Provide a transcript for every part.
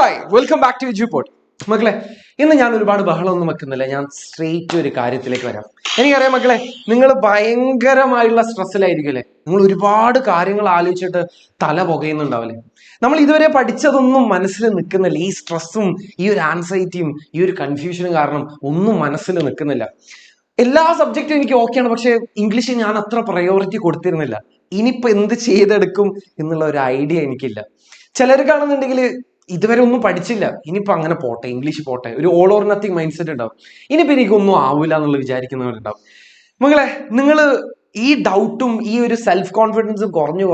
Hi welcome back to Eduport. മക്കളെ, ഇന്ന് ഞാൻ ഒരുപാട് ബഹളമൊന്നും വെക്കുന്നില്ല. ഞാൻ സ്ട്രെയിറ്റ് ഒരു കാര്യത്തിലേക്ക് വരാം. എനിക്കറിയാം മക്കളെ, നിങ്ങൾ ഭയങ്കരമായുള്ള സ്ട്രെസ്സിലായിരിക്കുമല്ലേ. നിങ്ങൾ ഒരുപാട് കാര്യങ്ങൾ ആലോചിച്ചിട്ട് തല പുകയുന്നുണ്ടാവില്ലേ. നമ്മൾ ഇതുവരെ പഠിച്ചതൊന്നും മനസ്സിൽ നിൽക്കുന്നില്ല. ഈ സ്ട്രെസ്സും ഈ ഒരു ആൻസൈറ്റിയും ഈ ഒരു കൺഫ്യൂഷനും കാരണം ഒന്നും മനസ്സിൽ നിൽക്കുന്നില്ല. എല്ലാ സബ്ജക്റ്റും എനിക്ക് ഓക്കെയാണ്, പക്ഷെ ഇംഗ്ലീഷ് ഞാൻ അത്ര പ്രയോറിറ്റി കൊടുത്തിരുന്നില്ല. ഇനിയിപ്പോ എന്ത് ചെയ്തെടുക്കും എന്നുള്ള ഒരു ഐഡിയ എനിക്കില്ല. ചിലർക്കാണെന്നുണ്ടെങ്കിൽ ഇതുവരെ ഒന്നും പഠിച്ചില്ല, ഇനിയിപ്പോ അങ്ങനെ പോട്ടെ, ഇംഗ്ലീഷ് പോട്ടെ, ഒരു all or nothing mind set ഉണ്ടാവും. ഇനിയിപ്പോ എനിക്കൊന്നും ആവില്ല എന്നുള്ള വിചാരിക്കുന്നവരുണ്ടാവും. മകളെ, നിങ്ങൾ ഈ ഡൗട്ടും ഈ ഒരു സെൽഫ് കോൺഫിഡൻസും കുറഞ്ഞ്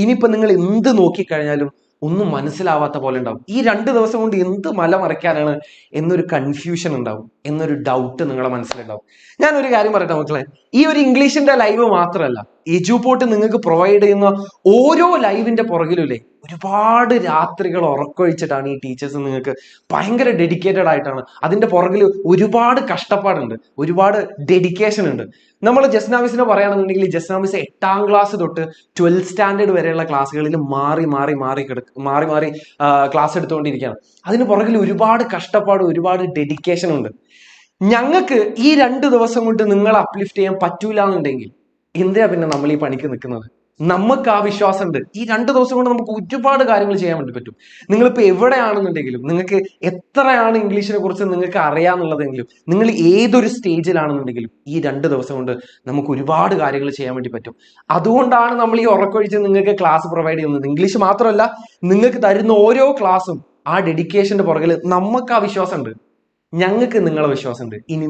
ഇനിയിപ്പോ നിങ്ങൾ എന്ത് നോക്കിക്കഴിഞ്ഞാലും ഒന്നും മനസ്സിലാവാത്ത പോലെ ഉണ്ടാവും. ഈ 2 ദിവസം കൊണ്ട് എന്ത് മല മറിക്കാനാണ് എന്നൊരു കൺഫ്യൂഷൻ ഉണ്ടാവും, എന്നൊരു ഡൗട്ട് നിങ്ങളെ മനസ്സിലുണ്ടാവും. ഞാനൊരു കാര്യം പറയട്ടെ മക്കളെ, ഈ ഒരു ഇംഗ്ലീഷിന്റെ ലൈവ് മാത്രമല്ല, എജുപോർട്ട് നിങ്ങൾക്ക് പ്രൊവൈഡ് ചെയ്യുന്ന ഓരോ ലൈവിന്റെ പുറകിലുമില്ലേ ഒരുപാട് രാത്രികൾ ഉറക്കൊഴിച്ചിട്ടാണ് ഈ ടീച്ചേഴ്സ് നിങ്ങൾക്ക് ഭയങ്കര ഡെഡിക്കേറ്റഡ് ആയിട്ടാണ്. അതിന്റെ പുറകിൽ ഒരുപാട് കഷ്ടപ്പാടുണ്ട്, ഒരുപാട് ഡെഡിക്കേഷൻ ഉണ്ട്. നമ്മൾ ജസ്നാമിസിനെ പറയുകയാണെന്നുണ്ടെങ്കിൽ ജസ്നാമിസ് 8ാം ക്ലാസ് തൊട്ട് 12th സ്റ്റാൻഡേർഡ് വരെയുള്ള ക്ലാസ്സുകളിൽ മാറി ക്ലാസ് എടുത്തുകൊണ്ടിരിക്കുകയാണ്. അതിന് പുറകിൽ ഒരുപാട് കഷ്ടപ്പാട്, ഒരുപാട് ഡെഡിക്കേഷൻ ഉണ്ട്. ഞങ്ങൾക്ക് ഈ 2 ദിവസം കൊണ്ട് നിങ്ങളെ അപ്ലിഫ്റ്റ് ചെയ്യാൻ പറ്റൂല എന്നുണ്ടെങ്കിൽ എന്തിനാ പിന്നെ നമ്മൾ ഈ പണിക്ക് നിൽക്കുന്നത്? നമുക്ക് ആ വിശ്വാസം ഉണ്ട്. ഈ 2 ദിവസം കൊണ്ട് നമുക്ക് ഒരുപാട് കാര്യങ്ങൾ ചെയ്യാൻ വേണ്ടി പറ്റും. നിങ്ങളിപ്പോ എവിടെയാണെന്നുണ്ടെങ്കിലും, നിങ്ങൾക്ക് എത്രയാണ് ഇംഗ്ലീഷിനെ കുറിച്ച് നിങ്ങൾക്ക് അറിയാന്നുള്ളതെങ്കിലും, നിങ്ങൾ ഏതൊരു സ്റ്റേജിലാണെന്നുണ്ടെങ്കിലും ഈ 2 ദിവസം കൊണ്ട് നമുക്ക് ഒരുപാട് കാര്യങ്ങൾ ചെയ്യാൻ വേണ്ടി പറ്റും. അതുകൊണ്ടാണ് നമ്മൾ ഈ ഉറക്കൊഴിച്ച് നിങ്ങൾക്ക് ക്ലാസ് പ്രൊവൈഡ് ചെയ്യുന്നത്. ഇംഗ്ലീഷ് മാത്രമല്ല, നിങ്ങൾക്ക് തരുന്ന ഓരോ ക്ലാസ്സും ആ ഡെഡിക്കേഷന്റെ പുറകിൽ നമുക്ക് ആ വിശ്വാസം ഉണ്ട്. ഞങ്ങൾക്ക് നിങ്ങളെ വിശ്വാസമുണ്ട്. ഇനി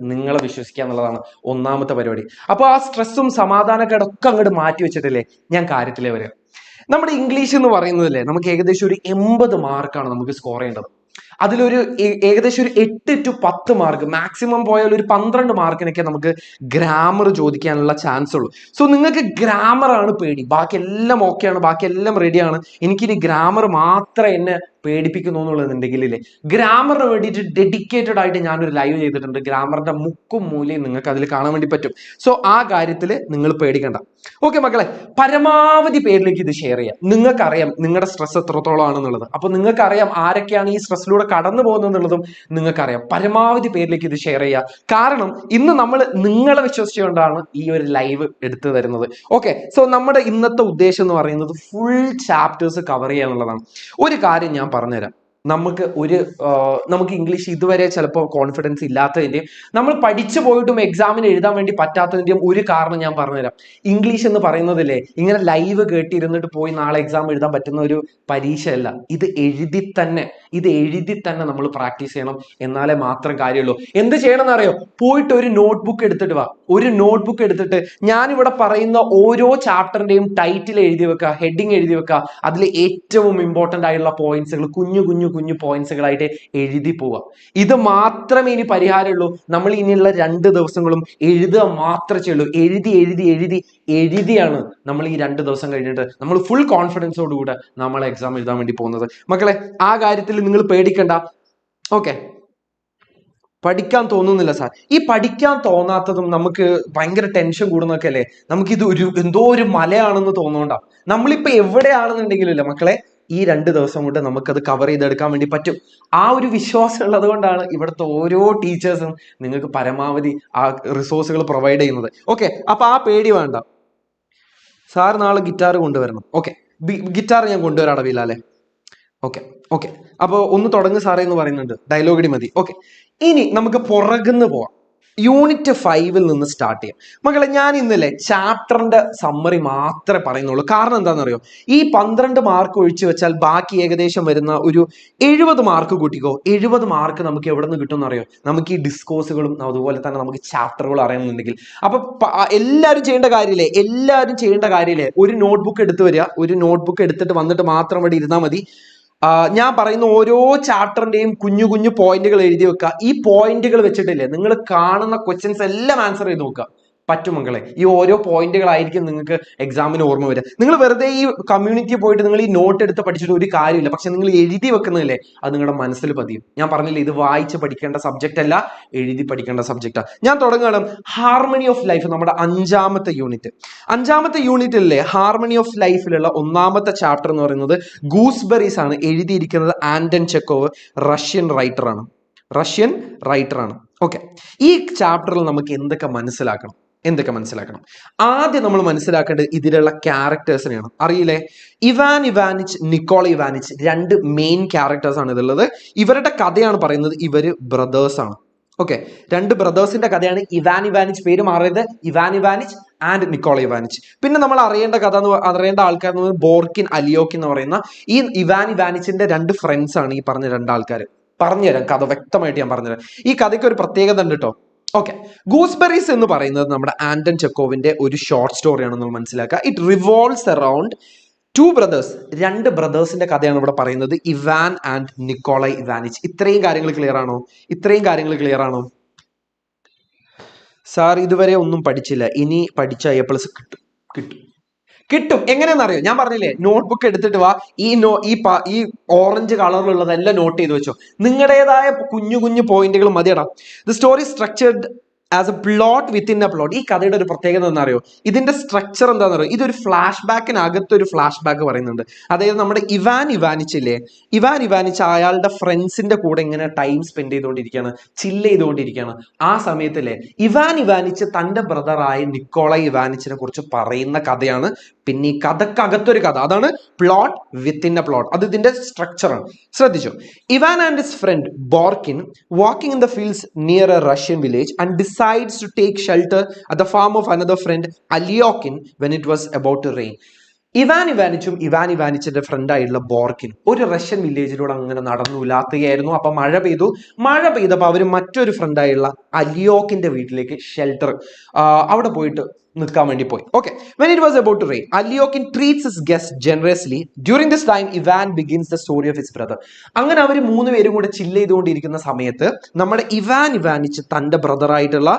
നിങ്ങളെ വിശ്വസിക്കുക എന്നുള്ളതാണ് ഒന്നാമത്തെ പരിപാടി. അപ്പൊ ആ സ്ട്രെസ്സും സമാധാനക്കേടൊക്കെ അങ്ങോട്ട് മാറ്റി വെച്ചിട്ടില്ലേ ഞാൻ കാര്യത്തിലേ വരിക. നമ്മുടെ ഇംഗ്ലീഷ് എന്ന് പറയുന്നതല്ലേ, നമുക്ക് ഏകദേശം ഒരു 80 മാർക്കാണ് നമുക്ക് സ്കോർ ചെയ്യേണ്ടത്. അതിലൊരു ഏകദേശം ഒരു 8 to 10 മാർക്ക്, മാക്സിമം പോയാൽ ഒരു 12 മാർക്കിനൊക്കെ നമുക്ക് ഗ്രാമർ ചോദിക്കാനുള്ള ചാൻസ് ഉള്ളൂ. സോ നിങ്ങൾക്ക് ഗ്രാമർ ആണ് പേടി, ബാക്കി എല്ലാം ഓക്കെയാണ്, ബാക്കി എല്ലാം റെഡിയാണ്. എനിക്കിനി ഗ്രാമർ മാത്രം എന്നെ പേടിപ്പിക്കുന്നു എന്നുള്ളതുണ്ടെങ്കിൽ ഇല്ലേ, ഗ്രാമറിന് വേണ്ടിയിട്ട് ഡെഡിക്കേറ്റഡ് ആയിട്ട് ഞാനൊരു ലൈവ് ചെയ്തിട്ടുണ്ട്. ഗ്രാമറിന്റെ മുക്കും മൂലയും നിങ്ങൾക്ക് അതിൽ കാണാൻ വേണ്ടി പറ്റും. സോ ആ കാര്യത്തിൽ നിങ്ങൾ പേടിക്കണ്ട. ഓക്കെ മക്കളെ, പരമാവധി പേരിലേക്ക് ഇത് ഷെയർ ചെയ്യാം. നിങ്ങൾക്കറിയാം നിങ്ങളുടെ സ്ട്രെസ് എത്രത്തോളം ആണെന്നുള്ളത്. അപ്പൊ നിങ്ങൾക്കറിയാം ആരൊക്കെയാണ് ഈ സ്ട്രെസ്സിലൂടെ കടന്നു പോകുന്നത് എന്നുള്ളതും നിങ്ങൾക്കറിയാം. പരമാവധി പേരിലേക്ക് ഇത് ഷെയർ ചെയ്യുക. കാരണം ഇന്ന് നമ്മൾ നിങ്ങളെ വിശ്വസിച്ചുകൊണ്ടാണ് ഈ ഒരു ലൈവ് എടുത്തു തരുന്നത്. ഓക്കെ, സോ നമ്മുടെ ഇന്നത്തെ ഉദ്ദേശം എന്ന് പറയുന്നത് ഫുൾ ചാപ്റ്റേഴ്സ് കവർ ചെയ്യുക എന്നുള്ളതാണ്. ഒരു കാര്യം ഞാൻ പറഞ്ഞുതരാം. നമുക്ക് ഇംഗ്ലീഷ് ഇതുവരെ ചിലപ്പോൾ കോൺഫിഡൻസ് ഇല്ലാത്തതിന്റെയും നമ്മൾ പഠിച്ചു പോയിട്ടും എക്സാമിന് എഴുതാൻ വേണ്ടി പറ്റാത്തതിന്റെയും ഒരു കാരണം ഞാൻ പറഞ്ഞുതരാം. ഇംഗ്ലീഷ് എന്ന് പറയുന്നതില്ലേ ഇങ്ങനെ ലൈവ് കേട്ടിരുന്നിട്ട് പോയി നാളെ എക്സാം എഴുതാൻ പറ്റുന്ന ഒരു പരീക്ഷയല്ല. ഇത് എഴുതി തന്നെ നമ്മൾ പ്രാക്ടീസ് ചെയ്യണം. എന്നാലേ മാത്രം കാര്യമുള്ളൂ. എന്ത് ചെയ്യണം എന്നറിയോ? പോയിട്ട് ഒരു നോട്ട്ബുക്ക് എടുത്തിട്ട് വാ. ഒരു നോട്ട്ബുക്ക് എടുത്തിട്ട് ഞാനിവിടെ പറയുന്ന ഓരോ ചാപ്റ്ററിന്റെയും ടൈറ്റിൽ എഴുതി വെക്കുക, ഹെഡിങ് എഴുതി വെക്കുക. അതിൽ ഏറ്റവും ഇമ്പോർട്ടന്റ് ആയിട്ടുള്ള പോയിന്റ്സുകൾ കുഞ്ഞു പോയിന്റ്സുകളായിട്ട് എഴുതി പോവുക. ഇത് മാത്രമേ ഇനി പരിഹാരമുള്ളൂ. നമ്മൾ ഇനിയുള്ള 2 ദിവസങ്ങളും എഴുതുക മാത്രമേ ചെയ്യുള്ളൂ. എഴുതിയാണ് നമ്മൾ ഈ 2 ദിവസം കഴിഞ്ഞിട്ട് നമ്മൾ ഫുൾ കോൺഫിഡൻസോടുകൂടെ നമ്മൾ എക്സാം എഴുതാൻ വേണ്ടി പോകുന്നത്. മക്കളെ, ആ കാര്യത്തിൽ നിങ്ങൾ പേടിക്കണ്ട. ഓക്കെ, പഠിക്കാൻ തോന്നുന്നില്ല സാർ. ഈ പഠിക്കാൻ തോന്നാത്തതും നമുക്ക് ഭയങ്കര ടെൻഷൻ കൂടുന്നൊക്കെ അല്ലേ, നമുക്കിത് എന്തോ ഒരു മലയാണെന്ന് തോന്നുന്നുണ്ടാവും. നമ്മളിപ്പോ എവിടെയാണെന്നുണ്ടെങ്കിലല്ലേ മക്കളെ, ഈ 2 ദിവസം കൊണ്ട് നമുക്കത് കവർ ചെയ്തെടുക്കാൻ വേണ്ടി പറ്റും. ആ ഒരു വിശ്വാസം ഉള്ളത് കൊണ്ടാണ് ഇവിടുത്തെ ഓരോ ടീച്ചേഴ്സും നിങ്ങൾക്ക് പരമാവധി ആ റിസോഴ്സുകൾ പ്രൊവൈഡ് ചെയ്യുന്നത്. ഓക്കെ, അപ്പൊ ആ പേടി വേണ്ട. സാർ നാളെ ഗിറ്റാർ കൊണ്ടുവരണം. ഓക്കെ, ഗിറ്റാർ ഞാൻ കൊണ്ടുവരാടാ ബിലാലെ. ഓക്കെ ഓക്കെ, അപ്പോൾ ഒന്ന് തുടങ്ങ് സാറേ എന്ന് പറയുന്നുണ്ട്. ഡയലോഗിടി മതി. ഓക്കെ, ഇനി നമുക്ക് പുറകുന്ന് പോവാം. യൂണിറ്റ് 5 നിന്ന് സ്റ്റാർട്ട് ചെയ്യാം. മക്കളെ, ഞാൻ ഇന്നലെ ചാപ്റ്ററിന്റെ സമ്മറി മാത്രമേ പറയുന്നുള്ളൂ. കാരണം എന്താണെന്നറിയോ? ഈ 12 മാർക്ക് ഒഴിച്ചു വെച്ചാൽ ബാക്കി ഏകദേശം വരുന്ന ഒരു 70 മാർക്ക് കൂട്ടിക്കോ. 70 മാർക്ക് നമുക്ക് എവിടെ നിന്ന് കിട്ടും എന്നറിയോ? നമുക്ക് ഈ ഡിസ്കോഴ്സുകളും അതുപോലെ തന്നെ നമുക്ക് ചാപ്റ്ററുകളും അറിയണമെന്നുണ്ടെങ്കിൽ. അപ്പൊ എല്ലാവരും ചെയ്യേണ്ട കാര്യമില്ലേ, ഒരു നോട്ട്ബുക്ക് എടുത്തു വരിക. ഒരു നോട്ട്ബുക്ക് എടുത്തിട്ട് വന്നിട്ട് മാത്രം ഇവിടെ ഇരുന്നാൽ മതി. ഞാൻ പറയുന്ന ഓരോ ചാപ്റ്ററിന്റെയും കുഞ്ഞു പോയിന്റുകൾ എഴുതി വെക്കുക. ഈ പോയിന്റുകൾ വെച്ചിട്ടില്ലേ നിങ്ങൾ കാണുന്ന ക്വസ്റ്റ്യൻസ് എല്ലാം ആൻസർ ചെയ്ത് നോക്കുക. പറ്റും മക്കളെ. ഈ ഓരോ പോയിന്റുകളായിരിക്കും നിങ്ങൾക്ക് എക്സാമിന് ഓർമ്മ വരിക. നിങ്ങൾ വെറുതെ ഈ കമ്മ്യൂണിറ്റി പോയിട്ട് നിങ്ങൾ ഈ നോട്ട് എടുത്ത് പഠിച്ചിട്ട് ഒരു കാര്യമില്ല. പക്ഷെ നിങ്ങൾ എഴുതി വെക്കുന്നില്ലേ, അത് നിങ്ങളുടെ മനസ്സിൽ പതിയും. ഞാൻ പറഞ്ഞില്ലേ, ഇത് വായിച്ച് പഠിക്കേണ്ട സബ്ജക്റ്റ് അല്ല, എഴുതി പഠിക്കേണ്ട സബ്ജക്റ്റാണ്. ഞാൻ തുടങ്ങണം. ഹാർമണി ഓഫ് ലൈഫ്, നമ്മുടെ അഞ്ചാമത്തെ യൂണിറ്റ്. അഞ്ചാമത്തെ യൂണിറ്റിലെ ഹാർമണി ഓഫ് ലൈഫിലുള്ള ഒന്നാമത്തെ ചാപ്റ്റർ എന്ന് പറയുന്നത് ഗൂസ്ബെറീസ് ആണ്. എഴുതിയിരിക്കുന്നത് ആന്റൺ ചെക്കോവ്, റഷ്യൻ റൈറ്റർ ആണ്. ഓക്കെ, ഈ ചാപ്റ്ററിൽ നമുക്ക് എന്തൊക്കെ മനസ്സിലാക്കണം? ആദ്യം നമ്മൾ മനസ്സിലാക്കേണ്ടത് ഇതിലുള്ള ക്യാരക്ടേഴ്സിനെയാണ്. അറിയില്ലേ, ഇവാൻ ഇവാനിച്ച്, നിക്കോള ഇവാനിച്ച്, രണ്ട് മെയിൻ ക്യാരക്ടേഴ്സ് ആണ് ഇതുള്ളത്. ഇവരുടെ കഥയാണ് പറയുന്നത്. ഇവര് ബ്രദേഴ്സ് ആണ്. ഓക്കെ, രണ്ട് ബ്രദേഴ്സിന്റെ കഥയാണ്. ഇവാൻ ഇവാനിച്ച്, പേര് മാറിയത് ഇവാൻ ഇവാനിച്ച് ആൻഡ് നിക്കോള ഇവാനിച്ച്. പിന്നെ നമ്മൾ അറിയേണ്ട ആൾക്കാർ എന്ന് പറയുന്നത് ബോർക്കിൻ, അലിയോക്കിൻ എന്ന് പറയുന്ന ഈ ഇവാൻ ഇവാനിച്ചിന്റെ രണ്ട് ഫ്രണ്ട്സ് ആണ് ഈ പറഞ്ഞ രണ്ടാൾക്കാർ. പറഞ്ഞുതരാം, കഥ വ്യക്തമായിട്ട് ഞാൻ പറഞ്ഞുതരാം. ഈ കഥയ്ക്ക് ഒരു പ്രത്യേകത ഉണ്ട് കേട്ടോ. ഓക്കെ, ഗൂസ്ബെറീസ് എന്ന് പറയുന്നത് നമ്മുടെ ആന്റൺ ചെക്കോവിന്റെ ഒരു ഷോർട്ട് സ്റ്റോറിയാണ് നമ്മൾ മനസ്സിലാക്കുക. It revolves around to brothers, രണ്ട് ബ്രദേഴ്സിന്റെ കഥയാണ് ഇവിടെ പറയുന്നത്, ഇവാൻ ആൻഡ് നിക്കോളൈ ഇവാനിച്ച്. ഇത്രയും കാര്യങ്ങൾ ക്ലിയർ ആണോ? സാർ ഇതുവരെ ഒന്നും പഠിച്ചില്ല, ഇനി പഠിച്ച A+ കിട്ടും. എങ്ങനെയാണെന്നറിയോ, ഞാൻ പറഞ്ഞില്ലേ, നോട്ട്ബുക്ക് എടുത്തിട്ട് വാ. ഈ ഓറഞ്ച് കളറിലുള്ളതെല്ലാം നോട്ട് ചെയ്ത് വെച്ചോ. നിങ്ങളുടേതായ കുഞ്ഞു കുഞ്ഞു പോയിന്റുകൾ മതിയടാ. The story structured as a plot within a plot. ഈ കഥയുടെ ഒരു പ്രത്യേകത എന്താണെന്നറിയോ, ഇതിന്റെ സ്ട്രക്ചർ എന്താണെന്നറിയോ, ഇതൊരു ഫ്ലാഷ് ബാക്കിനകത്തൊരു ഫ്ലാഷ് ബാക്ക് പറയുന്നുണ്ട്. അതായത് നമ്മുടെ ഇവാൻ ഇവാനിച്ച് അയാളുടെ ഫ്രണ്ട്സിന്റെ കൂടെ ഇങ്ങനെ ടൈം സ്പെൻഡ് ചെയ്തുകൊണ്ടിരിക്കുകയാണ്, ചില്ല് ചെയ്തുകൊണ്ടിരിക്കുകയാണ്. ആ സമയത്തില്ലേ ഇവാൻ ഇവാനിച്ച് തന്റെ ബ്രദറായ നിക്കോള ഇവാനിച്ചിനെ കുറിച്ച് പറയുന്ന കഥയാണ്. പിന്നെ ഈ കഥക്കകത്തൊരു കഥ, അതാണ് പ്ലോട്ട് വിത്തിൻ എ പ്ലോട്ട്. അത് ഇതിന്റെ സ്ട്രക്ചറാണ്. ശ്രദ്ധിച്ചു. Ivan and his friend Burkin walking in the fields near a Russian village and decides to take shelter at the farm of another friend Alyokin when it was about to rain. Ivan ഇവാനിച്ചിന്റെ friend ആയിട്ടുള്ള Burkin ഒരു Russian വില്ലേജിലൂടെ അങ്ങനെ നടന്നു ഉലാത്തുകയായിരുന്നു. അപ്പൊ മഴ പെയ്തപ്പോൾ അവര് മറ്റൊരു front ആയിട്ടുള്ള അലിയോക്കിന്റെ വീട്ടിലേക്ക് ഷെൽട്ടർ അവിടെ പോയിട്ട് നിൽക്കാൻ വേണ്ടി പോയി. Okay, when it was about to rain, Alyokin treats his guests generously. During this time, Ivan begins the story of his brother. അങ്ങനെ അവർ മൂന്നുപേരും കൂടെ ചില്ല് ചെയ്തുകൊണ്ടിരിക്കുന്ന സമയത്ത് നമ്മുടെ ഇവാൻ ഇവാനിച്ച് തന്റെ ബ്രദർ ആയിട്ടുള്ള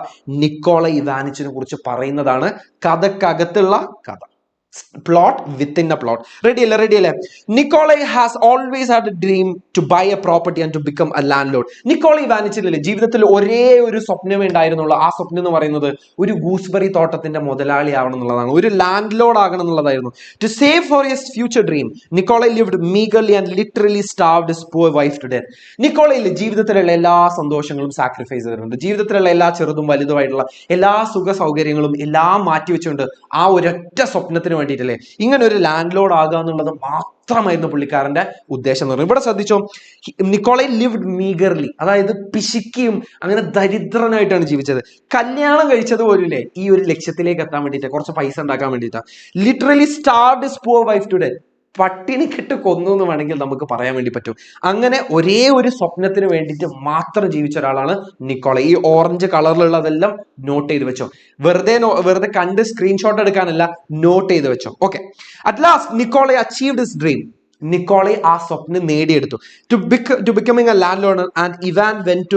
നിക്കോള ഇവാനിച്ചിനെ കുറിച്ച് പറയുന്നതാണ് കഥക്കകത്തുള്ള കഥ. Plot within a plot. Ready അല്ലേ? Nikolai has always had a dream to buy a property and to become a landlord. Nikolai ഇവാനിച്ചില്ലേ ജീവിതത്തിൽ ഒരേ ഒരു സ്വപ്നമേ ഉണ്ടായിരുന്നുള്ളൂ. ആ സ്വപ്നം എന്ന് പറയുന്നത് ഒരു ഗൂസ്ബെറി തോട്ടത്തിന്റെ മുതലാളി ആവണം എന്നുള്ളതാണ്, ഒരു ലാൻഡ് ലോഡ് ആകണം എന്നുള്ളതായിരുന്നു. To save for his future dream, Nikolai lived meagrely and literally starved his poor wife to death. നിക്കോളയിൽ ജീവിതത്തിലുള്ള എല്ലാ സന്തോഷങ്ങളും സാക്രിഫൈസ് ചെയ്തിട്ടുണ്ട്. ജീവിതത്തിലുള്ള എല്ലാ ചെറുതും വലുതുമായിട്ടുള്ള എല്ലാ സുഖ സൗകര്യങ്ങളും എല്ലാം മാറ്റിവെച്ചുകൊണ്ട് ആ ഒരൊറ്റ സ്വപ്നത്തിന് വേണ്ടിയിട്ടല്ലേ ഇങ്ങനെ ഒരു ലാൻഡ് ലോഡ് ആകുക എന്നുള്ളത് മാത്രമായിരുന്നു പുള്ളിക്കാരന്റെ ഉദ്ദേശം എന്ന് പറയുന്നത്. ഇവിടെ ശ്രദ്ധിച്ചോ, നിക്കോള ലിവ്ഡ് മീഗർലി, അതായത് പിശുക്കിയും അങ്ങനെ ദരിദ്രനായിട്ടാണ് ജീവിച്ചത്. കല്യാണം കഴിച്ചത് പോലുമില്ലേ ഈ ഒരു ലക്ഷ്യത്തിലേക്ക് എത്താൻ വേണ്ടിയിട്ട്, കുറച്ച് പൈസ ഉണ്ടാക്കാൻ വേണ്ടിയിട്ടാണ്. Literally starved his poor wife to death, പട്ടിണി കെട്ട് കൊന്നു എന്ന് വേണമെങ്കിൽ നമുക്ക് പറയാൻ വേണ്ടി പറ്റും. അങ്ങനെ ഒരേ ഒരു സ്വപ്നത്തിന് വേണ്ടിയിട്ട് മാത്രം ജീവിച്ച ഒരാളാണ് നിക്കോള. ഈ ഓറഞ്ച് കളറിലുള്ളതെല്ലാം നോട്ട് ചെയ്ത് വെച്ചോ, വെറുതെ കണ്ട് സ്ക്രീൻഷോട്ട് എടുക്കാനല്ല, നോട്ട് ചെയ്ത് വെച്ചോ. Okay, at last Nikola achieved his dream. നിക്കോളെ ആ സ്വപ്നം നേടിയെടുത്തു. To becoming a land owner and Ivan went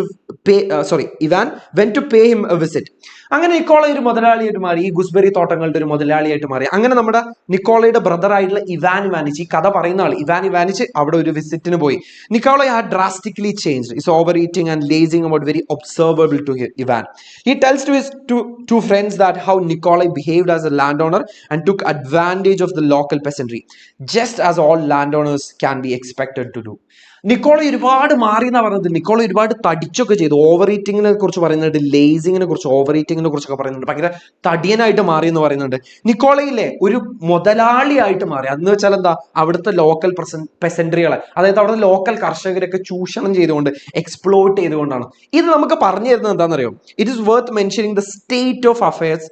to pay him a visit. അങ്ങനെ നിക്കോള ഒരു മുതലാളിയായിട്ട് മാറി, ഈ ഗുസ്ബെറി തോട്ടങ്ങളുടെ ഒരു മുതലാളിയായിട്ട് മാറി. അങ്ങനെ നമ്മുടെ നിക്കോളയുടെ ബ്രദർ ആയിട്ടുള്ള ഇവാൻ ഇവാനിച്ച്, ഈ കഥ പറയുന്ന ആൾ ഇവാൻ ഇവാനിച്ച് അവിടെ ഒരു വിസിറ്റിന് പോയി. Nikola had drastically changed. Is over eating and lazing about very observable to Ivan. He tells to his two friends that how Nikolai behaved as a landowner and took advantage of the local peasantry, just as all landowners can be expected to do. Nikola ഒരുപാട് മാറി എന്നാ പറയുന്നത്. Nikola ഒരുപാട് തടിച്ചൊക്കെ ചെയ്തു. Over ഈറ്റിങ്ങിനെ കുറിച്ച് പറയുന്നുണ്ട്, ലേസിങ്ങിനെ കുറിച്ച്, over ഈറ്റിങ്ങിനെ കുറിച്ചൊക്കെ പറയുന്നുണ്ട്. ഭയങ്കര തടിയനായിട്ട് മാറി എന്ന് പറയുന്നുണ്ട്. നിക്കോളയിലെ ഒരു മുതലാളിയായിട്ട് മാറി. അന്ന് വെച്ചാൽ എന്താ, അവിടുത്തെ ലോക്കൽ പെസൻട്രികളെ, അതായത് അവിടുത്തെ ലോക്കൽ കർഷകരൊക്കെ ചൂഷണം ചെയ്തുകൊണ്ട്, എക്സ്പ്ലോയിറ്റ് ചെയ്തുകൊണ്ടാണ്. ഇത് നമുക്ക് പറഞ്ഞു തരുന്നത് എന്താണെന്നറിയോ, it is worth mentioning the state of affairs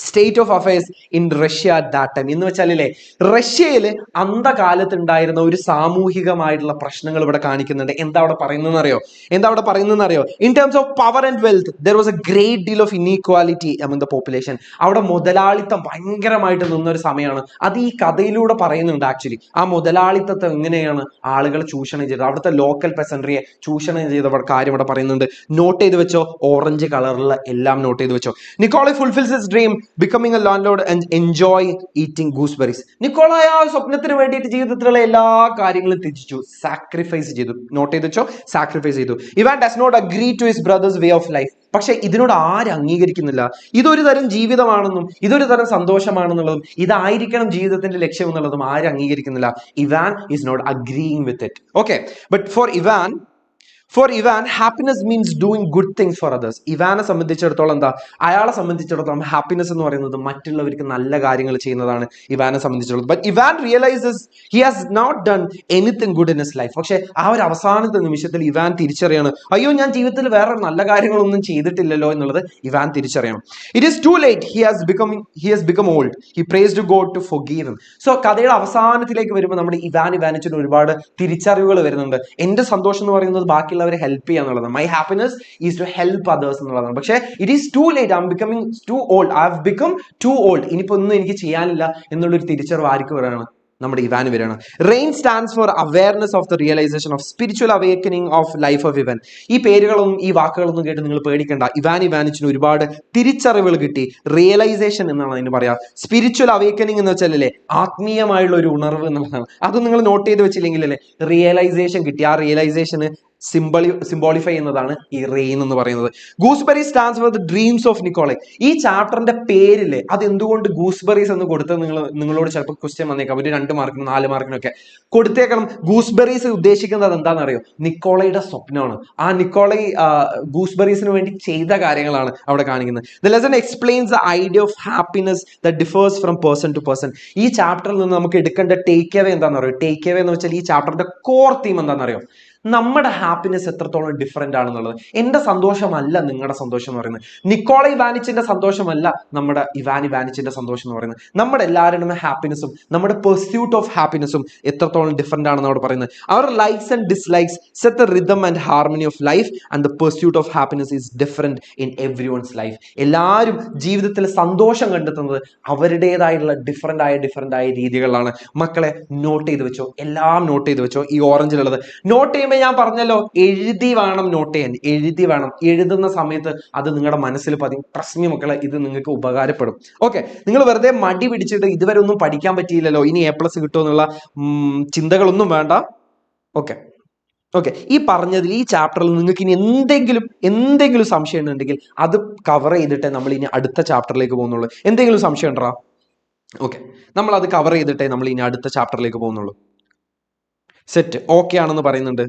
state of affairs in Russia at that time എന്ന് വെച്ചാലേ റഷ്യയിൽ അന്ധകാലത്ത് ഉണ്ടായിരുന്ന ഒരു സാമൂഹികമായിട്ടുള്ള പ്രശ്നങ്ങൾ ഇവിടെ കാണിക്കുന്നുണ്ട്. എന്താ അവിടെ പറയുന്നതെന്ന് അറിയോ? In terms of power and wealth there was A great deal of inequality among the population. അവിടെ മുതലാളിത്തം ഭയങ്കരമായിട്ട് നിന്നൊരു സമയമാണ്. അത് ഈ കഥയിലൂടെ പറയുന്നുണ്ട്. ആക്ച്വലി ആ മുതലാളിത്തത്തെ എങ്ങനെയാണ് ആളുകൾ ചൂഷണം ചെയ്തത്, അവിടുത്തെ ലോക്കൽ പെസൻട്രിയെ ചൂഷണം ചെയ്ത കാര്യം ഇവിടെ പറയുന്നുണ്ട്. നോട്ട് ചെയ്ത് വെച്ചോ, ഓറഞ്ച് കളറിലുള്ള എല്ലാം നോട്ട് ചെയ്ത് വെച്ചോ. Nikolai fulfils his dream becoming a landlord and enjoy eating gooseberries. Nikolai ആ സ്വപ്നത്തിന് വേണ്ടിയിട്ട് ജീവിതത്തിലുള്ള എല്ലാ കാര്യങ്ങളും ത്യജിച്ചു, സാക്രിഫൈസ് ചെയ്തു. നോട്ട് ചെയ്ത് വെച്ചോ, സാക്രിഫൈസ് ചെയ്തു. Ivan does not agree to his brother's way of life. പക്ഷെ ഇതിനോട് ആരും അംഗീകരിക്കുന്നില്ല. ഇതൊരു തരം ജീവിതമാണെന്നും ഇതൊരു തരം സന്തോഷമാണെന്നുള്ളതും ഇതായിരിക്കണം ജീവിതത്തിന്റെ ലക്ഷ്യം എന്നുള്ളതും ആരും അംഗീകരിക്കുന്നില്ല. Ivan is not agreeing with it. Okay, but for Ivan happiness means doing good things for others. ഇവാനെ സംബന്ധിച്ചിടത്തോളം എന്താ, അയാളെ സംബന്ധിച്ചിടത്തോളം ഹാപ്പിനെസ് എന്ന് പറയുന്നത് മറ്റുള്ളവർക്ക് നല്ല കാര്യങ്ങൾ ചെയ്യുന്നതാണ് ഇവാനെ സംബന്ധിച്ചിടത്തോളം. But Ivan realises he has not done anything good in his life. പക്ഷെ ആ ഒരു അവസാനത്തെ നിമിഷത്തിൽ ഇവാൻ തിരിച്ചറിയാണ്, അയ്യോ ഞാൻ ജീവിതത്തിൽ വേറെ നല്ല കാര്യങ്ങളൊന്നും ചെയ്തിട്ടില്ലല്ലോ എന്നുള്ളത് ഇവാൻ തിരിച്ചറിയണം. It is too late, he has become old, he prays to God to forgive him. So കഥയുടെ അവസാനത്തിലേക്ക് വരുമ്പോൾ നമ്മുടെ ഇവാനിച്ചിന് ഒരുപാട് തിരിച്ചറിവുകൾ വരുന്നുണ്ട്. എന്റെ സന്തോഷം എന്ന് പറയുന്നത് ബാക്കിയുള്ളവരെ ഹെൽപ്പ് ചെയ്യുക എന്നുള്ളതാണ്. My happiness is to help others എന്നുള്ളതാണ്. പക്ഷേ it is too late, I am becoming too old, I have become too old. ഇനിയിപ്പോൾ ഒന്നും എനിക്ക് ചെയ്യാനില്ല എന്നുള്ളൊരു തിരിച്ചറിവ് ആർക്ക് വരികയാണ്, നമ്മുടെ ഇവാന് വരികയാണ്. Rain stands for awareness of the realisation of spiritual awakening of life of Ivan. ഈ പേരുകളൊന്നും ഈ വാക്കുകളൊന്നും കേട്ട് നിങ്ങൾ പേടിക്കണ്ട. ഇവാനിച്ചിന് ഒരുപാട് തിരിച്ചറിവുകൾ കിട്ടി. റിയലൈസേഷൻ എന്നാണ് അതിന് പറയാ. സ്പിരിച്വൽ അവേക്കനിങ് എന്ന് വെച്ചാലല്ലേ ആത്മീയമായുള്ള ഒരു ഉണർവ് എന്നുള്ളതാണ്. അത് നിങ്ങൾ നോട്ട് ചെയ്ത് വെച്ചില്ലെങ്കിലല്ലേ റിയലൈസേഷൻ കിട്ടി. ആ റിയലൈസേഷന് സിംബോളിഫൈ ചെയ്യുന്നതാണ് ഈ റെയിൻ എന്ന് പറയുന്നത്. Gooseberry stands for the dreams of Nicolae. ഈ ചാപ്റ്ററിന്റെ പേരില്ലേ അത് എന്തുകൊണ്ട് ഗൂസ്ബെറീസ് എന്ന് കൊടുത്തത് നിങ്ങളോട് ചിലപ്പോൾ ക്വസ്റ്റ്യൻ വന്നേക്കാം. ഒരു 2 മാർക്കിനും 4 മാർക്കിനൊക്കെ കൊടുത്തേക്കണം. ഗൂസ്ബെറീസ് ഉദ്ദേശിക്കുന്നത് എന്താണെന്നറിയോ, നിക്കോളയുടെ സ്വപ്നമാണ്. ആ നിക്കോളെ ഗൂസ്ബെറീസിന് വേണ്ടി ചെയ്ത കാര്യങ്ങളാണ് അവിടെ കാണിക്കുന്നത്. The lesson explains the idea of happiness that differs from person to person. ഈ ചാപ്റ്ററിൽ നിന്ന് നമുക്ക് എടുക്കേണ്ട ടേക്ക് അവേ എന്താണെന്നറിയോ? ടേക്ക് അവേ എന്ന് വെച്ചാൽ ഈ ചാപ്റ്ററിന്റെ കോർ തീം എന്താണെന്നറിയോ? നമ്മുടെ ഹാപ്പിനെസ് എത്രത്തോളം ഡിഫറെന്റ് ആണെന്നുള്ളത്. എന്റെ സന്തോഷമല്ല നിങ്ങളുടെ സന്തോഷം എന്ന് പറയുന്നത്. നിക്കോള ഇവാനിച്ചിന്റെ സന്തോഷമല്ല നമ്മുടെ ഇവാനിച്ചിന്റെ സന്തോഷം എന്ന് പറയുന്നത്. നമ്മുടെ എല്ലാവരുടെയും ഹാപ്പിനെസ്സും നമ്മുടെ പെർസ്യൂട്ട് ഓഫ് ഹാപ്പിനെസ്സും എത്രത്തോളം ഡിഫറെന്റ് ആണെന്ന് അവിടെ പറയുന്നത്. അവർ likes and dislikes set the rhythm and harmony of life and the pursuit of happiness is different in every one's life. എല്ലാവരും ജീവിതത്തിൽ സന്തോഷം കണ്ടെത്തുന്നത് അവരുടേതായിട്ടുള്ള ഡിഫറെന്റ് ആയ രീതികളിലാണ്. മക്കളെ നോട്ട് ചെയ്ത് വെച്ചോ, എല്ലാം നോട്ട് ചെയ്ത് വെച്ചോ. ഈ ഓറഞ്ചിലുള്ളത് നോട്ട് ചെയ്യുമ്പോൾ ഞാൻ പറഞ്ഞല്ലോ, എഴുതി വേണം നോട്ട് ചെയ്യാൻ. എഴുതുന്ന സമയത്ത് അത് നിങ്ങളുടെ മനസ്സിൽ പതി. പ്രശ്നം മക്കളെ, ഇത് നിങ്ങൾക്ക് ഉപകാരപ്പെടും. ഓക്കെ, നിങ്ങൾ വെറുതെ മടി പിടിച്ചിട്ട് ഇതുവരെ ഒന്നും പഠിക്കാൻ പറ്റിയില്ലല്ലോ, ഇനി A+ കിട്ടുമെന്നുള്ള ചിന്തകളൊന്നും വേണ്ട. ഓക്കെ, ഈ പറഞ്ഞതിൽ ഈ ചാപ്റ്ററിൽ നിങ്ങൾക്ക് ഇനി എന്തെങ്കിലും സംശയം ഉണ്ടെങ്കിൽ അത് കവർ ചെയ്തിട്ടേ നമ്മൾ ഇനി അടുത്ത ചാപ്റ്ററിലേക്ക് പോകുന്നുള്ളൂ. എന്തെങ്കിലും സംശയം ഉണ്ടോ? ഓക്കെ, നമ്മൾ അത് കവർ ചെയ്തിട്ടേ നമ്മൾ ഇനി അടുത്ത ചാപ്റ്ററിലേക്ക് പോകുന്നുള്ളൂ. സെറ്റ് ഓക്കെ ആണെന്ന് പറയുന്നുണ്ട്.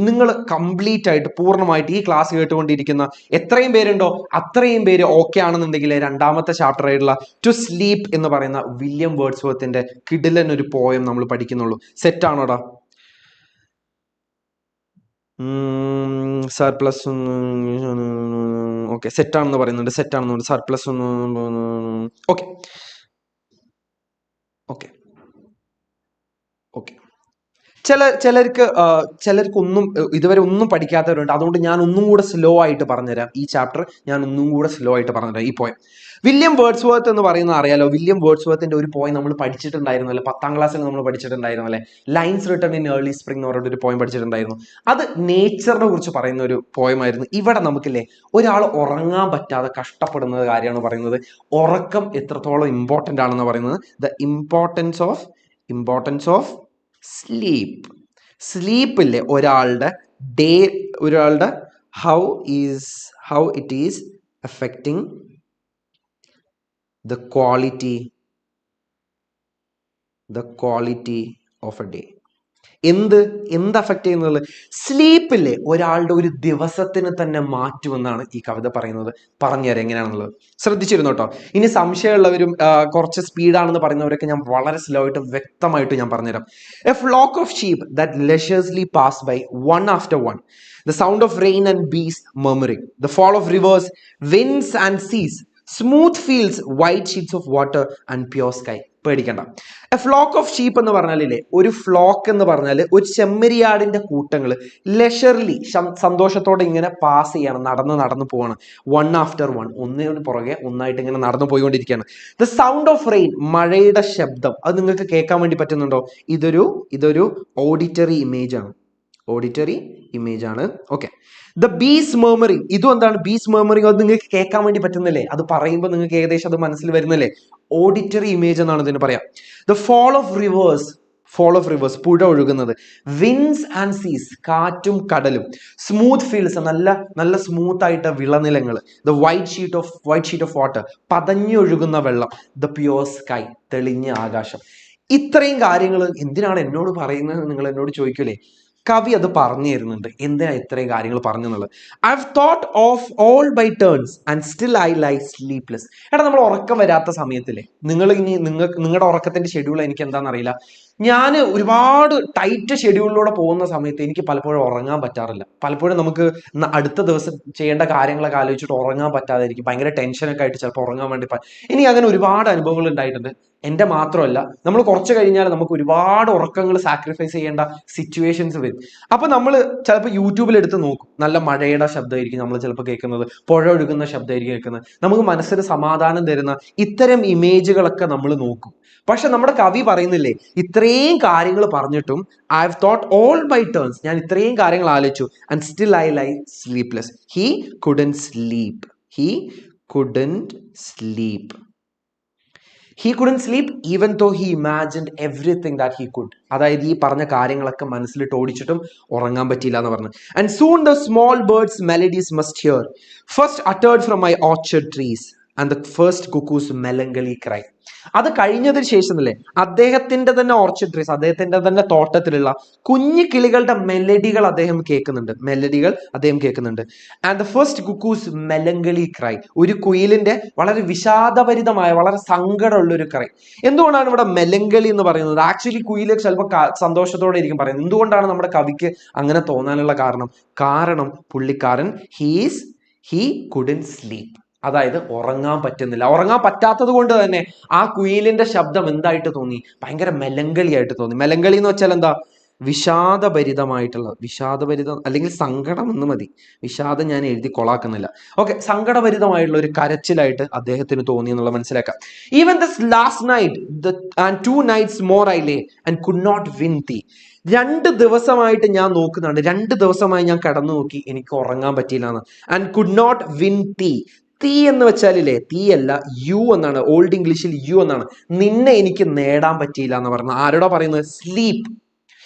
നിങ്ങൾ കംപ്ലീറ്റ് ആയിട്ട് പൂർണ്ണമായിട്ട് ഈ ക്ലാസ് കേട്ടുകൊണ്ടിരിക്കുന്ന എത്രയും പേരുണ്ടോ അത്രയും പേര് ഓക്കെ ആണെന്നുണ്ടെങ്കിൽ രണ്ടാമത്തെ ചാപ്റ്റർ ആയിട്ടുള്ള ടു സ്ലീപ്പ് എന്ന് പറയുന്ന വില്യം വേർഡ്സ്വർത്തിന്റെ കിടിലൻ ഒരു പോയം നമ്മൾ പഠിക്കുന്നുള്ളൂ. സെറ്റ് ആണോടാ? സർപ്ലസ് ഓക്കെ, സെറ്റ് ആണെന്ന് പറയുന്നുണ്ട്. സർപ്ലസ് ഓക്കെ ചിലർക്ക് ഒന്നും ഇതുവരെ ഒന്നും പഠിക്കാത്തവരുണ്ട്. അതുകൊണ്ട് ഞാൻ ഒന്നും കൂടെ സ്ലോ ആയിട്ട് പറഞ്ഞുതരാം. ഈ ചാപ്റ്റർ ഞാൻ ഒന്നും കൂടെ സ്ലോ ആയിട്ട് പറഞ്ഞുതരാം. ഈ പോയം വില്യം വേർഡ്സ്വർത്ത് എന്ന് പറയുന്നത് അറിയാലോ. വില്യം വേർഡ്സ്വർത്തിന്റെ ഒരു പോയം നമ്മൾ പഠിച്ചിട്ടുണ്ടായിരുന്നല്ലേ, 10ാം ക്ലാസ്സിൽ നമ്മൾ പഠിച്ചിട്ടുണ്ടായിരുന്നല്ലേ, lines written in early spring എന്ന് പറഞ്ഞിട്ട് ഒരു പോയം പഠിച്ചിട്ടുണ്ടായിരുന്നു. അത് നേച്ചറിനെ കുറിച്ച് പറയുന്ന ഒരു പോയമായിരുന്നു. ഇവിടെ നമുക്കില്ലേ ഒരാൾ ഉറങ്ങാൻ പറ്റാതെ കഷ്ടപ്പെടുന്ന കാര്യമാണ് പറയുന്നത്. ഉറക്കം എത്രത്തോളം ഇമ്പോർട്ടൻ്റ് ആണെന്ന് പറയുന്നത്. ദ ഇമ്പോർട്ടൻസ് ഓഫ് സ്ലീപ്പ് ഇല്ലേ ഒരാളുടെ how it is affecting the quality of a day. എന്ത് അഫക്ട് ചെയ്യുന്നത്? സ്ലീപ്പില്ലേ ഒരാളുടെ ഒരു ദിവസത്തിന് തന്നെ മാറ്റുമെന്നാണ് ഈ കവിത പറയുന്നത്. പറഞ്ഞുതരാം എങ്ങനെയാണെന്നുള്ളത്. ശ്രദ്ധിച്ചിരുന്നു കേട്ടോ. ഇനി സംശയമുള്ളവരും കുറച്ച് സ്പീഡാണെന്ന് പറയുന്നവരൊക്കെ ഞാൻ വളരെ സ്ലോ ആയിട്ട് വ്യക്തമായിട്ട് ഞാൻ പറഞ്ഞുതരാം. A flock of sheep that leisurely pass by one after one, the sound of rain and bees murmuring, the fall of rivers, winds and seas, smooth fields, white sheets of water and pure sky. പേടിക്കണ്ട. A flock of sheep എന്ന് പറഞ്ഞാലില്ലേ, ഒരു flock എന്ന് പറഞ്ഞാൽ ഒരു ചെമ്മരിയാടിന്റെ കൂട്ടങ്ങൾ ലെഷർലി സന്തോഷത്തോടെ ഇങ്ങനെ pass ചെയ്യണം, നടന്ന് പോവാണ്. വൺ ആഫ്റ്റർ വൺ, ഒന്നിനു പുറകെ ഒന്നായിട്ട് ഇങ്ങനെ നടന്നു പോയിക്കൊണ്ടിരിക്കുകയാണ്. ദ സൗണ്ട് ഓഫ് റെയിൻ, മഴയുടെ ശബ്ദം, അത് നിങ്ങൾക്ക് കേൾക്കാൻ വേണ്ടി പറ്റുന്നുണ്ടോ? ഇതൊരു ഓഡിറ്ററി ഇമേജ് ആണ്. ഓഡിറ്ററി ഇമേജ് ആണ്. ഓക്കെ. ദ ബീസ് മെർമറിങ്, ഇതും എന്താണ്? ബീസ് മെർമറിങ്, അത് നിങ്ങൾക്ക് കേൾക്കാൻ വേണ്ടി പറ്റുന്നില്ലേ? അത് പറയുമ്പോൾ നിങ്ങൾക്ക് ഏകദേശം അത് മനസ്സിൽ വരുന്നില്ലേ? ഓഡിറ്ററി ഇമേജ് എന്നാണ് ഇതിന് പറയാം. ദ ഫോൾ ഓഫ് റിവേഴ്സ്, പുഴ ഒഴുകുന്നത്. വിൻസ് ആൻഡ് സീസ്, കാറ്റും കടലും. സ്മൂത്ത് ഫീൽഡ്സ്, നല്ല സ്മൂത്ത് ആയിട്ട് വിളനിലങ്ങൾ. The white sheet of water, പതഞ്ഞൊഴുകുന്ന വെള്ളം. ദ പ്യോർ സ്കൈ, തെളിഞ്ഞ ആകാശം. ഇത്രയും കാര്യങ്ങൾ എന്തിനാണ് എന്നോട് പറയുന്നത് നിങ്ങൾ എന്നോട് ചോദിക്കൂലേ? കവി അത് പറഞ്ഞു തരുന്നുണ്ട്, എന്തിനാ ഇത്രയും കാര്യങ്ങൾ പറഞ്ഞെന്നുള്ളത്. I have thought of all by turns and still I lie sleepless. എടാ, നമ്മൾ ഉറക്കം വരാത്ത സമയത്തില്ലേ, നിങ്ങളുടെ ഉറക്കത്തിന്റെ ഷെഡ്യൂൾ എനിക്ക് എന്താണെന്നറിയില്ല. ഞാൻ ഒരുപാട് ടൈറ്റ് ഷെഡ്യൂളിലൂടെ പോകുന്ന സമയത്ത് എനിക്ക് പലപ്പോഴും ഉറങ്ങാൻ പറ്റാറില്ല. പലപ്പോഴും നമുക്ക് അടുത്ത ദിവസം ചെയ്യേണ്ട കാര്യങ്ങളൊക്കെ ആലോചിച്ചിട്ട് ഉറങ്ങാൻ പറ്റാതിരിക്കും. ഭയങ്കര ടെൻഷനൊക്കെ ആയിട്ട് ചിലപ്പോൾ ഉറങ്ങാൻ വേണ്ടി ഇനി അങ്ങനെ ഒരുപാട് അനുഭവങ്ങൾ ഉണ്ടായിട്ടുണ്ട്. എൻ്റെ മാത്രമല്ല, നമ്മൾ കുറച്ച് കഴിഞ്ഞാൽ നമുക്ക് ഒരുപാട് ഉറക്കങ്ങൾ സാക്രിഫൈസ് ചെയ്യേണ്ട സിറ്റുവേഷൻസ് വരും. അപ്പൊ നമ്മൾ ചിലപ്പോൾ യൂട്യൂബിൽ എടുത്ത് നോക്കും, നല്ല മഴയുടെ ശബ്ദമായിരിക്കും നമ്മൾ ചിലപ്പോൾ കേൾക്കുന്നത്, പുഴ ഒഴുകുന്ന ശബ്ദമായിരിക്കും കേൾക്കുന്നത്. നമുക്ക് മനസ്സിന് സമാധാനം തരുന്ന ഇത്തരം ഇമേജുകളൊക്കെ നമ്മൾ നോക്കും. പക്ഷെ നമ്മുടെ കവി പറയുന്നില്ലേ, ഇത്രയും കാര്യങ്ങൾ പറഞ്ഞിട്ടും I have thought all by turns, ഞാൻ ഇത്രയും കാര്യങ്ങൾ ആലോചിച്ചു, and still I lie sleepless. He couldn't sleep. He couldn't sleep even though he imagined everything that he could. അതായത് ഈ പറഞ്ഞ കാര്യങ്ങളൊക്കെ മനസ്സിലിട്ട് ഓടിച്ചിട്ടും ഉറങ്ങാൻ പറ്റിയില്ല എന്ന് പറഞ്ഞു. And soon the small birds melodies must hear, first uttered from my orchard trees, and the first cuckoo's melancholy cry. അത് കഴിഞ്ഞതിന് ശേഷം അല്ലേ, അദ്ദേഹത്തിന്റെ തന്നെ ഓർച്ചിഡ് ട്രീസ്, അദ്ദേഹത്തിന്റെ തന്നെ തോട്ടത്തിലുള്ള കുഞ്ഞു കിളികളുടെ മെലഡികൾ അദ്ദേഹം കേൾക്കുന്നുണ്ട്. And the first cuckoo's melancholy cry, ഒരു കുയിലിന്റെ വളരെ വിഷാദഭരിതമായ, വളരെ സങ്കടമുള്ള ഒരു ക്രൈ. എന്തുകൊണ്ടാണ് ഇവിടെ മെലങ്കളി എന്ന് പറയുന്നത്? ആക്ച്വലി കുയിൽ ചിലപ്പോൾ സന്തോഷത്തോടെ ഇരിക്കും പറയുന്നത്. എന്തുകൊണ്ടാണ് നമ്മുടെ കവിക്ക് അങ്ങനെ തോന്നാനുള്ള കാരണം പുള്ളിക്കാരൻ ഹീ കുഡന്റ് സ്ലീപ്പ്, അതായത് ഉറങ്ങാൻ പറ്റുന്നില്ല. ഉറങ്ങാൻ പറ്റാത്തത് കൊണ്ട് തന്നെ ആ കുയിലിന്റെ ശബ്ദം എന്തായിട്ട് തോന്നി? ഭയങ്കര മെലങ്കളി ആയിട്ട് തോന്നി. മെലങ്കളി എന്ന് വെച്ചാൽ എന്താ? വിഷാദഭരിതം അല്ലെങ്കിൽ സങ്കടം എന്ന് മതി. വിഷാദം ഞാൻ എഴുതി കൊളാക്കുന്നില്ല. ഓക്കെ, സങ്കടഭരിതമായിട്ടുള്ള ഒരു കരച്ചിലായിട്ട് അദ്ദേഹത്തിന് തോന്നി എന്നുള്ള മനസ്സിലാക്കാം. Even this last night and 2 nights more I lay and could not win thee. 2 ദിവസമായിട്ട് ഞാൻ നോക്കുന്നുണ്ട്, 2 ദിവസമായി ഞാൻ കടന്നു നോക്കി, എനിക്ക് ഉറങ്ങാൻ പറ്റിയില്ല എന്ന്. ആൻഡ് കുഡ് നോട്ട് വിൻ തീ. തീ എന്ന് വെച്ചാലില്ലേ, തീ അല്ല, യു എന്നാണ്. ഓൾഡ് ഇംഗ്ലീഷിൽ യു എന്നാണ്. നിന്നെ എനിക്ക് നേടാൻ പറ്റിയില്ല എന്ന് പറഞ്ഞു. ആരോടാ പറയുന്നത്? Sleep.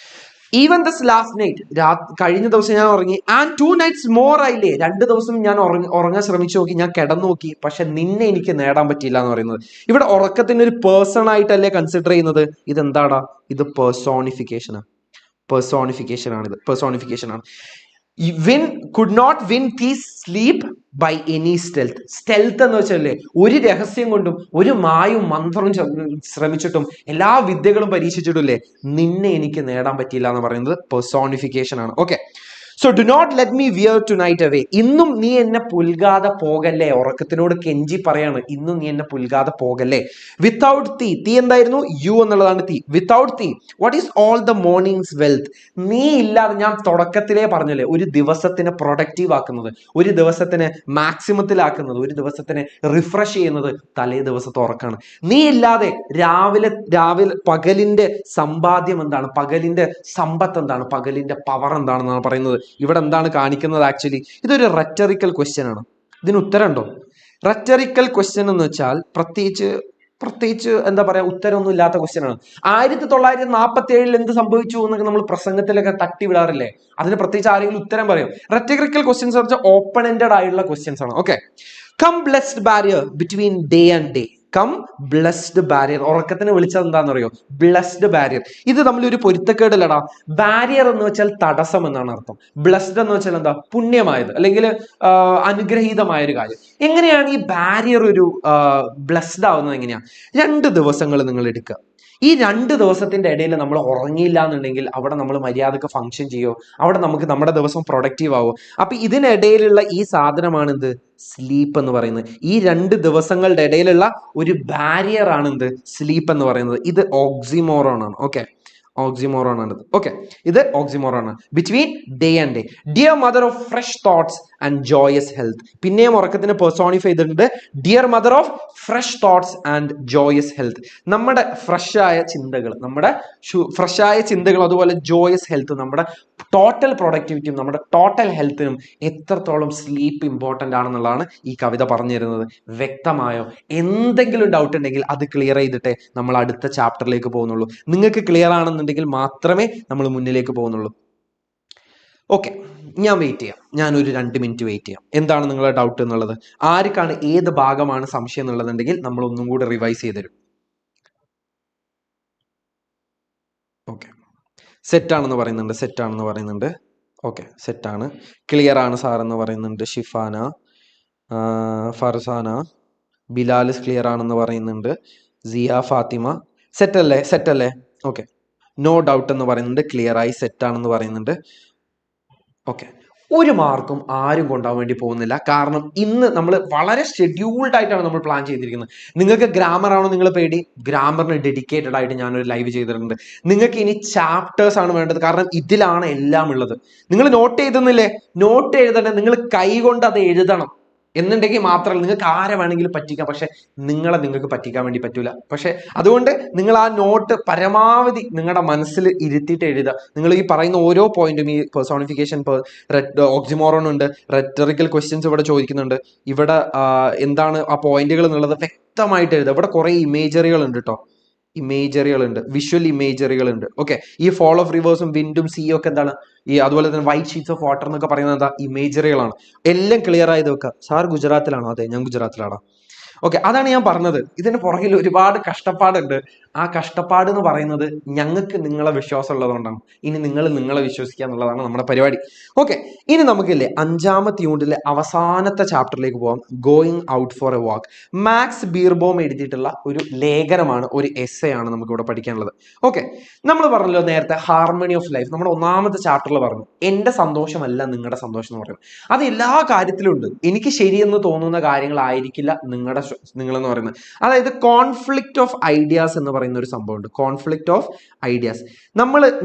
Even this last night, കഴിഞ്ഞ ദിവസം ഞാൻ ഉറങ്ങി. And 2 nights more I lay, 2 ദിവസം ഞാൻ ഉറങ്ങാൻ ശ്രമിച്ചു നോക്കി, ഞാൻ കിടന്നു നോക്കി, പക്ഷെ നിന്നെ എനിക്ക് നേടാൻ പറ്റിയില്ല എന്ന് പറയുന്നത്. ഇവിടെ ഉറക്കത്തിന് ഒരു പേഴ്സൺ ആയിട്ടല്ലേ കൺസിഡർ ചെയ്യുന്നത്? ഇതെന്താടാ? ഇത് പേഴ്സോണിഫിക്കേഷൻ ആണ്. Could not win thee sleep by any stealth. Stealth എന്ന് വെച്ചല്ലേ, ഒരു രഹസ്യം കൊണ്ടും ഒരു മായും മന്ത്രവും ശ്രമിച്ചിട്ടും എല്ലാ വിദ്യകളും പരീക്ഷിച്ചിട്ടില്ലേ, നിന്നെ എനിക്ക് നേടാൻ പറ്റിയില്ല എന്ന് പറയുന്നത് പേഴ്സോണിഫിക്കേഷൻ ആണ്. Okay, so do not let me wear tonight away. ഇന്നും നീ എന്നെ പുൽകാതെ പോകല്ലേ. ഉറക്കത്തിനോട് കെഞ്ചി പറയാണ്, ഇന്നും നീ എന്നെ പുൽകാതെ പോകല്ലേ. വിത്തൗട്ട് തീ, തീ എന്തായിരുന്നു? യു എന്നുള്ളതാണ് തീ. വിത്തൗട്ട് തീ what is all the mornings wealth. നീ ഇല്ലാതെ, ഞാൻ തുടക്കത്തിലേ പറഞ്ഞല്ലേ, ഒരു ദിവസത്തിനെ പ്രൊഡക്റ്റീവ് ആക്കുന്നത്, ഒരു ദിവസത്തിനെ മാക്സിമത്തിലാക്കുന്നത്, ഒരു ദിവസത്തിനെ റിഫ്രഷ് ചെയ്യുന്നത് തലേ ദിവസത്തെ ഉറക്കാണ്. നീ ഇല്ലാതെ രാവിലെ പകലിന്റെ സമ്പാദ്യം എന്താണ്? പകലിന്റെ സമ്പത്ത് എന്താണ്? പകലിന്റെ പവർ എന്താണെന്നാണ് പറയുന്നത്. ഇവിടെ എന്താണ് കാണിക്കുന്നത്? ആക്ച്വലി ഇതൊരു റെറ്ററിക്കൽ ക്വസ്റ്റ്യൻ ആണ്. ഇതിന് ഉത്തരം ഉണ്ടോ? റെറ്ററിക്കൽ ക്വസ്റ്റ്യൻ എന്ന് വെച്ചാൽ പ്രത്യേകിച്ച് എന്താ പറയാ, ഉത്തരമൊന്നും ഇല്ലാത്ത ക്വസ്റ്റ്യൻ ആണ്. 1947 എന്ത് സംഭവിച്ചു എന്നൊക്കെ നമ്മൾ പ്രസംഗത്തിലൊക്കെ തട്ടി വിടാറില്ലേ? അതിന് പ്രത്യേകിച്ച് ആരെങ്കിലും ഉത്തരം പറയും? റെറ്ററിക്കൽ ക്വസ്റ്റ്യൻസ് വെച്ചാൽ ഓപ്പൺ എൻഡഡ് ആയിട്ടുള്ള ക്വസ്റ്റ്യൻസ് ആണ്. Okay, come blessed barrier between day and day. Come blessed barrier, ഉറക്കത്തിന് വിളിച്ചത് എന്താണെന്ന് അറിയോ? Blessed barrier. ഇത് തമ്മിലൊരു പൊരുത്തക്കേടില്ലടാ. ബാരിയർ എന്ന് വെച്ചാൽ തടസ്സം എന്നാണ് അർത്ഥം. ബ്ലെസ്ഡ് എന്ന് വെച്ചാൽ എന്താ? പുണ്യമായത് അല്ലെങ്കിൽ അനുഗ്രഹീതമായ ഒരു കാര്യം. എങ്ങനെയാണ് ഈ ബാരിയർ ഒരു ബ്ലെസ്ഡ് ആവുന്നത്? എങ്ങനെയാ? 2 ദിവസങ്ങൾ നിങ്ങൾ എടുക്കുക. ഈ 2 ദിവസത്തിന്റെ ഇടയിൽ നമ്മൾ ഉറങ്ങിയില്ല എന്നുണ്ടെങ്കിൽ അവിടെ നമ്മൾ മര്യാദക്ക് ഫംഗ്ഷൻ ചെയ്യോ, അവിടെ നമുക്ക് നമ്മുടെ ദിവസം പ്രൊഡക്റ്റീവ് ആവോ? അപ്പൊ ഇതിനിടയിലുള്ള ഈ സാധനമാണ് എന്ത്? സ്ലീപ്പ് എന്ന് പറയുന്നത്. ഈ 2 ദിവസങ്ങളുടെ ഇടയിലുള്ള ഒരു ബാരിയർ ആണ് എന്ത്? സ്ലീപ്പ് എന്ന് പറയുന്നത്. ഇത് ഓക്സിമോറോൺ ആണ്. ഓക്കെ, ഓക്സിമോറോൺ ആണ് ഇത്. ഓക്കെ, ഇത് ഓക്സിമോറോൺ ആണ്. Between day and day. Dear mother of fresh thoughts and joyous health. പിന്നെയും ഉറക്കത്തിന് പേഴ്സോണിഫൈ ചെയ്തിട്ടുണ്ട്. Dear mother of fresh thoughts and joyous health. നമ്മുടെ ഫ്രഷായ ചിന്തകൾ, നമ്മുടെ ഫ്രഷായ ചിന്തകൾ, അതുപോലെ ജോയസ് ഹെൽത്ത്, നമ്മുടെ ടോട്ടൽ പ്രൊഡക്ടിവിറ്റിയും നമ്മുടെ ടോട്ടൽ ഹെൽത്തിനും എത്രത്തോളം സ്ലീപ്പ് ഇമ്പോർട്ടൻ്റ് ആണെന്നുള്ളതാണ് ഈ കവിത പറഞ്ഞു തരുന്നത്. വ്യക്തമായോ? എന്തെങ്കിലും ഡൗട്ട് ഉണ്ടെങ്കിൽ അത് ക്ലിയർ ചെയ്തിട്ടേ നമ്മൾ അടുത്ത ചാപ്റ്ററിലേക്ക് പോകുന്നുള്ളൂ. നിങ്ങൾക്ക് ക്ലിയർ ആണെന്നുണ്ടെങ്കിൽ മാത്രമേ നമ്മൾ മുന്നിലേക്ക് പോകുന്നുള്ളൂ. ഓക്കെ, ഞാൻ വെയിറ്റ് ചെയ്യാം. ഞാനൊരു 2 മിനിറ്റ് വെയിറ്റ് ചെയ്യാം. എന്താണ് നിങ്ങളുടെ ഡൗട്ട് എന്നുള്ളത്, ആർക്കാണ് ഏത് ഭാഗമാണ് സംശയം എന്നുള്ളതുണ്ടെങ്കിൽ നമ്മൾ ഒന്നും കൂടി റിവൈസ് ചെയ്ത് തരും. ഓക്കെ, സെറ്റാണെന്ന് പറയുന്നുണ്ട്, സെറ്റാണെന്ന് പറയുന്നുണ്ട്. ഓക്കെ, സെറ്റാണ്, ക്ലിയർ ആണ് സാർ എന്ന് പറയുന്നുണ്ട്. ഷിഫാന, ഫർസാന, ബിലാൽ ക്ലിയർ ആണെന്ന് പറയുന്നുണ്ട്. സിയ, ഫാത്തിമ, സെറ്റല്ലേ? സെറ്റല്ലേ? ഓക്കെ, നോ ഡൗട്ട് എന്ന് പറയുന്നുണ്ട്. ക്ലിയർ ആയി, സെറ്റാണെന്ന് പറയുന്നുണ്ട്. ഓക്കെ, ഒരു മാർക്കും ആരും കൊണ്ടുപോകാൻ വേണ്ടി പോകുന്നില്ല. കാരണം ഇന്ന് നമ്മൾ വളരെ ഷെഡ്യൂൾഡ് ആയിട്ടാണ് നമ്മൾ പ്ലാൻ ചെയ്തിരിക്കുന്നത്. നിങ്ങൾക്ക് ഗ്രാമർ ആണോ നിങ്ങൾ പേടി? ഗ്രാമറിന് ഡെഡിക്കേറ്റഡ് ആയിട്ട് ഞാനൊരു ലൈവ് ചെയ്തിട്ടുണ്ട്. നിങ്ങൾക്ക് ഇനി ചാപ്റ്റേഴ്സ് ആണ് വേണ്ടത്, കാരണം ഇതിലാണ് എല്ലാം ഉള്ളത്. നിങ്ങൾ നോട്ട് എഴുതുന്നില്ലേ? നോട്ട് എഴുതണ്ടേ, നിങ്ങൾ കൈ കൊണ്ട് അത് എഴുതണം. എന്നുണ്ടെങ്കിൽ മാത്രമല്ല, നിങ്ങൾക്ക് ആരെ വേണമെങ്കിലും പറ്റിക്കാം, പക്ഷെ നിങ്ങൾക്ക് പറ്റിക്കാൻ വേണ്ടി പറ്റൂല. പക്ഷെ അതുകൊണ്ട് നിങ്ങൾ ആ നോട്ട് പരമാവധി നിങ്ങളുടെ മനസ്സിൽ ഇരുത്തിയിട്ട് എഴുതുക. നിങ്ങൾ ഈ പറയുന്ന ഓരോ പോയിന്റും, ഈ പേഴ്സോണിഫിക്കേഷൻ, ഓക്സിമോറോൺ ഉണ്ട്, റെറ്ററിക്കൽ ക്വസ്റ്റ്യൻസ് ഇവിടെ ചോദിക്കുന്നുണ്ട്. ഇവിടെ എന്താണ് ആ പോയിന്റുകൾ എന്നുള്ളത് വ്യക്തമായിട്ട് എഴുതുക. ഇവിടെ കുറെ ഇമേജറികൾ ഉണ്ട് കേട്ടോ, ഇമേജറികൾ ഉണ്ട്, വിഷ്വൽ ഇമേജറികൾ ഉണ്ട്. ഓക്കെ, ഈ ഫോൾ ഓഫ് റിവേഴ്സും വിൻഡും സീയും ഒക്കെ എന്താണ്, ഈ അതുപോലെ തന്നെ വൈറ്റ് ഷീറ്റ്സ് ഓഫ് വാട്ടർ എന്നൊക്കെ പറയുന്നത് എന്താ? ഇമേജറികളാണ്. എല്ലാം ക്ലിയർ ആയത് വെക്കുക. സാർ ഗുജറാത്തിലാണോ? അതെ, ഞാൻ ഗുജറാത്തിലാണോ? ഓക്കെ, അതാണ് ഞാൻ പറഞ്ഞത്. ഇതിന്റെ പുറകിൽ ഒരുപാട് കഷ്ടപ്പാടുണ്ട്. ആ കഷ്ടപ്പാട് എന്ന് പറയുന്നത് ഞങ്ങൾക്ക് നിങ്ങളെ വിശ്വാസം ഉള്ളതുകൊണ്ടാണ്. ഇനി നിങ്ങൾ നിങ്ങളെ വിശ്വസിക്കുക എന്നുള്ളതാണ് നമ്മുടെ പരിപാടി. ഓക്കെ, ഇനി നമുക്കില്ലേ 5ാമത്തെ യൂണിറ്റിലെ അവസാനത്തെ ചാപ്റ്ററിലേക്ക് പോകാം. Going out for a walk. Max Beerbohm എഴുതിയിട്ടുള്ള ഒരു ലേഖനമാണ്, ഒരു എസ്സേ ആണ് നമുക്ക് ഇവിടെ പഠിക്കാനുള്ളത്. ഓക്കെ, നമ്മൾ പറഞ്ഞല്ലോ നേരത്തെ ഹാർമണി ഓഫ് ലൈഫ്, നമ്മുടെ 1ാമത്തെ ചാപ്റ്ററിൽ പറഞ്ഞു എന്റെ സന്തോഷമല്ല നിങ്ങളുടെ സന്തോഷം എന്ന് പറയുന്നത്. അത് എല്ലാ കാര്യത്തിലും ഉണ്ട്. എനിക്ക് ശരിയെന്ന് തോന്നുന്ന കാര്യങ്ങളായിരിക്കില്ല നിങ്ങളെന്ന് പറയുന്നത്. അതായത് കോൺഫ്ലിക്റ്റ് ഓഫ് ഐഡിയാസ് എന്ന് പറയുന്ന ഒരു സംഭവമുണ്ട്. Conflict of ideas.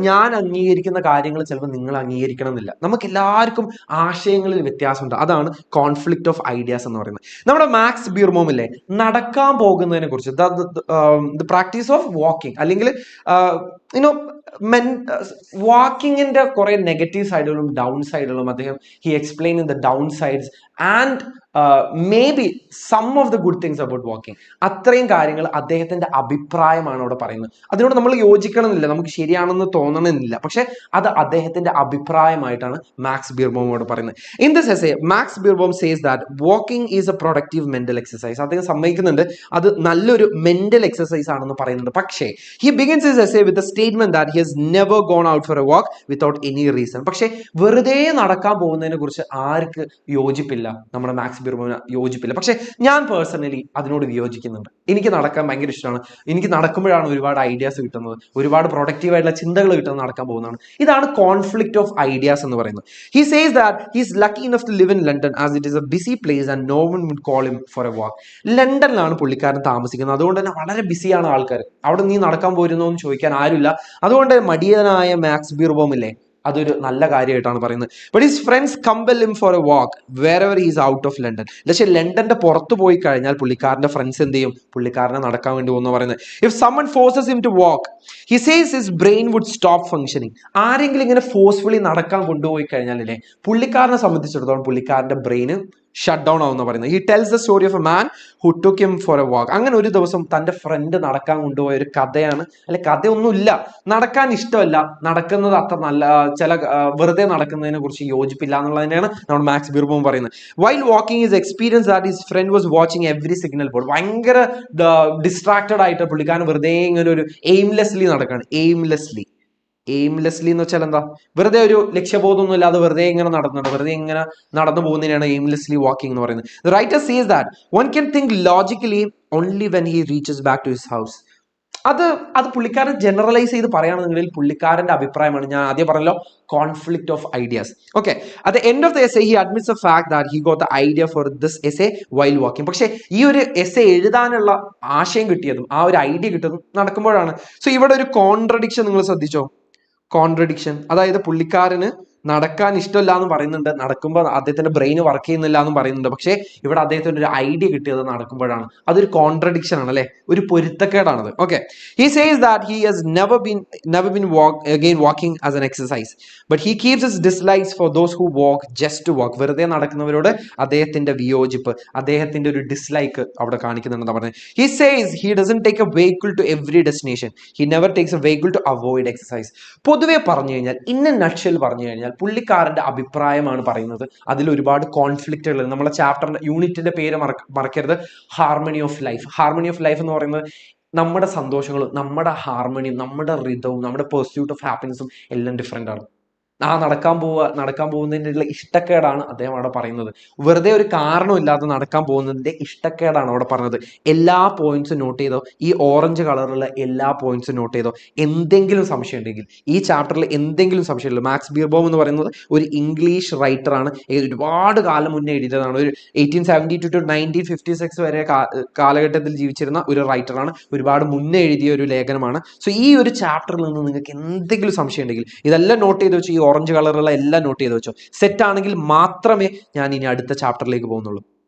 ഞാൻ അംഗീകരിക്കുന്ന കാര്യങ്ങൾ ചിലപ്പോൾ നിങ്ങൾ അംഗീകരിക്കണം എന്നില്ല. നമുക്ക് എല്ലാവർക്കും ആശയങ്ങളിൽ വ്യത്യാസമുണ്ട്. അതാണ് കോൺഫ്ലിക്റ്റ് ഓഫ് ഐഡിയാസ് എന്ന് പറയുന്നത്. നമ്മുടെ മാക്സ് ബീർബോം ഇല്ലേ, നടക്കാൻ പോകുന്നതിനെ കുറിച്ച്, ദ പ്രാക്ടീസ് ഓഫ് വാക്കിംഗ്, അല്ലെങ്കിൽ വാക്കിങ്ങിന്റെ കുറെ നെഗറ്റീവ് സൈഡുകളും ഡൗൺ സൈഡുകളും അദ്ദേഹം he explain in the down sides and maybe some of the good things about walking. അത്രയും കാര്യങ്ങൾ അദ്ദേഹത്തിന്റെ അഭിപ്രായമാണ് അവിടെ പറയുന്നത്. അതിനോട് നമ്മൾ യോജിക്കണമെന്നില്ല, നമുക്ക് ശരിയാണെന്ന് തോന്നണമെന്നില്ല, പക്ഷെ അത് അദ്ദേഹത്തിന്റെ അഭിപ്രായമായിട്ടാണ് മാക്സ് ബീർബോം അവിടെ പറയുന്നത്. In this essay Max Beerbohm says that walking is a productive mental exercise. അദ്ദേഹം സമ്മതിക്കുന്നുണ്ട് അത് നല്ലൊരു മെന്റൽ എക്സസൈസ് ആണെന്ന് പറയുന്നുണ്ട്. പക്ഷേ he begins his essay with a statement that he has never gone out for a walk without any reason. പക്ഷേ വെറുതെ നടക്കാൻ പോകുന്നതിനെ കുറിച്ച് ആർക്ക് യോജിപ്പില്ല? നമ്മുടെ മാക്സ് ബീർബോമിന് യോജിപ്പില്ല. പക്ഷെ ഞാൻ പേഴ്സണലി അതിനോട് വിയോജിക്കുന്നുണ്ട്. എനിക്ക് നടക്കാൻ ഭയങ്കര ഇഷ്ടമാണ്. എനിക്ക് നടക്കുമ്പോഴാണ് ഒരുപാട് ഐഡിയാസ് കിട്ടുന്നത്, ഒരുപാട് പ്രൊഡക്റ്റീവ് ആയിട്ടുള്ള ചിന്തകൾ കിട്ടുന്നത് നടക്കാൻ പോകുന്നതാണ്. ഇതാണ് കോൺഫ്ലിക്റ്റ് ഓഫ് ഐഡിയാസ് എന്ന് പറയുന്നത്. He says that he is lucky enough to live in London as it is a busy place and no one would call him for a walk. ലണ്ടനിലാണ് പുള്ളിക്കാരൻ താമസിക്കുന്നത്, അതുകൊണ്ട് തന്നെ വളരെ ബിസിയാണ് ആൾക്കാർ. അവിടെ നീ നടക്കാൻ പോരുന്നോ എന്ന് ചോദിക്കാൻ ആരുമില്ല. അതുകൊണ്ട് മടിയനായ മാക്സ് ബീർബോം ഇല്ലേ, അതൊരു നല്ല കാര്യമായിട്ടാണ് പറയുന്നത്. But his friends compel him for a walk wherever he is out of London. പക്ഷേ ലണ്ടന്റെ പുറത്ത് പോയി കഴിഞ്ഞാൽ പുള്ളിക്കാരന്റെ ഫ്രണ്ട്സ് എന്ത് ചെയ്യും? പുള്ളിക്കാരനെ നടക്കാൻ വേണ്ടി പോകുന്നു പറയുന്നത്. If someone forces him to walk he says his brain would stop functioning. ആരെങ്കിലും ഇങ്ങനെ ഫോഴ്സ്ഫുള്ളി നടക്കാൻ കൊണ്ടുപോയി കഴിഞ്ഞാലല്ലേ പുള്ളിക്കാരനെ സംബന്ധിച്ചിടത്തോളം പുള്ളിക്കാരന്റെ ബ്രെയിന് ഷട്ട് ഡൗൺ ആവുന്ന പറയുന്നത്. He tells the story of a man who took him for a വാക്ക്. അങ്ങനെ ഒരു ദിവസം തന്റെ ഫ്രണ്ട് നടക്കാൻ കൊണ്ടുപോയ ഒരു കഥയാണ്. അല്ലെ, കഥയൊന്നുമില്ല, നടക്കാൻ ഇഷ്ടമല്ല, നടക്കുന്നത് അത്ര നല്ല, ചില വെറുതെ നടക്കുന്നതിനെ കുറിച്ച് യോജിപ്പില്ല എന്നുള്ളത് തന്നെയാണ് നമ്മുടെ മാക്സ് ബീർബോം പറയുന്നത്. While walking his experience that his friend was watching every signal board. ഭയങ്കര ഡിസ്ട്രാക്റ്റഡ് ആയിട്ട് പുള്ളിക്കാരൻ വെറുതെ ഇങ്ങനെ ഒരു എയിംലെസ്ലി നടക്കുകയാണ്. എയിംലെസ്ലി എന്ന് വെച്ചാൽ എന്താ? വെറുതെ ഒരു ലക്ഷ്യബോധമൊന്നും ഇല്ലാതെ വെറുതെ ഇങ്ങനെ നടന്നു പോകുന്നതിനാണ് എയിംലെസ്ലി വാക്കിംഗ് എന്ന് പറയുന്നത്. The writer says that one can think logically only when he reaches back to his house. അത് അത് പുള്ളിക്കാരൻ ജനറലൈസ് ചെയ്ത് പറയുകയാണെന്നുണ്ടെങ്കിൽ പുള്ളിക്കാരന്റെ അഭിപ്രായമാണ്. ഞാൻ ആദ്യം പറഞ്ഞല്ലോ, conflict of ideas. Okay, at the end of the essay he admits the fact that he got the idea for this essay while walking. പക്ഷേ ഈ ഒരു എസ്സേ എഴുതാനുള്ള ആശയം കിട്ടിയതും ആ ഒരു ഐഡിയ കിട്ടിയതും നടക്കുമ്പോഴാണ്. സോ ഇവിടെ ഒരു കോൺട്രഡിക്ഷൻ നിങ്ങൾ ശ്രദ്ധിച്ചോ? കോൺട്രഡിക്ഷൻ, അതായത് പുള്ളിക്കാരന് നടക്കാൻ ഇഷ്ടമില്ല എന്ന് പറയുന്നുണ്ട്, നടക്കുമ്പോൾ അദ്ദേഹത്തിന്റെ ബ്രെയിൻ വർക്ക് ചെയ്യുന്നില്ല എന്ന് പറയുന്നുണ്ട്. പക്ഷേ ഇവിടെ അദ്ദേഹത്തിന് ഒരു ഐഡിയ കിട്ടിയത് നടക്കുമ്പോഴാണ്. അതൊരു കോൺട്രഡിക്ഷൻ ആണ് അല്ലെ, ഒരു പൊരുത്തക്കേടാണത്. Okay, he says that he has never been walking as an exercise, but he keeps his dislikes for those who walk just to walk. വെറുതെ നടക്കുന്നവരോട് അദ്ദേഹത്തിന്റെ വിയോജിപ്പ്, അദ്ദേഹത്തിന്റെ ഒരു ഡിസ്ലൈക്ക് അവിടെ കാണിക്കുന്നുണ്ടെന്ന് പറഞ്ഞത്. He says he doesn't take a vehicle to every destination, he never takes a vehicle to avoid exercise. പൊതുവെ പറഞ്ഞു കഴിഞ്ഞാൽ, ഇൻ എ നട്ട്ഷെൽ പറഞ്ഞു കഴിഞ്ഞാൽ, പുള്ളിക്കാരന്റെ അഭിപ്രായമാണ് പറയുന്നത്. അതിൽ ഒരുപാട് കോൺഫ്ലിക്റ്റുകൾ, നമ്മളെ ചാപ്റ്ററിന്റെ യൂണിറ്റിന്റെ പേര് മറക്കരുത്, harmony of life. Harmony of life എന്ന് പറയുന്നത് നമ്മുടെ സന്തോഷങ്ങളും നമ്മുടെ ഹാർമണിയും നമ്മുടെ റിതവും നമ്മുടെ പെർസ്യൂട്ട് ഓഫ് ഹാപ്പിനെസ്സും എല്ലാം ഡിഫറെന്റ് ആണ്. നടക്കാൻ പോകുന്നതിൻ്റെ ഇഷ്ടക്കേടാണ് അദ്ദേഹം അവിടെ പറയുന്നത്. വെറുതെ ഒരു കാരണമില്ലാതെ നടക്കാൻ പോകുന്നതിന്റെ ഇഷ്ടക്കേടാണ് അവിടെ പറഞ്ഞത്. എല്ലാ പോയിന്റ്സും നോട്ട് ചെയ്തോ, ഈ ഓറഞ്ച് കളറുള്ള എല്ലാ പോയിന്റ്സും നോട്ട് ചെയ്തോ. എന്തെങ്കിലും സംശയം ഉണ്ടെങ്കിൽ, ഈ ചാപ്റ്ററിൽ എന്തെങ്കിലും സംശയമില്ല. മാക്സ് ബീർബോം എന്ന് പറയുന്നത് ഒരു ഇംഗ്ലീഷ് റൈറ്ററാണ്. ഒരുപാട് കാലം മുന്നേ എഴുതിയതാണ്. ഒരു 1872 to 1956 വരെ കാലഘട്ടത്തിൽ ജീവിച്ചിരുന്ന ഒരു റൈറ്ററാണ്. ഒരുപാട് മുന്നേ എഴുതിയ ഒരു ലേഖനമാണ്. സോ ഈ ഒരു ചാപ്റ്ററിൽ നിന്ന് നിങ്ങൾക്ക് എന്തെങ്കിലും സംശയം ഉണ്ടെങ്കിൽ ഇതെല്ലാം നോട്ട് ചെയ്ത് വെച്ചു. ഈ ഓറഞ്ച് കളറുള്ള എല്ലാം നോട്ട് ചെയ്ത് വെച്ചോ. സെറ്റ് ആണെങ്കിൽ മാത്രമേ ഞാൻ ഇനി അടുത്ത ചാപ്റ്ററിലേക്ക് പോകുന്നുള്ളൂ.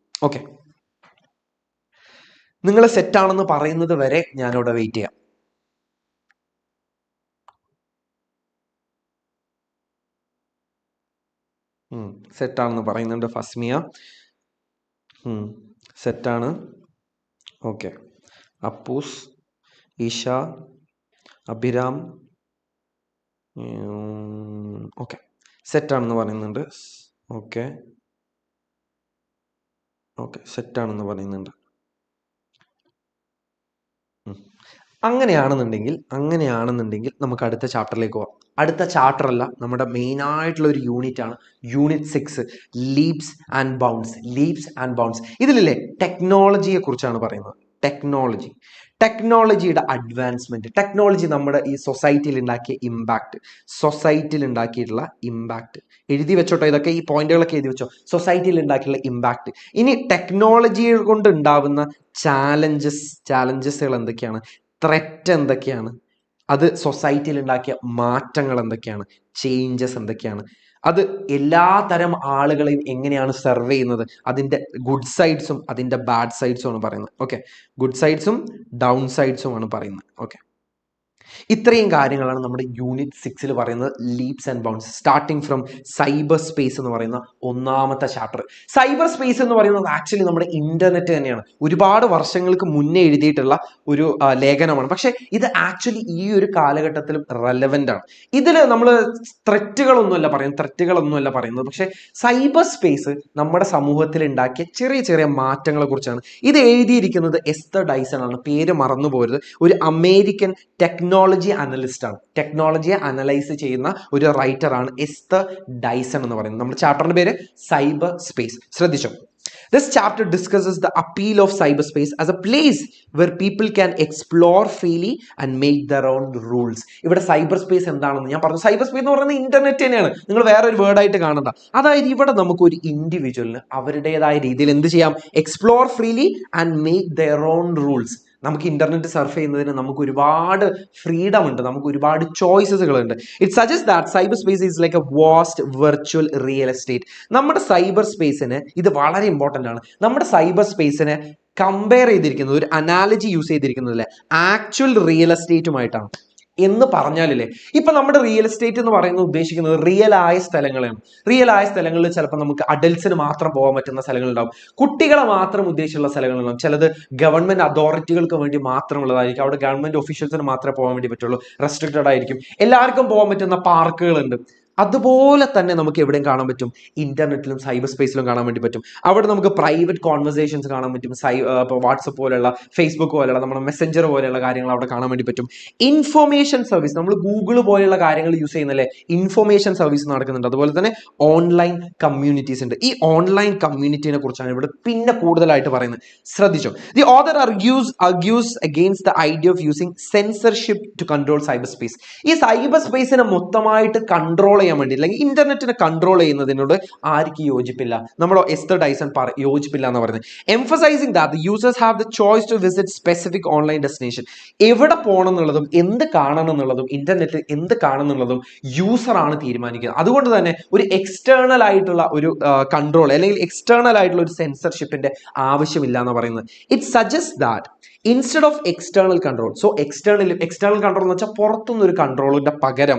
ഓക്കെ, നിങ്ങൾ സെറ്റ് ആണെന്ന് പറയുന്നത് വരെ ഞാനിവിടെ വെയിറ്റ് ചെയ്യാം. സെറ്റാണെന്ന് പറയുന്നുണ്ട് ഫസ്മിയ. സെറ്റാണ്. ഓക്കെ, അപ്പൂസ്, ഈഷ, അഭിരാം, ഓക്കെ, സെറ്റാണെന്ന് പറയുന്നുണ്ട്. ഓക്കെ ഓക്കെ, സെറ്റാണെന്ന് പറയുന്നുണ്ട്. അങ്ങനെയാണെന്നുണ്ടെങ്കിൽ നമുക്ക് അടുത്ത ചാപ്റ്ററിലേക്ക് പോകാം. അടുത്ത ചാപ്റ്റർ അല്ല, നമ്മുടെ മെയിൻ ആയിട്ടുള്ള ഒരു യൂണിറ്റ് ആണ്, യൂണിറ്റ് 6, ലീപ്സ് ആൻഡ് ബൗണ്ട്സ്. ഇതിലല്ലേ ടെക്നോളജിയെ കുറിച്ചാണ് പറയുന്നത്. ടെക്നോളജിയുടെ അഡ്വാൻസ്മെന്റ്, ടെക്നോളജി നമ്മുടെ ഈ സൊസൈറ്റിയിൽ ഉണ്ടാക്കിയിട്ടുള്ള ഇമ്പാക്ട് എഴുതി വെച്ചോട്ടോ. ഇതൊക്കെ ഈ പോയിന്റുകളൊക്കെ എഴുതി വെച്ചോ. സൊസൈറ്റിയിൽ ഉണ്ടാക്കിയുള്ള ഇമ്പാക്ട്. ഇനി ടെക്നോളജികൾ കൊണ്ട് ഉണ്ടാവുന്ന ചാലഞ്ചസുകൾ എന്തൊക്കെയാണ്, ത്രെറ്റ് എന്തൊക്കെയാണ്, അത് സൊസൈറ്റിയിൽ ഉണ്ടാക്കിയ മാറ്റങ്ങൾ എന്തൊക്കെയാണ്, ചേഞ്ചസ് എന്തൊക്കെയാണ്, അത് എല്ലാ തരം ആളുകളെയും എങ്ങനെയാണ് സെർവ് ചെയ്യുന്നത്, അതിൻ്റെ ഗുഡ് സൈഡ്സും അതിൻ്റെ ബാഡ് സൈഡ്സും ആണ് പറയുന്നത്. ഓക്കെ, ഗുഡ് സൈഡ്സും ഡൗൺ സൈഡ്സും ആണ് പറയുന്നത്. ഓക്കെ, ഇത്രയും കാര്യങ്ങളാണ് നമ്മുടെ യൂണിറ്റ് 6 പറയുന്നത്, leaps and bounds. Starting from cyber space എന്ന് പറയുന്ന ഒന്നാമത്തെ ചാപ്റ്റർ. സൈബർ സ്പേസ് എന്ന് പറയുന്നത് ആക്ച്വലി നമ്മുടെ ഇന്റർനെറ്റ് തന്നെയാണ്. ഒരുപാട് വർഷങ്ങൾക്ക് മുന്നേ എഴുതിയിട്ടുള്ള ഒരു ലേഖനമാണ്. പക്ഷെ ഇത് ആക്ച്വലി ഈ ഒരു കാലഘട്ടത്തിലും റെലവെന്റ് ആണ്. ഇതിൽ നമ്മൾ ത്രെറ്റുകളൊന്നുമല്ല പറയുന്നത്. പക്ഷെ സൈബർ സ്പേസ് നമ്മുടെ സമൂഹത്തിൽ ഉണ്ടാക്കിയ ചെറിയ ചെറിയ മാറ്റങ്ങളെ കുറിച്ചാണ്. ഇത് എഴുതിയിരിക്കുന്നത് എസ്തർ ഡൈസൺ ആണ്. പേര് മറന്നു പോരുത്. ഒരു അമേരിക്കൻ ടെക്നോളജിയെ അനലൈസ് ചെയ്യുന്ന ഒരു റൈറ്ററാണ് എസ്തർ ഡൈസൺ എന്ന് പറയുന്നത്. നമ്മുടെ ചാപ്റ്ററിന്റെ പേര് സൈബർ സ്പേസ്. ശ്രദ്ധിച്ചോ. This chapter discusses the appeal of cyberspace as a place where people can explore freely and make their own rules. ഇവിടെ സൈബർ സ്പേസ് എന്താണെന്ന് ഞാൻ പറഞ്ഞു. സൈബർ സ്പേസ് എന്ന് പറയുന്നത് ഇന്റർനെറ്റ് തന്നെയാണ്. നിങ്ങൾ വേറെ ഒരു വേർഡായിട്ട് കാണണ്ട. അതായത് ഇവിടെ നമുക്ക് ഒരു ഇൻഡിവിജ്വലിന് അവരുടേതായ രീതിയിൽ എന്ത് ചെയ്യാം, explore freely and make their own rules. നമുക്ക് ഇന്റർനെറ്റ് സർഫ് ചെയ്യുന്നതിന് നമുക്ക് ഒരുപാട് ഫ്രീഡം ഉണ്ട്, നമുക്ക് ഒരുപാട് ചോയ്സസുകൾ ഉണ്ട്. It suggest that cyber space is like a vast virtual real estate. നമ്മുടെ സൈബർ സ്പേസിന്, ഇത് വളരെ ഇമ്പോർട്ടൻ്റ് ആണ്, നമ്മുടെ സൈബർ സ്പേസിനെ കമ്പയർ ചെയ്തിരിക്കുന്നത്, ഒരു അനാലജി യൂസ് ചെയ്തിരിക്കുന്നതല്ലേ, ആക്ച്വൽ റിയൽ എസ്റ്റേറ്റുമായിട്ടാണ്. എന്ന് പറഞ്ഞാലല്ലേ, ഇപ്പൊ നമ്മുടെ റിയൽ എസ്റ്റേറ്റ് എന്ന് പറയുന്നത് ഉദ്ദേശിക്കുന്നത് റിയൽ ആയ സ്ഥലങ്ങളാണ്. റിയൽ ആയ സ്ഥലങ്ങളിൽ ചിലപ്പോൾ നമുക്ക് അഡൽട്സിന് മാത്രം പോകാൻ പറ്റുന്ന സ്ഥലങ്ങളുണ്ടാവും, കുട്ടികളെ മാത്രം ഉദ്ദേശിച്ചുള്ള സ്ഥലങ്ങളുണ്ടാവും, ചിലത് ഗവൺമെന്റ് അതോറിറ്റികൾക്ക് വേണ്ടി മാത്രമുള്ളതായിരിക്കും, അവിടെ ഗവൺമെന്റ് ഒഫീഷ്യൽസിന് മാത്രമേ പോകാൻ വേണ്ടി പറ്റുള്ളൂ, റെസ്ട്രിക്റ്റഡ് ആയിരിക്കും. എല്ലാവർക്കും പോകാൻ പറ്റുന്ന പാർക്കുകളുണ്ട്. അതുപോലെ തന്നെ നമുക്ക് എവിടെയും കാണാൻ പറ്റും, ഇന്റർനെറ്റിലും സൈബർ സ്പേസിലും കാണാൻ വേണ്ടി പറ്റും. അവിടെ നമുക്ക് പ്രൈവറ്റ് കോൺവെർസേഷൻസ് കാണാൻ പറ്റും. ഇപ്പോൾ വാട്സപ്പ് പോലെയുള്ള, ഫേസ്ബുക്ക് പോലെയുള്ള, നമ്മുടെ മെസ്സഞ്ചർ പോലെയുള്ള കാര്യങ്ങൾ അവിടെ കാണാൻ വേണ്ടി പറ്റും. ഇൻഫോർമേഷൻ സർവീസ്, നമ്മൾ ഗൂഗിൾ പോലെയുള്ള കാര്യങ്ങൾ യൂസ് ചെയ്യുന്നല്ലേ, ഇൻഫോർമേഷൻ സർവീസ് നടക്കുന്നുണ്ട്. അതുപോലെ തന്നെ ഓൺലൈൻ കമ്മ്യൂണിറ്റീസ് ഉണ്ട്. ഈ ഓൺലൈൻ കമ്മ്യൂണിറ്റിനെ കുറിച്ചാണ് ഇവിടെ പിന്നെ കൂടുതലായിട്ട് പറയുന്നത്. ശ്രദ്ധിച്ചോ, the author argues against the idea of using censorship to control cyberspace. ഈ സൈബർ സ്പേസിനെ മൊത്തമായിട്ട് കൺട്രോൾ ചെയ്യാൻ വേണ്ടി, അല്ലെങ്കിൽ ഇന്റർനെറ്റിനെ കൺട്രോൾ ചെയ്യുന്നതിനോട് ആർക്ക് യോജിപ്പില്ല? നമ്മുടെ എസ്റ്റർ ഡൈസൺ യോജിപ്പില്ല എന്ന് പറയുന്നത്. Emphasising that the users have the choice to visit specific online destination. എവിടെ പോകണം എന്നുള്ളതും എന്ത് കാണണം എന്നുള്ളതും ഇന്റർനെറ്റിൽ എന്ത് കാണണം എന്നുള്ളതും യൂസറാണ് തീരുമാനിക്കുന്നത്. അതുകൊണ്ട് തന്നെ ഒരു എക്സ്റ്റേണൽ ആയിട്ടുള്ള ഒരു കൺട്രോൾ അല്ലെങ്കിൽ എക്സ്റ്റേണൽ ആയിട്ടുള്ള ഒരു സെൻസർഷിപ്പിന്റെ ആവശ്യമില്ല എന്ന് പറയുന്നത്. It suggest that instead of external control, so external control എന്ന് വെച്ചാൽ പുറത്തുനിന്ന് ഒരു കൺട്രോളിന്റെ പകരം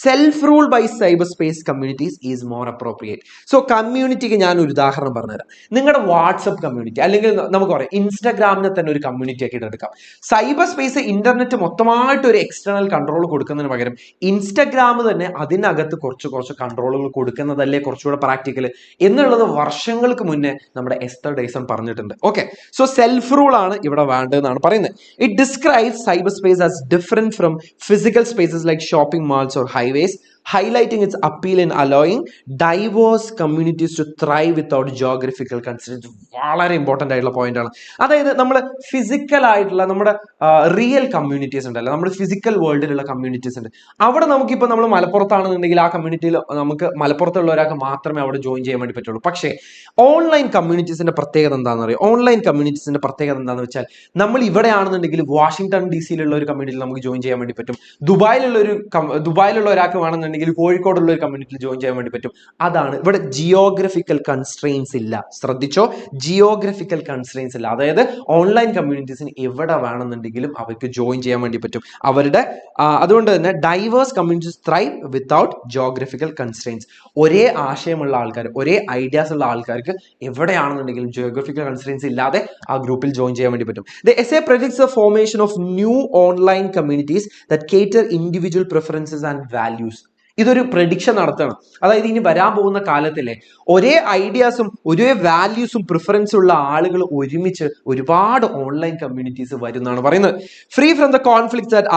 self rule by cyber space communities is more appropriate. So കമ്മ്യൂണിറ്റിക്ക് ഞാൻ ഒരു ഉദാഹരണം പറഞ്ഞുതരാം. നിങ്ങളുടെ വാട്സപ്പ് കമ്മ്യൂണിറ്റി, അല്ലെങ്കിൽ നമുക്ക് പറയാം ഇൻസ്റ്റാഗ്രാമിനെ തന്നെ ഒരു കമ്മ്യൂണിറ്റി ആക്കി എടുക്കാം. സൈബർ സ്പേസ് ഇന്റർനെറ്റ് മൊത്തമായിട്ട് ഒരു എക്സ്റ്റേണൽ കൺട്രോൾ കൊടുക്കുന്നതിന് പകരം ഇൻസ്റ്റാഗ്രാം തന്നെ അതിനകത്ത് കുറച്ച് കൺട്രോളുകൾ കൊടുക്കുന്നതല്ലേ കുറച്ചുകൂടെ പ്രാക്ടിക്കൽ എന്നുള്ളത് വർഷങ്ങൾക്ക് മുന്നേ നമ്മുടെ എസ്റ്റർ ഡേസൺ പറഞ്ഞിട്ടുണ്ട്. ഓക്കെ, സോ സെൽഫ് റൂൾ ആണ് ഇവിടെ വേണ്ടതെന്നാണ് പറയുന്നത്. It describes cyber space as different from physical spaces like shopping malls or highways, highlighting its appeal in allowing diverse communities to thrive without geographical constraints. വളരെ important ആയിട്ടുള്ള point ആണ്. അതായത് നമ്മൾ physical ആയിട്ടുള്ള നമ്മുടെ റിയൽ കമ്മ്യൂണിറ്റീസ് ഉണ്ടല്ലോ, നമ്മുടെ physical വേൾഡിലുള്ള communities ഉണ്ട്. അവിടെ നമുക്കിപ്പോൾ നമ്മൾ മലപ്പുറത്താണെന്നുണ്ടെങ്കിൽ ആ കമ്മ്യൂണിറ്റിയിൽ നമുക്ക് മലപ്പുറത്തുള്ള ഒരാൾക്ക് മാത്രമേ അവിടെ ജോയിൻ ചെയ്യാൻ വേണ്ടി പറ്റുള്ളൂ. പക്ഷേ ഓൺലൈൻ കമ്മ്യൂണിറ്റീസിന്റെ പ്രത്യേകത എന്താണെന്ന് അറിയാം? ഓൺലൈൻ കമ്മ്യൂണിറ്റീസിന്റെ പ്രത്യേകത എന്താണെന്ന് വെച്ചാൽ നമ്മൾ ഇവിടെ ആണെന്നുണ്ടെങ്കിൽ വാഷിംഗ്ടൺ DC-യിലുള്ള ഒരു കമ്മ്യൂണിറ്റിയിൽ നമുക്ക് ജോയിൻ ചെയ്യാൻ വേണ്ടി പറ്റും. ദുബായിലുള്ള ഒരാൾക്ക് വേണമെന്നുണ്ടെങ്കിൽ കോഴിക്കോടുള്ള ഒരു കമ്മ്യൂണിറ്റിയിൽ ജോയിൻ ചെയ്യാൻ വേണ്ടി പറ്റും. അതാണ് ഇവിടെ ജിയോഗ്രഫിക്കൽ കൺസ്ട്രെയിൻസ് ഇല്ല. ശ്രദ്ധിച്ചോ, ജിയോഗ്രഫിക്കൽ കൺസ്ട്രെയിൻസ് ഇല്ല. അതായത് ഓൺലൈൻ കമ്മ്യൂണിറ്റീസിന് എവിടെ വേണമെന്നുണ്ടെങ്കിലും അവർക്ക് ജോയിൻ ചെയ്യാൻ വേണ്ടി പറ്റും. അതുകൊണ്ട് തന്നെ diverse communities thrive without geographical constraints. ഒരേ ആശയമുള്ള ആൾക്കാർ, ഒരേ ഐഡിയാസ് ഉള്ള ആൾക്കാർക്ക് എവിടെയാണെന്നുണ്ടെങ്കിലും ജിയോഗ്രഫിക്കൽ കൺസ്ട്രെയിൻസ് ഇല്ലാതെ ആ ഗ്രൂപ്പിൽ ജോയിൻ ചെയ്യാൻ വേണ്ടി പറ്റും. The essay predicts the formation of new online communities that cater individual preferences and values. ഇതൊരു പ്രഡിക്ഷൻ നടത്തണം. അതായത് ഇനി വരാൻ പോകുന്ന കാലത്തിലെ ഒരേ ഐഡിയാസും ഒരേ വാല്യൂസും പ്രിഫറൻസും ഉള്ള ആളുകൾ ഒരുമിച്ച് ഒരുപാട് ഓൺലൈൻ കമ്മ്യൂണിറ്റീസ് വരുന്നതാണ് പറയുന്നത്. Free from the conflicts that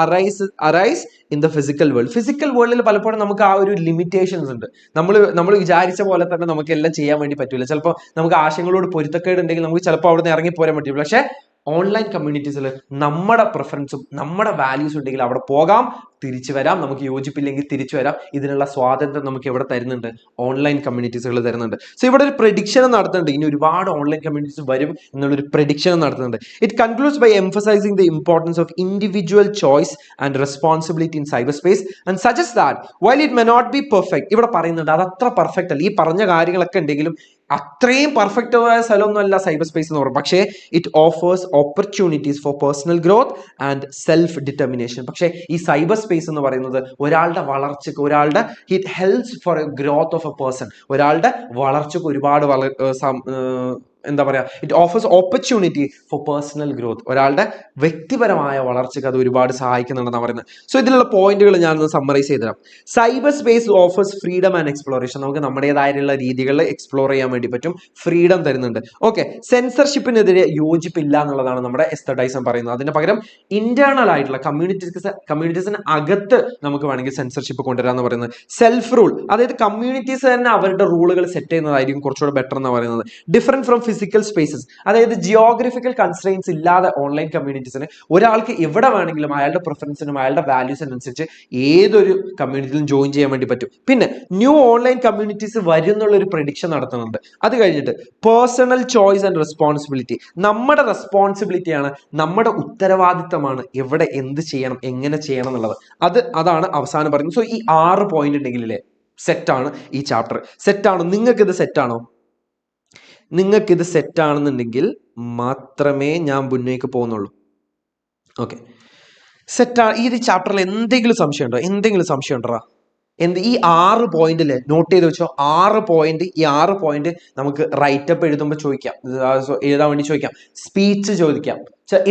arise in the physical world. Physical വേൾഡിൽ പലപ്പോഴും നമുക്ക് ആ ഒരു ലിമിറ്റേഷൻസ് ഉണ്ട്. നമ്മൾ വിചാരിച്ച പോലെ തന്നെ നമുക്ക് എല്ലാം ചെയ്യാൻ വേണ്ടി പറ്റില്ല. ചിലപ്പോൾ നമുക്ക് ആശയങ്ങളോട് പൊരുത്തക്കേട് ഉണ്ടെങ്കിൽ നമുക്ക് ചിലപ്പോൾ അവിടെ നിന്ന് ഇറങ്ങിപ്പോരാൻ പറ്റില്ല. പക്ഷേ ഓൺലൈൻ കമ്മ്യൂണിറ്റീസിൽ നമ്മുടെ പ്രിഫറൻസും നമ്മുടെ വാല്യൂസും ഉണ്ടെങ്കിൽ അവിടെ പോകാം, തിരിച്ചു വരാം, നമുക്ക് യോജിപ്പില്ലെങ്കിൽ തിരിച്ചു വരാം. ഇതിനുള്ള സ്വാതന്ത്ര്യം നമുക്ക് എവിടെ തരുന്നുണ്ട്? ഓൺലൈൻ കമ്മ്യൂണിറ്റീസുകൾ തരുന്നുണ്ട്. സോ ഇവിടെ ഒരു പ്രഡിക്ഷൻ നടത്തുന്നുണ്ട്, ഇനി ഒരുപാട് ഓൺലൈൻ കമ്മ്യൂണിറ്റീസ് വരും എന്നുള്ളൊരു പ്രഡിക്ഷൻ നടത്തുന്നുണ്ട്. It concludes by emphasizing the importance of individual choice and responsibility in cyber space and suggest that while it may not be perfect. ഇവിടെ പറയുന്നുണ്ട് അത് അത്ര പെർഫെക്റ്റ് അല്ല, ഈ പറഞ്ഞ കാര്യങ്ങളൊക്കെ ഉണ്ടെങ്കിലും അത്രയും പെർഫെക്റ്റ് ആയ സ്ഥലമൊന്നും അല്ല സൈബർ സ്പേസ് എന്ന് പറയും. പക്ഷേ it offers opportunities for personal growth and self determination. പക്ഷേ ഈ സൈബർ സ്പേസ് എന്ന് പറയുന്നത് ഒരാളുടെ വളർച്ചയ്ക്ക്, it helps for a growth of a person. ഒരാളുടെ വളർച്ചയ്ക്ക് ഒരുപാട് എന്താ പറയുക, it offers opportunity for personal growth. ഒരാളുടെ വ്യക്തിപരമായ വളർച്ചയ്ക്ക് അത് ഒരുപാട് സഹായിക്കുന്നുണ്ടെന്നാണ് പറയുന്നത്. സോ ഇതിലുള്ള പോയിന്റുകൾ ഞാനൊന്ന് സമ്മറൈസ് ചെയ്തുതരാം. Cyber space offers freedom and exploration. നമുക്ക് നമ്മുടേതായിട്ടുള്ള രീതികളിൽ എക്സ്പ്ലോർ ചെയ്യാൻ വേണ്ടി പറ്റും, ഫ്രീഡം തരുന്നുണ്ട്. ഓക്കെ, സെൻസർഷിപ്പിനെതിരെ യോജിപ്പില്ല എന്നുള്ളതാണ് നമ്മുടെ എസ്റ്റർ ഡൈസൺ പറയുന്നത്. അതിന് പകരം ഇന്റേണൽ ആയിട്ടുള്ള കമ്മ്യൂണിറ്റീസിന് അകത്ത് നമുക്ക് വേണമെങ്കിൽ സെൻസർഷിപ്പ് കൊണ്ടുവരാന്ന് പറയുന്നത്. സെൽഫ് റൂൾ, അതായത് കമ്മ്യൂണിറ്റീസ് തന്നെ അവരുടെ റൂളുകൾ സെറ്റ് ചെയ്യുന്നതായിരിക്കും കുറച്ചുകൂടെ ബെറ്റർ എന്ന് പറയുന്നത്. ഡിഫറെന്റ് ഫ്രം ഫിസിക്കൽ സ്പേസസ്, അതായത് ജിയോഗ്രഫിക്കൽ കൺസ്ട്രെയിൻസ് ഇല്ലാതെ ഓൺലൈൻ കമ്മ്യൂണിറ്റീസിന് ഒരാൾക്ക് എവിടെ വേണമെങ്കിലും അയാളുടെ പ്രിഫറൻസിനും അയാളുടെ വാല്യൂസിനനുസരിച്ച് ഏതൊരു കമ്മ്യൂണിറ്റിയിലും ജോയിൻ ചെയ്യാൻ വേണ്ടി പറ്റും. പിന്നെ ന്യൂ ഓൺലൈൻ കമ്മ്യൂണിറ്റീസ് വരുന്നുള്ള ഒരു പ്രഡിക്ഷൻ നടത്തുന്നുണ്ട്. അത് കഴിഞ്ഞിട്ട് പേഴ്സണൽ ചോയ്സ് ആൻഡ് റെസ്പോൺസിബിലിറ്റി. നമ്മുടെ റെസ്പോൺസിബിലിറ്റിയാണ്, നമ്മുടെ ഉത്തരവാദിത്തമാണ് എവിടെ എന്ത് ചെയ്യണം, എങ്ങനെ ചെയ്യണം എന്നുള്ളത്. അതാണ് അവസാനം പറയുന്നത്. സോ ഈ 6 പോയിന്റ് ഉണ്ടെങ്കിലേ സെറ്റാണ് ഈ ചാപ്റ്റർ. സെറ്റാണോ? നിങ്ങൾക്കിത് സെറ്റാണോ? നിങ്ങൾക്കിത് സെറ്റാണെന്നുണ്ടെങ്കിൽ മാത്രമേ ഞാൻ മുന്നേക്ക് പോകുന്നുള്ളൂ. ഓക്കെ, സെറ്റാ. ഈ ചാപ്റ്ററിൽ എന്തെങ്കിലും സംശയം ഉണ്ടോ? ഈ 6 പോയിന്റില് നോട്ട് ചെയ്ത് വെച്ചോ. 6 പോയിന്റ്, ഈ 6 പോയിന്റ് നമുക്ക് റൈറ്റപ്പ് എഴുതുമ്പോൾ ചോദിക്കാം, എഴുതാൻ വേണ്ടി ചോദിക്കാം, സ്പീച്ച് ചോദിക്കാം,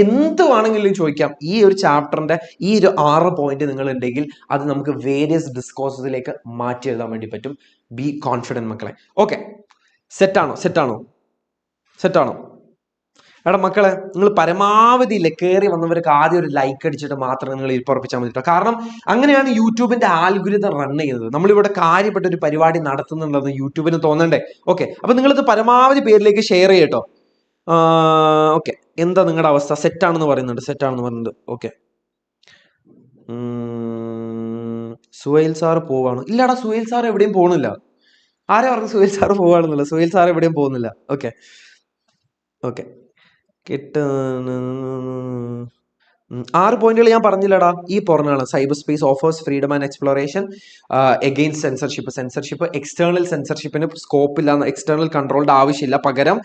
എന്ത് വേണമെങ്കിലും ചോദിക്കാം. ഈ ഒരു ചാപ്റ്ററിന്റെ ഈ ഒരു 6 പോയിന്റ് നിങ്ങൾ ഉണ്ടെങ്കിൽ അത് നമുക്ക് വേരിയസ് ഡിസ്കോഴ്സിലേക്ക് മാറ്റി എഴുതാൻ വേണ്ടി പറ്റും. ബി കോൺഫിഡൻറ്റ് മക്കളെ. ഓക്കെ, സെറ്റാണോ? എടാ മക്കളെ, നിങ്ങൾ പരമാവധി ഇല്ലേ കയറി വന്നവർക്ക് ആദ്യം ഒരു ലൈക്ക് അടിച്ചിട്ട് മാത്രം നിങ്ങൾ ഇരിപ്പുറപ്പിച്ചാൽ മതി. കാരണം അങ്ങനെയാണ് യൂട്യൂബിന്റെ ആൽഗുരിതം റൺ ചെയ്യുന്നത്. നമ്മളിവിടെ കാര്യപ്പെട്ട ഒരു പരിപാടി നടത്തുന്നുണ്ടെന്ന് യൂട്യൂബിന് തോന്നണ്ടേ? ഓക്കെ, അപ്പൊ നിങ്ങളിത് പരമാവധി പേരിലേക്ക് ഷെയർ ചെയ്യട്ടോ. ഓക്കെ, എന്താ നിങ്ങളുടെ അവസ്ഥ? സെറ്റാണെന്ന് പറയുന്നുണ്ട്. ഓക്കെ, സുഹൈൽ സാർ പോവാണ്? ഇല്ലടാ, സുഹൈൽ സാർ എവിടെയും പോകുന്നില്ല. ആരെ പറഞ്ഞു സുഹൈൽ സാർ പോവാണെന്നില്ല? സുഹൈൽ സാർ എവിടെയും പോകുന്നില്ല. ഓക്കെ, കിട്ടുന്ന 6 പോയിന്റുകൾ ഞാൻ പറഞ്ഞില്ലടാ. ഈ പറഞ്ഞാണ് cyber space offers freedom and exploration against censorship. External സെൻസർഷിപ്പിന് സ്കോപ്പ് ഇല്ല, എക്സ്റ്റേണൽ കൺട്രോളിന്റെ ആവശ്യമില്ല, പകരം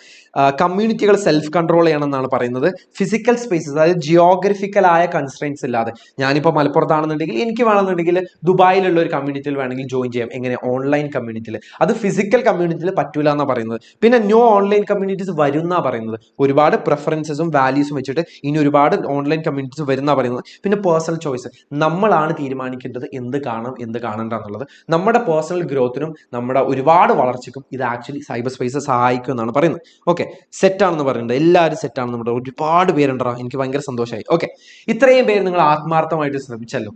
കമ്മ്യൂണിറ്റികൾ സെൽഫ് കൺട്രോൾ ചെയ്യണമെന്നാണ് പറയുന്നത്. ഫിസിക്കൽ സ്പേസസ്, അതായത് ജിയോഗ്രഫിക്കൽ ആയ കൺസ്ട്രെയിൻസ് ഇല്ലാതെ, ഞാനിപ്പോൾ മലപ്പുറത്താണെന്നുണ്ടെങ്കിൽ എനിക്ക് വേണമെന്നുണ്ടെങ്കിൽ ദുബായിലുള്ള ഒരു കമ്മ്യൂണിറ്റിയിൽ വേണമെങ്കിൽ ജോയിൻ ചെയ്യാം. എങ്ങനെ? ഓൺലൈൻ കമ്മ്യൂണിറ്റിയിൽ. അത് ഫിസിക്കൽ കമ്മ്യൂണിറ്റിയിൽ പറ്റൂല എന്നാണ് പറയുന്നത്. പിന്നെ നോ ഓൺലൈൻ കമ്മ്യൂണിറ്റീസ് വരുന്ന പറയുന്നത്. ഒരുപാട് പ്രിഫറൻസസും വാല്യൂസും വെച്ചിട്ട് ഇനി ഒരുപാട് ഓൺലൈൻ കമ്മ്യൂണിറ്റീസ് വരുന്ന പറയുന്നത്. പിന്നെ പേഴ്സണൽ ചോയ്സ്, നമ്മളാണ് തീരുമാനിക്കേണ്ടത് എന്ത് കാണണം എന്ത് കാണണ്ട എന്നുള്ളത്. നമ്മുടെ പേഴ്സണൽ ഗ്രോത്തിനും നമ്മുടെ ഒരുപാട് വളർച്ചയ്ക്കും ഇത് ആക്ച്വലി സൈബർ സ്പേസ് സഹായിക്കും എന്നാണ് പറയുന്നത്. ഓക്കെ, സെറ്റാണെന്ന് പറയുന്നുണ്ട്. എല്ലാവരും സെറ്റാണെന്ന് നമ്മുടെ ഒരുപാട് പേരുണ്ടോ? എനിക്ക് ഭയങ്കര സന്തോഷമായി. ഓക്കെ, ഇത്രയും പേര് നിങ്ങൾ ആത്മാർത്ഥമായിട്ട് ശ്രമിച്ചല്ലോ.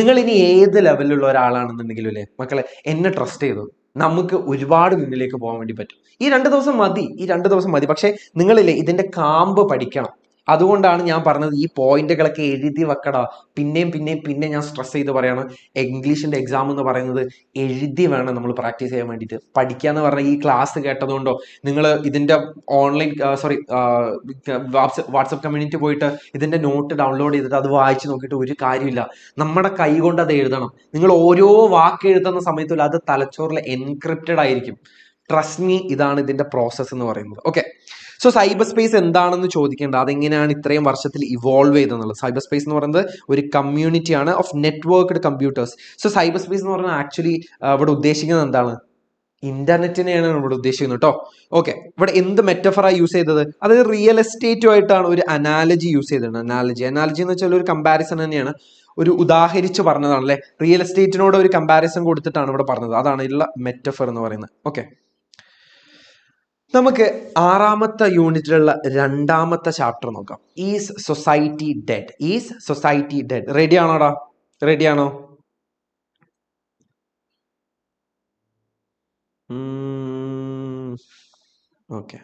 നിങ്ങൾ ഇനി ഏത് ലെവലിലുള്ള ഒരാളാണെന്നുണ്ടെങ്കിലും അല്ലേ മക്കളെ, എന്നെ ട്രസ്റ്റ് ചെയ്തു. നമുക്ക് ഒരുപാട് മുന്നിലേക്ക് പോകാൻ വേണ്ടി പറ്റും. ഈ 2 ദിവസം മതി. പക്ഷെ നിങ്ങളില്ലേ ഇതിന്റെ കാമ്പ് പഠിക്കണം. അതുകൊണ്ടാണ് ഞാൻ പറഞ്ഞത് ഈ പോയിന്റുകളൊക്കെ എഴുതി വെക്കടാ. പിന്നെ ഞാൻ സ്ട്രെസ് ചെയ്ത് പറയണം, ഇംഗ്ലീഷിന്റെ എക്സാം എന്ന് പറയുന്നത് എഴുതി വേണം നമ്മൾ പ്രാക്ടീസ് ചെയ്യാൻ വേണ്ടിയിട്ട്. പഠിക്കുക എന്ന് പറഞ്ഞാൽ ഈ ക്ലാസ് കേട്ടതുകൊണ്ടോ, നിങ്ങൾ ഇതിന്റെ ഓൺലൈൻ വാട്സപ്പ് കമ്മ്യൂണിറ്റി പോയിട്ട് ഇതിന്റെ നോട്ട് ഡൗൺലോഡ് ചെയ്തിട്ട് അത് വായിച്ച് നോക്കിയിട്ട് ഒരു കാര്യമില്ല. നമ്മുടെ കൈ കൊണ്ട് അത് എഴുതണം. നിങ്ങൾ ഓരോ വാക്ക് എഴുതുന്ന സമയത്തും അത് തലച്ചോറിൽ എൻക്രിപ്റ്റഡ് ആയിരിക്കും. ട്രസ്റ്റ് മീ, ഇതാണ് ഇതിന്റെ പ്രോസസ്സ് എന്ന് പറയുന്നത്. ഓക്കെ, സോ സൈബർ സ്പേസ് എന്താണെന്ന് ചോദിക്കേണ്ടത്, അതെങ്ങനെയാണ് ഇത്രയും വർഷത്തിൽ ഇവോൾവ് ചെയ്തെന്നുള്ളത്. സൈബർ സ്പേസ് എന്ന് പറയുന്നത് ഒരു കമ്മ്യൂണിറ്റിയാണ് of networked computers. So cyber space എന്ന് പറഞ്ഞാൽ ആക്ച്വലി ഇവിടെ ഉദ്ദേശിക്കുന്നത് എന്താണ്? ഇന്റർനെറ്റിനെയാണ് ഇവിടെ ഉദ്ദേശിക്കുന്നത് കേട്ടോ. ഓക്കെ, ഇവിടെ എന്ത് മെറ്റഫറാണ് യൂസ് ചെയ്തത്? അതായത് റിയൽ എസ്റ്റേറ്റുമായിട്ടാണ് ഒരു അനാലജി യൂസ് ചെയ്തത്. അനാലജി എന്ന് വെച്ചാൽ ഒരു കമ്പാരിസൺ തന്നെയാണ്, ഒരു ഉദാഹരിച്ച് പറഞ്ഞതാണ് അല്ലെ. റിയൽ എസ്റ്റേറ്റിനോട് ഒരു കമ്പാരിസൺ കൊടുത്തിട്ടാണ് ഇവിടെ പറഞ്ഞത്. അതാണ് ഉള്ള മെറ്റഫർ എന്ന് പറയുന്നത്. ഓക്കെ, നമുക്ക് 6ാമത്തെ യൂണിറ്റിലുള്ള 2ാമത്തെ ചാപ്റ്റർ നോക്കാം. Is society dead? റെഡിയാണോ? ഓക്കെ,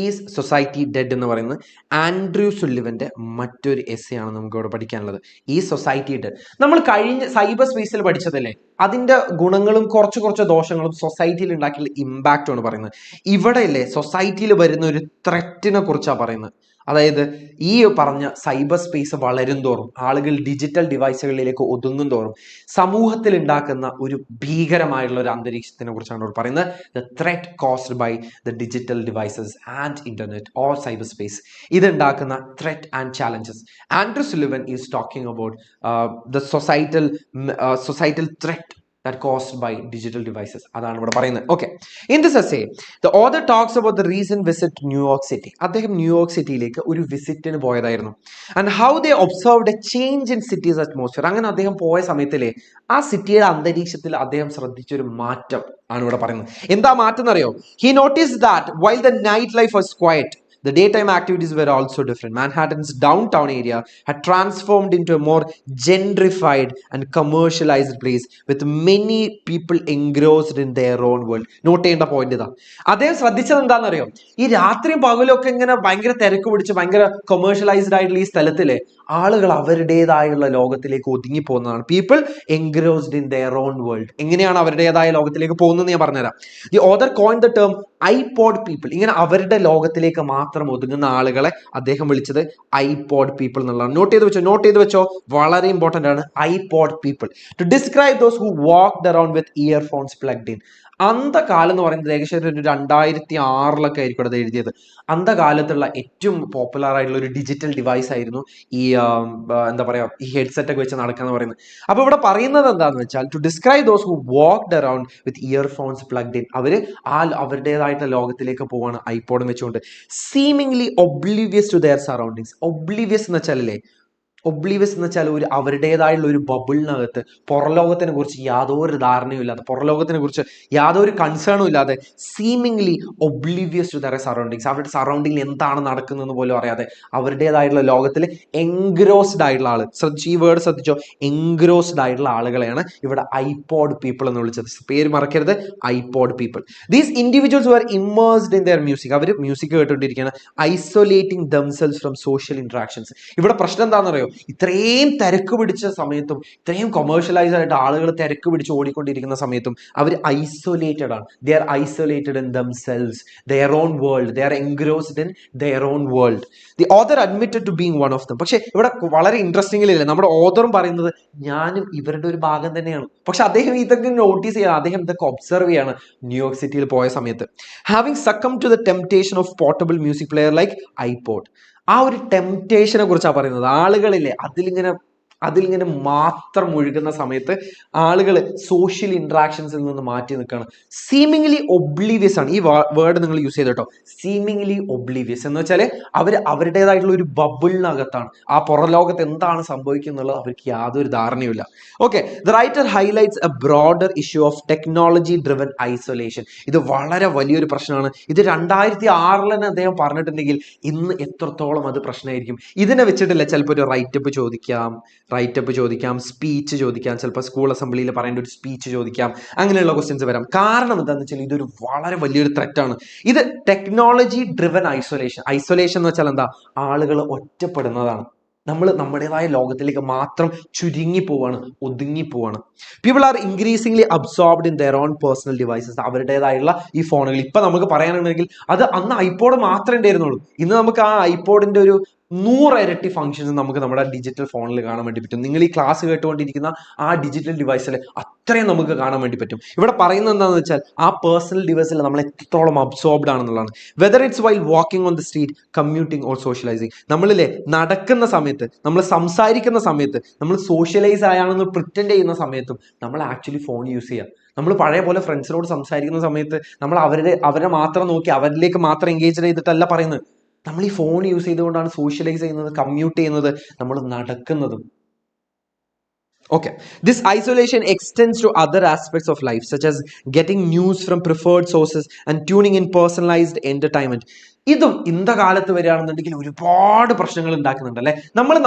ഈസ് സൊസൈറ്റി ഡെഡ് എന്ന് പറയുന്നത് ആൻഡ്രൂ സുല്ലിവന്റെ മറ്റൊരു എസ്സേ ആണ് നമുക്ക് ഇവിടെ പഠിക്കാനുള്ളത്. ഈ സൊസൈറ്റി ഡെഡ് നമ്മൾ കഴിഞ്ഞ സൈബർ സ്പേസിൽ പഠിച്ചതല്ലേ, അതിന്റെ ഗുണങ്ങളും കുറച്ച് ദോഷങ്ങളും സൊസൈറ്റിയിൽ ഉണ്ടാക്കിയുള്ള ഇമ്പാക്റ്റും ആണ് പറയുന്നത്. ഇവിടെ അല്ലേ സൊസൈറ്റിയിൽ വരുന്ന ഒരു ത്രെറ്റിനെ കുറിച്ചാണ് പറയുന്നത്. അതായത് ഈ പറഞ്ഞ സൈബർ സ്പേസ് വളരും തോറും, ആളുകൾ ഡിജിറ്റൽ ഡിവൈസുകളിലേക്ക് ഒതുങ്ങും തോറും സമൂഹത്തിൽ ഉണ്ടാക്കുന്ന ഒരു ഭീകരമായുള്ള ഒരു അന്തരീക്ഷത്തിനെ കുറിച്ചാണ് ഇവിടെ പറയുന്നത്. The threat caused by the digital devices and internet or cyber space. ഇതുണ്ടാക്കുന്ന threat and challenges. Andrew Sullivan is talking about the societal threat that caused by digital devices. അതാണ് ഇവിടെ പറയുന്നത്. Okay, in this essay the author talks about the recent visit to New York City. അദ്ദേഹം New York സിറ്റിയിലേക്ക് ഒരു വിസിറ്റിന് പോയതായിരുന്നു. and how they observed a change in city's atmosphere. അങ്ങനെ അദ്ദേഹം പോയ സമയത്തിലെ ആ സിറ്റിയുടെ അന്തരീക്ഷത്തിൽ അദ്ദേഹം ശ്രദ്ധിച്ചൊരു മാറ്റം ആണ് ഇവിടെ പറയുന്നത്. എന്താ മാറ്റം എന്നറിയോ? he noticed that while the night life was quiet, the daytime activities were also different. Manhattan's downtown area had transformed into a more gentrified and commercialized place with many people engrossed in their own world. Note ചെയ്യേണ്ട point ഇതാ. അദ്ദേഹം ശ്രദ്ധിച്ചത് എന്താണെന്നറിയോ? ഈ രാത്രിയും പകലും ഒക്കെ ഇങ്ങനെ ഭയങ്കര തിരക്ക് പിടിച്ച് ഭയങ്കര കൊമേഴ്ഷ്യലൈസ്ഡ് ആയിട്ടുള്ള ഈ സ്ഥലത്തിലെ ആളുകൾ അവരുടേതായുള്ള ലോകത്തിലേക്ക് ഒതുങ്ങി പോകുന്നതാണ്. People engrossed in their own world. എങ്ങനെയാണ് അവരുടേതായ ലോകത്തിലേക്ക് പോകുന്നത് ഞാൻ പറഞ്ഞുതരാം. The author coined the term iPod people, ഇങ്ങനെ അവരുടെ ലോകത്തിലേക്ക് മാത്രം ഒതുങ്ങുന്ന ആളുകളെ അദ്ദേഹം വിളിച്ചത് ഐപോഡ് പീപ്പിൾ എന്നുള്ളതാണ്. നോട്ട് ചെയ്ത് വെച്ചോ, വളരെ ഇമ്പോർട്ടന്റ് ആണ്. IPod people to describe those who walked around with earphones plugged in. അന്ധകാലം എന്ന് പറയുന്നത് ഏകദേശം ഒരു 2006 ആയിരിക്കും അത് എഴുതിയത്. അന്ധകാലത്തുള്ള ഏറ്റവും പോപ്പുലർ ആയിട്ടുള്ള ഒരു ഡിജിറ്റൽ ഡിവൈസ് ആയിരുന്നു ഈ എന്താ പറയാ, ഈ ഹെഡ്സെറ്റ് ഒക്കെ വെച്ച് നടക്കുക എന്ന് പറയുന്നത്. അപ്പൊ ഇവിടെ പറയുന്നത് എന്താണെന്ന് വെച്ചാൽ to describe those who walked around with earphones plugged in. അവരുടേതായിട്ടുള്ള ലോകത്തിലേക്ക് പോവാണ് ഐപോഡും വെച്ചുകൊണ്ട്. Seemingly oblivious to their surroundings. Oblivious എന്ന് വെച്ചാലല്ലേ, ഒബ്ലീവിയസ് എന്ന് വെച്ചാൽ അവരുടേതായുള്ള ഒരു ബബിളിനകത്ത് പുറലോകത്തിനെ കുറിച്ച് യാതൊരു ധാരണയും ഇല്ലാതെ, പുറലോകത്തിനെ കുറിച്ച് യാതൊരു കൺസേണും ഇല്ലാതെ, സീമിംഗ്ലി ഒബ്ലീവിയസ് ടു ദർ സറൗണ്ടിങ്സ്, അവരുടെ സറൗണ്ടിങ്ങിൽ എന്താണ് നടക്കുന്നതെന്ന് പോലും അറിയാതെ അവരുടേതായിട്ടുള്ള ലോകത്തിൽ എൻഗ്രോസ്ഡ് ആയിട്ടുള്ള ആള്. ഈ വേർഡ് ശ്രദ്ധിച്ചോ, എൻഗ്രോസ്ഡ് ആയിട്ടുള്ള ആളുകളെയാണ് ഇവിടെ ഐപോഡ് പീപ്പിൾ എന്ന് വിളിച്ചത്. പേര് മറക്കരുത്, iPod people. These individuals were immersed in their music. അവർ മ്യൂസിക് കേട്ടുകൊണ്ടിരിക്കുകയാണ്. Isolating themselves from social interactions. ഇവിടെ പ്രശ്നം എന്താണെന്ന് അറിയോ, ഇത്രയും തിരക്ക് പിടിച്ച സമയത്തും ഇത്രയും കൊമേഴ്ഷ്യലൈസ് ആയിട്ട് ആളുകൾ തിരക്ക് പിടിച്ച് ഓടിക്കൊണ്ടിരിക്കുന്ന സമയത്തും അവർ ഐസൊലേറ്റഡ് ആണ്. They are isolated in themselves, their own world, they are engrossed in their own world. The author admitted to being one of them. പക്ഷെ ഇവിടെ വളരെ ഇൻട്രസ്റ്റിംഗിലല്ലേ, നമ്മുടെ ഓഥറും പറയുന്നത് ഞാനും ഇവരുടെ ഒരു ഭാഗം തന്നെയാണ്. പക്ഷെ അദ്ദേഹം ഇതൊക്കെ നോട്ടീസ് ചെയ്യണം, അദ്ദേഹം ഇതൊക്കെ ഒബ്സർവ് ചെയ്യാണ് ന്യൂയോർക്ക് സിറ്റിയിൽ പോയ സമയത്ത്. Having succumb to the temptation of portable music player like iPod. ആ ഒരു ടെംപ്റ്റേഷനെ കുറിച്ചാണ് പറയുന്നത്. ആളുകളില്ലേ അതിലിങ്ങനെ മാത്രം ഒഴുകുന്ന സമയത്ത് ആളുകൾ സോഷ്യൽ ഇന്ററാക്ഷൻസിൽ നിന്ന് മാറ്റി നിൽക്കുകയാണ്. സീമിംഗ്ലി ഒബ്ലീവിയസ് ആണ് ഈ വേർഡ് നിങ്ങൾ യൂസ് ചെയ്ത് കേട്ടോ. സീമിംഗ്ലി ഒബ്ലീവിയസ് എന്ന് വെച്ചാൽ അവരുടേതായിട്ടുള്ള ഒരു ബബിളിനകത്താണ്. ആ പുറലോകത്ത് എന്താണ് സംഭവിക്കുന്നത് അവർക്ക് യാതൊരു ധാരണയുമില്ല. Okay, the writer highlights a broader issue of technology driven isolation. ഇത് വളരെ വലിയൊരു പ്രശ്നമാണ്. ഇത് 2006 തന്നെ അദ്ദേഹം പറഞ്ഞിട്ടുണ്ടെങ്കിൽ ഇന്ന് എത്രത്തോളം അത് പ്രശ്നമായിരിക്കും. ഇതിനെ വെച്ചിട്ടില്ല ചിലപ്പോൾ ഒരു റൈറ്റപ്പ് ചോദിക്കാം, സ്പീച്ച് ചോദിക്കാം, ചിലപ്പോൾ സ്കൂൾ അസംബ്ലിയിൽ പറയേണ്ട ഒരു സ്പീച്ച് ചോദിക്കാം, അങ്ങനെയുള്ള ക്വസ്റ്റ്യൻസ് വരാം. കാരണം എന്താണെന്ന് വെച്ചാൽ ഇതൊരു വളരെ വലിയൊരു ത്രെറ്റാണ്. ഇത് ടെക്നോളജി ഡ്രിവൻ ഐസൊലേഷൻ. ഐസൊലേഷൻ എന്ന് വെച്ചാൽ എന്താ, ആളുകൾ ഒറ്റപ്പെടുന്നതാണ്. നമ്മൾ നമ്മുടേതായ ലോകത്തിലേക്ക് മാത്രം ഒതുങ്ങിപ്പോവാണ്. People are increasingly absorbed in their own personal devices. അവരുടേതായുള്ള ഈ ഫോണുകൾ. ഇപ്പൊ നമുക്ക് പറയാനുണ്ടെങ്കിൽ അത് അന്ന് ഐപോഡ് മാത്രമേ ഉണ്ടായിരുന്നുള്ളൂ. ഇന്ന് നമുക്ക് ആ ഐപോഡിന്റെ ഒരു 100 ഇരട്ടി ഫംഗ്ഷൻസ് നമുക്ക് നമ്മുടെ ഡിജിറ്റൽ ഫോണിൽ കാണാൻ വേണ്ടി പറ്റും. നിങ്ങൾ ഈ ക്ലാസ് കേട്ടുകൊണ്ടിരിക്കുന്ന ആ ഡിജിറ്റൽ ഡിവൈസിൽ അത്രയും നമുക്ക് കാണാൻ വേണ്ടി പറ്റും. ഇവിടെ പറയുന്നത് എന്താണെന്ന് വെച്ചാൽ ആ പേഴ്സണൽ ഡിവൈസിൽ നമ്മൾ എത്രത്തോളം അബ്സോർബ്ഡ് ആണെന്നുള്ളതാണ്. Whether it's while walking on the street, commuting or socialising. നമ്മളില്ലേ നടക്കുന്ന സമയത്ത്, നമ്മൾ സംസാരിക്കുന്ന സമയത്ത്, നമ്മൾ സോഷ്യലൈസ് ആയാണെന്ന് പ്രിറ്റൻഡ് ചെയ്യുന്ന സമയത്തും നമ്മൾ ആക്ച്വലി ഫോൺ യൂസ് ചെയ്യുക. നമ്മൾ പഴയ പോലെ ഫ്രണ്ട്സിനോട് സംസാരിക്കുന്ന സമയത്ത് നമ്മൾ അവരെ മാത്രം നോക്കി അവരിലേക്ക് മാത്രം എൻഗേജ് ചെയ്തിട്ടല്ല പറയുന്നത്. നമ്മൾ ഈ ഫോൺ യൂസ് ചെയ്തുകൊണ്ടാണ് സോഷ്യലൈസ് ചെയ്യുന്നത്, കമ്മ്യൂട്ട് ചെയ്യുന്നത്, നമ്മൾ നടക്കുന്നതും. Okay, this isolation extends to other aspects of life, such as getting news from preferred sources and tuning in personalized entertainment. ഇതും ഇന്ന കാലത്ത് വരികയാണെന്നുണ്ടെങ്കിൽ ഒരുപാട് പ്രശ്നങ്ങൾ ഉണ്ടാക്കുന്നുണ്ട് അല്ലെ.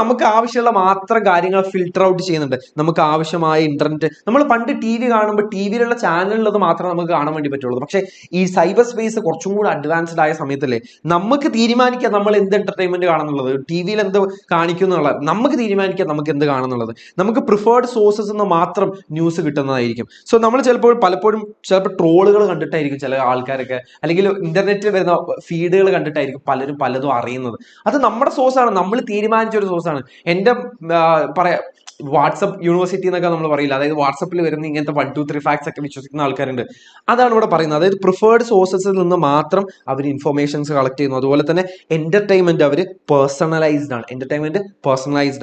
നമുക്ക് ആവശ്യമുള്ള മാത്രം കാര്യങ്ങൾ ഫിൽട്ടർ ഔട്ട് ചെയ്യുന്നുണ്ട്. നമുക്ക് ആവശ്യമായ ഇന്റർനെറ്റ്, നമ്മൾ പണ്ട് ടി വി കാണുമ്പോൾ ടി വിയിലുള്ള ചാനലുള്ളത് മാത്രമേ നമുക്ക് കാണാൻ വേണ്ടി പറ്റുള്ളൂ. പക്ഷേ ഈ സൈബർ സ്പേസ് കുറച്ചും കൂടി അഡ്വാൻസ്ഡ് ആയ സമയത്തല്ലേ നമുക്ക് തീരുമാനിക്കാം നമ്മൾ എന്ത് എന്റർടൈൻമെന്റ് കാണുന്നുള്ളത്, ടി വിയിൽ എന്ത് കാണിക്കും എന്നുള്ളത് നമുക്ക് തീരുമാനിക്കാം, നമുക്ക് എന്ത് കാണുന്നുള്ളത്. നമുക്ക് പ്രിഫേർഡ് സോഴ്സസ് നിന്ന് മാത്രം ന്യൂസ് കിട്ടുന്നതായിരിക്കും. സോ നമ്മൾ പലപ്പോഴും ട്രോളുകൾ കണ്ടിട്ടായിരിക്കും ചില ആൾക്കാരൊക്കെ, അല്ലെങ്കിൽ ഇന്റർനെറ്റിൽ വരുന്ന ഫീഡുകൾ കണ്ടിട്ടായിരിക്കും പലരും പലതും അറിയുന്നത്. അത് നമ്മുടെ സോഴ്സാണ്, നമ്മൾ തീരുമാനിച്ച ഒരു സോഴ്സാണ്. എൻ്റെ വാട്സപ്പ് യൂണിവേഴ്സിറ്റി എന്നൊക്കെ നമ്മൾ പറയില്ല, അതായത് വാട്സപ്പിൽ വരുന്ന ഇങ്ങനത്തെ 1, 2, 3 ഫാക്ട്സ് ഒക്കെ വിശ്വസിക്കുന്ന ആൾക്കാരുണ്ട്. അതാണ് ഇവിടെ പറയുന്നത്. അതായത് പ്രിഫേർഡ് സോഴ്സസിൽ നിന്ന് മാത്രം അവർ ഇൻഫർമേഷൻസ് കളക്ട് ചെയ്യുന്നു. അതുപോലെ തന്നെ എന്റർടൈൻമെന്റ് അവർ പേഴ്സണലൈസ്ഡ്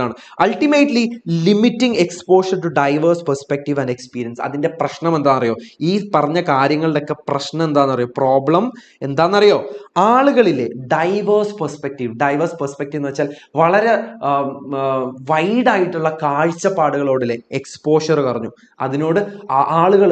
ആണ്. Ultimately limiting exposure to diverse perspective and experience. അതിന്റെ പ്രശ്നം എന്താണെന്നറിയോ, ഈ പറഞ്ഞ കാര്യങ്ങളുടെ ഒക്കെ പ്രശ്നം എന്താണെന്നറിയോ, പ്രോബ്ലം എന്താണെന്നറിയോ, ആളുകളിലെ ഡൈവേഴ്സ് പെർസ്പെക്റ്റീവ് എന്ന് വെച്ചാൽ വളരെ വൈഡ് ആയിട്ടുള്ള കാഴ്ചപ്പാടുകളോടില്ലേ എക്സ്പോഷർ കുറഞ്ഞു. അതിനോട് ആളുകൾ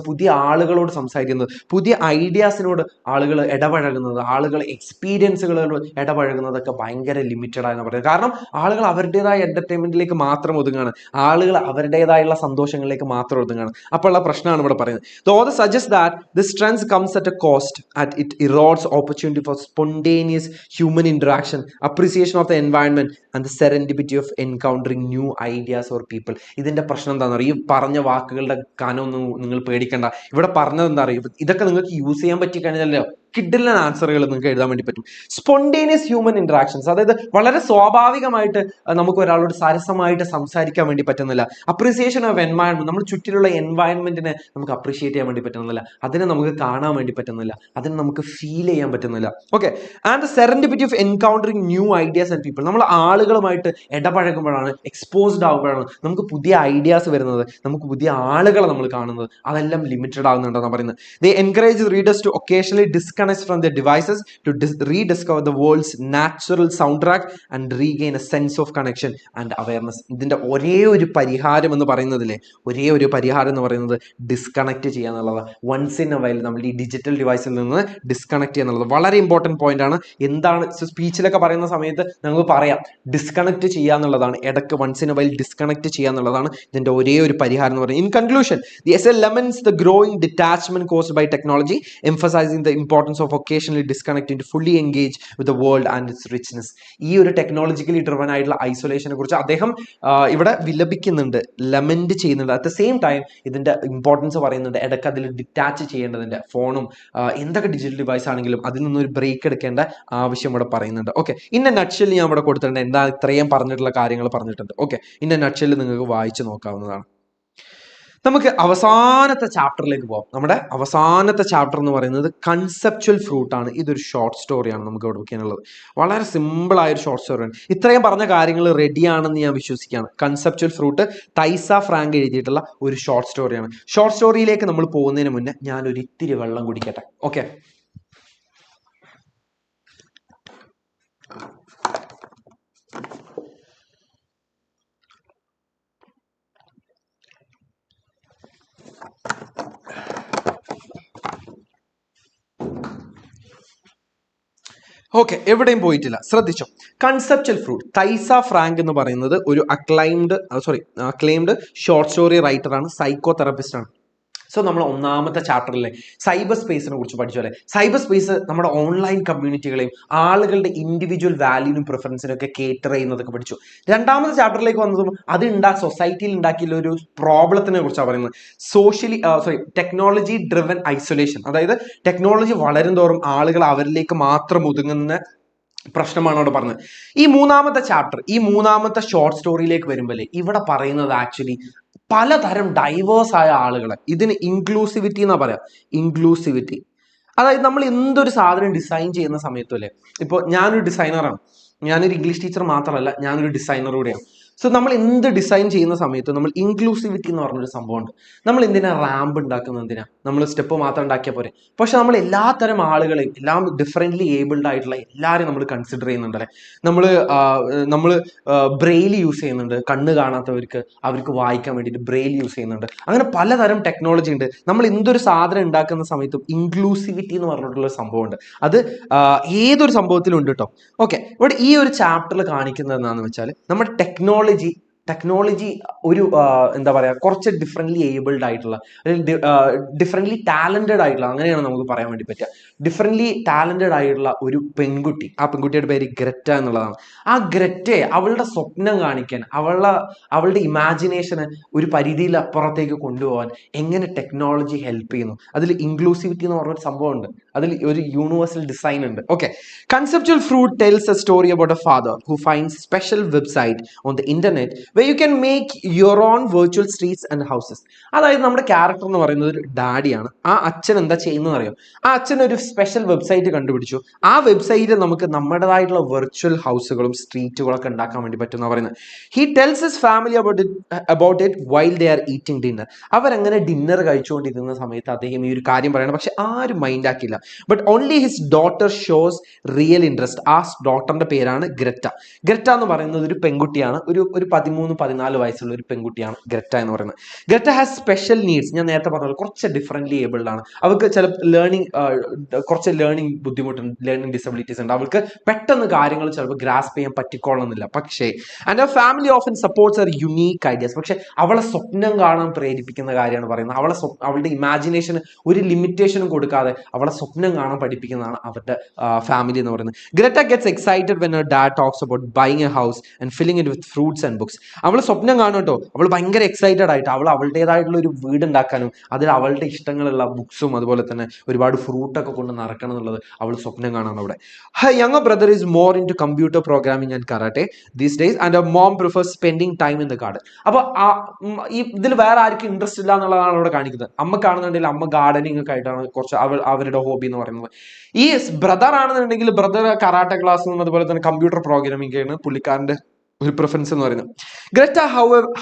പുതിയ ആളുകളോട് സംസാരിക്കുന്നത്, പുതിയ ഐഡിയാസിനോട് ആളുകൾ ഇടപഴകുന്നത്, ആളുകൾ എക്സ്പീരിയൻസുകളോട് ഇടപഴകുന്നതൊക്കെ ഭയങ്കര ലിമിറ്റഡ് ആയെന്ന് പറയുന്നത്. കാരണം ആളുകൾ അവരുടേതായ എന്റർടൈൻമെന്റിലേക്ക് മാത്രം ഒതുങ്ങാണ്, ആളുകൾ അവരുടേതായുള്ള സന്തോഷങ്ങളിലേക്ക് മാത്രം ഒതുങ്ങാണ്. അപ്പോൾ ഉള്ള പ്രശ്നമാണ് ഇവിടെ പറയുന്നത്. The author suggests that this trend comes at a cost, at it erodes opportunity opportunity for spontaneous human interaction, appreciation of the environment, and the serendipity of encountering new ideas or people. ഇതിന്റെ പ്രശ്നം എന്താണെന്ന് അറിയും, ഈ പറഞ്ഞ വാക്കുകളുടെ കനമൊന്നും നിങ്ങൾ പേടിക്കണ്ട. ഇവിടെ പറഞ്ഞത് എന്താ അറിയും, ഇതൊക്കെ നിങ്ങൾക്ക് യൂസ് ചെയ്യാൻ പറ്റി കഴിഞ്ഞാലോ കിഡിലൻ ആൻസറുകൾ നിങ്ങൾക്ക് എഴുതാൻ വേണ്ടി പറ്റും. സ്പോണ്ടേനിയസ് ഹ്യൂമൻ ഇന്ററാക്ഷൻസ്, അതായത് വളരെ സ്വാഭാവികമായിട്ട് നമുക്ക് ഒരാളോട് സരസമായിട്ട് സംസാരിക്കാൻ വേണ്ടി പറ്റുന്നില്ല. അപ്രീസിയേഷൻ ഓഫ് എൻവയൺമെന്റ്, നമ്മുടെ ചുറ്റിലുള്ള എൻവയൺമെന്റിനെ നമുക്ക് അപ്രീഷിയേറ്റ് ചെയ്യാൻ വേണ്ടി പറ്റുന്നില്ല, അതിനെ നമുക്ക് കാണാൻ വേണ്ടി പറ്റുന്നില്ല, അതിനെ നമുക്ക് ഫീൽ ചെയ്യാൻ പറ്റുന്നില്ല. Okay, and the serendipity of encountering new ideas and people, നമ്മൾ ആളുകളുമായിട്ട് ഇടപഴകുമ്പോഴാണ്, എക്സ്പോസ്ഡ് ആകുമ്പോഴാണ് നമുക്ക് പുതിയ ഐഡിയാസ് വരുന്നത്, നമുക്ക് പുതിയ ആളുകളെ നമ്മൾ കാണുന്നത്. അതെല്ലാം ലിമിറ്റഡ് ആകുന്നുണ്ടെന്നാണ് പറയുന്നത്. They encourage readers to occasionally disconnect from their devices to rediscover the world's natural soundtrack and regain a sense of connection and awareness. ഇതിന്റെ ഒരേ ഒരു പരിഹാരം എന്ന് പറയുന്നതില്ലേ, ഒരേ ഒരു പരിഹാരം എന്ന് പറയുന്നത് ഡിസ്കണക്ട് ചെയ്യുക എന്നുള്ളതാണ്. വൺസ് ഇൻ എ വൈൽ നമ്മൾ ഈ ഡിജിറ്റൽ ഡിവൈസിൽ നിന്ന് ഡിസ്കണക്ട് ചെയ്യുക എന്നുള്ളത് വളരെ ഇമ്പോർട്ടൻറ്റ് പോയിന്റ് ആണ്. എന്താണ് സ്പീച്ചിലൊക്കെ പറയുന്ന സമയത്ത് നമുക്ക് പറയാം ഡിസ്കണക്ട് ചെയ്യുക എന്നുള്ളതാണ്, ഇടയ്ക്ക് once in a while disconnect ചെയ്യുക എന്നുള്ളതാണ് ഇതിന്റെ ഒരേ ഒരു പരിഹാരം എന്ന് പറയുന്നത്. In conclusion, the essay laments the growing detachment caused by technology, emphasizing the importance of occasionally disconnecting to fully engage with the world and its richness. ഈ ഒരു ടെക്നോളജിക്കലി ഡ്രിവൻ ആയിട്ടുള്ള ഐസൊലേഷനെ കുറിച്ച് അദ്ദേഹം ഇവിടെ വിലപിക്കുന്നുണ്ട്, ലമെന്റ് ചെയ്യുന്നുണ്ട്. അറ്റ് ദ സെയിം ടൈം ഇതിന്റെ importance പറയുന്നുണ്ട്, ഇടയ്ക്ക് അതിൽ ഡിറ്റാച്ച് ചെയ്യേണ്ടതിന്റെ ഫോണും എന്തൊക്കെ ഡിജിറ്റൽ ഡിവൈസ് ആണെങ്കിലും അതിൽ നിന്നൊരു ബ്രേക്ക് എടുക്കേണ്ട ആവശ്യം ഇവിടെ പറയുന്നുണ്ട്. ഓക്കെ, ഇന്ന നട്ട്ഷെൽ ഞാൻ ഇവിടെ കൊടുത്തിട്ടുണ്ട്, എന്താ ഇത്രയും പറഞ്ഞിട്ടുള്ള കാര്യങ്ങൾ പറഞ്ഞിട്ടുണ്ട്. ഓക്കെ, ഇന്ന നട്ട്ഷെൽ നിങ്ങൾക്ക് വായിച്ചു നോക്കാവുന്നതാണ്. നമുക്ക് അവസാനത്തെ ചാപ്റ്ററിലേക്ക് പോകാം. നമ്മുടെ അവസാനത്തെ ചാപ്റ്റർ എന്ന് പറയുന്നത് കൺസെപ്ച്വൽ ഫ്രൂട്ട് ആണ്. ഇതൊരു ഷോർട്ട് സ്റ്റോറിയാണ് നമുക്ക് ഇവിടെ വെക്കാനുള്ളത്. വളരെ സിമ്പിൾ ആയ ഒരു ഷോർട്ട് സ്റ്റോറിയാണ്. ഇത്രയും പറഞ്ഞ കാര്യങ്ങൾ റെഡിയാണെന്ന് ഞാൻ വിശ്വസിക്കുകയാണ്. കൺസെപ്ച്വൽ ഫ്രൂട്ട് തൈസ ഫ്രാങ്ക് എഴുതിയിട്ടുള്ള ഒരു ഷോർട്ട് സ്റ്റോറിയാണ്. ഷോർട്ട് സ്റ്റോറിയിലേക്ക് നമ്മൾ പോകുന്നതിന് മുന്നേ ഞാൻ ഒരു ഇത്തിരി വെള്ളം കുടിക്കട്ടെ. ഓക്കെ, ഓക്കെ, എവിടെയും പോയിട്ടില്ല, ശ്രദ്ധിച്ചോ. കൺസെപ്ച്വൽ ഫ്രൂട്ട്, തൈസ ഫ്രാങ്ക് എന്ന് പറയുന്നത് ഒരു അക്ലൈംഡ് ഷോർട്ട് സ്റ്റോറി റൈറ്ററാണ്, സൈക്കോ തെറപ്പിസ്റ്റ് ആണ്. സോ നമ്മൾ ഒന്നാമത്തെ ചാപ്റ്ററിലെ സൈബർ സ്പേസിനെ കുറിച്ച് പഠിച്ചു അല്ലേ. സൈബർ സ്പേസ് നമ്മുടെ ഓൺലൈൻ കമ്മ്യൂണിറ്റികളെയും ആളുകളുടെ ഇൻഡിവിജ്വൽ വാല്യൂനും പ്രിഫറൻസിനും ഒക്കെ കേറ്റർ ചെയ്യുന്നതൊക്കെ പഠിച്ചു. രണ്ടാമത്തെ ചാപ്റ്ററിലേക്ക് വന്നതും അത് സൊസൈറ്റിയിൽ ഉണ്ടാക്കിയുള്ള ഒരു പ്രോബ്ലത്തിനെ കുറിച്ചാണ് പറയുന്നത്. ടെക്നോളജി ഡ്രിവൻ ഐസൊലേഷൻ, അതായത് ടെക്നോളജി വളരും തോറും ആളുകൾ അവരിലേക്ക് മാത്രം ഒതുങ്ങുന്ന പ്രശ്നമാണ് അവിടെ പറഞ്ഞത്. ഈ മൂന്നാമത്തെ ഷോർട്ട് സ്റ്റോറിയിലേക്ക് വരുമ്പോൾ ഇവിടെ പറയുന്നത് ആക്ച്വലി പലതരം ഡൈവേഴ്സ് ആയ ആളുകളെ, ഇതിന് ഇൻക്ലൂസിവിറ്റി എന്നാ പറയാം. ഇൻക്ലൂസിവിറ്റി, അതായത് നമ്മൾ എന്തൊരു സാധനം ഡിസൈൻ ചെയ്യുന്ന സമയത്തും അല്ലേ, ഇപ്പോൾ ഞാനൊരു ഡിസൈനറാണ്, ഞാനൊരു ഇംഗ്ലീഷ് ടീച്ചർ മാത്രമല്ല, ഞാനൊരു ഡിസൈനർ കൂടെയാണ്. സോ നമ്മൾ എന്ത് ഡിസൈൻ ചെയ്യുന്ന സമയത്ത് നമ്മൾ ഇൻക്ലൂസിവിറ്റി എന്ന് പറഞ്ഞൊരു സംഭവമുണ്ട്. നമ്മൾ എന്തിനാ റാമ്പ് ഉണ്ടാക്കുന്നത്, എന്തിനാ നമ്മൾ സ്റ്റെപ്പ് മാത്രം ഉണ്ടാക്കിയാൽ പോരെ. പക്ഷെ നമ്മൾ എല്ലാത്തരം ആളുകളെയും, എല്ലാം ഡിഫറെൻ്റ്ലി ഏബിൾഡ് ആയിട്ടുള്ള എല്ലാവരെയും നമ്മൾ കൺസിഡർ ചെയ്യുന്നുണ്ടല്ലേ. നമ്മൾ ബ്രെയിൽ യൂസ് ചെയ്യുന്നുണ്ട്, കണ്ണ് കാണാത്തവർക്ക് അവർക്ക് വായിക്കാൻ വേണ്ടിയിട്ട് ബ്രെയിൽ യൂസ് ചെയ്യുന്നുണ്ട്. അങ്ങനെ പലതരം ടെക്നോളജി ഉണ്ട്. നമ്മൾ എന്തൊരു സാധനം ഉണ്ടാക്കുന്ന സമയത്തും ഇൻക്ലൂസിവിറ്റി എന്ന് പറഞ്ഞിട്ടുള്ള സംഭവമുണ്ട്. അത് ഏതൊരു സംഭവത്തിലും ഉണ്ട് കേട്ടോ. ഓക്കെ, ഇവിടെ ഈ ഒരു ചാപ്റ്ററിൽ കാണിക്കുന്നത് എന്താണെന്ന് വെച്ചാൽ നമ്മുടെ ടെക്നോളജി ഒരു എന്താ പറയുക, കുറച്ച് ഡിഫറെൻ്റ്ലി ഏബിൾഡ് ആയിട്ടുള്ള, ഡിഫറെൻ്റ്ലി ടാലൻറ്റഡ് ആയിട്ടുള്ള, അങ്ങനെയാണ് നമുക്ക് പറയാൻ വേണ്ടി പറ്റുക. ഡിഫറെൻ്റ്ലി ടാലൻറ്റഡ് ആയിട്ടുള്ള ഒരു പെൺകുട്ടി, ആ പെൺകുട്ടിയുടെ പേര് ഗ്രറ്റ എന്നുള്ളതാണ്. ആ ഗ്രറ്റയെ അവളുടെ സ്വപ്നം കാണിക്കാൻ, അവളുടെ ഇമാജിനേഷന് ഒരു പരിധിയിൽ അപ്പുറത്തേക്ക് കൊണ്ടുപോകാൻ എങ്ങനെ ടെക്നോളജി ഹെൽപ്പ് ചെയ്യുന്നു. അതിൽ ഇൻക്ലൂസിവിറ്റി എന്ന് പറഞ്ഞൊരു സംഭവമുണ്ട്, അതിൽ ഒരു യൂണിവേഴ്സൽ ഡിസൈൻ ഉണ്ട്. Okay, conceptual fruit tells A story about A father who finds special website on the internet where you can make your own virtual streets and houses. അതായത് നമ്മുടെ ക്യാരക്ടർ എന്ന് പറയുന്നത് ഒരു ഡാഡിയാണ്. ആ അച്ഛൻ എന്താ ചെയ്യുന്നത് അറിയോ, ആ അച്ഛൻ ഒരു സ്പെഷ്യൽ വെബ്സൈറ്റ് കണ്ടുപിടിച്ചു. ആ വെബ്സൈറ്റിൽ നമുക്ക് നമ്മുടേതായിട്ടുള്ള വെർച്വൽ ഹൗസുകളും സ്ട്രീറ്റുകളൊക്കെ ഉണ്ടാക്കാൻ വേണ്ടി പറ്റുമെന്ന് പറയുന്നത്. He tells his family about it while they are eating dinner. അവരങ്ങനെ ഡിന്നർ കഴിച്ചുകൊണ്ടിരുന്ന സമയത്ത് അദ്ദേഹം ഈ ഒരു കാര്യം പറയണം, പക്ഷെ ആരും മൈൻഡ് ആക്കില്ല. But only his daughter shows real interest. ആ ഡോട്ടറിന്റെ പേരാണ് ഗ്രറ്റ എന്ന് പറയുന്നത് ഒരു പെൺകുട്ടിയാണ്, ഒരു 13 13-14 വയസ്സുള്ള ഒരു പെൺകുട്ടിയാണ് ഗ്രറ്റ എന്ന് പറയുന്നത്. Greta has special needs. ഞാൻ നേരത്തെ പറഞ്ഞത് കുറച്ച് ഡിഫറെന്റ്ലി ഏബിൾഡ് ആണ്. അവർക്ക് ചില കുറച്ച് ലേണിംഗ് ബുദ്ധിമുട്ടുണ്ട്, ലേണിംഗ് ഡിസബിലിറ്റീസ് ഉണ്ട്. അവൾക്ക് പെട്ടെന്ന് കാര്യങ്ങൾ ചിലപ്പോൾ ഗ്രാസ്പ് ചെയ്യാൻ പറ്റിക്കൊള്ളുന്നില്ല. പക്ഷേ and family often supports R unique ideas. പക്ഷെ അവളെ സ്വപ്നം കാണാൻ പ്രേരിപ്പിക്കുന്ന കാര്യമാണ് പറയുന്നത്. അവളുടെ ഇമാജിനേഷന് ഒരു ലിമിറ്റേഷനും കൊടുക്കാതെ അവളെ സ്വപ്നം കാണാൻ പഠിപ്പിക്കുന്നതാണ് അവരുടെ ഫാമിലി എന്ന് പറയുന്നത്. Greta gets excited when Har dad talks about buying A house and filling it with fruits and books. അവൾ സ്വപ്നം കാണും കേട്ടോ. അവൾ ഭയങ്കര എക്സൈറ്റഡ് ആയിട്ട് അവളുടേതായിട്ടുള്ള ഒരു വീട് ഉണ്ടാക്കാനും അതിൽ അവളുടെ ഇഷ്ടങ്ങളുള്ള ബുക്സും അതുപോലെ തന്നെ ഒരുപാട് ഫ്രൂട്ടൊക്കെ കൊണ്ട് നിറക്കണം എന്നുള്ളത് അവൾ സ്വപ്നം കാണാണ് അവിടെ. Her younger brother is more into computer programming and karate these days and her mom prefers spending time in the garden. അപ്പോൾ ഈ ഇതിൽ വേറെ ആർക്കും ഇൻട്രസ്റ്റ് ഇല്ല എന്നുള്ളതാണ് അവിടെ കാണിക്കുന്നത്. അമ്മ കാണുന്നുണ്ടെങ്കിൽ അമ്മ ഗാർഡനിങ് ഒക്കെ ആയിട്ടാണ് കുറച്ച് അവരുടെ ഹോബി എന്ന് പറയുന്നത്. ഈ ബ്രദർ ആണെന്നുണ്ടെങ്കിൽ ബ്രദർ കരാട്ടെ ക്ലാസ്സും അതുപോലെ തന്നെ കമ്പ്യൂട്ടർ പ്രോഗ്രാമിംഗ് ആണ് പുള്ളിക്കാരന്റെ ഒരു പ്രിഫറൻസ് എന്ന് പറയുന്നത്. Greta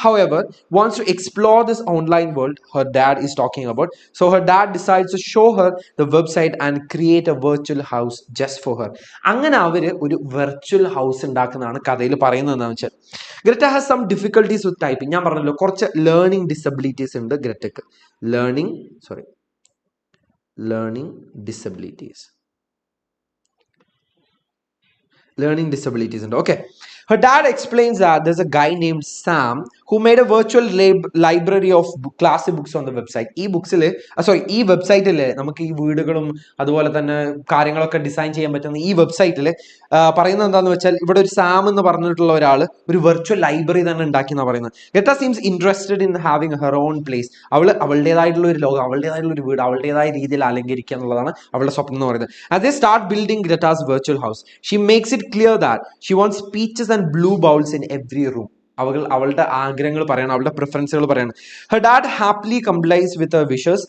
however wants to explore this online world her dad is talking about, so her dad decides to show her the website and create a virtual house just for her. അങ്ങനെ അവര് ഒരു virtual house ഉണ്ടാക്കുന്നതാണ് കഥയിൽ പറയുന്നത്. എന്താണെന്ന് വെച്ചാൽ Greta has some difficulties with typing. ഞാൻ പറഞ്ഞല്ലോ കുറച്ച് ലേണിംഗ് ഡിസബിലിറ്റീസ് ഉണ്ട് ഗ്രറ്റക്ക്. ലേണിംഗ് disabilities ഉണ്ട്. Okay. Her dad explains that there's a guy named Sam who made a virtual library of classic books on the website. ഈ വെബ്സൈറ്റിൽ നമുക്ക് ഈ വീടുകളും അതുപോലെ തന്നെ കാര്യങ്ങളൊക്കെ ഡിസൈൻ ചെയ്യാൻ പറ്റുന്ന ഈ വെബ്സൈറ്റിൽ പറയുന്നത് എന്താണെന്ന് വെച്ചാൽ ഇവിടെ ഒരു സാം എന്ന് പറഞ്ഞിട്ടുള്ള ഒരാൾ ഒരു വെർച്വൽ ലൈബ്രറി തന്നെ ഉണ്ടാക്കി എന്നാണ് പറയുന്നത്. Greta seems interested in having her own place. അവളുടേതായിട്ടുള്ള ഒരു ലോകം, അവളുടേതായിട്ടുള്ള ഒരു വീട് അവളുടേതായ രീതിയിൽ അലങ്കരിക്കുക എന്നുള്ളതാണ് അവളുടെ സ്വപ്നം എന്ന് പറയുന്നത്. As they start building Greta's virtual house, she makes it clear that she wants peaches and blue bowls in every room. അവളുടെ ആഗ്രഹങ്ങൾ പറയണം, അവളുടെ പ്രിഫറൻസുകൾ പറയണം. Her dad happily complies with her wishes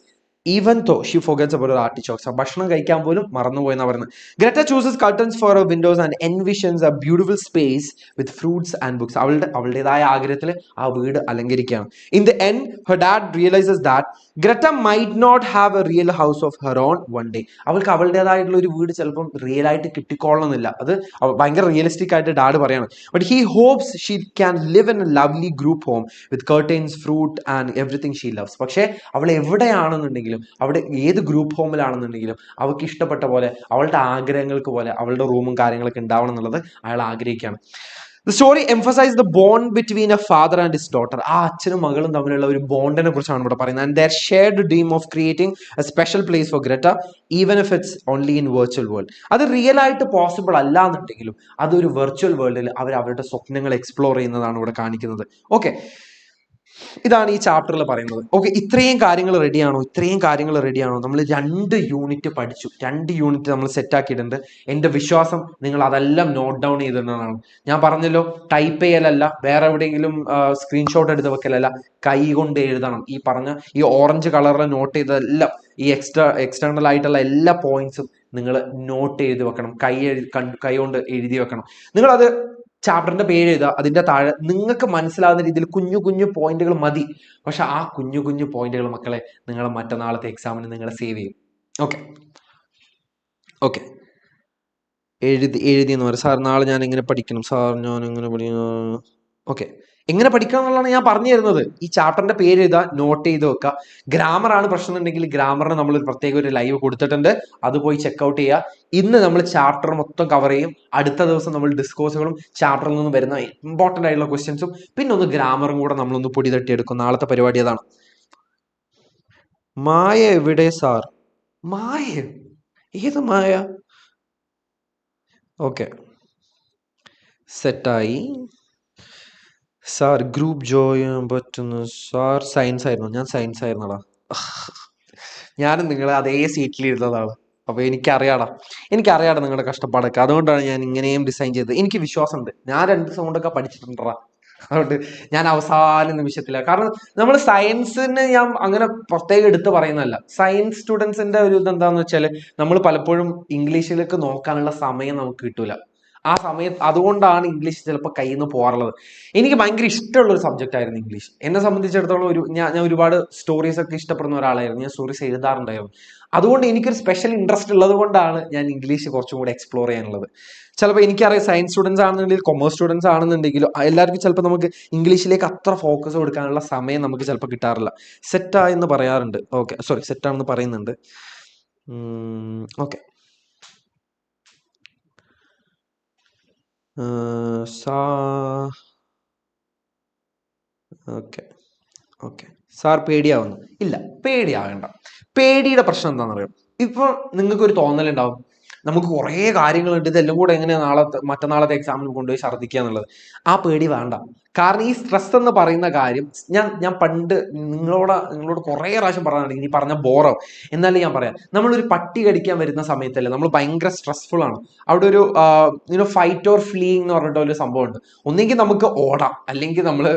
even though she forgets about her artichokes. ഭക്ഷണം കഴിക്കാൻ പോലും മറന്നുപോയെന്നാണ് പറയുന്നത്. Greta chooses curtains for her windows and envisions a beautiful space with fruits and books. അവളുടേതായ ആഗ്രഹത്തിൽ ആ വീട് അലങ്കരിക്കുകയാണ്. In the end, her dad realizes that Greta might not have a real house of her own one day. അവൾക്ക് അവളുടേതായിട്ടുള്ള ഒരു വീട് ചിലപ്പം real ആയിട്ട് കിട്ടിക്കൊള്ളണമെന്നില്ല. അത് ഭയങ്കര റിയലിസ്റ്റിക് ആയിട്ട് ഡാഡ് പറയാണ്. But he hopes she can live in a lovely group home with curtains, fruit and everything she loves. പക്ഷേ അവൾ എവിടെയാണെന്നുണ്ടെങ്കിലും അവിടെ ഏത് ഗ്രൂപ്പ് ഹോമിലാണെന്നുണ്ടെങ്കിലും അവൾക്ക് ഇഷ്ടപ്പെട്ട പോലെ അവളുടെ ആഗ്രഹങ്ങൾക്ക് പോലെ അവളുടെ റൂമും കാര്യങ്ങളൊക്കെ ഉണ്ടാവണം എന്നുള്ളത് അയാൾ ആഗ്രഹിക്കുകയാണ്. The story emphasizes the bond between a father and his daughter. ആ അച്ഛനും മകളും തമ്മിലുള്ള ഒരു ബോണ്ടിനെ കുറിച്ചാണ് ഇവിടെ പറയുന്നത്. And their shared dream of creating a special place for Greta, even if it's only in virtual world. അത് റിയൽ ആയിട്ട് പോസിബിൾ അല്ല എന്നുണ്ടെങ്കിലും അതൊരു വെർച്വൽ വേൾഡിൽ അവരുടെ സ്വപ്നങ്ങൾ എക്സ്പ്ലോർ ചെയ്യുന്നതാണ് ഇവിടെ കാണിക്കുന്നത്. ഓക്കെ, ഇതാണ് ഈ ചാപ്റ്ററിൽ പറയുന്നത്. ഓക്കെ, ഇത്രയും കാര്യങ്ങൾ റെഡിയാണോ? നമ്മൾ 2 യൂണിറ്റ് പഠിച്ചു, 2 യൂണിറ്റ് നമ്മൾ സെറ്റ് ആക്കിയിട്ടുണ്ട്. എൻ്റെ വിശ്വാസം നിങ്ങൾ അതെല്ലാം നോട്ട് ഡൗൺ ചെയ്തിട്ടുള്ളതാണ്. ഞാൻ പറഞ്ഞല്ലോ, ടൈപ്പ് ചെയ്യലല്ല, വേറെ എവിടെയെങ്കിലും സ്ക്രീൻഷോട്ട് എടുത്ത് വെക്കലല്ല, കൈ കൊണ്ട് എഴുതണം. ഈ പറഞ്ഞ ഈ ഓറഞ്ച് കളറിൽ നോട്ട് ചെയ്തതെല്ലാം, ഈ എക്സ്റ്റേണൽ ആയിട്ടുള്ള എല്ലാ പോയിന്റ്സും നിങ്ങൾ നോട്ട് ചെയ്ത് വെക്കണം, കൈ കൊണ്ട് എഴുതി വെക്കണം. നിങ്ങളത് ചാപ്റ്ററിന്റെ പേര് എഴുതുക, അതിന്റെ താഴെ നിങ്ങൾക്ക് മനസ്സിലാവുന്ന രീതിയിൽ കുഞ്ഞു കുഞ്ഞു പോയിന്റുകൾ മതി. പക്ഷെ ആ കുഞ്ഞു കുഞ്ഞു പോയിന്റുകൾ മക്കളെ നിങ്ങൾ മറ്റന്നാളത്തെ എക്സാമിന് നിങ്ങൾ സേവ് ചെയ്യും. ഓക്കെ എഴുതി എന്ന് പറയും. സാർ നാളെ ഞാൻ എങ്ങനെ പഠിക്കണം, സാർ ഞാൻ എങ്ങനെ പഠിക്കണം. ഓക്കെ, എങ്ങനെ പഠിക്കണം എന്നുള്ളതാണ് ഞാൻ പറഞ്ഞു തരുന്നത്. ഈ ചാപ്റ്ററിന്റെ പേര് എഴുതുക, നോട്ട് ചെയ്ത് വെക്കുക. ഗ്രാമറാണ് പ്രശ്നം എന്നുണ്ടെങ്കിൽ ഗ്രാമറിന് നമ്മൾ പ്രത്യേക ഒരു ലൈവ് കൊടുത്തിട്ടുണ്ട്, അത് പോയി ചെക്കൗട്ട് ചെയ്യുക. ഇന്ന് നമ്മൾ ചാപ്റ്റർ മൊത്തം കവർ ചെയ്യും. അടുത്ത ദിവസം നമ്മൾ ഡിസ്കോഴ്സുകളും ചാപ്റ്ററിൽ നിന്ന് വരുന്ന ഇമ്പോർട്ടൻ്റ് ആയിട്ടുള്ള ക്വസ്റ്റ്യൻസും പിന്നെ ഒന്ന് ഗ്രാമറും കൂടെ നമ്മളൊന്ന് പൊടി തട്ടിയെടുക്കും. നാളത്തെ പരിപാടി അതാണ്. മായ എവിടെ സാർ? മായ? ഏത് മായ? ഓക്കെ, സെറ്റായി. സാർ ഗ്രൂപ്പ് ജോയിൻ ചെയ്യാൻ പറ്റുന്നു സാർ? സയൻസ് ആയിരുന്നു, ഞാൻ സയൻസ് ആയിരുന്നടാ. ഞാനും നിങ്ങളെ അതേ സീറ്റിൽ ഇരുന്നതാണ്. അപ്പോൾ എനിക്കറിയാടാ നിങ്ങളുടെ കഷ്ടപ്പാടൊക്കെ. അതുകൊണ്ടാണ് ഞാൻ ഇങ്ങനെയും ഡിസൈൻ ചെയ്തത്. എനിക്ക് വിശ്വാസമുണ്ട്, ഞാൻ 2 ദിവസം കൊണ്ടൊക്കെ പഠിച്ചിട്ടുണ്ടാ. അതുകൊണ്ട് ഞാൻ അവസാന നിമിഷത്തില. കാരണം നമ്മൾ സയൻസിന് ഞാൻ അങ്ങനെ പ്രത്യേകം എടുത്ത് പറയുന്നതല്ല. സയൻസ് സ്റ്റുഡൻസിന്റെ ഒരു ഇതെന്താന്ന് വെച്ചാൽ നമ്മൾ പലപ്പോഴും ഇംഗ്ലീഷിലേക്ക് നോക്കാനുള്ള സമയം നമുക്ക് കിട്ടൂല. ആ സമയത്ത് അതുകൊണ്ടാണ് ഇംഗ്ലീഷ് ചിലപ്പോൾ കയ്യിൽ നിന്ന് പോകാറുള്ളത്. എനിക്ക് ഭയങ്കര ഇഷ്ടമുള്ള ഒരു സബ്ജക്റ്റ് ആയിരുന്നു ഇംഗ്ലീഷ്. എന്നെ സംബന്ധിച്ചിടത്തോളം ഞാൻ ഒരുപാട് സ്റ്റോറീസ് ഒക്കെ ഇഷ്ടപ്പെടുന്ന ഒരാളായിരുന്നു. ഞാൻ സ്റ്റോറീസ് എഴുതാറുണ്ടായിരുന്നു. അതുകൊണ്ട് എനിക്കൊരു സ്പെഷ്യൽ ഇൻട്രസ്റ്റ് ഉള്ളത് കൊണ്ടാണ് ഞാൻ ഇംഗ്ലീഷ് കുറച്ചും കൂടി എക്സ്പ്ലോർ ചെയ്യാനുള്ളത്. ചിലപ്പോൾ എനിക്കറിയാം സയൻസ് സ്റ്റുഡൻസ് ആണെന്നുണ്ടെങ്കിൽ കൊമേഴ്സ് സ്റ്റുഡൻസ് ആണെന്നുണ്ടെങ്കിലും എല്ലാവർക്കും ചിലപ്പോൾ നമുക്ക് ഇംഗ്ലീഷിലേക്ക് അത്ര ഫോക്കസ് കൊടുക്കാനുള്ള സമയം നമുക്ക് ചിലപ്പോൾ കിട്ടാറില്ല. സെറ്റാ എന്ന് പറയാറുണ്ട്. ഓക്കെ, സോറി, സെറ്റാണെന്ന് പറയുന്നുണ്ട്. ഓക്കെ, ഓക്കെ ഓക്കെ സാർ പേടിയാവുന്നു. ഇല്ല, പേടിയാകണ്ട. പേടിയുടെ പ്രശ്നം എന്താണെന്നറിയാം? ഇപ്പോൾ നിങ്ങൾക്ക് ഒരു തോന്നലുണ്ടാവും, നമുക്ക് കുറേ കാര്യങ്ങളുണ്ട്, ഇതെല്ലാം കൂടെ എങ്ങനെയാണ് മറ്റന്നാളത്തെ എക്സാമിന് കൊണ്ടുപോയി ഛർദ്ദിക്കുക എന്നുള്ളത്. ആ പേടി വേണ്ട. കാരണം ഈ സ്ട്രെസ് എന്ന് പറയുന്ന കാര്യം ഞാൻ പണ്ട് നിങ്ങളോട് കുറേ പ്രാവശ്യം പറഞ്ഞിട്ടുണ്ട്. ഇനി പറഞ്ഞ ബോറാവും, എന്നാലും ഞാൻ പറയാം. നമ്മളൊരു പട്ടി കടിക്കാൻ വരുന്ന സമയത്തല്ലേ നമ്മൾ ഭയങ്കര സ്ട്രെസ്ഫുൾ ആണ്. അവിടെ ഒരു ഫൈറ്റ് ഓർ ഫ്ലീയിങ് എന്ന് പറഞ്ഞിട്ട് ഒരു സംഭവമുണ്ട്. ഒന്നെങ്കിൽ നമുക്ക് ഓടാം, അല്ലെങ്കിൽ നമ്മൾ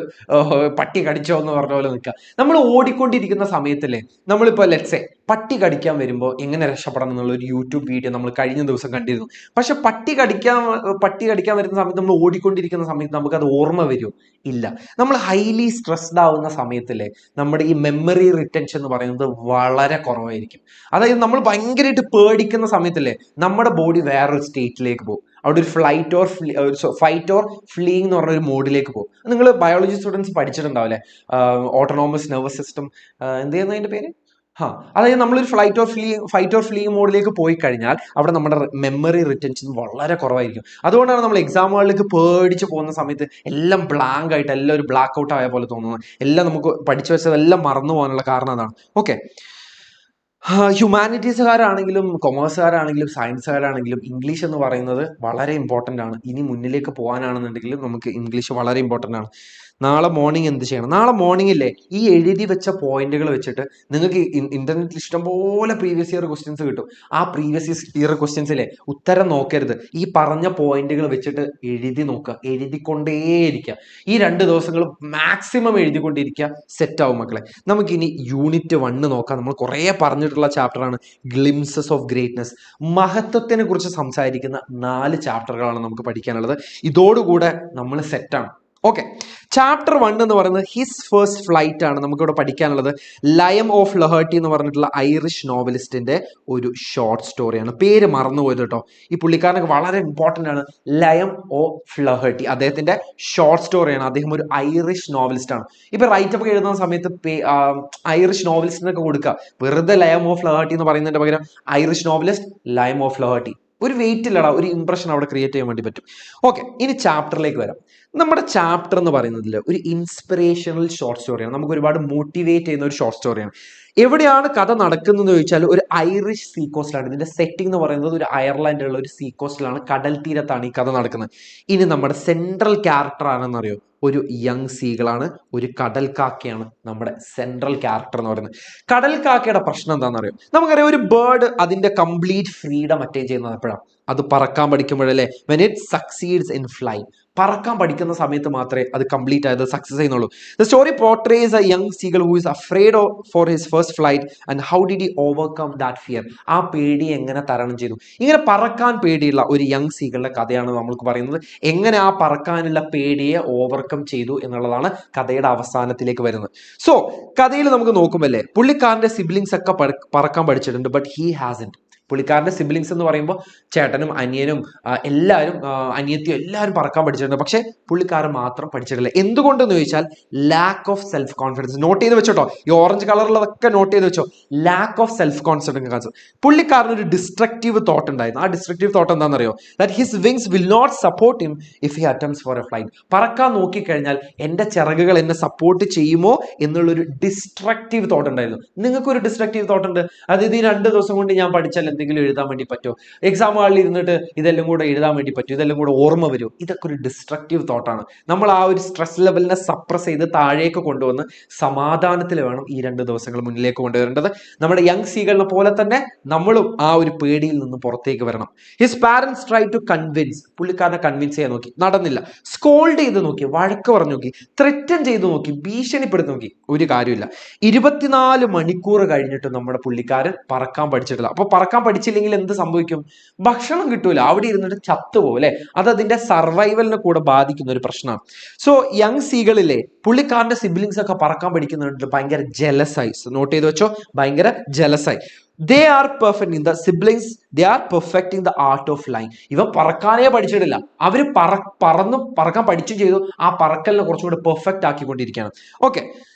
പട്ടി കടിച്ചോ എന്ന് പറഞ്ഞ പോലെ നിൽക്കുക. നമ്മൾ ഓടിക്കൊണ്ടിരിക്കുന്ന സമയത്തല്ലേ നമ്മളിപ്പോൾ ലെറ്റ്സേ പട്ടി കടിക്കാൻ വരുമ്പോൾ എങ്ങനെ രക്ഷപ്പെടണം എന്നുള്ള ഒരു യൂട്യൂബ് വീഡിയോ നമ്മൾ കഴിഞ്ഞ ദിവസം കണ്ടിരുന്നു. പക്ഷെ പട്ടി കടിക്കാൻ വരുന്ന സമയത്ത് നമ്മൾ ഓടിക്കൊണ്ടിരിക്കുന്ന സമയത്ത് നമുക്കത് ഓർമ്മ വരുമോ? ഇല്ല. നമ്മൾ ഹൈലി സ്ട്രെസ്ഡ് ആവുന്ന സമയത്തല്ലേ നമ്മുടെ ഈ മെമ്മറി റിറ്റൻഷൻ എന്ന് പറയുന്നത് വളരെ കുറവായിരിക്കും. അതായത് നമ്മൾ ഭയങ്കരമായിട്ട് പേടിക്കുന്ന സമയത്തല്ലേ നമ്മുടെ ബോഡി വേറൊരു സ്റ്റേറ്റിലേക്ക് പോകും. അവിടെ ഒരു ഫൈറ്റ് ഓർ ഫ്ലീയിങ് എന്ന് പറഞ്ഞ ഒരു മോഡിലേക്ക് പോകും. നിങ്ങൾ ബയോളജി സ്റ്റുഡൻസ് പഠിച്ചിട്ടുണ്ടാവില്ലേ, ഓട്ടോണോമസ് നെർവസ് സിസ്റ്റം, എന്ത് ചെയ്യുന്ന അതിന്റെ പേര്? അതായത് നമ്മളൊരു ഫൈറ്റ് ഓർ ഫ്ലീയിങ് മോഡിലേക്ക് പോയി കഴിഞ്ഞാൽ അവിടെ നമ്മുടെ മെമ്മറി റിറ്റൻഷൻ വളരെ കുറവായിരിക്കും. അതുകൊണ്ടാണ് നമ്മൾ എക്സാമുകളിലേക്ക് പേടിച്ച് പോകുന്ന സമയത്ത് എല്ലാം ബ്ലാങ്ക് ആയിട്ട് എല്ലാം ഒരു ബ്ലാക്ക് ഔട്ട് ആയ പോലെ തോന്നുന്നത്. എല്ലാം നമുക്ക് പഠിച്ചു വെച്ചതെല്ലാം മറന്നു പോകാനുള്ള കാരണം അതാണ്. ഓക്കെ, ഹ്യൂമാനിറ്റീസുകാരാണെങ്കിലും കൊമേഴ്സുകാരാണെങ്കിലും സയൻസുകാരാണെങ്കിലും ഇംഗ്ലീഷ് എന്ന് പറയുന്നത് വളരെ ഇമ്പോർട്ടൻ്റ് ആണ്. ഇനി മുന്നിലേക്ക് പോകാനാണെന്നുണ്ടെങ്കിലും നമുക്ക് ഇംഗ്ലീഷ് വളരെ ഇമ്പോർട്ടൻ്റ് ആണ്. നാളെ മോർണിംഗ് എന്ത് ചെയ്യണം? നാളെ മോർണിംഗില്ലേ ഈ എഴുതി വെച്ച പോയിന്റുകൾ വെച്ചിട്ട് നിങ്ങൾക്ക് ഇന്റർനെറ്റിൽ ഇഷ്ടംപോലെ പ്രീവിയസ് ഇയർ ക്വസ്റ്റ്യൻസ് കിട്ടും. ആ പ്രീവിയസ് ഇയർ ക്വസ്റ്റ്യൻസിലെ ഉത്തരം നോക്കരുത്, ഈ പറഞ്ഞ പോയിന്റുകൾ വെച്ചിട്ട് എഴുതി നോക്കുക, എഴുതിക്കൊണ്ടേയിരിക്കുക. ഈ 2 ദിവസങ്ങൾ മാക്സിമം എഴുതിക്കൊണ്ടിരിക്കുക, സെറ്റ് ആവും മക്കളെ. നമുക്കിനി യൂണിറ്റ് 1 നോക്കാം. നമ്മൾ കുറേ പറഞ്ഞിട്ടുള്ള ചാപ്റ്ററാണ് ഗ്ലിംസസ് ഓഫ് ഗ്രേറ്റ്നസ്. മഹത്വത്തിനെ കുറിച്ച് സംസാരിക്കുന്ന 4 ചാപ്റ്ററുകളാണ് നമുക്ക് പഠിക്കാനുള്ളത്. ഇതോടുകൂടെ നമ്മൾ സെറ്റാണ്. ഓക്കെ, ചാപ്റ്റർ 1 എന്ന് പറയുന്നത് ഹിസ് ഫസ്റ്റ് ഫ്ലൈറ്റ് ആണ്. നമുക്കിവിടെ പഠിക്കാനുള്ളത് ലയം ഓഫ് ലഹർട്ടി എന്ന് പറഞ്ഞിട്ടുള്ള ഐറിഷ് നോവലിസ്റ്റിന്റെ ഒരു ഷോർട്ട് സ്റ്റോറിയാണ്. പേര് മറന്നുപോയത് കേട്ടോ. ഈ പുള്ളിക്കാരനൊക്കെ വളരെ ഇമ്പോർട്ടൻ്റ് ആണ്. ലയം ഓഫ് ലഹർട്ടി അദ്ദേഹത്തിന്റെ ഷോർട്ട് സ്റ്റോറിയാണ്. അദ്ദേഹം ഒരു ഐറിഷ് നോവലിസ്റ്റ് ആണ്. ഇപ്പൊ റൈറ്റപ്പ് എഴുതുന്ന സമയത്ത് ഐറിഷ് നോവലിസ്റ്റിനൊക്കെ കൊടുക്കുക. വെറുതെ ലയം ഓഫ് ലഹർട്ടി എന്ന് പറയുന്നതിന്റെ പകരം ഐറിഷ് നോവലിസ്റ്റ്, ലയം ഓഫ് ലഹർട്ടി. ഒരു വെയിറ്റ് ഇല്ലടാ, ഒരു ഇംപ്രഷൻ അവിടെ ക്രിയേറ്റ് ചെയ്യാൻ വേണ്ടി പറ്റും. ഓക്കെ, ഇനി ചാപ്റ്ററിലേക്ക് വരാം. നമ്മുടെ ചാപ്റ്റർ എന്ന് പറയുന്നതിൽ ഒരു ഇൻസ്പിറേഷണൽ ഷോർട്ട് സ്റ്റോറിയാണ്. നമുക്ക് ഒരുപാട് മോട്ടിവേറ്റ് ചെയ്യുന്ന ഒരു ഷോർട്ട് സ്റ്റോറിയാണ്. എവിടെയാണ് കഥ നടക്കുന്നതെന്ന് ചോദിച്ചാൽ ഒരു ഐറിഷ് സീ കോസ്റ്റിലാണ്. ഇതിന്റെ സെറ്റിംഗ് എന്ന് പറയുന്നത് ഒരു അയർലൻഡിലുള്ള ഒരു സീ കോസ്റ്റിലാണ്, കടൽ തീരത്താണ് ഈ കഥ നടക്കുന്നത്. ഇനി നമ്മുടെ സെൻട്രൽ ക്യാരക്ടർ ആണെന്നറിയോ? ഒരു യങ് സീകളാണ്, ഒരു കടൽ കാക്കയാണ് നമ്മുടെ സെൻട്രൽ ക്യാരക്ടർ എന്ന് പറയുന്നത്. കടൽ കാക്കയുടെ പ്രശ്നം എന്താണെന്നറിയോ? നമുക്കറിയാം ഒരു ബേർഡ് അതിന്റെ കംപ്ലീറ്റ് ഫ്രീഡം അറ്റൈൻ ചെയ്യുന്നത് എപ്പോഴാണ്? അത് പറക്കാൻ പഠിക്കുമ്പോഴല്ലേ, when it succeeds in fly. പറക്കാൻ പഠിക്കുന്ന സമയത്ത് മാത്രമേ അത് കംപ്ലീറ്റ് ആയത് സക്സസ് ചെയ്യുന്നുള്ളൂ. The story portrays a young seagull who is afraid for his first flight and how did he overcome that fear. ആ പേടി എങ്ങനെ തരണം ചെയ്തു? ഇങ്ങനെ പറക്കാൻ പേടിയുള്ള ഒരു യങ് സീകളുടെ കഥയാണ് നമ്മൾക്ക് പറയുന്നത്. എങ്ങനെ ആ പറക്കാനുള്ള പേടിയെ ഓവർകം ചെയ്തു എന്നുള്ളതാണ് കഥയുടെ അവസാനത്തിലേക്ക് വരുന്നത്. സോ കഥയിൽ നമുക്ക് നോക്കുമല്ലേ, പുള്ളിക്കാരന്റെ സിബ്ലിങ്സ് ഒക്കെ പറക്കാൻ പഠിച്ചിട്ടുണ്ട്, ബട്ട് ഹി ഹാസൻറ്റ്. പുള്ളിക്കാരന്റെ സിബ്ലിങ്സ് എന്ന് പറയുമ്പോൾ ചേട്ടനും അനിയനും എല്ലാവരും, അനിയത്തിയും എല്ലാവരും പറക്കാൻ പഠിച്ചിട്ടുണ്ട്. പക്ഷേ പുള്ളിക്കാരൻ മാത്രം പഠിച്ചിട്ടില്ല. എന്തുകൊണ്ടെന്ന് ചോദിച്ചാൽ lack of self confidence. Note ചെയ്ത് വെച്ചോട്ടോ, ഈ ഓറഞ്ച് കളറുള്ളതൊക്കെ നോട്ട് ചെയ്ത് വെച്ചോ. Lack of self confidence. പുള്ളിക്കാരൻ ഒരു ഡിസ്ട്രക്റ്റീവ് തോട്ട് ഉണ്ടായിരുന്നു. ആ ഡിസ്ട്രക്റ്റീവ് തോട്ട് എന്താണെന്നറിയോ? That his wings will not support him if he attempts for a flight. പറക്കാൻ നോക്കിക്കഴിഞ്ഞാൽ എൻ്റെ ചിറകുകൾ എന്നെ സപ്പോർട്ട് ചെയ്യുമോ എന്നുള്ളൊരു ഡിസ്ട്രക്റ്റീവ് തോട്ട് ഉണ്ടായിരുന്നു. നിങ്ങൾക്കൊരു ഡിസ്ട്രക്റ്റീവ് തോട്ട് ഉണ്ട്, അതായത് ഈ 2 ദിവസം കൊണ്ട് ഞാൻ പഠിച്ചാൽ എന്തെങ്കിലും എഴുതാൻ വേണ്ടി പറ്റുമോ? എക്സാം ഹാളിൽ ഇരുന്നിട്ട് ഇതെല്ലാം കൂടെ എഴുതാൻ വേണ്ടി പറ്റും, ഇതെല്ലാം കൂടെ ഓർമ്മ വരുമോ? ഇതൊക്കെ ഒരു ഡിസ്ട്രക്റ്റീവ് തോട്ടാണ്. നമ്മൾ ആ ഒരു സ്ട്രെസ് ലെവലിനെ സപ്രസ് ചെയ്ത് താഴേക്ക് കൊണ്ടുവന്ന് സമാധാനത്തിൽ വേണം ഈ 2 ദിവസങ്ങൾ മുന്നിലേക്ക് കൊണ്ടുവരേണ്ടത്. നമ്മുടെ യങ് സീകളിനെ പോലെ തന്നെ നമ്മളും ആ ഒരു പേടിയിൽ നിന്ന് പുറത്തേക്ക് വരണം. His parents try to convince. പുള്ളിക്കാരനെ കൺവിൻസ് ചെയ്യാൻ നോക്കി, നടന്നില്ല. സ്കോൾഡ് ചെയ്ത് നോക്കി, വഴക്ക് പറഞ്ഞു നോക്കി, ത്രെറ്റൻ ചെയ്ത് നോക്കി, ഭീഷണിപ്പെടുത്തി നോക്കി, ഒരു കാര്യമില്ല. 24 മണിക്കൂർ കഴിഞ്ഞിട്ട് നമ്മുടെ പുള്ളിക്കാരൻ പറക്കാൻ പഠിച്ചിട്ടില്ല. അപ്പൊ പറക്കാൻ പഠിച്ചില്ലെങ്കിൽ എന്ത് സംഭവിക്കും? ഭക്ഷണം കിട്ടൂല, അവിടെ ഇരുന്നിട്ട് ചത്തുപോകും അല്ലെ. അത് അതിന്റെ സർവൈവലിനെ കൂടെ ബാധിക്കുന്ന ഒരു പ്രശ്നമാണ്. സോ യങ് സീകളിലെ പുള്ളിക്കാരന്റെ സിബ്ലിങ്സ് ഒക്കെ പറക്കാൻ പഠിക്കുന്നുണ്ട്, ഭയങ്കര ജലസായി. നോട്ട് ചെയ്ത് വെച്ചോ, ഭയങ്കര ജലസായി. They are perfecting the siblings, they are perfecting the art of flying. ഇവ പറക്കാനേ പഠിച്ചിട്ടില്ല, അവര് പറക്കാൻ പഠിച്ചു ചെയ്തു, ആ പറക്കലിനെ കുറച്ചും കൂടി പെർഫെക്റ്റ് ആക്കിക്കൊണ്ടിരിക്കുകയാണ്. ഓക്കെ,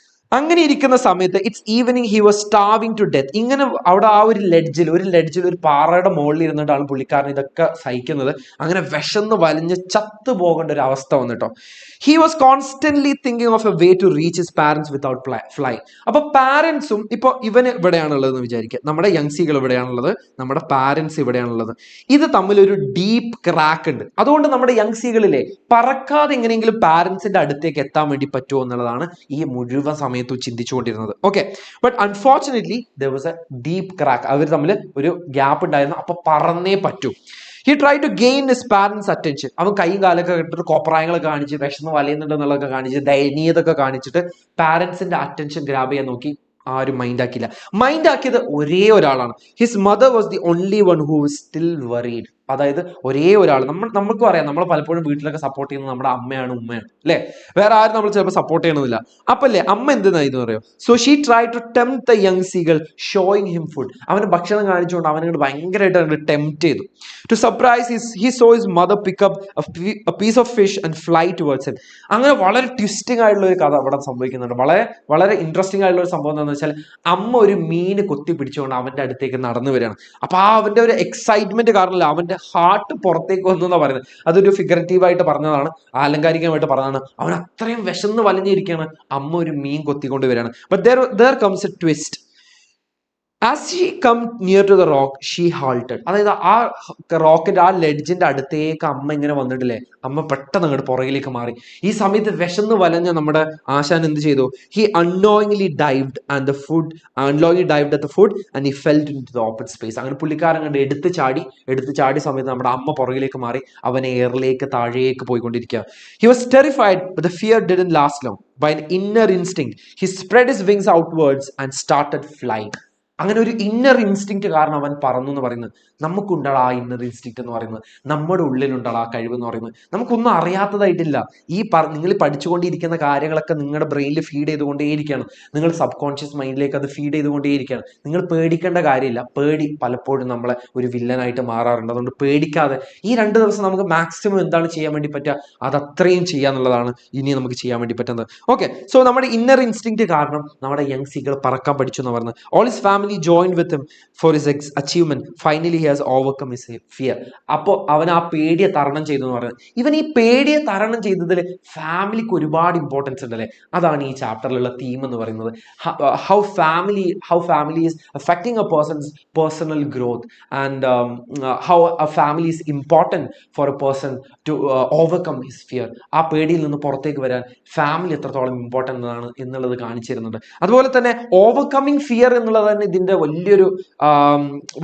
അങ്ങനെ ഇരിക്കുന്ന സമയത്ത് it's evening, he was starving to death. ഇങ്ങനെ അവിടെ ആ ഒരു ലെഡ്ജിൽ ഒരു പാറയുടെ മുകളിൽ ഇരുന്നിട്ടാണ് പുള്ളിക്കാരൻ ഇതൊക്കെ സഹിക്കുന്നത്. അങ്ങനെ വിശന്ന് വലിഞ്ഞ് ചത്തു പോകേണ്ട ഒരു അവസ്ഥ വന്നിട്ടോ. He was constantly thinking of a way to reach his parents without fly. അപ്പൊ പാരന്റ്സും, ഇപ്പൊ ഇവന് ഇവിടെയാണുള്ളത് എന്ന് വിചാരിക്കുക, നമ്മുടെ യങ്സികൾ ഇവിടെയാണുള്ളത്, നമ്മുടെ പാരന്റ്സ് ഇവിടെയാണുള്ളത്. ഇത് തമ്മിലൊരു ഡീപ്പ് ക്രാക്ക് ഉണ്ട്. അതുകൊണ്ട് നമ്മുടെ യങ്സികളിലെ പറക്കാതെ എങ്ങനെയെങ്കിലും പാരന്റ്സിന്റെ അടുത്തേക്ക് എത്താൻ വേണ്ടി പറ്റുമോ എന്നുള്ളതാണ് ഈ മുഴുവൻ സമയത്തും ചിന്തിച്ചുകൊണ്ടിരുന്നത്. Okay, but unfortunately there was a deep crack. അവർ തമ്മിൽ ഒരു ഗ്യാപ്പ് ഉണ്ടായിരുന്നു. അപ്പൊ പറന്നേ പറ്റൂ. He tried to gain his parents' attention. അവൻ കൈയും കാലൊക്കെ ഇട്ടിട്ട് കോപ്രായങ്ങളൊക്കെ കാണിച്ച്, വിഷമം വലയുന്നുണ്ടെന്നുള്ളതൊക്കെ കാണിച്ച്, ദയനീയതൊക്കെ കാണിച്ചിട്ട് പാരന്റ്സിന്റെ അറ്റൻഷൻ ഗ്രാബ് ചെയ്യാൻ നോക്കി. ആരും മൈൻഡ് ആക്കിയില്ല. മൈൻഡ് ആക്കിയത് ഒരേ ഒരാളാണ്. His mother was the only one who was still worried. അതായത് ഒരേ ഒരാൾ, നമുക്കും അറിയാം, നമ്മൾ പലപ്പോഴും വീട്ടിലൊക്കെ സപ്പോർട്ട് ചെയ്യുന്നത് നമ്മുടെ അമ്മയാണ്, ഉമ്മയാണ് അല്ലെ. വേറെ ആരും നമ്മൾ ചിലപ്പോൾ സപ്പോർട്ട് ചെയ്യണമെന്നില്ല. അപ്പൊ അല്ലേ അമ്മ എന്തെന്നായിരുന്നു അറിയോ? So she try to tempt the young seagull, showing him food. അവന് ഭക്ഷണം കാണിച്ചുകൊണ്ട് അവനോട് ഭയങ്കരമായിട്ട് ടെംപ്റ്റ് ചെയ്തു. To surprise he saw his mother pick up a piece of fish and fly towards him. അങ്ങനെ വളരെ ട്വിസ്റ്റിംഗ് ആയിട്ടുള്ള ഒരു കഥ അവിടെ സംഭവിക്കുന്നുണ്ട്. വളരെ വളരെ ഇൻട്രസ്റ്റിംഗ് ആയിട്ടുള്ള ഒരു സംഭവം എന്താണെന്ന് വെച്ചാൽ, അമ്മ ഒരു മീന് കൊത്തി പിടിച്ചുകൊണ്ട് അവന്റെ അടുത്തേക്ക് നടന്നു വരികയാണ്. അപ്പൊ ആ അവന്റെ ഒരു എക്സൈറ്റ്മെന്റ് കാരണമല്ല, അവന്റെ ഹാർട്ട് പുറത്തേക്ക് വന്നു എന്നാ പറയുന്നത്. അതൊരു ഫിഗറേറ്റീവായിട്ട് പറഞ്ഞതാണ്, ആലങ്കാരികമായിട്ട് പറഞ്ഞതാണ്. അവൻ അത്രയും വിശന്ന് വലിഞ്ഞിരിക്കുകയാണ്, അമ്മ ഒരു മീൻ കൊത്തിക്കൊണ്ട് വരികയാണ്. But there comes a twist. As she come near to the rock, she halted. അതായത് ആ റോക്കിന്റെ ആ ലെഡ്ജിന്റെ അടുത്തേക്ക് അമ്മ ഇങ്ങനെ വന്നിട്ടില്ലേ, അമ്മ പെട്ടെന്ന് അങ്ങോട്ട് പുറകിലേക്ക് മാറി. ഈ സമയത്ത് വിശന്ന് വലഞ്ഞ നമ്മുടെ ആശാൻ എന്ത് ചെയ്തു? He unknowingly dived at the food and he fell into the open space. അങ്ങനെ പുള്ളിക്കാരൻ കണ്ട് എടുത്ത് ചാടി സമയത്ത് നമ്മുടെ അമ്മ പുറകിലേക്ക് മാറി, അവനെ എയറിലേക്ക് താഴേക്ക് പോയിക്കൊണ്ടിരിക്കുക. He was terrified, but the fear didn't last long. By an inner instinct, he spread his wings outwards and started flying. അങ്ങനെ ഒരു ഇന്നർ ഇൻസ്റ്റിങ്ക്റ്റ് കാരണം അവൻ പറന്നു എന്ന് പറയുന്നത്. നമുക്കുണ്ടടാ ആ ഇന്നർ ഇൻസ്റ്റിങ്ക്റ്റ് എന്ന് പറയുന്നത്, നമ്മുടെ ഉള്ളിലുണ്ടടാ ആ കഴിവ് എന്ന് പറയുന്നത്. നമുക്കൊന്നും അറിയാത്തതായിട്ടില്ല. നിങ്ങൾ പഠിച്ചുകൊണ്ടിരിക്കുന്ന കാര്യങ്ങളൊക്കെ നിങ്ങളുടെ ബ്രെയിനിൽ ഫീഡ് ചെയ്തുകൊണ്ടേയിരിക്കുകയാണ്. നിങ്ങൾ സബ് കോൺഷ്യസ് മൈൻഡിലേക്ക് അത് ഫീഡ് ചെയ്തുകൊണ്ടേയിരിക്കുകയാണ്. നിങ്ങൾ പേടിക്കേണ്ട കാര്യമില്ല. പേടി പലപ്പോഴും നമ്മളെ ഒരു വില്ലനായിട്ട് മാറാറുണ്ട്. അതുകൊണ്ട് പേടിക്കാതെ ഈ 2 ദിവസം നമുക്ക് മാക്സിമം എന്താണ് ചെയ്യാൻ വേണ്ടി പറ്റുക, അത് അത്രയും ചെയ്യാന്നുള്ളതാണ് ഇനി നമുക്ക് ചെയ്യാൻ വേണ്ടി പറ്റുന്നത്. ഓക്കെ, സോ നമ്മുടെ ഇന്നർ ഇൻസ്റ്റിങ്ക്റ്റ് കാരണം നമ്മുടെ യങ് സീകൾ പറക്കാൻ പഠിച്ചു എന്ന് പറയുന്നത്. All his family joined with him for his achievement. Finally he has overcome his fear. അപ്പോൾ അവൻ ആ പേടിയെ തരണം ചെയ്തു എന്ന് പറയുന്നത്. ഇവൻ ഈ പേടിയെ തരണം ചെയ്തതിൽ ഫാമിലിക്ക് ഒരുപാട് ഇമ്പോർട്ടൻസ് ഉണ്ട് അല്ലേ. അതാണ് ഈ ചാപ്റ്ററിലുള്ള തീം എന്ന് പറയുന്നത്. How family is affecting a person's personal growth and how a family is important for a person to overcome his fear. ആ പേടിയിൽ നിന്ന് പുറത്തേക്ക് വരാൻ ഫാമിലി എത്രത്തോളം ഇമ്പോർട്ടൻ്റ് ആണ് എന്നുള്ളത് കാണിച്ചു തരുന്നുണ്ട്. അതുപോലെ തന്നെ ഓവർകമ്മിങ് ഫിയർ എന്നുള്ളത് തന്നെ ഇതിന്റെ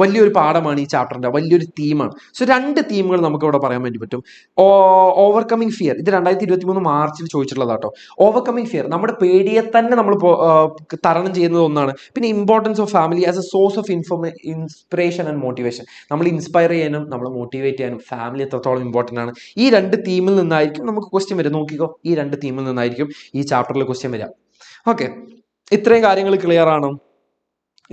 വലിയൊരു പാഠമാണ്. ഈ ചാപ്റ്ററിന്റെ വലിയൊരു തീമാണ്. സോ 2 തീമുകൾ നമുക്ക് ഇവിടെ പറയാൻ വേണ്ടി പറ്റും. ഓവർകമ്മിങ് ഫിയർ, ഇത് 2023 മാർച്ചിൽ ചോദിച്ചിട്ടുള്ളതാട്ടോ. ഓവർകമ്മിങ് ഫിയർ, നമ്മുടെ പേടിയെ തന്നെ നമ്മൾ തരണം ചെയ്യുന്നത് ഒന്നാണ്. പിന്നെ importance of family as A source of inspiration and motivation. നമ്മൾ ഇൻസ്പയർ ചെയ്യാനും നമ്മൾ മോട്ടിവേറ്റ് ചെയ്യാനും ഫാമിലി എത്രത്തോളം ഇമ്പോർട്ടൻ്റ് ആണ്. ഈ 2 തീമിൽ നിന്നായിരിക്കും നമുക്ക് ക്വസ്റ്റ്യൻ വരിക. നോക്കിക്കോ, ഈ 2 തീമിൽ നിന്നായിരിക്കും ഈ ചാപ്റ്ററിൽ ക്വസ്റ്റ്യൻ വരിക. ഓക്കെ, ഇത്രയും കാര്യങ്ങൾ ക്ലിയർ ആണോ?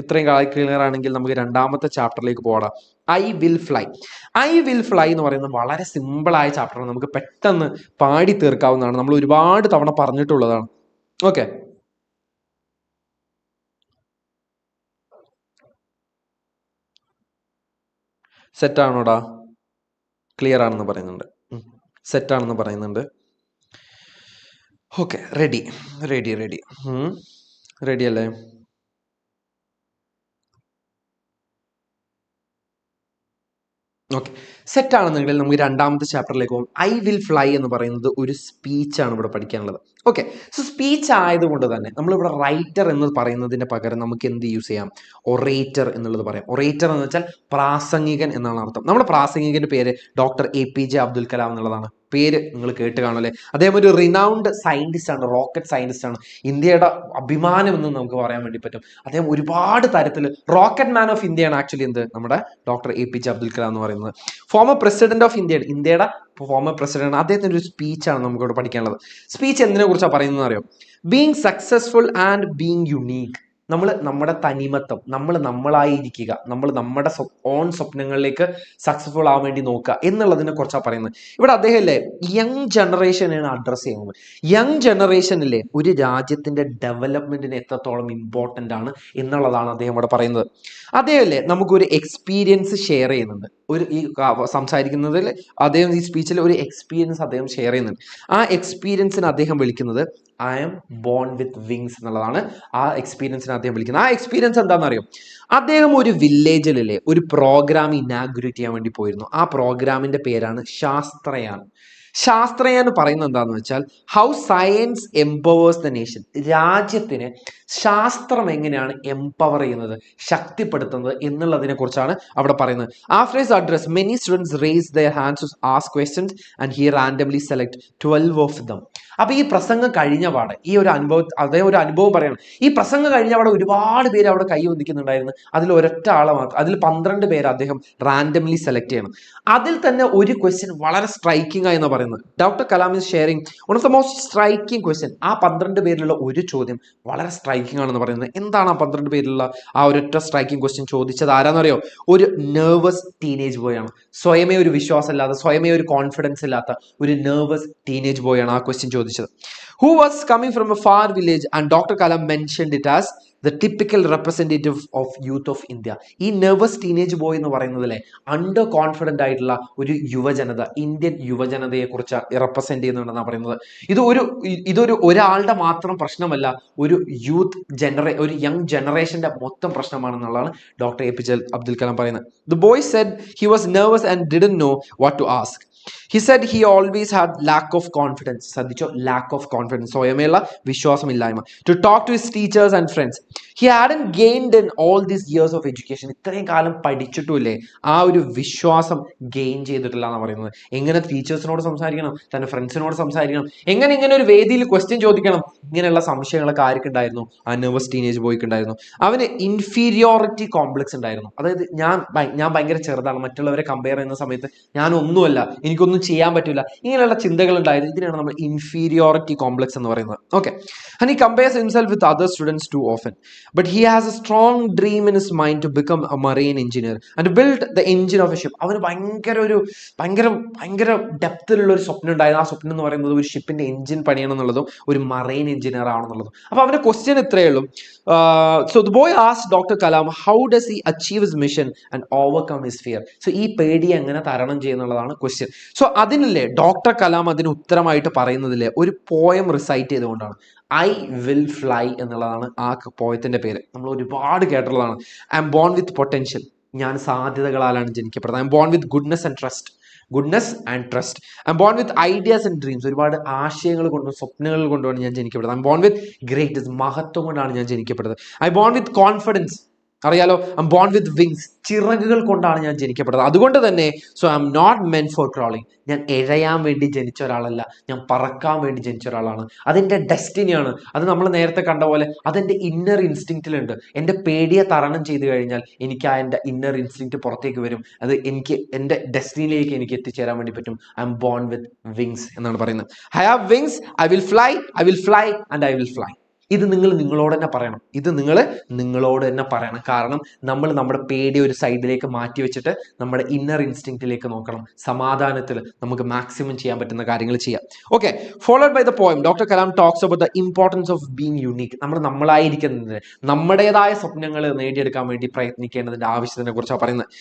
ഇത്രയും ക്ലിയർ ആണെങ്കിൽ നമുക്ക് 2ാമത്തെ ചാപ്റ്ററിലേക്ക് പോകാം. ഐ വിൽ ഫ്ലൈ എന്ന് പറയുന്നത് വളരെ സിമ്പിളായ ചാപ്റ്ററാണ്. നമുക്ക് പെട്ടെന്ന് പാടി തീർക്കാവുന്നതാണ്. നമ്മൾ ഒരുപാട് തവണ പറഞ്ഞിട്ടുള്ളതാണ്. ഓക്കെ, സെറ്റാണോടാ? ക്ലിയർ ആണെന്ന് പറയുന്നുണ്ട്. സെറ്റാണെന്ന് പറയുന്നുണ്ട്. ഓക്കെ, റെഡി അല്ലേ? ഓക്കെ, സെറ്റ് ആണെന്നുണ്ടെങ്കിൽ നമുക്ക് രണ്ടാമത്തെ ചാപ്റ്ററിലേക്ക് പോകും. ഐ വിൽ ഫ്ലൈ എന്ന് പറയുന്നത് ഒരു സ്പീച്ചാണ് ഇവിടെ പഠിക്കാനുള്ളത്. ഓക്കെ, സോ സ്പീച്ച് ആയതുകൊണ്ട് തന്നെ നമ്മളിവിടെ റൈറ്റർ എന്ന് പറയുന്നതിന് പകരം നമുക്ക് എന്ത് യൂസ് ചെയ്യാം? ഒറേറ്റർ എന്നുള്ളത് പറയാം. ഒറേറ്റർ എന്ന് വെച്ചാൽ പ്രാസംഗികൻ എന്നാണ് അർത്ഥം. നമ്മുടെ പ്രാസംഗികന്റെ പേര് ഡോക്ടർ APJ അബ്ദുൽ കലാം എന്നുള്ളതാണ്. പേര് നിങ്ങൾ കേട്ട് കാണുമല്ലേ. അദ്ദേഹം ഒരു റിനൗണ്ട് സയന്റിസ്റ്റ് ആണ്, റോക്കറ്റ് സയന്റിസ്റ്റ് ആണ്, ഇന്ത്യയുടെ അഭിമാനം എന്ന് നമുക്ക് പറയാൻ വേണ്ടി പറ്റും. അദ്ദേഹം ഒരുപാട് തരത്തിൽ റോക്കറ്റ് മാൻ ഓഫ് ഇന്ത്യയാണ് ആക്ച്വലി എന്ത് നമ്മുടെ ഡോക്ടർ APJ അബ്ദുൽ കലാം എന്ന് പറയുന്നത്. ഫോമർ പ്രസിഡന്റ് ഓഫ് ഇന്ത്യ, ഇന്ത്യയുടെ ഫോമർ പ്രസിഡന്റ്. അദ്ദേഹത്തിന്റെ ഒരു സ്പീച്ചാണ് നമുക്കിവിടെ പഠിക്കാനുള്ളത്. സ്പീച്ച് എന്തിനെ കുറിച്ചാണ് പറയുന്നത് അറിയോ? Being successful and being unique. നമ്മൾ നമ്മുടെ തനിമത്വം, നമ്മൾ നമ്മളായിരിക്കുക, നമ്മൾ നമ്മുടെ ഓൺ സ്വപ്നങ്ങളിലേക്ക് സക്സസ്ഫുൾ ആവാൻ വേണ്ടി നോക്കുക എന്നുള്ളതിനെ കുറിച്ചാണ് പറയുന്നത്. ഇവിടെ അദ്ദേഹം അല്ലേ യങ് ജനറേഷനെയാണ് അഡ്രസ്സ് ചെയ്യുന്നത്. യങ് ജനറേഷനിലെ ഒരു രാജ്യത്തിന്റെ ഡെവലപ്മെന്റിന് എത്രത്തോളം ഇമ്പോർട്ടൻ്റ് ആണ് എന്നുള്ളതാണ് അദ്ദേഹം ഇവിടെ പറയുന്നത്. അദ്ദേഹം അല്ലേ നമുക്കൊരു എക്സ്പീരിയൻസ് ഷെയർ ചെയ്യുന്നുണ്ട്. ഈ സംസാരിക്കുന്നതിൽ അദ്ദേഹം ഈ സ്പീച്ചിൽ ഒരു എക്സ്പീരിയൻസ് അദ്ദേഹം ഷെയർ ചെയ്യുന്നുണ്ട്. ആ എക്സ്പീരിയൻസിന് അദ്ദേഹം വിളിക്കുന്നത് I am born with wings എന്നുള്ളതാണ്. ആ എക്സ്പീരിയൻസിന് അദ്ദേഹം വിളിക്കുന്നത്. ആ എക്സ്പീരിയൻസ് എന്താണെന്ന് അറിയോ? അദ്ദേഹം ഒരു വില്ലേജിലല്ലേ ഒരു പ്രോഗ്രാം ഇനാഗുറേറ്റ് ചെയ്യാൻ വേണ്ടി പോയിരുന്നു. ആ പ്രോഗ്രാമിന്റെ പേരാണ് ശാസ്ത്രയാൻ. ശാസ്ത്രയാൻ പറയുന്നത് എന്താണെന്ന് വെച്ചാൽ how science empowers the nation. രാജ്യത്തിന് ശാസ്ത്രം എങ്ങനെയാണ് എംപവർ ചെയ്യുന്നത്, ശക്തിപ്പെടുത്തുന്നത് എന്നുള്ളതിനെ കുറിച്ചാണ് അവിടെ പറയുന്നത്. After his address many students raise their hands to ask questions and he randomly select 12 of them. അപ്പൊ ഈ പ്രസംഗം കഴിഞ്ഞ പാടെ ഈ ഒരു അനുഭവം, അദ്ദേഹം ഒരു അനുഭവം പറയണം. ഈ പ്രസംഗം കഴിഞ്ഞ പാടെ ഒരുപാട് പേര് അവിടെ കൈ ഒന്നിക്കുന്നുണ്ടായിരുന്നു. അതിൽ ഒരൊറ്റ ആളെ മാത്രം, അതിൽ 12 പേര് അദ്ദേഹം റാൻഡംലി സെലക്ട് ചെയ്യണം. അതിൽ തന്നെ ഒരു ക്വസ്റ്റ്യൻ വളരെ സ്ട്രൈക്കിംഗ് ആയി എന്ന് പറയുന്നത്. Doctor Kalam is sharing one of the most striking question. ആ 12 പേരിലുള്ള ഒരു ചോദ്യം വളരെ സ്ട്രൈക്കിംഗ് ആണെന്ന് പറയുന്നത്. എന്താണ് ആ 12 പേരിലുള്ള ആ ഒരൊറ്റ സ്ട്രൈക്കിംഗ് ക്വസ്റ്റ്യൻ ചോദിച്ചത്? ആരാന്നറിയോ? ഒരു നെർവസ് ടീനേജ് ബോയ് ആണ്. സ്വയമേ ഒരു വിശ്വാസം ഇല്ലാത്ത, സ്വയമേ ഒരു കോൺഫിഡൻസ് ഇല്ലാത്ത ഒരു നെർവസ് ടീനേജ് ബോയ് ആണ് ആ ക്വസ്റ്റ്യൻ ചോദിച്ചത്. Who was coming from a far village, and Dr. Kalam mentioned it as the typical representative of youth of India. ഈ നെർവസ് ടീനേജ് ബോയ് എന്ന് പറയുന്നതിലെ അണ്ടർ കോൺഫിഡന്റ് ആയിട്ടുള്ള ഒരു യുവജനത, ഇന്ത്യൻ യുവജനതയെ കുറിച്ച് റെപ്രസെന്റ് ചെയ്യുന്നുണ്ടെന്നാണ് പറയുന്നത്. ഇതൊരു ഒരാളുടെ മാത്രം പ്രശ്നമല്ല, ഒരു ഒരു യങ് ജനറേഷന്റെ മൊത്തം പ്രശ്നമാണെന്നുള്ളതാണ് ഡോക്ടർ APJ അബ്ദുൽ കലാം പറയുന്നത്. The boy said he was nervous and didn't know what to ask. He said he always had lack of confidence. ശ്രദ്ധിച്ചോ, lack of confidence, സ്വയമേയുള്ള വിശ്വാസമില്ലായ്മ. To talk to his teachers and friends. He hadn't gained in all these years of education. ഇത്രയും കാലം പഠിച്ചിട്ടുമില്ലേ ആ ഒരു വിശ്വാസം gain ചെയ്തിട്ടില്ല എന്ന് പറയുന്നത്. എങ്ങനെ ടീച്ചേഴ്സിനോട് സംസാരിക്കണം, തന്റെ ഫ്രണ്ട്സിനോട് സംസാരിക്കണം, എങ്ങനെ ഒരു വേദിയിൽ ക്വസ്റ്റ്യൻ ചോദിക്കണം, ഇങ്ങനെയുള്ള സംശയങ്ങളൊക്കെ ആർക്കുണ്ടായിരുന്നു? ആ നെർവസ് ടീനേജ് ബോയ്ക്ക് ഉണ്ടായിരുന്നു. അവന് ഇൻഫീരിയോറിറ്റി കോംപ്ലക്സ് ഉണ്ടായിരുന്നു. അതായത് ഞാൻ ഭയങ്കര ചെറുതാണ്, മറ്റുള്ളവരെ കമ്പയർ ചെയ്യുന്ന സമയത്ത് ഞാൻ ഒന്നുമല്ല, എനിക്കൊന്നും ചെയ്യാൻ പറ്റില്ല, ഇങ്ങനെയുള്ള ചിന്തകൾ ഉണ്ടായിരുന്നു. ഇതിനാണ് നമ്മൾ ഇൻഫീരിയോറിറ്റി കോംപ്ലക്സ് എന്ന് പറയുന്നത്. Okay, and he compares himself with other students too often, but he has a strong dream in his mind to become a marine engineer and to build the engine of a ship. അവന് ഭയങ്കര ഡെപ്തിലുള്ള ഒരു സ്വപ്നം ഉണ്ടായിരുന്നു. ആ സ്വപ്നം എന്ന് പറയുന്നത് ഒരു ഷിപ്പിന്റെ എഞ്ചിൻ പണിയണം എന്നുള്ളതും ഒരു മറൈൻ എഞ്ചിനീയർ ആണെന്നുള്ളതും. അപ്പൊ അവന്റെ ക്വസ്റ്റ്യൻ ഇത്രയേ ഉള്ളൂ. So the boy asked Dr. Kalam how does he achieve his mission and overcome his fear. So ഈ പേടി എങ്ങനെ തരണം ചെയ്യുന്നുള്ളതാണ് ക്വസ്റ്റ്യൻ. സോ അതിനല്ലേ ഡോക്ടർ കലാം അതിന് ഉത്തരമായിട്ട് പറയുന്നതില്ലേ ഒരു പോയം റിസൈറ്റ് ചെയ്തുകൊണ്ടാണ്. ഐ വിൽ ഫ്ലൈ എന്നുള്ളതാണ് ആ പോയത്തിന്റെ പേര്. നമ്മൾ ഒരുപാട് കേട്ടിട്ടുള്ളതാണ്. I am born with potential. ഞാൻ സാധ്യതകളാലാണ് ജനിക്കപ്പെടുന്നത്. I am born with goodness and trust. I am born with ideas and dreams. ഒരുപാട് ആശയങ്ങൾ കൊണ്ടും സ്വപ്നങ്ങൾ കൊണ്ടുമാണ് ഞാൻ ജനിക്കപ്പെടുന്നത്. I am born with greatness. മഹത്വം കൊണ്ടാണ് ഞാൻ ജനിക്കപ്പെടുന്നത്. I born with confidence. അറിയാലോ, I am born with wings. ചിറകുകൾ കൊണ്ടാണ് ഞാൻ ജനിക്കപ്പെട്ടത്. അതുകൊണ്ട് തന്നെ so I am not meant for crawling. ഞാൻ എഴയാൻ വേണ്ടി ജനിച്ച ഒരാളല്ല, ഞാൻ പറക്കാൻ വേണ്ടി ജനിച്ച ഒരാളാണ്. അതെന്റെ ഡെസ്റ്റിനിയാണ്. അത് നമ്മൾ നേരത്തെ കണ്ട പോലെ അതെന്റെ ഇന്നർ ഇൻസ്റ്റിങ്ക്റ്റിലുണ്ട്. എൻ്റെ പേടിയെ തരണം ചെയ്ത് കഴിഞ്ഞാൽ എനിക്ക് ആ എൻ്റെ ഇന്നർ ഇൻസ്റ്റിങ്ക്റ്റ് പുറത്തേക്ക് വരും. അത് എനിക്ക് എൻ്റെ ഡെസ്റ്റിനിയിലേക്ക് എനിക്ക് എത്തിച്ചേരാൻ വേണ്ടി പറ്റും. I am born with wings എന്നാണ് പറയുന്നത്. I have wings, I will fly and I will fly. ഇത് നിങ്ങൾ നിങ്ങളോട് തന്നെ പറയണം. കാരണം നമ്മൾ നമ്മുടെ പേടി ഒരു സൈഡിലേക്ക് മാറ്റി വെച്ചിട്ട് നമ്മുടെ ഇന്നർ ഇൻസ്റ്റിങ്ക്റ്റിലേക്ക് നോക്കണം. സമാധാനത്തിൽ നമുക്ക് മാക്സിമം ചെയ്യാൻ പറ്റുന്ന കാര്യങ്ങൾ ചെയ്യാം. Okay, followed by the poem doctor Kalam talks about the importance of being unique. നമ്മളായിരിക്കുന്നതിന് നമ്മുടേതായ സ്വപ്നങ്ങൾ നേടിയെടുക്കാൻ വേണ്ടി പ്രയത്നിക്കേണ്ടതിന്റെ ആവശ്യത്തിനെ കുറിച്ചാണ് പറയുന്നത്.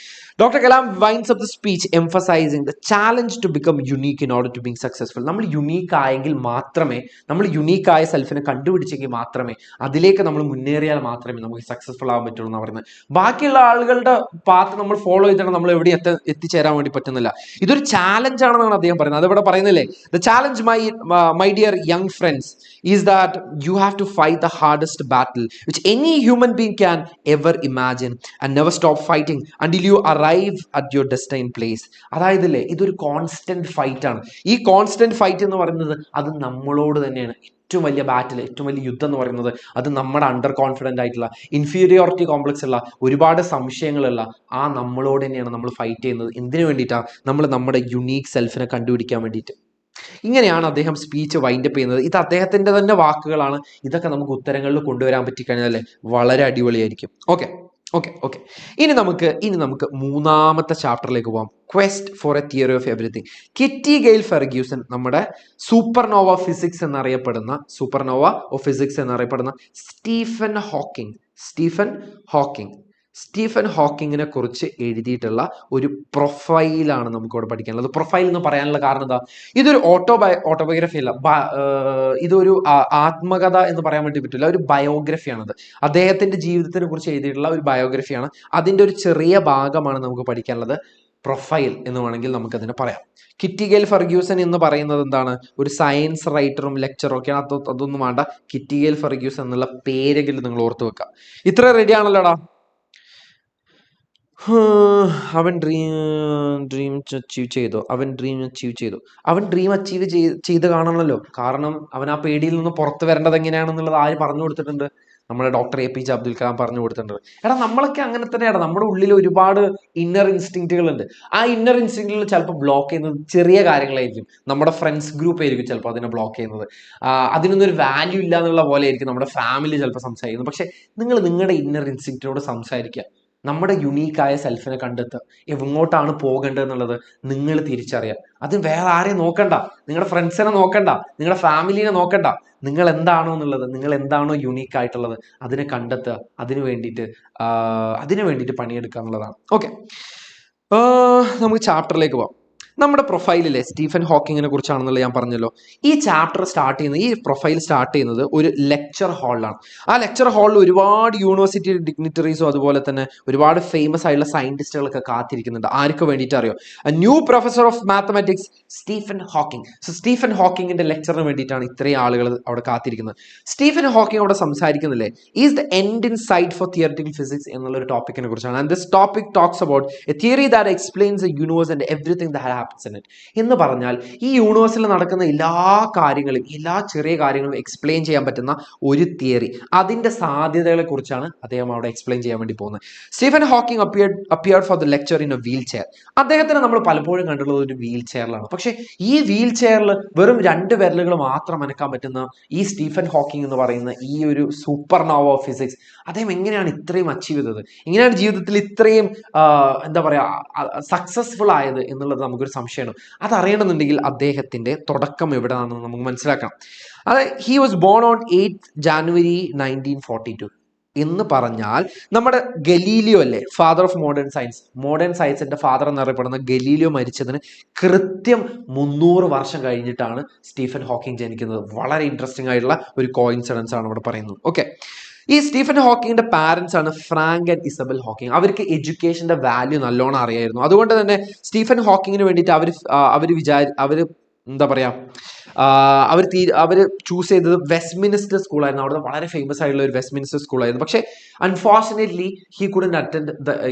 Doctor Kalam winds up the speech emphasising the challenge to become unique in order to being successful. നമ്മൾ യുണീക്ക് ആയെങ്കിൽ മാത്രമേ, നമ്മൾ യുണീക്ക് ആയ സെൽഫിനെ കണ്ടുപിടിച്ചെങ്കിൽ മാത്രമേ, അതിലേക്ക് നമ്മൾ മുന്നേറിയാൽ മാത്രമേ നമുക്ക് സക്സസ്ഫുൾ ആവാൻ പറ്റുള്ളൂ എന്ന് പറയുന്നത്. ബാക്കിയുള്ള ആളുകളുടെ പാത്ത് നമ്മൾ ഫോളോ ചെയ്തിട്ട് നമ്മൾ എവിടെ എത്തിച്ചേരാൻ വേണ്ടി പറ്റുന്നില്ല. ഇതൊരു ചാലഞ്ച് ആണെന്നാണ് അദ്ദേഹം പറയുന്നത്. അതിവിടെ പറയുന്നില്ലേ, the challenge my dear young friends is that you have to fight the hardest battle which any human being can ever imagine and never stop fighting until you arrive at your destined place. അതായത് അല്ലേ, ഇതൊരു constant fight ആണ്. ഈ constant fight എന്ന് പറയുന്നത് അത് നമ്മളോട് തന്നെയാണ്. ഏറ്റവും വലിയ ബാറ്റിൽ, ഏറ്റവും വലിയ യുദ്ധം എന്ന് പറയുന്നത് അത് നമ്മുടെ അണ്ടർ കോൺഫിഡൻ്റ് ആയിട്ടുള്ള, ഇൻഫീരിയോറിറ്റി കോംപ്ലക്സ് ഉള്ള, ഒരുപാട് സംശയങ്ങളുള്ള ആ നമ്മളോട് തന്നെയാണ് നമ്മൾ ഫൈറ്റ് ചെയ്യുന്നത്. എന്തിനു വേണ്ടിയിട്ടാണ്? നമ്മൾ നമ്മുടെ യുണീക്ക് സെൽഫിനെ കണ്ടുപിടിക്കാൻ വേണ്ടിയിട്ട്. ഇങ്ങനെയാണ് അദ്ദേഹം സ്പീച്ച് വൈൻഡപ്പ് ചെയ്യുന്നത്. ഇത് അദ്ദേഹത്തിന്റെ തന്നെ വാക്കുകളാണ്. ഇതൊക്കെ നമുക്ക് ഉത്തരങ്ങളിൽ കൊണ്ടുവരാൻ പറ്റിക്കഴിഞ്ഞാൽ വളരെ അടിപൊളിയായിരിക്കും. ഓക്കെ ഓക്കെ ഓക്കെ ഇനി നമുക്ക് മൂന്നാമത്തെ ചാപ്റ്ററിലേക്ക് പോകാം. Quest for a theory of everything. Kitty Gail Ferguson, നമ്മുടെ സൂപ്പർനോവ ഫിസിക്സ് എന്നറിയപ്പെടുന്ന സ്റ്റീഫൻ ഹോക്കിങ്ങിനെ കുറിച്ച് എഴുതിയിട്ടുള്ള ഒരു പ്രൊഫൈലാണ് നമുക്കിവിടെ പഠിക്കാനുള്ളത്. പ്രൊഫൈൽ എന്ന് പറയാനുള്ള കാരണം എന്താ? ഇതൊരു ഓട്ടോബയോഗ്രഫി അല്ല, ഇതൊരു ആത്മകഥ എന്ന് പറയാൻ വേണ്ടി പറ്റില്ല, ഒരു ബയോഗ്രഫിയാണത്. അദ്ദേഹത്തിന്റെ ജീവിതത്തിനെ കുറിച്ച് എഴുതിയിട്ടുള്ള ഒരു ബയോഗ്രഫിയാണ്. അതിൻ്റെ ഒരു ചെറിയ ഭാഗമാണ് നമുക്ക് പഠിക്കാനുള്ളത്. പ്രൊഫൈൽ എന്ന് വേണമെങ്കിൽ നമുക്കതിനെ പറയാം. കിറ്റി ഗെയിൽ ഫെർഗ്യൂസൺ എന്ന് പറയുന്നത് എന്താണ്? ഒരു സയൻസ് റൈറ്ററും ലെക്ചറും ഒക്കെയാണ്. അതൊന്നും വേണ്ട, കിറ്റി ഗെയിൽ ഫെർഗ്യൂസൺ എന്നുള്ള പേരെങ്കിലും നിങ്ങൾ ഓർത്ത് വെക്കുക. ഇത്ര റെഡി ആണല്ലോടാ? അവൻ ഡ്രീം അച്ചീവ് ചെയ്തോ? അവൻ ഡ്രീം അച്ചീവ് ചെയ്ത് കാണണമല്ലോ. കാരണം അവൻ ആ പേടിയിൽ നിന്ന് പുറത്ത് വരേണ്ടത് എങ്ങനെയാണെന്നുള്ളത് ആര് പറഞ്ഞു കൊടുത്തിട്ടുണ്ട്? നമ്മുടെ ഡോക്ടർ APJ അബ്ദുൽ കലാം പറഞ്ഞു കൊടുത്തിട്ടുണ്ട്. എടാ, നമ്മളൊക്കെ അങ്ങനെ തന്നെയാണ്. നമ്മുടെ ഉള്ളിൽ ഒരുപാട് ഇന്നർ ഇൻസ്റ്റിങ്റ്റുകൾ ഉണ്ട്. ആ ഇന്നർ ഇൻസ്റ്റിങ്റ്റുകൾ ചിലപ്പോൾ ബ്ലോക്ക് ചെയ്യുന്നത് ചെറിയ കാര്യങ്ങളായിരിക്കും. നമ്മുടെ ഫ്രണ്ട്സ് ഗ്രൂപ്പ് ആയിരിക്കും ചിലപ്പോൾ അതിനെ ബ്ലോക്ക് ചെയ്യുന്നത്. അതിനൊന്നും ഒരു വാല്യൂ ഇല്ല എന്നുള്ള പോലെ ആയിരിക്കും നമ്മുടെ ഫാമിലി ചിലപ്പോൾ സംസാരിക്കുന്നത്. പക്ഷെ നിങ്ങൾ നിങ്ങളുടെ ഇന്നർ ഇൻസ്റ്റിങ്റ്റിനോട് സംസാരിക്കുക. നമ്മുടെ യുണീക്കായ സെൽഫിനെ കണ്ടെത്തുക. എങ്ങോട്ടാണ് പോകേണ്ടത് എന്നുള്ളത് നിങ്ങൾ തിരിച്ചറിയാം. അത് വേറെ ആരെയും നോക്കണ്ട, നിങ്ങളുടെ ഫ്രണ്ട്സിനെ നോക്കണ്ട, നിങ്ങളുടെ ഫാമിലിനെ നോക്കണ്ട. നിങ്ങൾ എന്താണോ എന്നുള്ളത്, നിങ്ങൾ എന്താണോ യുണീക്ക് ആയിട്ടുള്ളത് അതിനെ കണ്ടെത്തുക. അതിനു വേണ്ടിയിട്ട് പണിയെടുക്കുക എന്നുള്ളതാണ്. ഓക്കെ, നമുക്ക് ചാപ്റ്ററിലേക്ക് പോവാം. നമ്മുടെ പ്രൊഫൈലിലെ സ്റ്റീഫൻ ഹോക്കിങ്ങിനെ കുറിച്ചാണെന്നുള്ളത് ഞാൻ പറഞ്ഞല്ലോ. ഈ പ്രൊഫൈൽ സ്റ്റാർട്ട് ചെയ്യുന്നത് ഒരു ലെക്ചർ ഹാളിലാണ്. ആ ലെക്ചർ ഹാളിൽ ഒരുപാട് യൂണിവേഴ്സിറ്റി ഡിഗ്നിറ്ററീസും അതുപോലെ തന്നെ ഒരുപാട് ഫേമസ് ആയിട്ടുള്ള സയന്റിസ്റ്റുകളൊക്കെ കാത്തിരിക്കുന്നുണ്ട്. ആർക്ക് വേണ്ടിയിട്ട് അറിയോ? New professor of mathematics Stephen Hawking. So Stephen ഹോക്കിങ്ങിന്റെ ലെക്ചറിന് വേണ്ടിയിട്ടാണ് ഇത്രയും ആളുകൾ അവിടെ കാത്തിരിക്കുന്നത്. സ്റ്റീഫൻ ഹോക്കിംഗ് അവിടെ സംസാരിക്കുന്നില്ലേ, is the end in sight for theoretical physics എന്നുള്ള ഒരു ടോപ്പിക്കിനെ കുറിച്ചാണ്. And this topic talks about a theory that explains the universe and everything that happens in it. എന്ന് പറഞ്ഞാൽ ഈ യൂണിവേഴ്സിൽ നടക്കുന്ന എല്ലാ കാര്യങ്ങളും, എല്ലാ ചെറിയ കാര്യങ്ങളും എക്സ്പ്ലെയിൻ ചെയ്യാൻ പറ്റുന്ന ഒരു തിയറി, അതിന്റെ സാധ്യതകളെ കുറിച്ചാണ് അദ്ദേഹം അവിടെ എക്സ്പ്ലെയിൻ ചെയ്യാൻ വേണ്ടി പോകുന്നത്. Stephen Hawking appeared for the lecture in A wheel chair. അദ്ദേഹത്തിന് നമ്മൾ പലപ്പോഴും കണ്ടിട്ടുള്ളത് ഒരു വീൽ ചെയറിലാണ്. പക്ഷെ ഈ വീൽ ചെയറിൽ വെറും 2 വിരലുകൾ മാത്രം അനക്കാൻ പറ്റുന്ന ഈ സ്റ്റീഫൻ ഹോക്കിംഗ് എന്ന് പറയുന്ന ഈ ഒരു സൂപ്പർനോവ ഓഫ് ഫിസിക്സ്, അദ്ദേഹം എങ്ങനെയാണ് ഇത്രയും അച്ചീവ് ചെയ്തത്, എങ്ങനെയാണ് ജീവിതത്തിൽ ഇത്രയും എന്താ പറയുക സക്സസ്ഫുൾ ആയത് എന്നുള്ളത് നമുക്കൊരു സംശയമാണ്. അതറിയണമെന്നുണ്ടെങ്കിൽ അദ്ദേഹത്തിന്റെ തുടക്കം എവിടെയാണെന്ന് നമുക്ക് മനസ്സിലാക്കണം. He was born on 8 January 1942 എന്ന് പറഞ്ഞാൽ നമ്മുടെ ഗലീലിയോ അല്ലേ, ഫാദർ ഓഫ് മോഡേൺ സയൻസിന്റെ ഫാദർ എന്നറിയപ്പെടുന്ന ഗലീലിയോ മരിച്ചതിന് കൃത്യം 300 വർഷം കഴിഞ്ഞിട്ടാണ് സ്റ്റീഫൻ ഹോക്കിംഗ് ജനിക്കുന്നത്. വളരെ ഇൻട്രസ്റ്റിംഗ് ആയിട്ടുള്ള ഒരു കോയിൻസിഡൻസ് ആണ് ഇവിടെ പറയുന്നത്. ഓക്കെ, ഈ സ്റ്റീഫൻ ഹോക്കിങ്ങിന്റെ പാരന്റ്സ് ആണ് ഫ്രാങ്ക് ആൻഡ് ഇസബൽ ഹോക്കിംഗ്. അവർക്ക് എഡ്യൂക്കേഷന്റെ വാല്യൂ നല്ലോണം അറിയായിരുന്നു. അതുകൊണ്ട് തന്നെ സ്റ്റീഫൻ ഹോക്കിങ്ങിന് വേണ്ടിയിട്ട് അവർ എന്താ പറയാ, അവർ ചൂസ് ചെയ്തത് വെസ്റ്റ്മിനിസ്റ്റർ സ്കൂളായിരുന്നു. അവിടെ വളരെ ഫേമസ് ആയിട്ടുള്ള ഒരു വെസ്റ്റ്മിനിസ്റ്റർ സ്കൂളായിരുന്നു. പക്ഷേ unfortunately he couldn't attend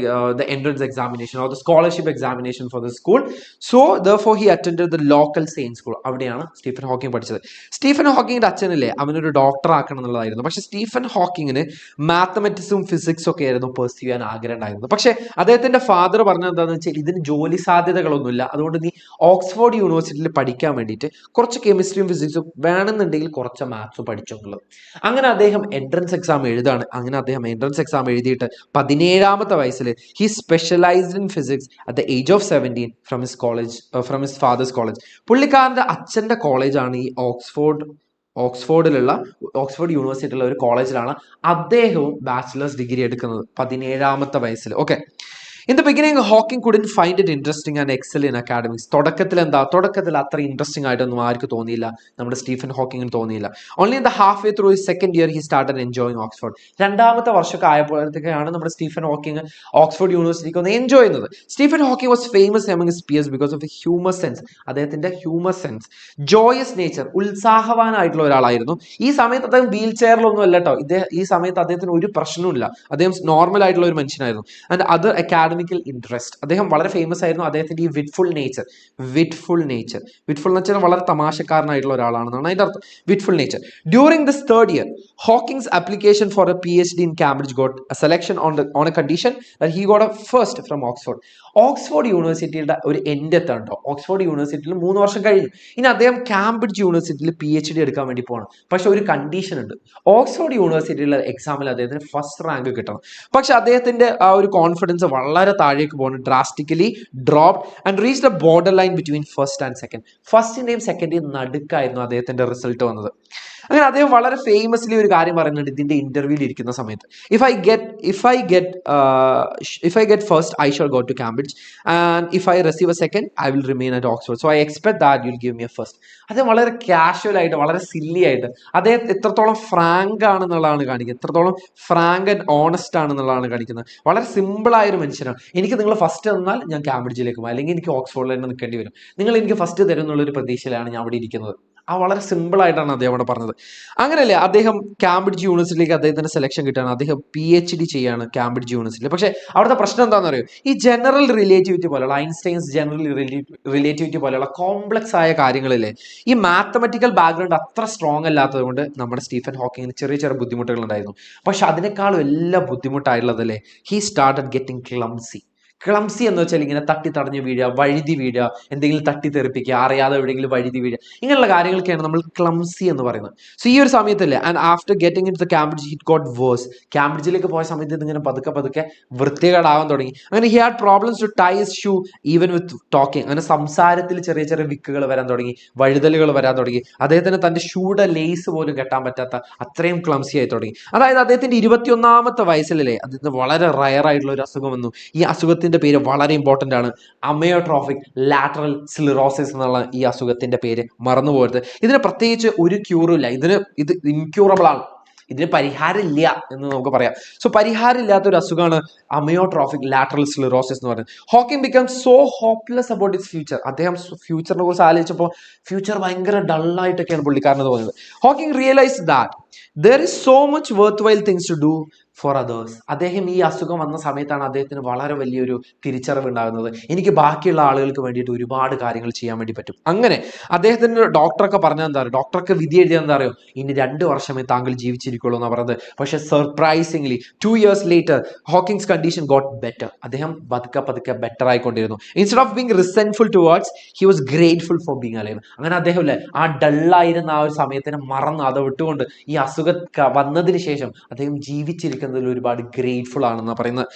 the entrance examination or the scholarship examination for the school. So therefore he attend the local saint school. അവിടെയാണ് സ്റ്റീഫൻ ഹോക്കിംഗ് പഠിച്ചത്. സ്റ്റീഫൻ ഹോക്കിങ്ങിന്റെ അച്ഛനില്ലേ, അവനൊരു ഡോക്ടർ ആക്കണം എന്നുള്ളതായിരുന്നു. പക്ഷേ സ്റ്റീഫൻ ഹോക്കിങ്ങിന് മാത്തമാറ്റിക്സും ഫിസിക്സും ഒക്കെ ആയിരുന്നു പെർസ്യൂ ചെയ്യാൻ ആഗ്രഹം ഉണ്ടായിരുന്നു. പക്ഷേ അദ്ദേഹത്തിന്റെ ഫാദർ പറഞ്ഞത് എന്താണെന്ന് വെച്ചാൽ, ഇതിന് ജോലി സാധ്യതകളൊന്നുമില്ല, അതുകൊണ്ട് നീ ഓക്സ്ഫോർഡ് യൂണിവേഴ്സിറ്റിയിൽ പഠിക്കാൻ വേണ്ടിയിട്ട് കുറച്ച് കെമിസ്ട്രിയും ഫിസിക്സും വേണമെന്നുണ്ടെങ്കിൽ കുറച്ച് മാത്സും പഠിച്ചോന്നുള്ളത്. അങ്ങനെ അദ്ദേഹം എൻട്രൻസ് എക്സാം എഴുതിയിട്ട് 17ാമത്തെ വയസ്സിൽ he specialised in physics at the age of 17 from his father's college. പുള്ളിക്കാരന്റെ അച്ഛന്റെ കോളേജാണ് ഈ ഓക്സ്ഫോർഡ് യൂണിവേഴ്സിറ്റിയിലുള്ള ഒരു കോളേജിലാണ് അദ്ദേഹവും ബാച്ചിലേഴ്സ് ഡിഗ്രി എടുക്കുന്നത് 17ാമത്തെ വയസ്സിൽ. Okay, in the beginning Hawking couldn't find it interesting and Excel in academics. തുടക്കത്തിൽ അത്ര ഇൻട്രസ്റ്റിംഗ് ആയിട്ടൊന്നും ആർക്ക് തോന്നിയില്ല, നമ്മുടെ സ്റ്റീഫൻ ഹോക്കിങ്ങിന് തോന്നിയില്ല. Only in the half way through his second year he started enjoying Oxford. രണ്ടാമത്തെ വർഷമൊക്കെ ആയപ്പോഴത്തേക്കാണ് നമ്മുടെ സ്റ്റീഫൻ ഹോക്കിങ് ഓക്സ്ഫോർഡ് യൂണിവേഴ്സിറ്റിക്ക് ഒന്ന് എൻജോയ് ചെയ്യുന്നത്. Stephen Hawking was famous among his peers because of humour sense. അദ്ദേഹത്തിന്റെ ഹ്യൂമർ സെൻസ്, ജോയസ് നേച്ചർ, ഉത്സാഹവാനായിട്ടുള്ള ഒരാളായിരുന്നു. ഈ സമയത്ത് അദ്ദേഹം വീൽ ചെയറിലൊന്നും അല്ല കേട്ടോ. ഈ സമയത്ത് അദ്ദേഹത്തിന് ഒരു പ്രശ്നവുമില്ല. അദ്ദേഹം നോർമൽ ആയിട്ടുള്ള ഒരു മനുഷ്യനായിരുന്നു. ആൻഡ് അതർ അക്കാഡമിക്കൽ ഇൻട്രസ്റ്റ്, അദ്ദേഹം വളരെ ഫേമസ് ആയിരുന്നു. അദ്ദേഹത്തിന്റെ ഈ വിറ്റ്ഫുൾ നേച്ചർ എന്ന് വെച്ചാൽ വളരെ തമാശക്കാരനായിട്ടുള്ള ഒരാളാണെന്നാണ് അതിന്റെ അർത്ഥം. Witful nature. During this third year Hawking's application for a PhD in Cambridge got a selection on a condition that he got a first from Oxford. Oxford യൂണിവേഴ്സിറ്റിയുടെ ഒരു എൻഡ് എത്താണ്ടോ. ഓക്സ്ഫോർഡ് യൂണിവേഴ്സിറ്റിയിൽ 3 വർഷം കഴിഞ്ഞു. ഇനി അദ്ദേഹം കാംബ്രിഡ്ജ് യൂണിവേഴ്സിറ്റിയിൽ PhD എടുക്കാൻ വേണ്ടി പോകണം. പക്ഷെ ഒരു കണ്ടീഷൻ ഉണ്ട്. ഓക്സ്ഫോർഡ് യൂണിവേഴ്സിറ്റിയിലെ എക്സാമിൽ അദ്ദേഹത്തിന് ഫസ്റ്റ് റാങ്ക് കിട്ടണം. പക്ഷെ അദ്ദേഹത്തിന്റെ ആ ഒരു കോൺഫിഡൻസ് വളരെ താഴേക്ക് പോകുന്നു. Drastically dropped and reach the border line between first and second. ഫസ്റ്റിന്റെയും സെക്കൻഡിന്റെയും നടുക്കായിരുന്നു അദ്ദേഹത്തിന്റെ റിസൾട്ട് വന്നത്. അങ്ങനെ അദ്ദേഹം വളരെ ഫേമസ്ലി ഒരു കാര്യം പറയുന്നുണ്ട് ഇതിന്റെ ഇന്റർവ്യൂവിൽ ഇരിക്കുന്ന സമയത്ത്. If I get first I shall go to Cambridge and if I receive a second I will remain at Oxford. So I expect that you will give me a first. അദ്ദേഹം വളരെ casual ആയിട്ട്, വളരെ silly ആയിട്ട്, അദ്ദേഹം എത്രത്തോളം Frank ആണെന്നുള്ളതാണ് കാണിക്കുന്നത്, എത്രത്തോളം Frank and honest ആണെന്നുള്ളതാണ് കാണിക്കുന്നത്. വളരെ സിമ്പിൾ ആയ ഒരു മനുഷ്യനാണ്. എനിക്ക് നിങ്ങൾ ഫസ്റ്റ് തന്നാൽ ഞാൻ കാംബ്രിഡ്ജിലേക്ക് പോകും, അല്ലെങ്കിൽ എനിക്ക് ഓക്സ്ഫോർഡിൽ തന്നെ നിൽക്കേണ്ടി വരും. നിങ്ങൾ എനിക്ക് ഫസ്റ്റ് തരും എന്നുള്ളൊരു പ്രതീക്ഷയിലാണ് ഞാൻ അവിടെ ഇരിക്കുന്നത്. വളരെ സിമ്പിൾ ആയിട്ടാണ് അദ്ദേഹം അവിടെ പറഞ്ഞത്. അങ്ങനെയല്ലേ അദ്ദേഹം കാംബ്രിഡ്ജ് യൂണിവേഴ്സിറ്റിയിലേക്ക് അദ്ദേഹത്തിന് സെലക്ഷൻ കിട്ടുകയാണ്. അദ്ദേഹം PhD ചെയ്യാണ് കാംബ്രിഡ്ജ് യൂണിവേഴ്സിറ്റിയിൽ. പക്ഷേ അവിടുത്തെ പ്രശ്നം എന്താണെന്ന് അറിയോ? ഈ ജനറൽ റിലേറ്റിവിറ്റി പോലെയുള്ള, ഐൻസ്റ്റൈൻസ് ജനറൽ റിലേറ്റിവിറ്റി പോലെയുള്ള കോംപ്ലക്സ് ആയ കാര്യങ്ങളിലെ ഈ മാത്തമെറ്റിക്കൽ ബാക്ക്ഗ്രൗണ്ട് അത്ര സ്ട്രോങ് അല്ലാത്തത് കൊണ്ട് നമ്മുടെ സ്റ്റീഫൻ ഹോക്കിങ്ങിന് ചെറിയ ചെറിയ ബുദ്ധിമുട്ടുകൾ ഉണ്ടായിരുന്നു. പക്ഷെ അതിനേക്കാളും എല്ലാം ബുദ്ധിമുട്ടായിട്ടുള്ളതല്ലേ, ഹി സ്റ്റാർട്ടഡ് ഗെറ്റിംഗ് ക്ലംസി എന്ന് വെച്ചാൽ ഇങ്ങനെ തട്ടി തടഞ്ഞ് വീഴുക, വഴുതി വീഴുക, എന്തെങ്കിലും തട്ടി തെറിപ്പിക്കുക, അറിയാതെ എവിടെയെങ്കിലും വഴുതി വീഴുക, ഇങ്ങനെയുള്ള കാര്യങ്ങളൊക്കെയാണ് നമ്മൾ ക്ലംസി എന്ന് പറയുന്നത്. സോ ഈ ഒരു സമയത്തല്ലേ, and after getting in to Cambridge it got worse. കാംബ്രിഡ്ജിലേക്ക് പോയ സമയത്ത് ഇതിങ്ങനെ പതുക്കെ വൃത്തികേടാവാൻ തുടങ്ങി. അങ്ങനെ he had problems to tie his shoe even with talking. അങ്ങനെ സംസാരത്തിൽ ചെറിയ ചെറിയ വിക്കുകൾ വരാൻ തുടങ്ങി, വഴുതലുകൾ വരാൻ തുടങ്ങി. അദ്ദേഹത്തിന് തന്റെ ഷൂയുടെ ലേസ് പോലും കെട്ടാൻ പറ്റാത്ത അത്രയും ക്ലംസി ആയി തുടങ്ങി. അതായത് അദ്ദേഹത്തിന്റെ 21ാമത്തെ വയസ്സിലല്ലേ അദ്ദേഹത്തിന് വളരെ റയർ ആയിട്ടുള്ള ഒരു അസുഖം വന്നു. ഈ അസുഖത്തിന്റെ പേര് വളരെ ഇമ്പോർട്ടന്റ് ആണ്. അമയോട്രോഫിക് ലാറ്ററൽ സ്ലിറോസിസ് എന്നുള്ള ഈ അസുഖത്തിന്റെ പേര് മറന്നു പോകരുത്. ഇതിന് പ്രത്യേകിച്ച് ഒരു ക്യൂറും ഇല്ല. ഇത് ഇൻക്യൂറബിൾ ആണ്. ഇതിന് പരിഹാരമില്ല എന്ന് നമുക്ക് പറയാം. സോ പരിഹാരമില്ലാത്ത ഒരു അസുഖമാണ് അമയോട്രോഫിക് ലാറ്ററൽ സ്ലിറോസിസ് എന്ന് പറയുന്നത്. Hawking become so hopeless about his future. അദ്ദേഹം ഫ്യൂച്ചറിനെ കുറിച്ച് ആലോചിച്ചപ്പോൾ ഫ്യൂച്ചർ ഭയങ്കര ഡള്ളായിട്ടൊക്കെയാണ് പുള്ളിക്കാരന് തോന്നുന്നത്. Hawking realise that there is so much worthwhile things to do for others. അദ്ദേഹം ഈ അസുഖം വന്ന സമയത്താണ് അദ്ദേഹത്തിന് വളരെ വലിയൊരു തിരിച്ചറിവ് ഉണ്ടാകുന്നത്. എനിക്ക് ബാക്കിയുള്ള ആളുകൾക്ക് വേണ്ടിയിട്ട് ഒരുപാട് കാര്യങ്ങൾ ചെയ്യാൻ വേണ്ടി പറ്റും. അങ്ങനെ അദ്ദേഹത്തിന് ഡോക്ടറൊക്കെ പറഞ്ഞാൽ എന്താ പറയുക, ഡോക്ടർക്ക് വിധി എഴുതിയാൽ എന്താ അറിയോ, ഇനി 2 വർഷമേ താങ്കൾ ജീവിച്ചിരിക്കുള്ളൂ എന്നാണ് പറഞ്ഞത്. പക്ഷേ surprisingly 2 years later Hawking's condition got better. അദ്ദേഹം പതുക്കെ ബെറ്റർ ആയിക്കൊണ്ടിരുന്നു. Instead of being resentful towards he was grateful for being alive. അങ്ങനെ അദ്ദേഹം അല്ലേ ആ ഡള്ളായിരുന്ന ആ ഒരു സമയത്തിനെ മറന്ന് അത് വിട്ടുകൊണ്ട് ഈ അസുഖം വന്നതിന് ശേഷം അദ്ദേഹം ജീവിച്ചിരിക്കുന്നതിൽ ഒരുപാട് ഗ്രേറ്റ്ഫുൾ ആണെന്നാണ് പറയുന്നത്.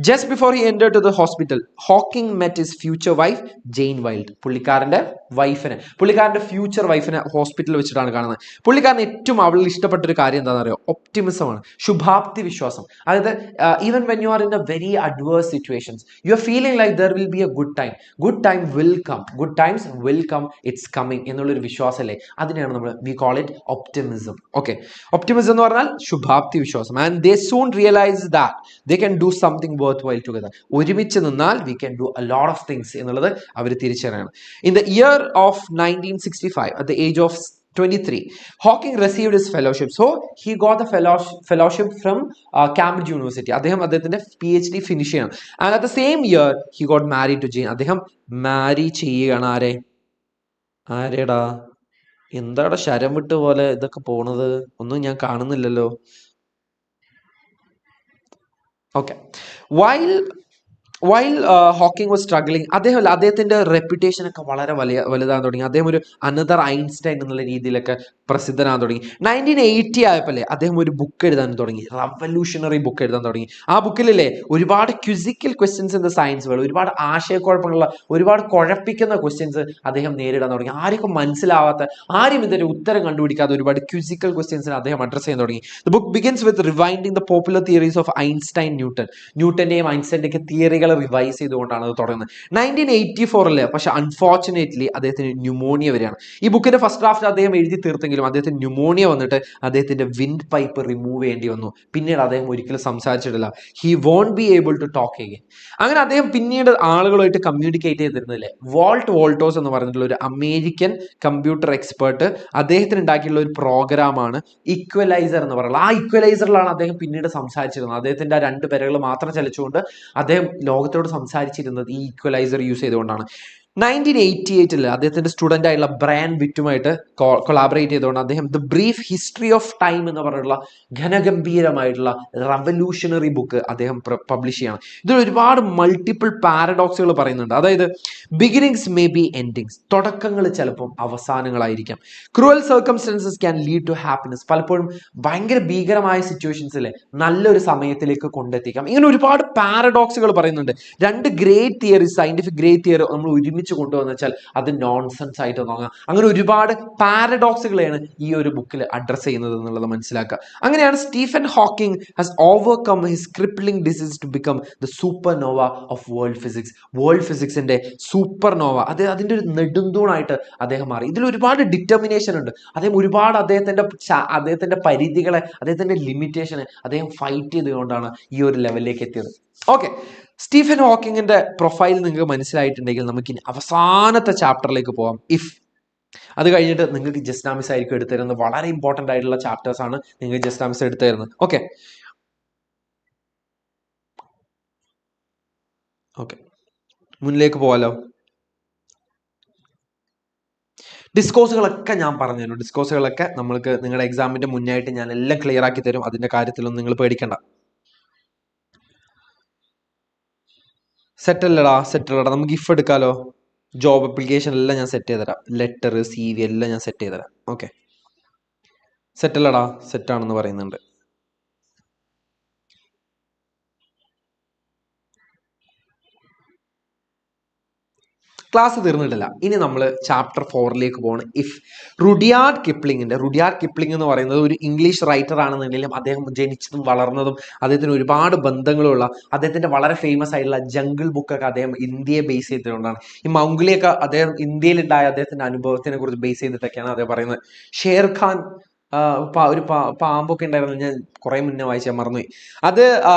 Just before he entered to the hospital Hawking met his future wife Jane Wilde. പുള്ളിക്കാരന്റെ ഫ്യൂച്ചർ വൈഫിനെ ഹോസ്പിറ്റലിൽ വെച്ചിട്ടാണ് കാണുന്നത്. പുള്ളിക്കാരൻ ഏറ്റവും അവളിൽ ഇഷ്ടപ്പെട്ട ഒരു കാര്യം എന്താണെന്ന് അറിയോ? ഒപ്റ്റിമിസമാണ്, ശുഭാപ്തി വിശ്വാസം. അതായത് even when you are in a very adverse situations you are feeling like there will be a good time will come, good times will come, it's coming എന്നുള്ളൊരു വിശ്വാസമല്ലേ, അതിനെയാണ് നമ്മൾ we call it optimism. Okay, optimism എന്ന് പറഞ്ഞാൽ ശുഭാപ്തി വിശ്വാസം. And they soon realize that they can do something worthwhile together. ഒരുമിച്ച് നിന്നാൽ we can do a lot of things എന്നുള്ളത് അവർ തിരിച്ചറിയണം. In the year of 1965 at the age of 23 Hawking received his fellowship. So he got the fellowship from Cambridge University. അദ്ദേഹത്തിന്റെ PhD finish ചെയ്യണം. And at the same year he got married to Jane. അദ്ദേഹം മാരി ചെയ്യുകയാണ്. ആരെടാ എന്താടാ ശരം വിട്ട് പോലെ ഇതൊക്കെ പോണത്, ഒന്നും ഞാൻ കാണുന്നില്ലല്ലോ. Okay, while Hawking was struggling, അദ്ദേഹത്തിന്റെ റെപ്യൂട്ടേഷൻ ഒക്കെ വളരെ വലുതാൻ തുടങ്ങി. അദ്ദേഹം ഒരു അനദർ ഐൻസ്റ്റൈൻ എന്നുള്ള രീതിയിലൊക്കെ പ്രസിദ്ധനാകാൻ തുടങ്ങി. 1980 ആയപ്പോഴേ അദ്ദേഹം ഒരു ബുക്ക് എഴുതാൻ തുടങ്ങി, റവല്യൂഷണറി ബുക്ക് എഴുതാൻ തുടങ്ങി. ആ ബുക്കിലല്ലേ ഒരുപാട് quizzical questions in the science world, ഒരുപാട് ആശയക്കുഴപ്പമുള്ള, ഒരുപാട് കുഴപ്പിക്കുന്ന ക്വസ്റ്റ്യൻസ് അദ്ദേഹം നേരിടാൻ തുടങ്ങി. ആർക്കും മനസ്സിലാവാത്ത, ആരും ഇതിന്റെ ഉത്തരം കണ്ടുപിടിക്കാത്ത ഒരുപാട് ക്വിസിക്കൽ ക്വസ്റ്റ്യൻസിന് അദ്ദേഹം അഡ്രസ് ചെയ്യാൻ തുടങ്ങി. The book begins with rewinding the popular theories of Einstein ന്യൂട്ടന്റെയും ഐൻസ്റ്റൈൻ്റെയൊക്കെ തിയറികൾ റിവൈസ് ചെയ്തുകൊണ്ടാണ് അത് തുടങ്ങുന്നത്. 1984 പക്ഷെ അൺഫോർച്ചുനേറ്റ്ലി അദ്ദേഹത്തിന് ന്യൂമോണിയ വരികയാണ്. ഈ ബുക്കിന്റെ ഫസ്റ്റ് ഡ്രാഫ്റ്റ് അദ്ദേഹം എഴുതി തീർത്തെങ്കിലും അദ്ദേഹത്തിന് ന്യൂമോണിയ വന്നിട്ട് അദ്ദേഹത്തിന്റെ വിൻഡ് പൈപ്പ് റിമൂവ് ചെയ്യേണ്ടി വന്നു. പിന്നീട് അദ്ദേഹം ഒരിക്കലും സംസാരിച്ചിട്ടില്ല. He won't be able to talk again. അങ്ങനെ അദ്ദേഹം പിന്നീട് ആളുകളുമായിട്ട് കമ്മ്യൂണിക്കേറ്റ് ചെയ്തിരുന്നില്ലേ. വോൾട്ടോസ് എന്ന് പറഞ്ഞിട്ടുള്ള ഒരു അമേരിക്കൻ കമ്പ്യൂട്ടർ എക്സ്പേർട്ട് അദ്ദേഹത്തിന് ഉണ്ടാക്കിയിട്ടുള്ള ഒരു പ്രോഗ്രാമാണ് ഇക്വലൈസർ എന്ന് പറയുന്നത്. ആ ഇക്വലൈസറിലാണ് അദ്ദേഹം പിന്നീട് സംസാരിച്ചിരുന്നത്. അദ്ദേഹത്തിന്റെ ആ രണ്ട് പേരുകൾ മാത്രം ചലിച്ചുകൊണ്ട് അദ്ദേഹം ലോകത്തോട് സംസാരിച്ചിരുന്നത് ഈ ഇക്വലൈസർ യൂസ് ചെയ്തുകൊണ്ടാണ്. 1988 അദ്ദേഹത്തിന്റെ സ്റ്റുഡന്റ് ആയിട്ടുള്ള ബ്രയാൻ വിറ്റുമായിട്ട് കൊളാബറേറ്റ് ചെയ്തുകൊണ്ട് അദ്ദേഹം the brief history of time എന്ന് പറഞ്ഞിട്ടുള്ള ഘനഗംഭീരമായിട്ടുള്ള റവല്യൂഷണറി ബുക്ക് അദ്ദേഹം പബ്ലിഷ് ചെയ്യണം. ഇതിൽ ഒരുപാട് മൾട്ടിപ്പിൾ പാരഡോക്സുകൾ പറയുന്നുണ്ട്. അതായത് ബിഗിനിങ്സ് മേ ബി എൻഡിങ്സ്, തുടക്കങ്ങൾ ചിലപ്പം അവസാനങ്ങളായിരിക്കാം. Cruel circumstances can lead to happiness, പലപ്പോഴും ഭയങ്കര ഭീകരമായ സിറ്റുവേഷൻസിലെ നല്ലൊരു സമയത്തിലേക്ക് കൊണ്ടെത്തിക്കാം. ഇങ്ങനെ ഒരുപാട് പാരഡോക്സുകൾ പറയുന്നുണ്ട്. രണ്ട് great theory, scientific great theory നമ്മൾ ഒരുമിച്ച് കൊണ്ടുവന്ന് വെച്ചാൽ അത് നോൺസെൻസ് ആയിട്ട് തോന്നാം. അങ്ങനെ ഒരുപാട് പാരഡോക്സുകളെയാണ് ഈ ഒരു ബുക്കിൽ അഡ്രസ് ചെയ്യുന്നത് എന്നുള്ളത് മനസ്സിലാക്കുക. അങ്ങനെയാണ് Stephen Hawking has overcome his crippling disease to become the supernova of world physics. World ഫിസിക്സിന്റെ സൂപ്പർ നോവ, അതിന്റെ ഒരു നെടുന്തൂണായിട്ട് അദ്ദേഹം മാറി. ഇതിൽ ഒരുപാട് ഡിറ്റർമിനേഷൻ ഉണ്ട്. അദ്ദേഹം ഒരുപാട് അദ്ദേഹത്തിന്റെ പരിധികളെ, അദ്ദേഹത്തിന്റെ ലിമിറ്റേഷനെ അദ്ദേഹം ഫൈറ്റ് ചെയ്തുകൊണ്ടാണ് ഈ ഒരു ലെവലിലേക്ക് എത്തിയത്. ഓക്കെ, സ്റ്റീഫൻ ഹോക്കിങ്ങിന്റെ പ്രൊഫൈൽ നിങ്ങൾക്ക് മനസ്സിലായിട്ടുണ്ടെങ്കിൽ നമുക്ക് ഇനി അവസാനത്തെ ചാപ്റ്ററിലേക്ക് പോകാം. ഇഫ് അത് കഴിഞ്ഞിട്ട് നിങ്ങൾക്ക് ജസ്നാമിസ് ആയിരിക്കും എടുത്തുതരുന്നത്. വളരെ ഇമ്പോർട്ടന്റ് ആയിട്ടുള്ള ചാപ്റ്റേഴ്സ് ആണ് നിങ്ങൾക്ക് ജസ്നാമിസ് എടുത്തുതരുന്നത്. ഓക്കെ ഓക്കെ മുന്നിലേക്ക് പോകാലോ. ഡിസ്കോഴ്സുകളൊക്കെ ഞാൻ പറഞ്ഞുതരും. ഡിസ്കോഴ്സുകളൊക്കെ നമ്മൾക്ക് നിങ്ങളുടെ എക്സാമിന്റെ മുന്നായിട്ട് ഞാൻ എല്ലാം ക്ലിയർ ആക്കി തരും. അതിന്റെ കാര്യത്തിലൊന്നും നിങ്ങൾ പേടിക്കണ്ട. സെറ്റല്ലടാ. നമുക്ക് ഇഫ് എടുക്കാലോ. ജോബ് അപ്ലിക്കേഷൻ എല്ലാം ഞാൻ സെറ്റ് ചെയ്തുതരാം. ലെറ്റർ, CV എല്ലാം ഞാൻ സെറ്റ് ചെയ്തുതരാം. ഓക്കെ, സെറ്റല്ലടാ. സെറ്റാണെന്ന് പറയുന്നുണ്ട്. ക്ലാസ് തീർന്നിട്ടില്ല. ഇനി നമ്മൾ ചാപ്റ്റർ 4ലേക്ക് പോകണം. ഇഫ് റുഡിയാർഡ് കിപ്ലിംഗ് എന്ന് പറയുന്നത് ഒരു ഇംഗ്ലീഷ് റൈറ്റർ ആണെന്നുണ്ടെങ്കിലും അദ്ദേഹം ജനിച്ചതും വളർന്നതും അദ്ദേഹത്തിന് ഒരുപാട് ബന്ധങ്ങളുള്ള, അദ്ദേഹത്തിന്റെ വളരെ ഫേമസ് ആയിട്ടുള്ള ജംഗിൾ ബുക്കൊക്കെ അദ്ദേഹം ഇന്ത്യയെ ബേസ് ചെയ്തുകൊണ്ടാണ്. ഈ മൗഗ്ലിയൊക്കെ അദ്ദേഹം ഇന്ത്യയിലുണ്ടായ അദ്ദേഹത്തിന്റെ അനുഭവത്തിനെ കുറിച്ച് ബേസ് ചെയ്തിട്ടൊക്കെയാണ് അദ്ദേഹം പറയുന്നത്. ഷേർഖാൻ ഒരു പാമ്പൊക്കെ ഉണ്ടായിരുന്നു, ഞാൻ കുറെ മുന്നേ വായിച്ചാൽ മറന്നുപോയി. അത്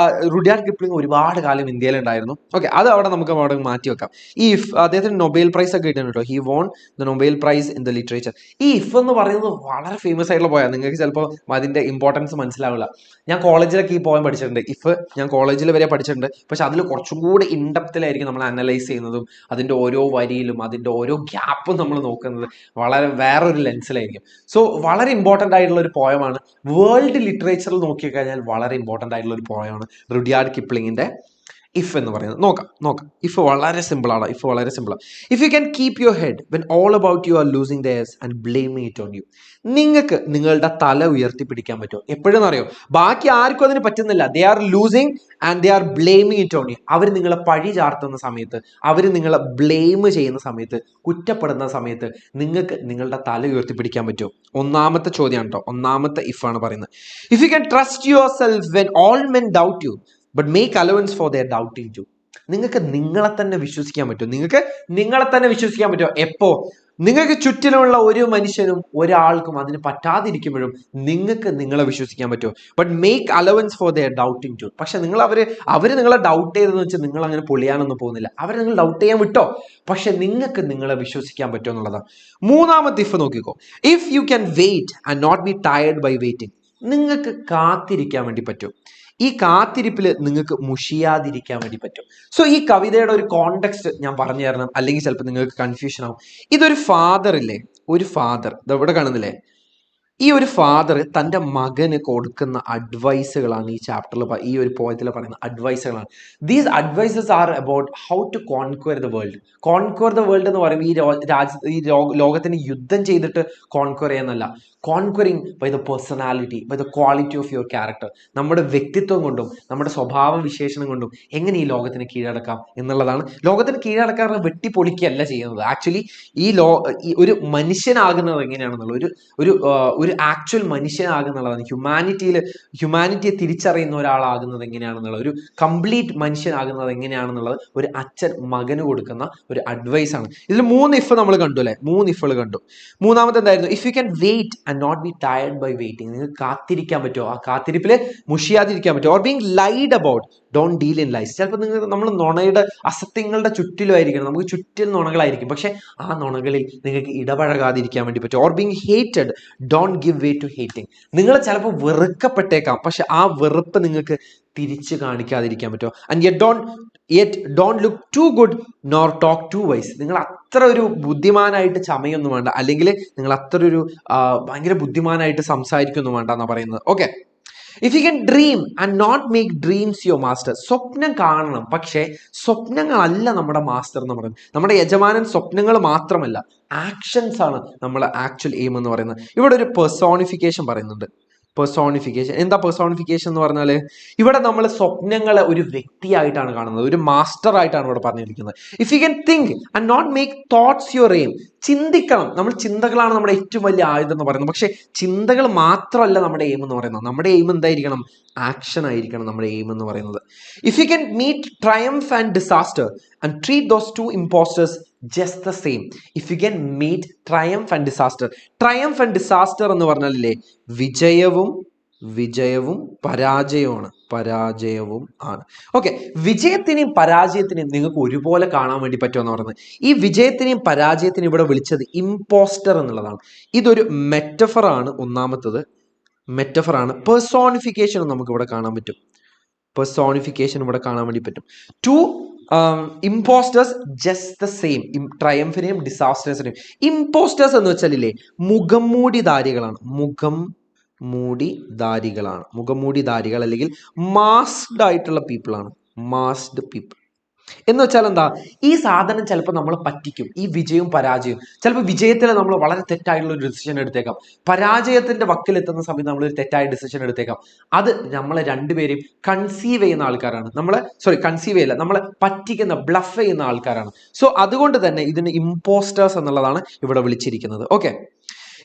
റുഡിയാർഡ് കിപ്ലിംഗ് ഒരുപാട് കാലം ഇന്ത്യയിലുണ്ടായിരുന്നു. ഓക്കെ, അത് നമുക്ക് അവിടെ മാറ്റി വെക്കാം. ഈ ഇഫ് അദ്ദേഹത്തിന് നൊബേൽ പ്രൈസ് ഒക്കെ കിട്ടുന്നുണ്ടോ. He won the Nobel prize in the literature. ഈ ഇഫ് എന്ന് പറയുന്നത് വളരെ ഫേമസ് ആയിട്ടുള്ള പോയാൽ നിങ്ങൾക്ക് ചിലപ്പോൾ അതിന്റെ ഇമ്പോർട്ടൻസ് മനസ്സിലാവില്ല. ഞാൻ കോളേജിലൊക്കെ ഈ പോയം പഠിച്ചിട്ടുണ്ട്. ഇഫ് ഞാൻ കോളേജിൽ വരെ പഠിച്ചിട്ടുണ്ട്. പക്ഷെ അതിൽ കുറച്ചും കൂടി ഇൻഡെപ്തിലായിരിക്കും നമ്മൾ അനലൈസ് ചെയ്യുന്നതും അതിന്റെ ഓരോ വരിയിലും അതിന്റെ ഓരോ ഗ്യാപ്പും നമ്മൾ നോക്കുന്നത് വളരെ വേറൊരു ലെൻസിലായിരിക്കും. സോ വളരെ ഇമ്പോർട്ടൻ്റ് ആയിട്ടുള്ള ഒരു പോയമാണ്. വേൾഡ് ലിറ്ററേച്ചറിൽ നോക്കിക്കഴിഞ്ഞാൽ വളരെ ഇമ്പോർട്ടൻ്റ് ആയിട്ടുള്ള ഒരു പോയമാണ് റുഡിയാർഡ് കിപ്ലിംഗിന്റെ ഇഫ് എന്ന് പറയുന്നത്. നോക്കാം. ഇഫ് വളരെ സിമ്പിൾ ആണ്. If you can keep your head when all about you are losing theirs and blaming it on you. നിങ്ങൾക്ക് നിങ്ങളുടെ തല ഉയർത്തി പിടിക്കാൻ പറ്റുമോ? എപ്പോഴും അറിയോ, ബാക്കി ആർക്കും അതിന് പറ്റുന്നില്ല. They are losing and they are blaming it on you. അവർ നിങ്ങളെ പഴി ചാർത്തുന്ന സമയത്ത്, അവർ നിങ്ങളെ ബ്ലെയിം ചെയ്യുന്ന സമയത്ത്, കുറ്റപ്പെടുന്ന സമയത്ത് നിങ്ങൾക്ക് നിങ്ങളുടെ തല ഉയർത്തി പിടിക്കാൻ പറ്റുമോ? ഒന്നാമത്തെ ചോദ്യമാണ് കേട്ടോ. ഒന്നാമത്തെ ഇഫ് ആണ് പറയുന്നത്. If you can trust your self when all men doubt you but make allowance for their doubting to. നിങ്ങൾക്ക് നിങ്ങളെ തന്നെ വിശ്വസിക്കാൻ പറ്റുമോ? എപ്പോ നിങ്ങൾക്ക് ചുറ്റിലുമുള്ള ഒരു മനുഷ്യനും ഒരാൾക്കും അതിന് പറ്റാതിരിക്കുമ്പോഴും നിങ്ങൾക്ക് നിങ്ങളെ വിശ്വസിക്കാൻ പറ്റുമോ? But make allowance for their doubting to. പക്ഷെ നിങ്ങൾ അവര് നിങ്ങളെ ഡൗട്ട് ചെയ്തെന്ന് വെച്ചാൽ നിങ്ങൾ അങ്ങനെ പൊളിയാനൊന്നും പോകുന്നില്ല. അവരെ നിങ്ങൾ ഡൗട്ട് ചെയ്യാൻ വിട്ടോ, പക്ഷെ നിങ്ങൾക്ക് നിങ്ങളെ വിശ്വസിക്കാൻ പറ്റുമോ എന്നുള്ളതാണ്. മൂന്നാമത്തെ ഇഫ് നോക്കിക്കോ. If you can wait and not be tired by waiting. നിങ്ങൾക്ക് കാത്തിരിക്കാൻ വേണ്ടി പറ്റും. ഈ കാത്തിരിപ്പിൽ നിങ്ങൾക്ക് മുഷിയാതിരിക്കാൻ വേണ്ടി പറ്റും. സോ ഈ കവിതയുടെ ഒരു കോണ്ടെക്സ്റ്റ് ഞാൻ പറഞ്ഞു തരണം, അല്ലെങ്കിൽ ചിലപ്പോൾ നിങ്ങൾക്ക് കൺഫ്യൂഷൻ ആവും. ഇതൊരു ഫാദർ ഇല്ലേ, ഒരു ഫാദർ ഇതെവിടെ കാണുന്നില്ലേ, ഈ ഒരു ഫാദർ തൻ്റെ മകന് കൊടുക്കുന്ന അഡ്വൈസുകളാണ് ഈ ചാപ്റ്ററിൽ, ഈ ഒരു പോയത്തിൽ പറയുന്ന അഡ്വൈസുകളാണ്. These advices are about how to conquer the world. Conquer the world എന്ന് പറയുമ്പോൾ ഈ ലോകത്തിന് യുദ്ധം ചെയ്തിട്ട് കോൺക്വയർ ചെയ്യുന്നല്ല. Conquering by the personality, by the quality of your character. നമ്മുടെ വ്യക്തിത്വം കൊണ്ടും നമ്മുടെ സ്വഭാവ വിശേഷണം കൊണ്ടും എങ്ങനെ ഈ ലോകത്തിന് കീഴടക്കാം എന്നുള്ളതാണ്. ലോകത്തിന് കീഴടക്കാൻ വെട്ടിപ്പൊളിക്കുകയല്ല ചെയ്യുന്നത്. ആക്ച്വലി ഈ ഒരു മനുഷ്യനാകുന്നത് എങ്ങനെയാണെന്നുള്ള ഒരു ഒരു ആക്ച്വൽ മനുഷ്യനാകുന്നുള്ളതാണ്. ഹ്യൂമാനിറ്റിയെ തിരിച്ചറിയുന്ന ഒരാളാകുന്നത് എങ്ങനെയാണെന്നുള്ളത്, ഒരു കംപ്ലീറ്റ് മനുഷ്യനാകുന്നത് എങ്ങനെയാണെന്നുള്ളത് ഒരു അച്ഛൻ മകന് കൊടുക്കുന്ന ഒരു അഡ്വൈസ് ആണ്. ഇതിൽ 3 ഇഫ് നമ്മൾ കണ്ടു അല്ലെ, 3 ഇഫുകൾ കണ്ടു. മൂന്നാമത്തെ എന്തായിരുന്നു? If you can wait and not be tired by waiting. നിങ്ങൾക്ക് കാത്തിരിക്കാൻ പറ്റുമോ, ആ കാത്തിരിപ്പിൽ മുഷിയാതിരിക്കാൻ പറ്റുമോ? Or being lied about, don't deal in lies. ചിലപ്പോൾ നമ്മൾ നുണയുടെ അസത്യങ്ങളുടെ ചുറ്റിലുമായിരിക്കണം, നമുക്ക് ചുറ്റും നുണകളായിരിക്കും, പക്ഷെ ആ നുണകളിൽ നിങ്ങൾക്ക് ഇടപഴകാതിരിക്കാൻ വേണ്ടി പറ്റും. Or being hated, don't give way to hating. നിങ്ങൾ ചിലപ്പോൾ വെറുക്കപ്പെട്ടേക്കാം, പക്ഷെ ആ വെറുപ്പ് നിങ്ങൾക്ക് തിരിച്ചു കാണിക്കാതിരിക്കാൻ പറ്റുമോ? And yet don't look too good nor talk too wise. നിങ്ങൾ അത്ര ഒരു ബുദ്ധിമാനായിട്ട് ചമയൊന്നും വേണ്ട, അല്ലെങ്കിൽ നിങ്ങൾ അത്ര ഒരു ഭയങ്കര ബുദ്ധിമാനായിട്ട് സംസാരിക്കൊന്നും വേണ്ട എന്നാ പറയുന്നത്. Okay, if you can dream and not make dreams your master. സ്വപ്നം കാണണം, പക്ഷേ സ്വപ്നങ്ങളല്ല നമ്മുടെ മാസ്റ്റർ എന്ന് പറയുന്നത്. നമ്മുടെ യജമാനൻ സ്വപ്നങ്ങൾ മാത്രമല്ല, ആക്ഷൻസ് ആണ് നമ്മുടെ ആക്ച്വൽ എയിം എന്ന് പറയുന്നത്. ഇവിടെ ഒരു പെർസോണിഫിക്കേഷൻ പറയുന്നുണ്ട്. പെർസോണിഫിക്കേഷൻ എന്താ? പെർസോണിഫിക്കേഷൻ എന്ന് പറഞ്ഞാൽ ഇവിടെ നമ്മൾ സ്വപ്നങ്ങളെ ഒരു വ്യക്തിയായിട്ടാണ് കാണുന്നത്, ഒരു മാസ്റ്റർ ആയിട്ടാണ് ഇവിടെ പറഞ്ഞിരിക്കുന്നത്. If you can think and not make thoughts your aim. ചിന്തിക്കണം, നമ്മൾ ചിന്തകളാണ് നമ്മുടെ ഏറ്റവും വലിയ ആയുധം എന്ന് പറയുന്നത്. പക്ഷേ ചിന്തകൾ മാത്രമല്ല നമ്മുടെ എയിം എന്ന് പറയുന്നത്. നമ്മുടെ എയിം എന്തായിരിക്കണം? ആക്ഷൻ ആയിരിക്കണം നമ്മുടെ എയിം എന്ന് പറയുന്നത്. If you can meet triumph and disaster and treat those 2 imposters just the same. If you can meet triumph and disaster. Triumph and disaster എന്ന് പറഞ്ഞാലേ വിജയവും പരാജയവും ആണ്. ഓക്കെ, വിജയത്തിനെയും പരാജയത്തിനെയും നിങ്ങൾക്ക് ഒരുപോലെ കാണാൻ വേണ്ടി പറ്റുമെന്ന് പറയുന്നത്. ഈ വിജയത്തിനെയും പരാജയത്തിനെയും ഇവിടെ വിളിച്ചത് ഇമ്പോസ്റ്റർ എന്നുള്ളതാണ്. ഇതൊരു മെറ്റഫറാണ്. ഒന്നാമത്തത് മെറ്റഫറാണ്. പെർസോണിഫിക്കേഷൻ നമുക്ക് ഇവിടെ കാണാൻ പറ്റും. പെർസോണിഫിക്കേഷൻ ഇവിടെ കാണാൻ വേണ്ടി പറ്റും. 2 imposters just the same. ട്രയംഫിനെയും ഡിസാസ്റ്റേഴ്സിനെയും. ഇമ്പോസ്റ്റേഴ്സ് എന്ന് വെച്ചാലില്ലേ, മുഖംമൂടിധാരികളാണ്. മുഖംമൂടിധാരികൾ അല്ലെങ്കിൽ മാസ്ക്ഡ് ആയിട്ടുള്ള പീപ്പിൾ ആണ്. മാസ്ക്ഡ് പീപ്പിൾ എന്ന് വെച്ചാൽ എന്താ? ഈ സാധനം ചിലപ്പോൾ നമ്മൾ പറ്റിക്കും. ഈ വിജയവും പരാജയവും, ചിലപ്പോൾ വിജയത്തിൽ നമ്മൾ വളരെ തെറ്റായിട്ടുള്ള ഒരു ഡിസിഷൻ എടുത്തേക്കാം, പരാജയത്തിന്റെ വക്കിലെത്തുന്ന സമയത്ത് നമ്മൾ ഒരു തെറ്റായ ഡിസിഷൻ എടുത്തേക്കാം. അത് നമ്മളെ രണ്ടുപേരെയും കൺസീവ് ചെയ്യുന്ന ആൾക്കാരാണ്. നമ്മളെ പറ്റിക്കുന്ന, ബ്ലഫ് ചെയ്യുന്ന ആൾക്കാരാണ്. സോ അതുകൊണ്ട് തന്നെ ഇതിന് ഇമ്പോസ്റ്റേഴ്സ് എന്നുള്ളതാണ് ഇവിടെ വിളിച്ചിരിക്കുന്നത്. Okay,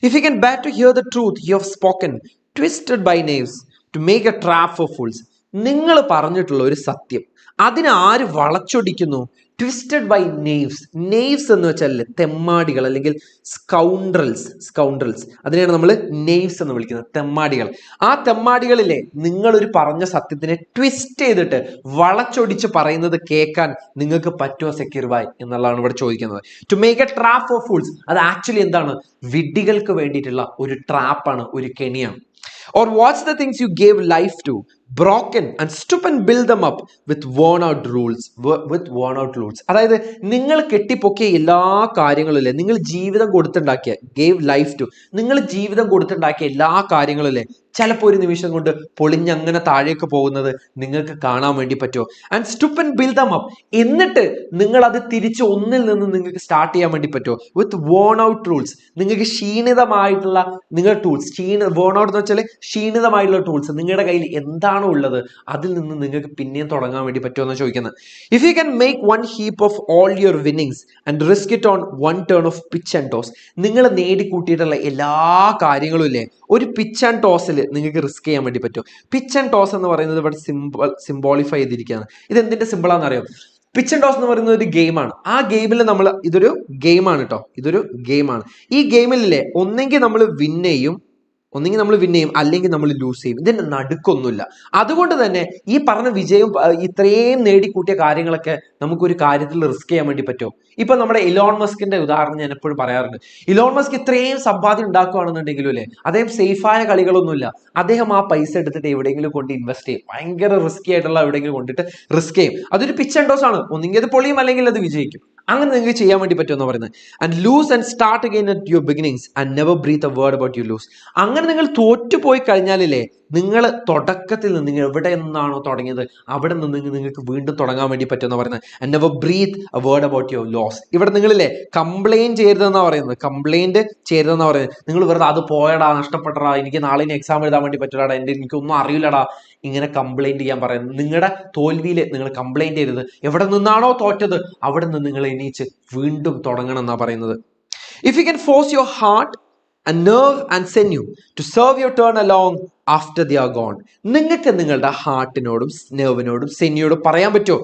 if you can bear to hear the truth you have spoken twisted by knaves to make a trap for fools. നിങ്ങൾ പറഞ്ഞിട്ടുള്ള ഒരു സത്യം അതിനെ ആര് വളച്ചൊടിക്കുന്നു? ട്വിസ്റ്റഡ് ബൈ നെയ്വ്സ് എന്ന് വെച്ചാൽ തെമ്മാടികൾ അല്ലെങ്കിൽ സ്കൗണ്ടറൽസ്. അതിനെയാണ് നമ്മൾ നെയ്വ്സ് എന്ന് വിളിക്കുന്നത്, തെമ്മാടികൾ. ആ തെമ്മാടികളിലെ നിങ്ങളൊരു പറഞ്ഞ സത്യത്തിനെ ട്വിസ്റ്റ് ചെയ്തിട്ട് വളച്ചൊടിച്ച് പറയുന്നത് കേൾക്കാൻ നിങ്ങൾക്ക് പറ്റുമോ സെക്യൂർ ബായ് എന്നുള്ളതാണ് ഇവിടെ ചോദിക്കുന്നത്. To make a trap for fools, അത് ആക്ച്വലി എന്താണ്? വിഡ്ഢികൾക്ക് വേണ്ടിയിട്ടുള്ള ഒരു ട്രാപ്പാണ്, ഒരു കെണിയാണ്. Or watch the things you gave life to broken and stoop and build them up with worn out rules. അതായത് നിങ്ങൾ കെട്ടിപ്പൊക്കിയ എല്ലാ കാര്യങ്ങളിലെ, നിങ്ങൾ ജീവിതം കൊടുത്തുണ്ടാക്കിയ, ഗേവ് ലൈഫ് ടു, നിങ്ങൾ ജീവിതം കൊടുത്തുണ്ടാക്കിയ എല്ലാ കാര്യങ്ങളിലെ ചിലപ്പോൾ ഒരു നിമിഷം കൊണ്ട് പൊളിഞ്ഞങ്ങനെ താഴേക്ക് പോകുന്നത് നിങ്ങൾക്ക് കാണാൻ വേണ്ടി പറ്റുമോ? And stoop and build dum up, എന്നിട്ട് നിങ്ങൾ അത് തിരിച്ച് ഒന്നിൽ നിന്ന് നിങ്ങൾക്ക് സ്റ്റാർട്ട് ചെയ്യാൻ വേണ്ടി പറ്റുമോ? വിത്ത് വോൺ ഔട്ട് റൂൾസ്, നിങ്ങൾക്ക് ക്ഷീണിതമായിട്ടുള്ള നിങ്ങളുടെ ടൂൾസ്, വോൺ ഔട്ട് എന്ന് വെച്ചാൽ ക്ഷീണിതമായിട്ടുള്ള ടൂൾസ്, നിങ്ങളുടെ കയ്യിൽ എന്താണോ ഉള്ളത് അതിൽ നിന്ന് നിങ്ങൾക്ക് പിന്നെയും തുടങ്ങാൻ വേണ്ടി പറ്റുമോ എന്ന് ചോദിക്കുന്നത്. If you can make 1 heap of all your winnings and risk it on 1 turn of pitch and toss. നിങ്ങൾ നേടിക്കൂട്ടിയിട്ടുള്ള എല്ലാ കാര്യങ്ങളും ഇല്ലേ, ഒരു പിച്ച് ആൻഡ് ടോസിൽ നിങ്ങൾക്ക് റിസ്ക് ചെയ്യാൻ വേണ്ടി പറ്റും. പിച്ച് ആൻഡ് ടോസ് എന്ന് പറയുന്നത് ഇവിടെ സിംബോളിഫൈ ചെയ്തിരിക്കുകയാണ്. ഇത് എന്തിന്റെ സിമ്പിളാണെന്ന് അറിയാം? പിച്ച് ആൻഡ് ടോസ് എന്ന് പറയുന്നത് ഒരു ഗെയിമാണ്. ആ ഗെയിമിൽ ഇതൊരു ഗെയിമാണ് കേട്ടോ, ഇതൊരു ഗെയിമാണ്. ഈ ഗെയിമിലെ ഒന്നെങ്കിൽ നമ്മൾ വിൻ ചെയ്യും, അല്ലെങ്കിൽ നമ്മൾ ലൂസ് ചെയ്യും. ഇതിന്റെ നടുക്കൊന്നുമില്ല. അതുകൊണ്ട് തന്നെ ഈ പറഞ്ഞ വിജയവും ഇത്രയും നേടിക്കൂട്ടിയ കാര്യങ്ങളൊക്കെ നമുക്കൊരു കാര്യത്തിൽ റിസ്ക് ചെയ്യാൻ വേണ്ടി പറ്റുമോ? ഇപ്പൊ നമ്മുടെ ഇലോൺ മസ്കിന്റെ ഉദാഹരണം ഞാൻ എപ്പോഴും പറയാറുണ്ട്. ഇലോൺ മസ്ക് ഇത്രയും സമ്പാദ്യം ഉണ്ടാക്കുകയാണെന്നുണ്ടെങ്കിലും അല്ലേ, അദ്ദേഹം സേഫായ കളികളൊന്നുമില്ല. അദ്ദേഹം ആ പൈസ എടുത്തിട്ട് എവിടെയെങ്കിലും കൊണ്ട് ഇൻവെസ്റ്റ് ചെയ്യും, ഭയങ്കര റിസ്കി ആയിട്ടുള്ള എവിടെയെങ്കിലും കൊണ്ടിട്ട് റിസ്ക് ചെയ്യും. അതൊരു പിച്ച് ആൻഡ് ടോസ് ആണ്. ഒന്നെങ്കിൽ അത് പൊളിയും, അല്ലെങ്കിൽ അത് വിജയിക്കും. അങ്ങനെ നിങ്ങൾക്ക് ചെയ്യാൻ വേണ്ടി പറ്റുമെന്ന് പറയുന്നത്. And lose and start again at your beginnings and never breathe a word about you lose. അങ്ങനെ നിങ്ങൾ തോറ്റുപോയി കഴിഞ്ഞാലില്ലേ, നിങ്ങൾ തുടക്കത്തിൽ നിന്ന്, നിങ്ങൾ എവിടെ നിന്നാണോ തുടങ്ങിയത് അവിടെ നിന്ന് നിങ്ങൾക്ക് വീണ്ടും തുടങ്ങാൻ വേണ്ടി പറ്റുമെന്ന് പറയുന്നത്. And never breathe a word about your loss. ഇവിടെ നിങ്ങളില്ലേ കംപ്ലൈന്റ് ചെയ്യരുതെന്നാണ് പറയുന്നത്. നിങ്ങൾ വെറുതെ അത് പോയടാ, നഷ്ടപ്പെട്ടടാ, എനിക്ക് നാളെ എക്സാം എഴുതാൻ വേണ്ടി പറ്റില്ലടാ, എനിക്കൊന്നും അറിയില്ലടാ, ഇങ്ങനെ കംപ്ലൈന്റ് ചെയ്യാൻ പറയുന്നത്. നിങ്ങളുടെ തോൽവിയിൽ നിങ്ങൾ കംപ്ലൈന്റ് ചെയ്യരുത്. എവിടെ നിന്നാണോ തോറ്റത് അവിടെ നിന്ന് നിങ്ങൾ എണീച്ച് വീണ്ടും തുടങ്ങണം എന്നാ പറയുന്നത്. If you can force your heart a nerve and sinew to serve your turn along after they are gone. നിങ്ങൾക്ക് നിങ്ങളുടെ ഹാർട്ടിനോടും നെർവിനോടും സെന്യോടും പറയാൻ പറ്റുമോ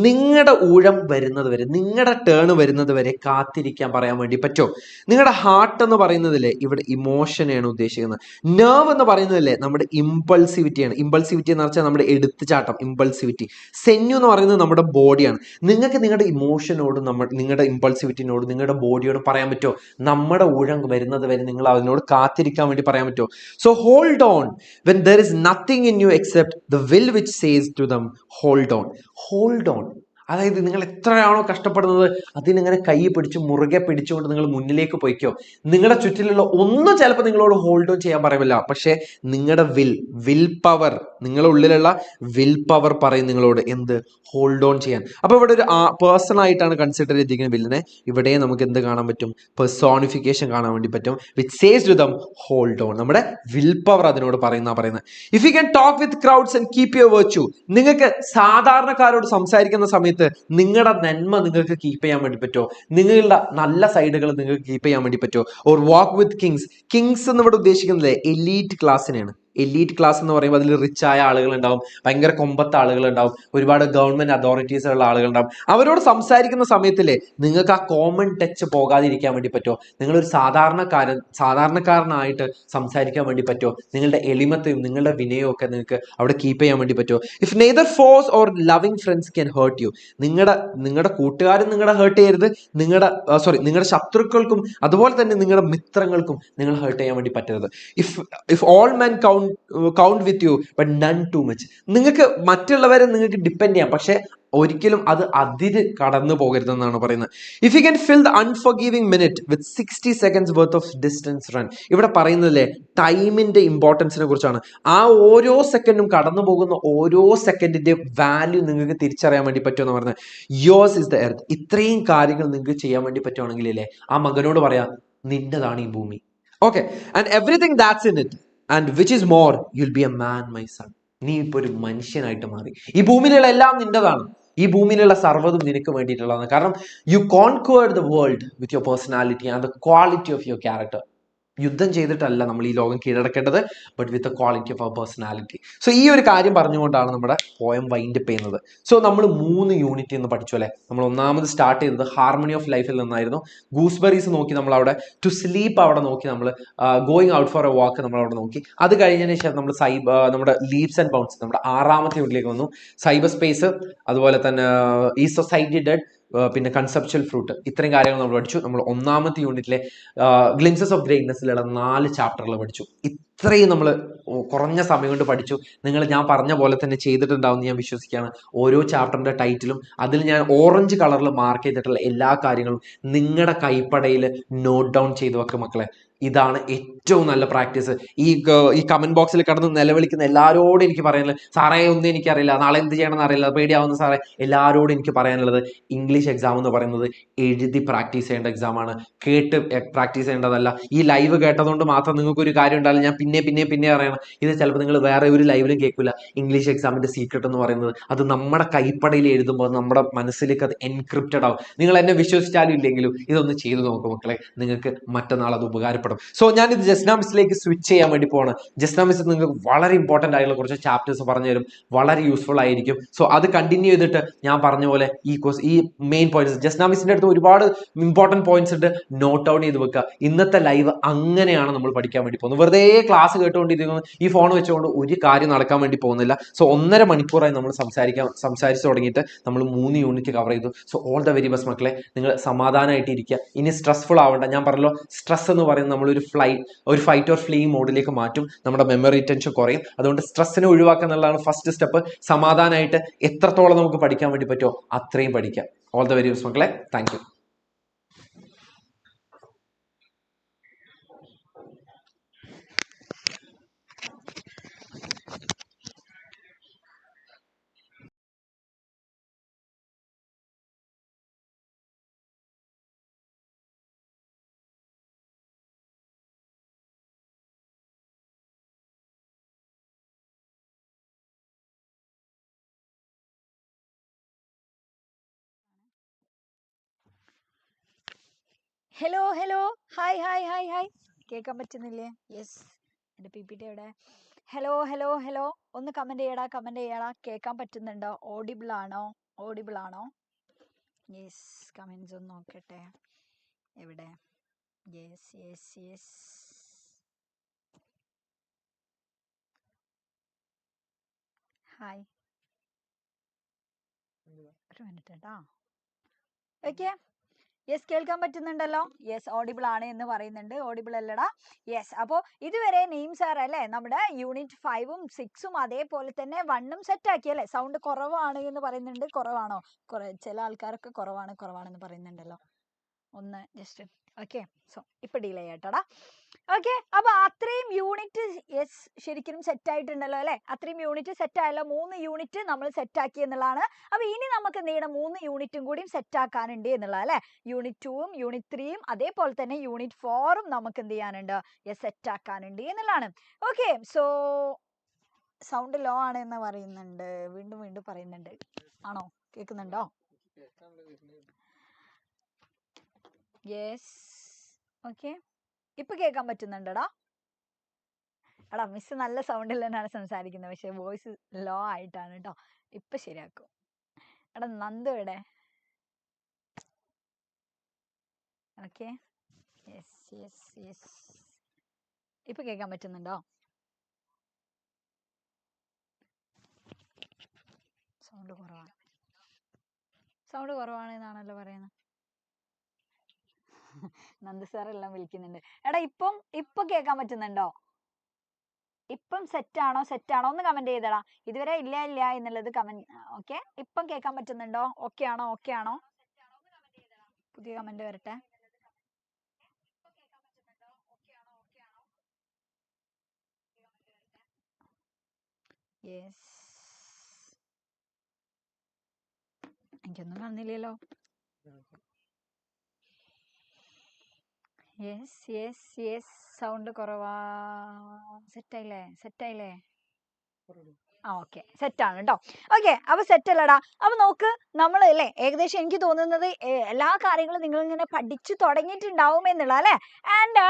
നിങ്ങളുടെ ഊഴം വരുന്നത് വരെ, നിങ്ങളുടെ ടേൺ വരുന്നത് വരെ കാത്തിരിക്കാൻ പറയാൻ വേണ്ടി പറ്റുമോ? നിങ്ങളുടെ ഹാർട്ട് എന്ന് പറയുന്നതിലെ ഇവിടെ ഇമോഷനെയാണ് ഉദ്ദേശിക്കുന്നത്. നെർവ് എന്ന് പറയുന്നതിലെ നമ്മുടെ ഇമ്പൾസിവിറ്റിയാണ്. ഇമ്പൾസിവിറ്റി എന്ന് വെച്ചാൽ നമ്മുടെ എടുത്തുചാട്ടം, ഇമ്പൾസിവിറ്റി. സെന്യു എന്ന് പറയുന്നത് നമ്മുടെ ബോഡിയാണ്. നിങ്ങൾക്ക് നിങ്ങളുടെ ഇമോഷനോടും നിങ്ങളുടെ ഇമ്പൾസിവിറ്റിനോടും നിങ്ങളുടെ ബോഡിയോടും പറയാൻ പറ്റുമോ നമ്മുടെ ഊഴം വരുന്നത് വരെ നിങ്ങൾ അതിനോട് കാത്തിരിക്കാൻ വേണ്ടി പറയാൻ പറ്റുമോ? So hold on when there is nothing in you except the will which says to them hold on. Hold on. അതായത് നിങ്ങൾ എത്രയാണോ കഷ്ടപ്പെടുന്നത് അതിനിങ്ങനെ കൈ പിടിച്ച് മുറുകെ പിടിച്ചുകൊണ്ട് നിങ്ങൾ മുന്നിലേക്ക് പോയിക്കോ. നിങ്ങളുടെ ചുറ്റിലുള്ള ഒന്നും ചിലപ്പോൾ നിങ്ങളോട് ഹോൾഡ് ഓൺ ചെയ്യാൻ പറയുമില്ല, പക്ഷേ നിങ്ങളുടെ വിൽ പവർ, നിങ്ങളുടെ ഉള്ളിലുള്ള വിൽ പവർ പറയും നിങ്ങളോട് എന്ത്, ഹോൾഡ് ഓൺ ചെയ്യാൻ. അപ്പോൾ ഇവിടെ ഒരു പേഴ്സൺ ആയിട്ടാണ് കൺസിഡർ ചെയ്തിരിക്കുന്ന വില്ലിനെ. ഇവിടെ നമുക്ക് എന്ത് കാണാൻ പറ്റും, പെർസോണിഫിക്കേഷൻ കാണാൻ വേണ്ടി പറ്റും. Which says to them hold on. നമ്മുടെ വിൽ പവർ അതിനോട് പറയുന്നത്. If you can talk with crowds and keep your virtue, നിങ്ങൾക്ക് സാധാരണക്കാരോട് സംസാരിക്കുന്ന സമയത്ത് നിങ്ങളുടെ നന്മ നിങ്ങൾക്ക് കീപ്പ് ചെയ്യാൻ വേണ്ടി പറ്റുമോ? നിങ്ങളുടെ നല്ല സൈഡുകൾ നിങ്ങൾക്ക് കീപ്പ് ചെയ്യാൻ വേണ്ടി പറ്റുമോ? ഓർ വാക്ക് വിത്ത് കിങ്സ് എന്ന് ഇവിടെ ഉദ്ദേശിക്കുന്നത് എലീറ്റ് ക്ലാസ്സിനെയാണ്. എലീറ്റ് ക്ലാസ് എന്ന് പറയുമ്പോൾ അതിൽ റിച്ച് ആയ ആളുകൾ ഉണ്ടാവും, ഭയങ്കര കൊമ്പത്തെ ആളുകൾ ഉണ്ടാവും, ഒരുപാട് ഗവൺമെന്റ് അതോറിറ്റീസ് ഉള്ള ആളുകൾ ഉണ്ടാവും. അവരോട് സംസാരിക്കുന്ന സമയത്തില്ലേ നിങ്ങൾക്ക് ആ കോമൺ ടച്ച് പോകാതിരിക്കാൻ വേണ്ടി പറ്റുമോ? നിങ്ങളൊരു സാധാരണക്കാരനായിട്ട് സംസാരിക്കാൻ വേണ്ടി പറ്റുമോ? നിങ്ങളുടെ എളിമത്തെയും നിങ്ങളുടെ വിനയവും ഒക്കെ നിങ്ങൾക്ക് അവിടെ കീപ്പ് ചെയ്യാൻ വേണ്ടി പറ്റുമോ? If neither force or loving friends can hurt you, നിങ്ങളുടെ കൂട്ടുകാരും നിങ്ങളെ ഹേർട്ട് ചെയ്യരുത്, നിങ്ങളുടെ ശത്രുക്കൾക്കും അതുപോലെ തന്നെ നിങ്ങളുടെ മിത്രങ്ങൾക്കും നിങ്ങൾ ഹേർട്ട് ചെയ്യാൻ വേണ്ടി പറ്റരുത്. If all men count with you but none too much, നിങ്ങൾക്ക് മറ്റുള്ളവരെ നിങ്ങൾക്ക് ഡിപ്പെൻഡ് ചെയ്യാം, പക്ഷെ ഒരിക്കലും അത് അതിര് കടന്നു പോകരുതെന്നാണ് പറയുന്നത്. If you can fill the unforgiving minute with 60 seconds worth of distance run, ഇവിടെ പറയുന്നതല്ലേ ടൈമിന്റെ ഇമ്പോർട്ടൻസിനെ കുറിച്ചാണ്. ആ ഓരോ സെക്കൻഡും കടന്നു പോകുന്ന ഓരോ സെക്കൻഡിന്റെ വാല്യൂ നിങ്ങൾക്ക് തിരിച്ചറിയാൻ വേണ്ടി പറ്റുമെന്ന് പറഞ്ഞത്. Yours is the earth. ഇത്രയും കാര്യങ്ങൾ നിങ്ങൾക്ക് ചെയ്യാൻ വേണ്ടി പറ്റുവാണെങ്കിൽ അല്ലേ ആ മകനോട് പറയാം നിന്റെതാണ് ഈ ഭൂമി. Okay, and everything that's in it and which is more you'll be a man my son. നീ ഇപ്പൊ ഒരു മനുഷ്യനായിട്ട് മാറി. ഈ ഭൂമിയിലുള്ള എല്ലാം നിന്റെതാണ്. ഈ ഭൂമിയിലുള്ള സർവ്വതും നിനക്ക് വേണ്ടിയിട്ടുള്ളതാണ്. കാരണം you conquered the world with your personality and the quality of your character. യുദ്ധം ചെയ്തിട്ടല്ല നമ്മൾ ഈ ലോകം കീഴടക്കേണ്ടത്, but with the quality of our personality. So ഈ ഒരു കാര്യം പറഞ്ഞുകൊണ്ടാണ് നമ്മുടെ പോയം വൈൻഡപ്പ് ചെയ്യുന്നത്. സോ നമ്മൾ 3 യൂണിറ്റ് എന്ന് പഠിച്ചു അല്ലേ. നമ്മൾ ഒന്നാമത് സ്റ്റാർട്ട് ചെയ്തത് ഹാർമണി ഓഫ് ലൈഫിൽ നിന്നായിരുന്നു. ഗൂസ്ബെറീസ് നോക്കി നമ്മൾ അവിടെ, ടു സ്ലീപ്പ് അവിടെ നോക്കി, നമ്മൾ ഗോയിങ് ഔട്ട് ഫോർ എ വാക്ക് നമ്മൾ അവിടെ നോക്കി. അത് കഴിഞ്ഞതിന് ശേഷം നമ്മൾ നമ്മുടെ ലീപ്സ് ആൻഡ് ബൗണ്ട്സ് നമ്മുടെ 6ാമത്തെ യൂണിറ്റിലേക്ക് വന്നു. സൈബർ സ്പേസ്, അതുപോലെ തന്നെ ഈ സൊസൈറ്റി ഡെഡ്, പിന്നെ കൺസെപ്ച്വൽ ഫ്രൂട്ട്, ഇത്രയും കാര്യങ്ങൾ നമ്മൾ പഠിച്ചു. നമ്മൾ 1ാമത്തെ യൂണിറ്റിലെ ഗ്ലിംസസ് ഓഫ് ഗ്രേറ്റ്നെസ്സിലുള്ള 4 ചാപ്റ്ററുകൾ പഠിച്ചു. ഇത്രയും നമ്മൾ കുറഞ്ഞ സമയം കൊണ്ട് പഠിച്ചു. ഞാൻ പറഞ്ഞ പോലെ തന്നെ ചെയ്തിട്ടുണ്ടാവും ഞാൻ വിശ്വസിക്കുകയാണ്. ഓരോ ചാപ്റ്ററിന്റെ ടൈറ്റിലും അതിൽ ഞാൻ ഓറഞ്ച് കളറിൽ മാർക്ക് ചെയ്തിട്ടുള്ള എല്ലാ കാര്യങ്ങളും നിങ്ങളുടെ കൈപ്പടയിൽ നോട്ട് ഡൗൺ ചെയ്ത് വെക്കുക മക്കളെ. ഇതാണ് ഏറ്റവും നല്ല പ്രാക്ടീസ്. ഈ കമന്റ് ബോക്സിൽ കടന്ന് നിലവിളിക്കുന്ന എല്ലാവരോടും എനിക്ക് പറയാനുള്ളത്, സാറേ ഒന്നും എനിക്കറിയില്ല, നാളെ എന്ത് ചെയ്യണമെന്ന് അറിയില്ല, പേടിയാവുന്ന സാറേ, എല്ലാവരോടും എനിക്ക് പറയാനുള്ളത് ഇംഗ്ലീഷ് എക്സാം എന്ന് പറയുന്നത് എഴുതി പ്രാക്ടീസ് ചെയ്യേണ്ട എക്സാമാണ്, കേട്ട് പ്രാക്ടീസ് ചെയ്യേണ്ടതല്ല. ഈ ലൈവ് കേട്ടതുകൊണ്ട് മാത്രം നിങ്ങൾക്ക് ഒരു കാര്യം ഉണ്ടാവില്ല. ഞാൻ പിന്നെ പറയണം, ഇത് ചിലപ്പോൾ നിങ്ങൾ വേറെ ഒരു ലൈവിലും കേൾക്കില്ല. ഇംഗ്ലീഷ് എക്സാമിന്റെ സീക്രട്ട് എന്ന് പറയുന്നത് അത് നമ്മുടെ കൈപ്പടയിൽ എഴുതുമ്പോൾ നമ്മുടെ മനസ്സിലേക്ക് അത് എൻക്രിപ്റ്റഡ് ആവും. നിങ്ങൾ എന്നെ വിശ്വസിച്ചാലും ഇല്ലെങ്കിലും ഇതൊന്ന് ചെയ്തു നോക്കും മക്കളെ, നിങ്ങൾക്ക് മറ്റന്നാൾ അത് ഉപകാരപ്പെടും. സോ ഞാനിത് ജസ്ന മിസ്സിലേക്ക് സ്വിച്ച് ചെയ്യാൻ വേണ്ടി പോവാണ്. ജസ്ന മിസ് നിങ്ങൾക്ക് വളരെ ഇമ്പോർട്ടന്റ് ആയിട്ടുള്ള കുറച്ച് ചാപ്റ്റേഴ്സ് പറഞ്ഞു തരും, വളരെ യൂസ്ഫുൾ ആയിരിക്കും. സോ അത് കണ്ടിന്യൂ ചെയ്തിട്ട് ഞാൻ പറഞ്ഞ പോലെ ഈ മെയിൻ പോയിന്റ്സ് ജസ്ന മിസ്സിന്റെ അടുത്ത് ഒരുപാട് ഇമ്പോർട്ടന്റ് പോയിന്റ്സ് ഉണ്ട്, നോട്ട് ഡൗൺ ചെയ്ത് വെക്കുക. ഇന്നത്തെ ലൈവ് അങ്ങനെയാണ് നമ്മൾ പഠിക്കാൻ വേണ്ടി പോകുന്നത്. വെറുതെ ക്ലാസ് കേട്ടുകൊണ്ടിരിക്കുന്നു, ഈ ഫോൺ വെച്ചുകൊണ്ട് ഒരു കാര്യം നടക്കാൻ വേണ്ടി പോകുന്നില്ല. സോ 1.5 മണിക്കൂറായി നമ്മൾ സംസാരിച്ചു തുടങ്ങിയിട്ട് നമ്മൾ 3 യൂണിറ്റ് കവർ ചെയ്തു. So all the very best മക്കളെ, നിങ്ങൾ സമാധാനമായിട്ട് ഇരിക്കുക. ഇനി സ്ട്രെസ്ഫുൾ ആവണ്ട. ഞാൻ പറഞ്ഞല്ലോ, സ്ട്രെസ് എന്ന് പറയുന്നത് നമ്മളൊരു ഫൈറ്റ് ഓർ ഫ്ലീ മോഡിലേക്ക് മാറ്റും. നമ്മുടെ മെമ്മറി ടെൻഷൻ കുറയും. അതുകൊണ്ട് സ്ട്രെസ്സിനെ ഒഴിവാക്കുക എന്നുള്ളതാണ് ഫസ്റ്റ് സ്റ്റെപ്പ്. സമാധാനമായിട്ട് എത്രത്തോളം നമുക്ക് പഠിക്കാൻ വേണ്ടി പറ്റുമോ അത്രയും പഠിക്കാം. ഓൾ ദ വെരി ബെസ്റ്റ് മക്കളെ. Thank you. Hello, hello. Hi, hi, hi, hi. കേൾക്കാൻ പറ്റുന്നില്ലേ? യെസ്. എൻ്റെ PPT എവിടെ? ഹലോ ഹലോ ഹലോ, ഒന്ന് കമൻറ്റ് ചെയ്യടാ. കേൾക്കാൻ പറ്റുന്നുണ്ടോ? ഓഡിബിൾ ആണോ? യെസ്, കമൻസ് ഒന്ന് നോക്കട്ടെ. എവിടെ? യെസ്. ഹായ്, ഒരു മിനിറ്റ് കേട്ടോ. ഓക്കെ, യെസ്, കേൾക്കാൻ പറ്റുന്നുണ്ടല്ലോ. യെസ്, ഓഡിബിൾ ആണ് എന്ന് പറയുന്നുണ്ട്. ഓഡിബിൾ അല്ലടാ. യെസ്. അപ്പോൾ ഇതുവരെ നെയിംസ് ആർ അല്ലേ, നമ്മുടെ യൂണിറ്റ് 5ഉം 6ഉം അതേപോലെ തന്നെ 1ഉം സെറ്റ് ആക്കി അല്ലേ. സൗണ്ട് കുറവാണ് എന്ന് പറയുന്നുണ്ട്. കുറവാണോ? ചില ആൾക്കാരൊക്കെ കുറവാണെന്ന് പറയുന്നുണ്ടല്ലോ. ഒന്ന് ജസ്റ്റ് ഓക്കെ. സോ ഇപ്പൊ ഡീലേ ചെയ്യട്ടടാ. ഓക്കെ, അപ്പൊ അത്രയും യൂണിറ്റ് യെസ് ശരിക്കും സെറ്റ് ആയിട്ടുണ്ടല്ലോ അല്ലെ. അത്രയും യൂണിറ്റ് സെറ്റ് ആയല്ലോ. 3 യൂണിറ്റ് നമ്മൾ സെറ്റ് ആക്കി എന്നുള്ളതാണ്. അപ്പൊ ഇനി നമുക്ക് എന്ത് ചെയ്യണം? 3 യൂണിറ്റും കൂടി സെറ്റ് ആക്കാനുണ്ട് എന്നുള്ളത് അല്ലെ. യൂണിറ്റ് 2ഉം യൂണിറ്റ് 3ഉം അതേപോലെ തന്നെ യൂണിറ്റ് 4ഉം നമുക്ക് എന്ത് ചെയ്യാനുണ്ട്? യെസ്, സെറ്റ് ആക്കാനുണ്ട് എന്നുള്ളതാണ്. ഓക്കെ, സോ സൗണ്ട് ലോ ആണ് എന്ന് പറയുന്നുണ്ട്. വീണ്ടും പറയുന്നുണ്ട്. ആണോ? കേൾക്കുന്നുണ്ടോ? യെസ്. ഓക്കെ, ഇപ്പൊ കേൾക്കാൻ പറ്റുന്നുണ്ടടാ. എടാ, മിസ് നല്ല സൗണ്ടിൽ തന്നെയാണ് സംസാരിക്കുന്നത്, പക്ഷെ വോയിസ് ലോ ആയിട്ടാണ് കേട്ടോ. ഇപ്പൊ ശരിയാക്കും. എടാ, നന്ദു എവിടെ? Okay, yes. ഇപ്പൊ കേൾക്കാൻ പറ്റുന്നുണ്ടോ? സൗണ്ട് കുറവാണ് എന്നാണല്ലോ പറയുന്നത്. നന്ദു സാർ എല്ലാം വിളിക്കുന്നുണ്ട്. എടാ, ഇപ്പൊ കേൾക്കാൻ പറ്റുന്നുണ്ടോ? ഇപ്പം സെറ്റ് ആണോ ഒന്ന് കമന്റ് ചെയ്തടാ. ഇതുവരെ ഇല്ല എന്നുള്ളത് കമന്റ്. ഓക്കെ, ഇപ്പം കേൾക്കാൻ പറ്റുന്നുണ്ടോ? ഓക്കെ ആണോ? പുതിയ കമന്റ് വരട്ടെ. യെസ്, എനിക്കൊന്നും കാണുന്നില്ലല്ലോ. യെസ്, സൗണ്ട് കുറവാ. സെറ്റായില്ലേ? ഓക്കെ, സെറ്റ് ആണ് കേട്ടോ. ഓക്കെ, അപ്പൊ സെറ്റ് അല്ലടാ. അപ്പൊ നോക്ക്, നമ്മൾ അല്ലേ ഏകദേശം എനിക്ക് തോന്നുന്നത് എല്ലാ കാര്യങ്ങളും നിങ്ങൾ ഇങ്ങനെ പഠിച്ചു തുടങ്ങിയിട്ടുണ്ടാവും എന്നുള്ള അല്ലെ. ആൻഡ്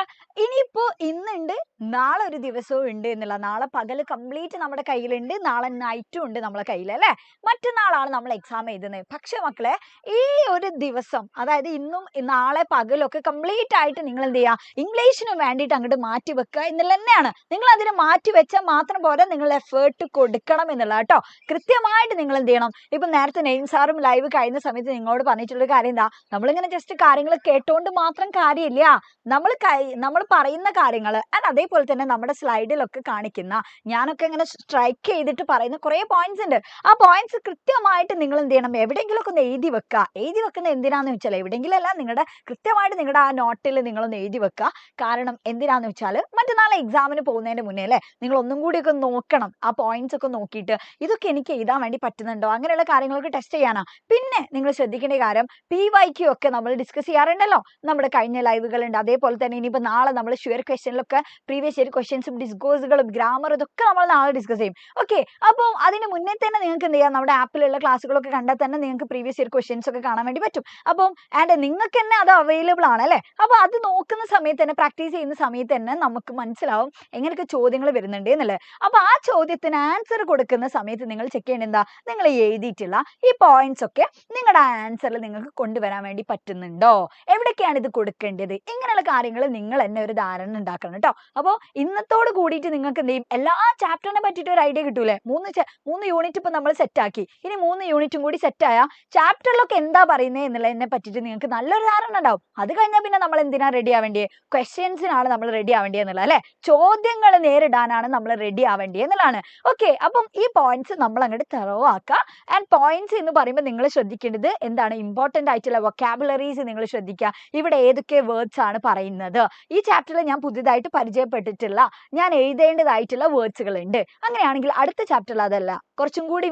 ഇനിയിപ്പോ ഇന്നുണ്ട്, നാളെ ഒരു ദിവസവും ഉണ്ട് എന്നുള്ള. നാളെ പകല് കംപ്ലീറ്റ് നമ്മുടെ കയ്യിലുണ്ട്, നാളെ നൈറ്റും ഉണ്ട് നമ്മളെ കയ്യിൽ അല്ലെ. മറ്റന്നാളാണ് നമ്മൾ എക്സാം എഴുതുന്നത്. പക്ഷെ മക്കളെ, ഈ ഒരു ദിവസം, അതായത് ഇന്നും നാളെ പകലൊക്കെ കംപ്ലീറ്റ് ആയിട്ട് നിങ്ങൾ എന്ത് ചെയ്യുക? ഇംഗ്ലീഷിന് വേണ്ടിയിട്ട് അങ്ങോട്ട് മാറ്റി വെക്കുക എന്നുള്ള തന്നെയാണ്. നിങ്ങൾ അതിന് മാറ്റി വെച്ചാൽ മാത്രം പോരാ, നിങ്ങൾ എഫേർട്ട് കൊടുക്കണം എന്നുള്ള കേട്ടോ. കൃത്യമായിട്ട് നിങ്ങൾ എന്ത് ചെയ്യണം? ഇപ്പൊ നേരത്തെ നെയിം സാറും ലൈവ് കഴിയുന്ന സമയത്ത് നിങ്ങളോട് പറഞ്ഞിട്ടുള്ള കാര്യം എന്താ? നമ്മളിങ്ങനെ ജസ്റ്റ് കാര്യങ്ങൾ കേട്ടോണ്ട് മാത്രം കാര്യമില്ല. നമ്മൾ പറയുന്ന കാര്യങ്ങൾ ആൻഡ് അതേപോലെ തന്നെ നമ്മുടെ സ്ലൈഡിലൊക്കെ കാണിക്കുന്ന, ഞാനൊക്കെ ഇങ്ങനെ സ്ട്രൈക്ക് ചെയ്തിട്ട് പറയുന്ന കുറെ പോയിന്റ്സ് ഉണ്ട്. ആ പോയിന്റ്സ് കൃത്യമായിട്ട് നിങ്ങൾ എന്ത് ചെയ്യണം? എവിടെയെങ്കിലും ഒക്കെ ഒന്ന് എഴുതി വെക്കുക. എഴുതി വെക്കുന്ന എന്തിനാന്ന് വെച്ചാൽ, എവിടെയെങ്കിലും അല്ല, കൃത്യമായിട്ട് നിങ്ങളുടെ ആ നോട്ടിൽ നിങ്ങളൊന്ന് എഴുതി വെക്കുക. കാരണം എന്തിനാന്ന് വെച്ചാൽ, മറ്റന്നാളെ എക്സാമിന് പോകുന്നതിന്റെ മുന്നേ അല്ലേ, നിങ്ങൾ ഒന്നും കൂടി ഒക്കെ നോക്കണം. ആ പോയിന്റ്സ് ഒക്കെ നോക്കിയിട്ട് ഇതൊക്കെ എനിക്ക് എഴുതാൻ വേണ്ടി പറ്റുന്നുണ്ടോ, അങ്ങനെയുള്ള കാര്യങ്ങളൊക്കെ ടെസ്റ്റ് ചെയ്യാനാ. പിന്നെ നിങ്ങൾ ശ്രദ്ധിക്കേണ്ട കാര്യം, PYQ ഒക്കെ നമ്മൾ ഡിസ്കസ് ചെയ്യാറുണ്ടല്ലോ. നമ്മുടെ കഴിഞ്ഞ ലൈവുകളുണ്ട്. അതേപോലെ തന്നെ ഇനിയിപ്പോൾ നാളെ നമ്മൾ ഷുവർ ക്വസ്റ്റ്യനിലൊക്കെ പ്രീവിയസ് ഇയർ ക്വസ്റ്റ്യൻസും ഡിസ്കോസുകളും ഗ്രാമർ ഇതൊക്കെ നമ്മൾ നാളെ ഡിസ്കസ് ചെയ്യും. ഓക്കെ, അപ്പോൾ അതിന് മുന്നേ തന്നെ നിങ്ങൾക്ക് എന്ത് ചെയ്യാം? നമ്മുടെ ആപ്പിലുള്ള ക്ലാസ്സുകളൊക്കെ കണ്ടാൽ തന്നെ നിങ്ങൾക്ക് പ്രീവിയസ് ഇയർ ക്വസ്റ്റ്യൻസ് ഒക്കെ കാണാൻ വേണ്ടി പറ്റും. അപ്പം ആൻഡ് നിങ്ങൾക്ക് തന്നെ അത് അവൈലബിൾ ആണ് അല്ലേ. അപ്പോൾ അത് നോക്കുന്ന സമയത്ത് തന്നെ, പ്രാക്ടീസ് ചെയ്യുന്ന സമയത്ത് തന്നെ നമുക്ക് മനസ്സിലാവും എങ്ങനെയൊക്കെ ചോദ്യങ്ങൾ വരുന്നുണ്ട് എന്നുള്ളത്. അപ്പൊ ആ ചോദ്യത്തിന് ആൻസർ കൊടുക്കുന്ന സമയത്ത് നിങ്ങൾ ചെക്ക് ചെയ്യേണ്ട എന്താ? നിങ്ങൾ എഴുതിയിട്ടുള്ള ഈ പോയിന്റ്സ് ഒക്കെ നിങ്ങളുടെ ആൻസറിൽ നിങ്ങൾക്ക് കൊണ്ടുവരാൻ വേണ്ടി പറ്റുന്നുണ്ടോ, എവിടേക്കാണ് ഇത് കൊടുക്കേണ്ടത്, ഇങ്ങനെയുള്ള കാര്യങ്ങൾ നിങ്ങൾ തന്നെ ഒരു ധാരണ ഉണ്ടാക്കണം കേട്ടോ. അപ്പോൾ ഇന്നത്തോട് കൂടിയിട്ട് നിങ്ങൾക്ക് എന്ത് ചെയ്യും? എല്ലാ ചാപ്റ്ററിനെ പറ്റിയിട്ട് ഒരു ഐഡിയ കിട്ടൂലേ. 3 യൂണിറ്റ് ഇപ്പൊ നമ്മൾ സെറ്റ് ആക്കി. ഇനി 3 യൂണിറ്റും കൂടി സെറ്റ് ആയ ചാപ്റ്ററിലൊക്കെ എന്താ പറയുന്നത് എന്നുള്ളതിനെ പറ്റിയിട്ട് നിങ്ങൾക്ക് നല്ലൊരു ധാരണ ഉണ്ടാവും. അത് കഴിഞ്ഞാൽ പിന്നെ നമ്മൾ എന്തിനാ റെഡി ആവേണ്ടിയേ? ക്വസ്റ്റ്യൻസിനാണ് നമ്മൾ റെഡി ആവേണ്ടിയത് എന്നുള്ളത് അല്ലെ. ചോദ്യങ്ങൾ നേരിടാനാണ് നമ്മൾ റെഡി ആവേണ്ടിയത് എന്നുള്ളതാണ്. ഓക്കെ, അപ്പം ഈ പോയിന്റ്സ് നമ്മൾ അങ്ങോട്ട് തെറോ ആക്കുക. ആൻഡ് പോയിന്റ്സ് എന്ന് പറയുമ്പോൾ നിങ്ങൾ ശ്രദ്ധിക്കേണ്ടത് എന്താണ്? ഇമ്പോർട്ടന്റ് ആയിട്ടുള്ള വൊക്കാബുലറീസ് നിങ്ങൾ ശ്രദ്ധിക്കുക. ഇവിടെ ഏതൊക്കെ വേർഡ്സ് ആണ് പറയുന്നത്? ഈ ചാപ്റ്ററിൽ ഞാൻ പുതിയതായിട്ട് പരിചയപ്പെട്ടിട്ടുള്ള, ഞാൻ എഴുതേണ്ടതായിട്ടുള്ള വേർഡ്സുകൾ ഉണ്ട്. അങ്ങനെയാണെങ്കിൽ അടുത്ത ചാപ്റ്ററിൽ അതല്ല, കുറച്ചും കൂടി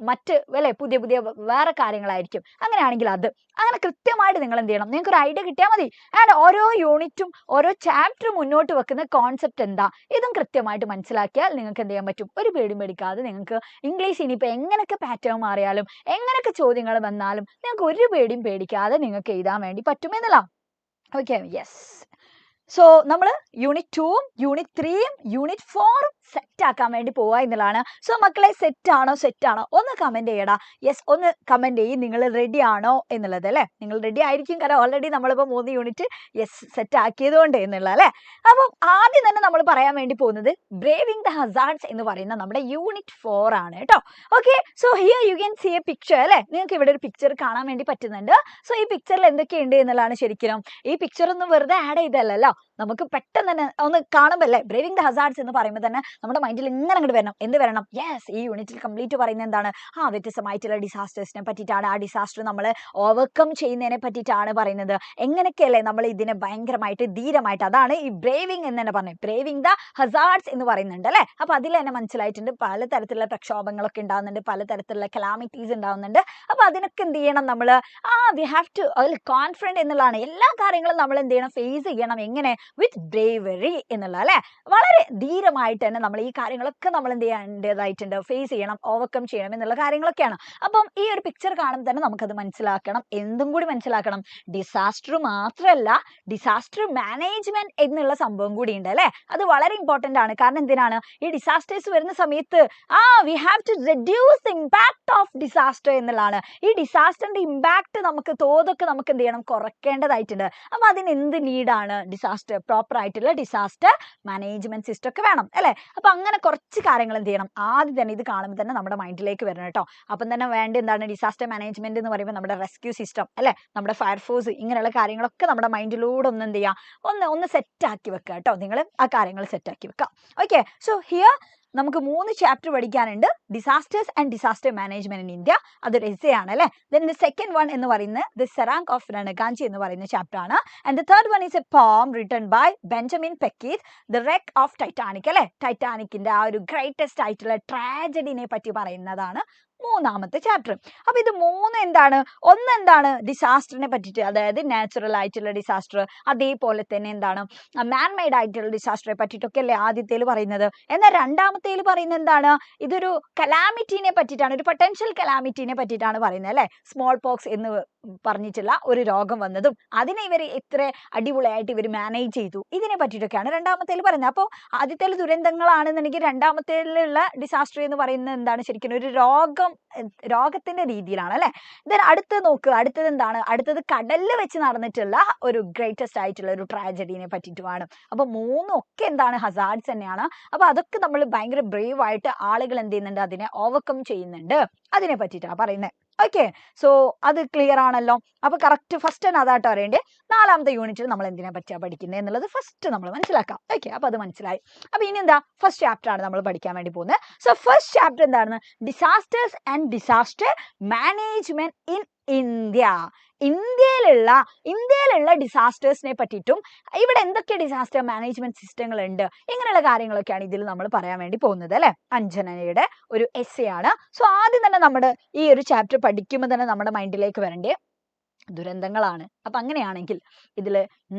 മറ്റ് പുതിയ വേറെ കാര്യങ്ങളായിരിക്കും. അങ്ങനെയാണെങ്കിൽ അത് അങ്ങനെ കൃത്യമായിട്ട് നിങ്ങൾ എന്ത് ചെയ്യണം? നിങ്ങൾക്ക് ഒരു ഐഡിയ കിട്ടിയാൽ മതി. ആൻഡ് ഓരോ യൂണിറ്റും ഓരോ ചാപ്റ്ററും മുന്നോട്ട് വെക്കുന്ന കോൺസെപ്റ്റ് എന്താ, ഇതും കൃത്യമായിട്ട് മനസ്സിലാക്കിയാൽ നിങ്ങൾക്ക് എന്ത് ചെയ്യാൻ പറ്റും? ഒരു പേടിയും പേടിക്കാതെ നിങ്ങൾക്ക് ഇംഗ്ലീഷ് ഇനിയിപ്പോൾ എങ്ങനെയൊക്കെ പാറ്റേൺ മാറിയാലും എങ്ങനെയൊക്കെ ചോദ്യങ്ങൾ വന്നാലും നിങ്ങൾക്ക് ഒരു പേടിയും പേടിക്കാതെ നിങ്ങൾക്ക് എഴുതാൻ വേണ്ടി പറ്റുമെന്നല്ല. Okay, yes. സോ നമ്മൾ യൂണിറ്റ് 2ഉം യൂണിറ്റ് 3ഉം യൂണിറ്റ് 4ഉം സെറ്റ് ആക്കാൻ വേണ്ടി പോവുക എന്നുള്ളതാണ്. സോ മക്കളെ സെറ്റ് ആണോ ഒന്ന് കമന്റ് ചെയ്യടാ. യെസ്, ഒന്ന് കമന്റ് ചെയ്യും നിങ്ങൾ റെഡി ആണോ എന്നുള്ളത് അല്ലേ. നിങ്ങൾ റെഡി ആയിരിക്കും, കാരണം ഓൾറെഡി നമ്മളിപ്പോൾ 3 യൂണിറ്റ് സെറ്റ് ആക്കിയതുകൊണ്ട് എന്നുള്ള അല്ലേ. അപ്പം ആദ്യം തന്നെ നമ്മൾ പറയാൻ വേണ്ടി പോകുന്നത് ബ്രേവിംഗ് ദ ഹസാർഡ്സ് എന്ന് പറയുന്ന നമ്മുടെ യൂണിറ്റ് 4 ആണ് കേട്ടോ. Okay, so here you can see a picture അല്ലേ. നിങ്ങൾക്ക് ഇവിടെ ഒരു പിക്ചർ കാണാൻ വേണ്ടി പറ്റുന്നുണ്ട്. സോ ഈ പിക്ചറിൽ എന്തൊക്കെയുണ്ട് എന്നുള്ളതാണ് ശരിക്കും. ഈ പിക്ചർ ഒന്നും വെറുതെ ആഡ് ചെയ്തല്ലോ, നമുക്ക് പെട്ടെന്ന് തന്നെ ഒന്ന് കാണുമ്പോൾ അല്ലേ ബ്രേവിംഗ് ദ ഹസാർഡ്സ് എന്ന് പറയുമ്പോൾ തന്നെ നമ്മുടെ മൈൻഡിൽ ഇങ്ങനെ അങ്ങോട്ട് വരണം. എന്ത് വരണം? യെസ്, ഈ യൂണിറ്റിൽ കംപ്ലീറ്റ് പറയുന്നത് എന്താണ്? വ്യത്യസ്തമായിട്ടുള്ള ഡിസാസ്റ്റേഴ്സിനെ പറ്റിയിട്ടാണ്. ആ ഡിസാസ്റ്റർ നമ്മൾ ഓവർകം ചെയ്യുന്നതിനെ പറ്റിയിട്ടാണ് പറയുന്നത്. എങ്ങനെയൊക്കെയല്ലേ നമ്മൾ ഇതിനെ ഭയങ്കരമായിട്ട് ധീരമായിട്ട്, അതാണ് ഈ ബ്രേവിംഗ് എന്ന് തന്നെ പറഞ്ഞത്. ബ്രേവിംഗ് ദ ഹസാർഡ്സ് എന്ന് പറയുന്നുണ്ട് അല്ലേ. അപ്പൊ അതിൽ തന്നെ മനസ്സിലായിട്ടുണ്ട് പലതരത്തിലുള്ള പ്രക്ഷോഭങ്ങളൊക്കെ ഉണ്ടാകുന്നുണ്ട്, പലതരത്തിലുള്ള കലാമിറ്റീസ് ഉണ്ടാകുന്നുണ്ട്. അപ്പൊ അതിനൊക്കെ എന്ത് ചെയ്യണം നമ്മൾ? വി ഹാവ് ടു കോൺഫിഡന്റ് എന്നുള്ളതാണ്. എല്ലാ കാര്യങ്ങളും നമ്മൾ എന്ത് ചെയ്യണം? ഫേസ് ചെയ്യണം. എങ്ങനെ? വിത്ത് ബ്രേവറി എന്നുള്ള അല്ലെ, വളരെ ധീരമായിട്ട് തന്നെ നമ്മൾ ഈ കാര്യങ്ങളൊക്കെ നമ്മൾ എന്ത് ചെയ്യേണ്ടതായിട്ടുണ്ട്? ഫേസ് ചെയ്യണം, ഓവർകം ചെയ്യണം എന്നുള്ള കാര്യങ്ങളൊക്കെയാണ്. അപ്പം ഈ ഒരു പിക്ചർ കാണുമ്പോൾ തന്നെ നമുക്കത് മനസ്സിലാക്കണം. എന്തും കൂടി മനസ്സിലാക്കണം, ഡിസാസ്റ്റർ മാത്രമല്ല ഡിസാസ്റ്റർ മാനേജ്മെന്റ് എന്നുള്ള സംഭവം കൂടി ഉണ്ട് അല്ലെ. അത് വളരെ ഇമ്പോർട്ടന്റ് ആണ്. കാരണം എന്തിനാണ്? ഈ ഡിസാസ്റ്റേഴ്സ് വരുന്ന സമയത്ത് we have to reduce the impact of disaster എന്നുള്ളതാണ്. ഈ ഡിസാസ്റ്ററിന്റെ ഇമ്പാക്ട് നമുക്ക് തോതൊക്കെ നമുക്ക് എന്ത് ചെയ്യണം? കുറയ്ക്കേണ്ടതായിട്ടുണ്ട്. അപ്പൊ അതിന് എന്ത് നീഡാണ്? ഡിസാസ്റ്റർ പ്രോപ്പർ ആയിട്ടുള്ള ഡിസാസ്റ്റർ മാനേജ്മെന്റ് സിസ്റ്റം ഒക്കെ വേണം അല്ലെ. അപ്പൊ അങ്ങനെ കുറച്ച് കാര്യങ്ങൾ എന്ത് ചെയ്യണം? ആദ്യം തന്നെ ഇത് കാണുമ്പോൾ തന്നെ നമ്മുടെ മൈൻഡിലേക്ക് വരണം കേട്ടോ. അപ്പം തന്നെ വേണ്ട എന്താണ്? ഡിസാസ്റ്റർ മാനേജ്മെന്റ് എന്ന് പറയുമ്പോൾ നമ്മുടെ റെസ്ക്യൂ സിസ്റ്റം അല്ലെ, നമ്മുടെ ഫയർഫോഴ്സ്, ഇങ്ങനെയുള്ള കാര്യങ്ങളൊക്കെ നമ്മുടെ മൈൻഡിലൂടെ ഒന്ന് എന്ത് ചെയ്യുക? ഒന്ന് സെറ്റ് ആക്കി വെക്കുക കേട്ടോ. നിങ്ങൾ ആ കാര്യങ്ങൾ സെറ്റ് ആക്കി വെക്കുക. ഓക്കെ, സോ ഹിയർ നമുക്ക് 3 ചാപ്റ്റർ പഠിക്കാനുണ്ട്. Disasters and disaster management in India, അതൊരു എസ്സേ ആണ് അല്ലെ. ദെൻ ദ സെക്കൻഡ് വൺ എന്ന് പറയുന്നത് ദ സെറാങ്ക് ഓഫ് രണഗാഞ്ചി എന്ന് പറയുന്ന ചാപ്റ്റർ ആണ്. And the third one is a poem written by Benjamin Peckeith, the wreck of Titanic അല്ലെ. ടൈറ്റാനിക്കിന്റെ ആ ഒരു ഗ്രേറ്റസ്റ്റ് ആയിട്ടുള്ള ട്രാജഡിനെ പറ്റി പറയുന്നതാണ് മൂന്നാമത്തെ ചാപ്റ്റർ. അപ്പൊ ഇത് മൂന്ന് എന്താണ്? ഒന്ന് എന്താണ്? ഡിസാസ്റ്ററിനെ പറ്റിയിട്ട്, അതായത് നാച്ചുറൽ ആയിട്ടുള്ള ഡിസാസ്റ്റർ, അതേപോലെ തന്നെ എന്താണ് മാൻമെയ്ഡ് ആയിട്ടുള്ള ഡിസാസ്റ്ററെ പറ്റിയിട്ടൊക്കെ അല്ലേ ആദ്യത്തേൽ പറയുന്നത്. എന്നാൽ രണ്ടാമത്തേൽ പറയുന്നത് എന്താണ്? ഇതൊരു കലാമിറ്റിനെ പറ്റിയിട്ടാണ്, ഒരു പൊട്ടൻഷ്യൽ കലാമിറ്റിനെ പറ്റിയിട്ടാണ് പറയുന്നത് അല്ലെ. സ്മോൾ പോക്സ് എന്ന് പറഞ്ഞിട്ടുള്ള ഒരു രോഗം വന്നതും അതിനെ ഇവർ എത്ര അടിപൊളിയായിട്ട് ഇവർ മാനേജ് ചെയ്തു, ഇതിനെ പറ്റിയിട്ടൊക്കെയാണ് രണ്ടാമത്തേൽ പറയുന്നത്. അപ്പോൾ ആദ്യത്തേൽ ദുരന്തങ്ങളാണെന്നുണ്ടെങ്കിൽ രണ്ടാമത്തേലുള്ള ഡിസാസ്റ്റർ എന്ന് പറയുന്നത് എന്താണ്? ശരിക്കും ഒരു രോഗത്തിന്റെ രീതിയിലാണ് അല്ലെ. ദെൻ അടുത്ത് നോക്കുക, അടുത്തത് എന്താണ്? അടുത്തത് കടലിൽ വെച്ച് നടന്നിട്ടുള്ള ഒരു ഗ്രേറ്റസ്റ്റ് ആയിട്ടുള്ള ഒരു ട്രാജഡിനെ പറ്റിയിട്ടുമാണ്. അപ്പൊ മൂന്നും ഒക്കെ എന്താണ്? ഹസാർഡ്സ് തന്നെയാണ്. അപ്പൊ അതൊക്കെ നമ്മൾ ഭയങ്കര ബ്രേവ് ആയിട്ട് ആളുകൾ എന്ത് ചെയ്യുന്നുണ്ട്? അതിനെ ഓവർകം ചെയ്യുന്നുണ്ട്. അതിനെ പറ്റിയിട്ടാണ് പറയുന്നത്. ഓക്കെ, സോ അത് ക്ലിയർ ആണല്ലോ. അപ്പൊ കറക്റ്റ് ഫസ്റ്റ് തന്നെ അതായിട്ട് അറിയേണ്ടത്. നാലാമത്തെ യൂണിറ്റിൽ നമ്മൾ എന്തിനെ പറ്റിയാ പഠിക്കുന്നത് എന്നുള്ളത് ഫസ്റ്റ് നമ്മൾ മനസ്സിലാക്കാം. ഓക്കെ, അപ്പൊ അത് മനസ്സിലായി. അപ്പൊ ഇനി എന്താ? ഫസ്റ്റ് ചാപ്റ്റർ ആണ് നമ്മൾ പഠിക്കാൻ വേണ്ടി പോകുന്നത്. സോ ഫസ്റ്റ് ചാപ്റ്റർ എന്താണ്? Disasters and disaster management in India. ഇന്ത്യയിലുള്ള ഡിസാസ്റ്റേഴ്സിനെ പറ്റിയിട്ടും ഇവിടെ എന്തൊക്കെ ഡിസാസ്റ്റർ മാനേജ്മെന്റ് സിസ്റ്റങ്ങൾ ഉണ്ട്, ഇങ്ങനെയുള്ള കാര്യങ്ങളൊക്കെയാണ് ഇതിൽ നമ്മൾ പറയാൻ വേണ്ടി പോകുന്നത് അല്ലെ. അഞ്ജനയുടെ ഒരു എസ്സേ ആണ്. സോ ആദ്യം തന്നെ നമ്മുടെ ഈ ഒരു ചാപ്റ്റർ പഠിക്കുമ്പോൾ തന്നെ നമ്മുടെ മൈൻഡിലേക്ക് വരേണ്ടത് ദുരന്തങ്ങളാണ്. അപ്പൊ അങ്ങനെയാണെങ്കിൽ ഇതിൽ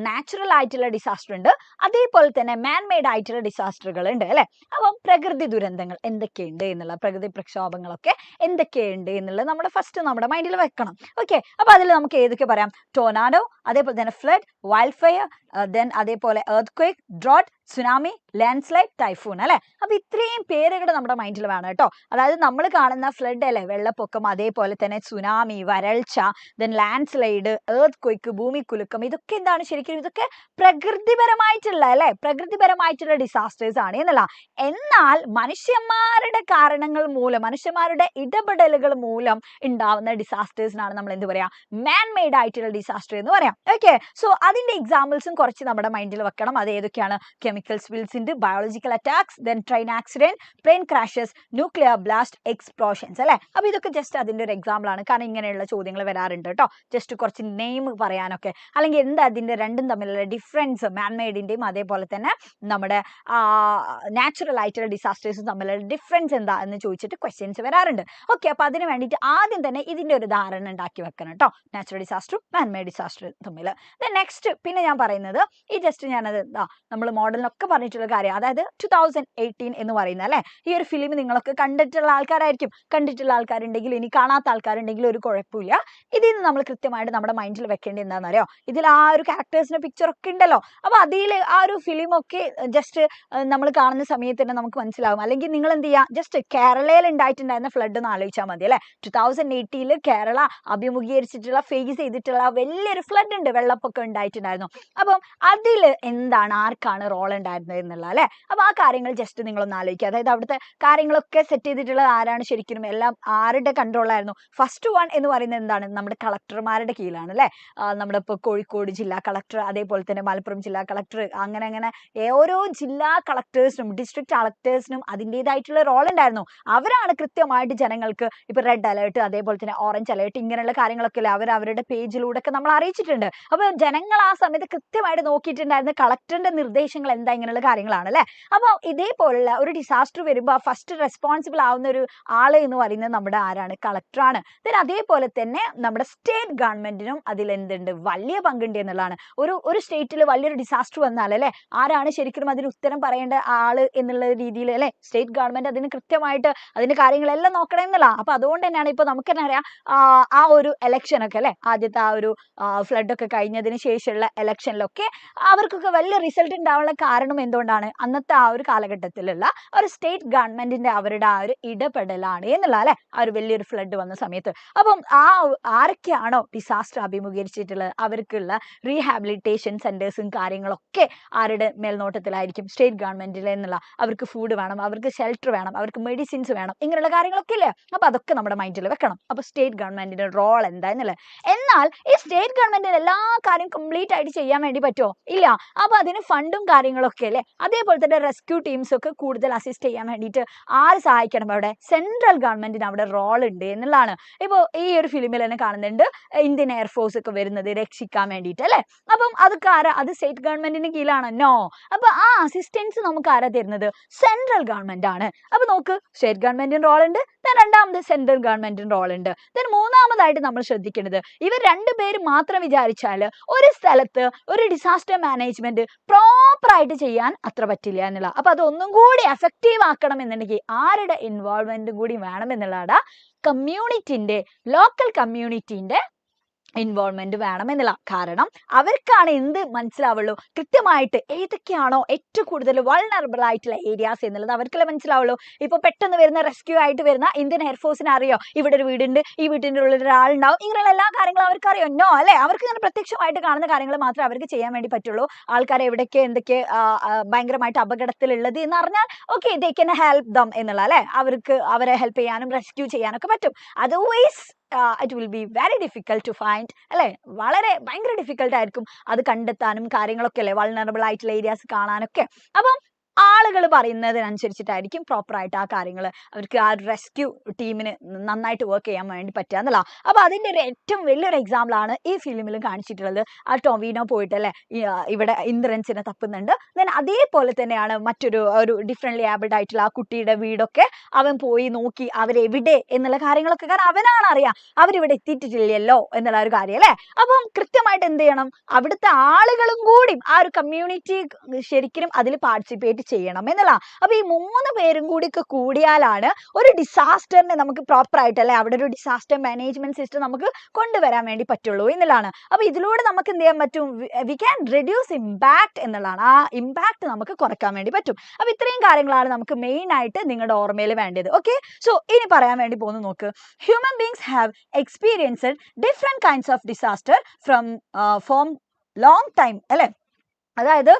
നാച്ചുറൽ ആയിട്ടുള്ള ഡിസാസ്റ്റർ ഉണ്ട്, അതേപോലെ തന്നെ മാൻമെയ്ഡ് ആയിട്ടുള്ള ഡിസാസ്റ്ററുകൾ ഉണ്ട് അല്ലെ. അപ്പം പ്രകൃതി ദുരന്തങ്ങൾ എന്തൊക്കെയുണ്ട് എന്നുള്ള, പ്രകൃതി പ്രക്ഷോഭങ്ങളൊക്കെ എന്തൊക്കെയുണ്ട് എന്നുള്ളത് നമ്മുടെ ഫസ്റ്റ് നമ്മുടെ മൈൻഡിൽ വെക്കണം. ഓക്കെ, അപ്പൊ അതിൽ നമുക്ക് ഏതൊക്കെ പറയാം? ടൊർണാഡോ, അതേപോലെ തന്നെ ഫ്ലഡ്, വൈൽഡ് ഫയർ, ദെൻ അതേപോലെ earth, drought, tsunami, land slide, typhoon അല്ലെ. അപ്പൊ ഇത്രയും പേരുകൾ നമ്മുടെ മൈൻഡിൽ വേണം കേട്ടോ. അതായത് നമ്മൾ കാണുന്ന ഫ്ലഡ് അല്ലെ, വെള്ളപ്പൊക്കം, അതേപോലെ തന്നെ സുനാമി, വരൾച്ച, then landslide, earthquake, ഭൂമിക്കുലുക്കം, ഇതൊക്കെ എന്താണ്? ശരിക്കും ഇതൊക്കെ പ്രകൃതിപരമായിട്ടുള്ള അല്ലെ, പ്രകൃതിപരമായിട്ടുള്ള ഡിസാസ്റ്റേഴ്സ് ആണ് എന്നുള്ള. എന്നാൽ മനുഷ്യന്മാരുടെ കാരണങ്ങൾ മൂലം, മനുഷ്യന്മാരുടെ ഇടപെടലുകൾ മൂലം ഉണ്ടാവുന്ന ഡിസാസ്റ്റേഴ്സിനാണ് നമ്മൾ എന്ത് പറയാ? മാൻമെയ്ഡ് ആയിട്ടുള്ള ഡിസാസ്റ്റർ എന്ന് പറയാം. ഓക്കെ, സോ അതിന്റെ എക്സാമ്പിൾസും കുറച്ച് നമ്മുടെ മൈൻഡിൽ വെക്കണം. അത് ഏതൊക്കെയാണ്? കെമിക്കൽ സ്പിൽസ് ഉണ്ട്, biological attacks, then train accident, plane crashes, nuclear blast, explosions അല്ലെ. അപ്പൊ ഇതൊക്കെ ജസ്റ്റ് അതിന്റെ ഒരു എക്സാമ്പിൾ ആണ്. കാരണം ഇങ്ങനെയുള്ള ചോദ്യങ്ങൾ വരാറുണ്ട് കേട്ടോ. ജസ്റ്റ് കുറച്ച് നെയിം പറയാനൊക്കെ, അല്ലെങ്കിൽ എന്താ അതിന്റെ രണ്ടും തമ്മിലുള്ള ഡിഫറൻസ്, മാൻമെയ്ഡിന്റെയും അതേപോലെ തന്നെ നമ്മുടെ നാച്ചുറൽ ആയിട്ടുള്ള ഡിസാസ്റ്റേഴ്സും തമ്മിലുള്ള ഡിഫറൻസ് എന്താ എന്ന് ചോദിച്ചിട്ട് ക്വസ്റ്റ്യൻസ് വരാറുണ്ട്. ഓക്കെ, അപ്പൊ അതിന് വേണ്ടിയിട്ട് ആദ്യം തന്നെ ഇതിന്റെ ഒരു ധാരണ ഉണ്ടാക്കി വെക്കണം കേട്ടോ, നാച്ചുറൽ ഡിസാസ്റ്ററും മാൻമെയ്ഡ് ഡിസാസ്റ്ററും തമ്മിൽ. നെക്സ്റ്റ് പിന്നെ ഞാൻ പറയുന്നത് ഈ ജസ്റ്റ് ഞാനത് നമ്മൾ മോഡലിനൊക്കെ പറഞ്ഞിട്ടുള്ള കാര്യം, അതായത് 2018 എന്ന് പറയുന്നത് അല്ലെ. ഈ ഒരു ഫിലിം നിങ്ങളൊക്കെ കണ്ടിട്ടുള്ള ആൾക്കാരായിരിക്കും. കണ്ടിട്ടുള്ള ആൾക്കാരുണ്ടെങ്കിൽ, ഇനി കാണാത്ത ആൾക്കാരുണ്ടെങ്കിൽ ഒരു കുഴപ്പമില്ല. ഇതിൽ നിന്ന് നമ്മൾ കൃത്യമായിട്ട് നമ്മുടെ മൈൻഡിൽ വെക്കേണ്ടത് എന്താണെന്ന് അറിയോ? ഇതിൽ ആ ഒരു ക്യാരക്ടർ കളക്ടേഴ്സിന്റെ പിക്ചർ ഒക്കെ ഉണ്ടല്ലോ. അപ്പൊ അതിൽ ആ ഒരു ഫിലിം ഒക്കെ ജസ്റ്റ് നമ്മൾ കാണുന്ന സമയത്ത് തന്നെ നമുക്ക് മനസ്സിലാവും. അല്ലെങ്കിൽ നിങ്ങൾ എന്ത് ചെയ്യുക, ജസ്റ്റ് കേരളയിൽ ഉണ്ടായിട്ടുണ്ടായിരുന്ന ഫ്ലഡ് ഒന്ന് ആലോചിച്ചാൽ മതി അല്ലെ. 2018 കേരള അഭിമുഖീകരിച്ചിട്ടുള്ള ഫേസ് ചെയ്തിട്ടുള്ള വലിയൊരു ഫ്ലഡ് ഉണ്ട്, വെള്ളപ്പൊക്കം ഉണ്ടായിട്ടുണ്ടായിരുന്നു. അപ്പം അതിൽ എന്താണ്, ആർക്കാണ് റോൾ ഉണ്ടായിരുന്നത് എന്നുള്ള അല്ലെ. അപ്പൊ ആ കാര്യങ്ങൾ ജസ്റ്റ് നിങ്ങളൊന്ന് ആലോചിക്കുക. അതായത് അവിടുത്തെ കാര്യങ്ങളൊക്കെ സെറ്റ് ചെയ്തിട്ടുള്ളത് ആരാണ്, ശരിക്കും എല്ലാം ആരുടെ കൺട്രോളായിരുന്നു? ഫസ്റ്റ് വൺ എന്ന് പറയുന്നത് എന്താണ്, നമ്മുടെ കളക്ടർമാരുടെ കീഴിലാണ് അല്ലെ. നമ്മുടെ ഇപ്പോൾ കോഴിക്കോട് ജില്ലാ കളക്ടർ, അതേപോലെ തന്നെ മലപ്പുറം ജില്ലാ കളക്ടർ, അങ്ങനെ അങ്ങനെ ഓരോ ജില്ലാ കളക്ടേഴ്സിനും ഡിസ്ട്രിക്ട് കളക്ടേഴ്സിനും അതിൻ്റെതായിട്ടുള്ള റോൾ ഉണ്ടായിരുന്നു. അവരാണ് കൃത്യമായിട്ട് ജനങ്ങൾക്ക് ഇപ്പൊ റെഡ് അലേർട്ട്, അതേപോലെ തന്നെ ഓറഞ്ച് അലേർട്ട്, ഇങ്ങനെയുള്ള കാര്യങ്ങളൊക്കെ അല്ലേ അവർ അവരുടെ പേജിലൂടെ ഒക്കെ നമ്മൾ അറിയിച്ചിട്ടുണ്ട്. അപ്പൊ ജനങ്ങൾ ആ സമയത്ത് കൃത്യമായിട്ട് നോക്കിയിട്ടുണ്ടായിരുന്ന കളക്ടറിന്റെ നിർദ്ദേശങ്ങൾ എന്താ, ഇങ്ങനെയുള്ള കാര്യങ്ങളാണ് അല്ലെ. അപ്പൊ ഇതേപോലുള്ള ഒരു ഡിസാസ്റ്റർ വരുമ്പോൾ ഫസ്റ്റ് റെസ്പോൺസിബിൾ ആവുന്ന ഒരു ആള് എന്ന് പറയുന്നത് നമ്മുടെ ആരാണ്, കളക്ടറാണ്. then അതേപോലെ തന്നെ നമ്മുടെ സ്റ്റേറ്റ് ഗവൺമെന്റിനും അതിൽ എന്തുണ്ട്, വലിയ പങ്കുണ്ട് എന്നുള്ളതാണ്. ഒരു സ്റ്റേറ്റിൽ വലിയൊരു ഡിസാസ്റ്റർ വന്നാൽ അല്ലെ, ആരാണ് ശരിക്കും അതിന് ഉത്തരം പറയേണ്ട ആള് എന്നുള്ള രീതിയിൽ അല്ലെ, സ്റ്റേറ്റ് ഗവൺമെന്റ് അതിന് കൃത്യമായിട്ട് അതിന്റെ കാര്യങ്ങളെല്ലാം നോക്കണം എന്നുള്ള. അപ്പൊ അതുകൊണ്ട് തന്നെയാണ് ഇപ്പൊ നമുക്ക് തന്നെ അറിയാം, ആ ഒരു ഇലക്ഷൻ ഒക്കെ അല്ലെ, ആദ്യത്തെ ആ ഒരു ഫ്ലഡ് ഒക്കെ കഴിഞ്ഞതിന് ശേഷമുള്ള ഇലക്ഷനിലൊക്കെ അവർക്കൊക്കെ വലിയ റിസൾട്ട് ഉണ്ടാവാനുള്ള കാരണം എന്തുകൊണ്ടാണ്, അന്നത്തെ ആ ഒരു കാലഘട്ടത്തിലുള്ള ഒരു സ്റ്റേറ്റ് ഗവൺമെന്റിന്റെ അവരുടെ ആ ഒരു ഇടപെടലാണ് എന്നുള്ള അല്ലെ, ആ ഒരു വലിയൊരു ഫ്ലഡ് വന്ന സമയത്ത്. അപ്പം ആരൊക്കെയാണോ ഡിസാസ്റ്റർ അഭിമുഖീകരിച്ചിട്ടുള്ളത് അവർക്കുള്ള റീഹാബിലിറ്റേഷൻ സെന്റേഴ്സും കാര്യങ്ങളൊക്കെ ആരുടെ മേൽനോട്ടത്തിലായിരിക്കും, സ്റ്റേറ്റ് ഗവൺമെന്റിൽ എന്നുള്ള. അവർക്ക് ഫുഡ് വേണം, അവർക്ക് ഷെൽട്ടർ വേണം, അവർക്ക് മെഡിസിൻസ് വേണം, ഇങ്ങനെയുള്ള കാര്യങ്ങളൊക്കെ ഇല്ലേ. അപ്പൊ അതൊക്കെ നമ്മുടെ മൈൻഡിൽ വെക്കണം. അപ്പൊ സ്റ്റേറ്റ് ഗവൺമെന്റിന്റെ റോൾ എന്താ എന്നുള്ളത്. എന്നാൽ ഈ സ്റ്റേറ്റ് ഗവൺമെന്റിന് എല്ലാ കാര്യം കംപ്ലീറ്റ് ആയിട്ട് ചെയ്യാൻ വേണ്ടി പറ്റുമോ? ഇല്ല. അപ്പൊ അതിന് ഫണ്ടും കാര്യങ്ങളൊക്കെ അല്ലേ. അതേപോലെ തന്നെ റെസ്ക്യൂ ടീംസ് ഒക്കെ കൂടുതൽ അസിസ്റ്റ് ചെയ്യാൻ വേണ്ടിയിട്ട് ആര് സഹായിക്കണം, അവിടെ സെൻട്രൽ ഗവൺമെന്റിന് അവിടെ റോൾ ഉണ്ട് എന്നുള്ളതാണ്. ഇപ്പോൾ ഈ ഒരു ഫിലിമിൽ തന്നെ കാണുന്നുണ്ട് ഇന്ത്യൻ എയർഫോഴ്സ് ഒക്കെ വരുന്നത് രക്ഷിക്കാൻ വേണ്ടിയിട്ട് അല്ലെ. അപ്പം അതൊക്കെ ആരാ, അത് സ്റ്റേറ്റ് ഗവൺമെന്റിന്റെ കീഴിലാണോ? നോ. അപ്പൊ ആ അസിസ്റ്റൻസ് നമുക്ക് ആരാ തരുന്നത്, സെൻട്രൽ ഗവൺമെന്റ് ആണ്. അപ്പൊ നോക്ക്, സ്റ്റേറ്റ് ഗവൺമെന്റിന് റോൾ ഉണ്ട്, രണ്ടാമത് സെൻട്രൽ ഗവൺമെന്റിന് റോൾ ഉണ്ട്. മൂന്നാമതായിട്ട് നമ്മൾ ശ്രദ്ധിക്കേണ്ടത്, ഇവർ രണ്ടുപേരും മാത്രം വിചാരിച്ചാൽ ഒരു സ്ഥലത്ത് ഒരു ഡിസാസ്റ്റർ മാനേജ്മെന്റ് പ്രോപ്പർ ആയിട്ട് ചെയ്യാൻ അത്ര പറ്റില്ല എന്നുള്ള. അപ്പൊ അതൊന്നും കൂടി എഫക്റ്റീവ് ആക്കണം എന്നുണ്ടെങ്കിൽ ആരുടെ ഇൻവോൾവ്മെന്റും കൂടി വേണം എന്നുള്ളതാണ്, കമ്മ്യൂണിറ്റിന്റെ, ലോക്കൽ കമ്മ്യൂണിറ്റിന്റെ ഇൻവോൾവ്മെന്റ് വേണം എന്നുള്ള. കാരണം അവർക്കാണ് എന്ത് മനസ്സിലാവുള്ളൂ, കൃത്യമായിട്ട് ഏതൊക്കെയാണോ ഏറ്റവും കൂടുതൽ വൾണറബിൾ ആയിട്ടുള്ള ഏരിയാസ് എന്നുള്ളത് അവർക്കല്ലേ മനസ്സിലാവുള്ളൂ. ഇപ്പൊ പെട്ടെന്ന് വരുന്ന റെസ്ക്യൂ ആയിട്ട് വരുന്ന ഇന്ത്യൻ എയർഫോഴ്സിന് അറിയോ ഇവിടെ ഒരു വീടുണ്ട്, ഈ വീടിന്റെ ഉള്ളിൽ ഒരാളുണ്ടാവും, ഇങ്ങനെയുള്ള എല്ലാ കാര്യങ്ങളും അവർക്ക് അറിയോ? നോ അല്ലെ. അവർക്ക് ഇങ്ങനെ പ്രത്യക്ഷമായിട്ട് കാണുന്ന കാര്യങ്ങൾ മാത്രമേ അവർക്ക് ചെയ്യാൻ വേണ്ടി പറ്റുള്ളൂ. ആൾക്കാർ എവിടേക്ക് എന്തൊക്കെ ഭയങ്കരമായിട്ട് അപകടത്തിലുള്ളത് എന്ന് അറിഞ്ഞാൽ okay, they can help them എന്നുള്ള അല്ലെ, അവർക്ക് അവരെ ഹെൽപ്പ് ചെയ്യാനും റെസ്ക്യൂ ചെയ്യാനൊക്കെ പറ്റും. Otherwise it will be very difficult to find അല്ലെ, വളരെ ഭയങ്കര ഡിഫിക്കൽട്ട് ആയിരിക്കും അത് കണ്ടെത്താനും കാര്യങ്ങളൊക്കെ അല്ലെ, വൾണറബിൾ ആയിട്ടുള്ള ഏരിയാസ് കാണാനൊക്കെ. അപ്പം ആളുകൾ പറയുന്നതിനനുസരിച്ചിട്ടായിരിക്കും പ്രോപ്പർ ആയിട്ട് ആ കാര്യങ്ങൾ അവർക്ക് ആ റെസ്ക്യൂ ടീമിന് നന്നായിട്ട് വർക്ക് ചെയ്യാൻ വേണ്ടി പറ്റുക എന്നുള്ള. അപ്പൊ അതിന്റെ ഒരു ഏറ്റവും വലിയൊരു എക്സാമ്പിൾ ആണ് ഈ ഫിലിമിലും കാണിച്ചിട്ടുള്ളത്. ആ ടൊവിനോ പോയിട്ട് അല്ലെ ഇവിടെ ഇന്ദ്രൻസിനെ തപ്പുന്നുണ്ട്. ദെൻ അതേപോലെ തന്നെയാണ് ഒരു ഡിഫറെന്റ്ലി ആബിൾഡ് ആയിട്ടുള്ള ആ കുട്ടിയുടെ വീടൊക്കെ അവൻ പോയി നോക്കി അവരെവിടെ എന്നുള്ള കാര്യങ്ങളൊക്കെ. കാരണം അവനാണ് അറിയാം അവരിവിടെ എത്തിയിട്ടില്ലല്ലോ എന്നുള്ള ഒരു കാര്യം അല്ലെ. അപ്പം കൃത്യമായിട്ട് എന്ത് ചെയ്യണം, അവിടുത്തെ ആളുകളും കൂടി ആ ഒരു കമ്മ്യൂണിറ്റി ശരിക്കും അതിൽ പാർട്ടിസിപ്പേറ്റ് ചെയ്യണം എന്നുള്ള. അപ്പൊ ഈ 3 പേരും കൂടി ഒക്കെ കൂടിയാലാണ് ഒരു ഡിസാസ്റ്ററിനെ നമുക്ക് പ്രോപ്പർ ആയിട്ട് അല്ലെ, അവിടെ ഒരു ഡിസാസ്റ്റർ മാനേജ്മെന്റ് സിസ്റ്റം നമുക്ക് കൊണ്ടുവരാൻ വേണ്ടി പറ്റുള്ളൂ എന്നുള്ളതാണ്. അപ്പൊ ഇതിലൂടെ നമുക്ക് എന്ത് ചെയ്യാൻ പറ്റും, വി ക്യാൻ റെഡ്യൂസ് ഇമ്പാക്ട് എന്നുള്ളതാണ്. ആ ഇമ്പാക്ട് നമുക്ക് കുറയ്ക്കാൻ വേണ്ടി പറ്റും. അപ്പൊ ഇത്രയും കാര്യങ്ങളാണ് നമുക്ക് മെയിൻ ആയിട്ട് നിങ്ങളുടെ ഓർമ്മയിൽ വേണ്ടത്. ഓക്കെ, സോ ഇനി പറയാൻ വേണ്ടി പോകുന്നു നോക്ക്. Human beings have experienced different kinds of disaster from long time അല്ലെ. അതായത്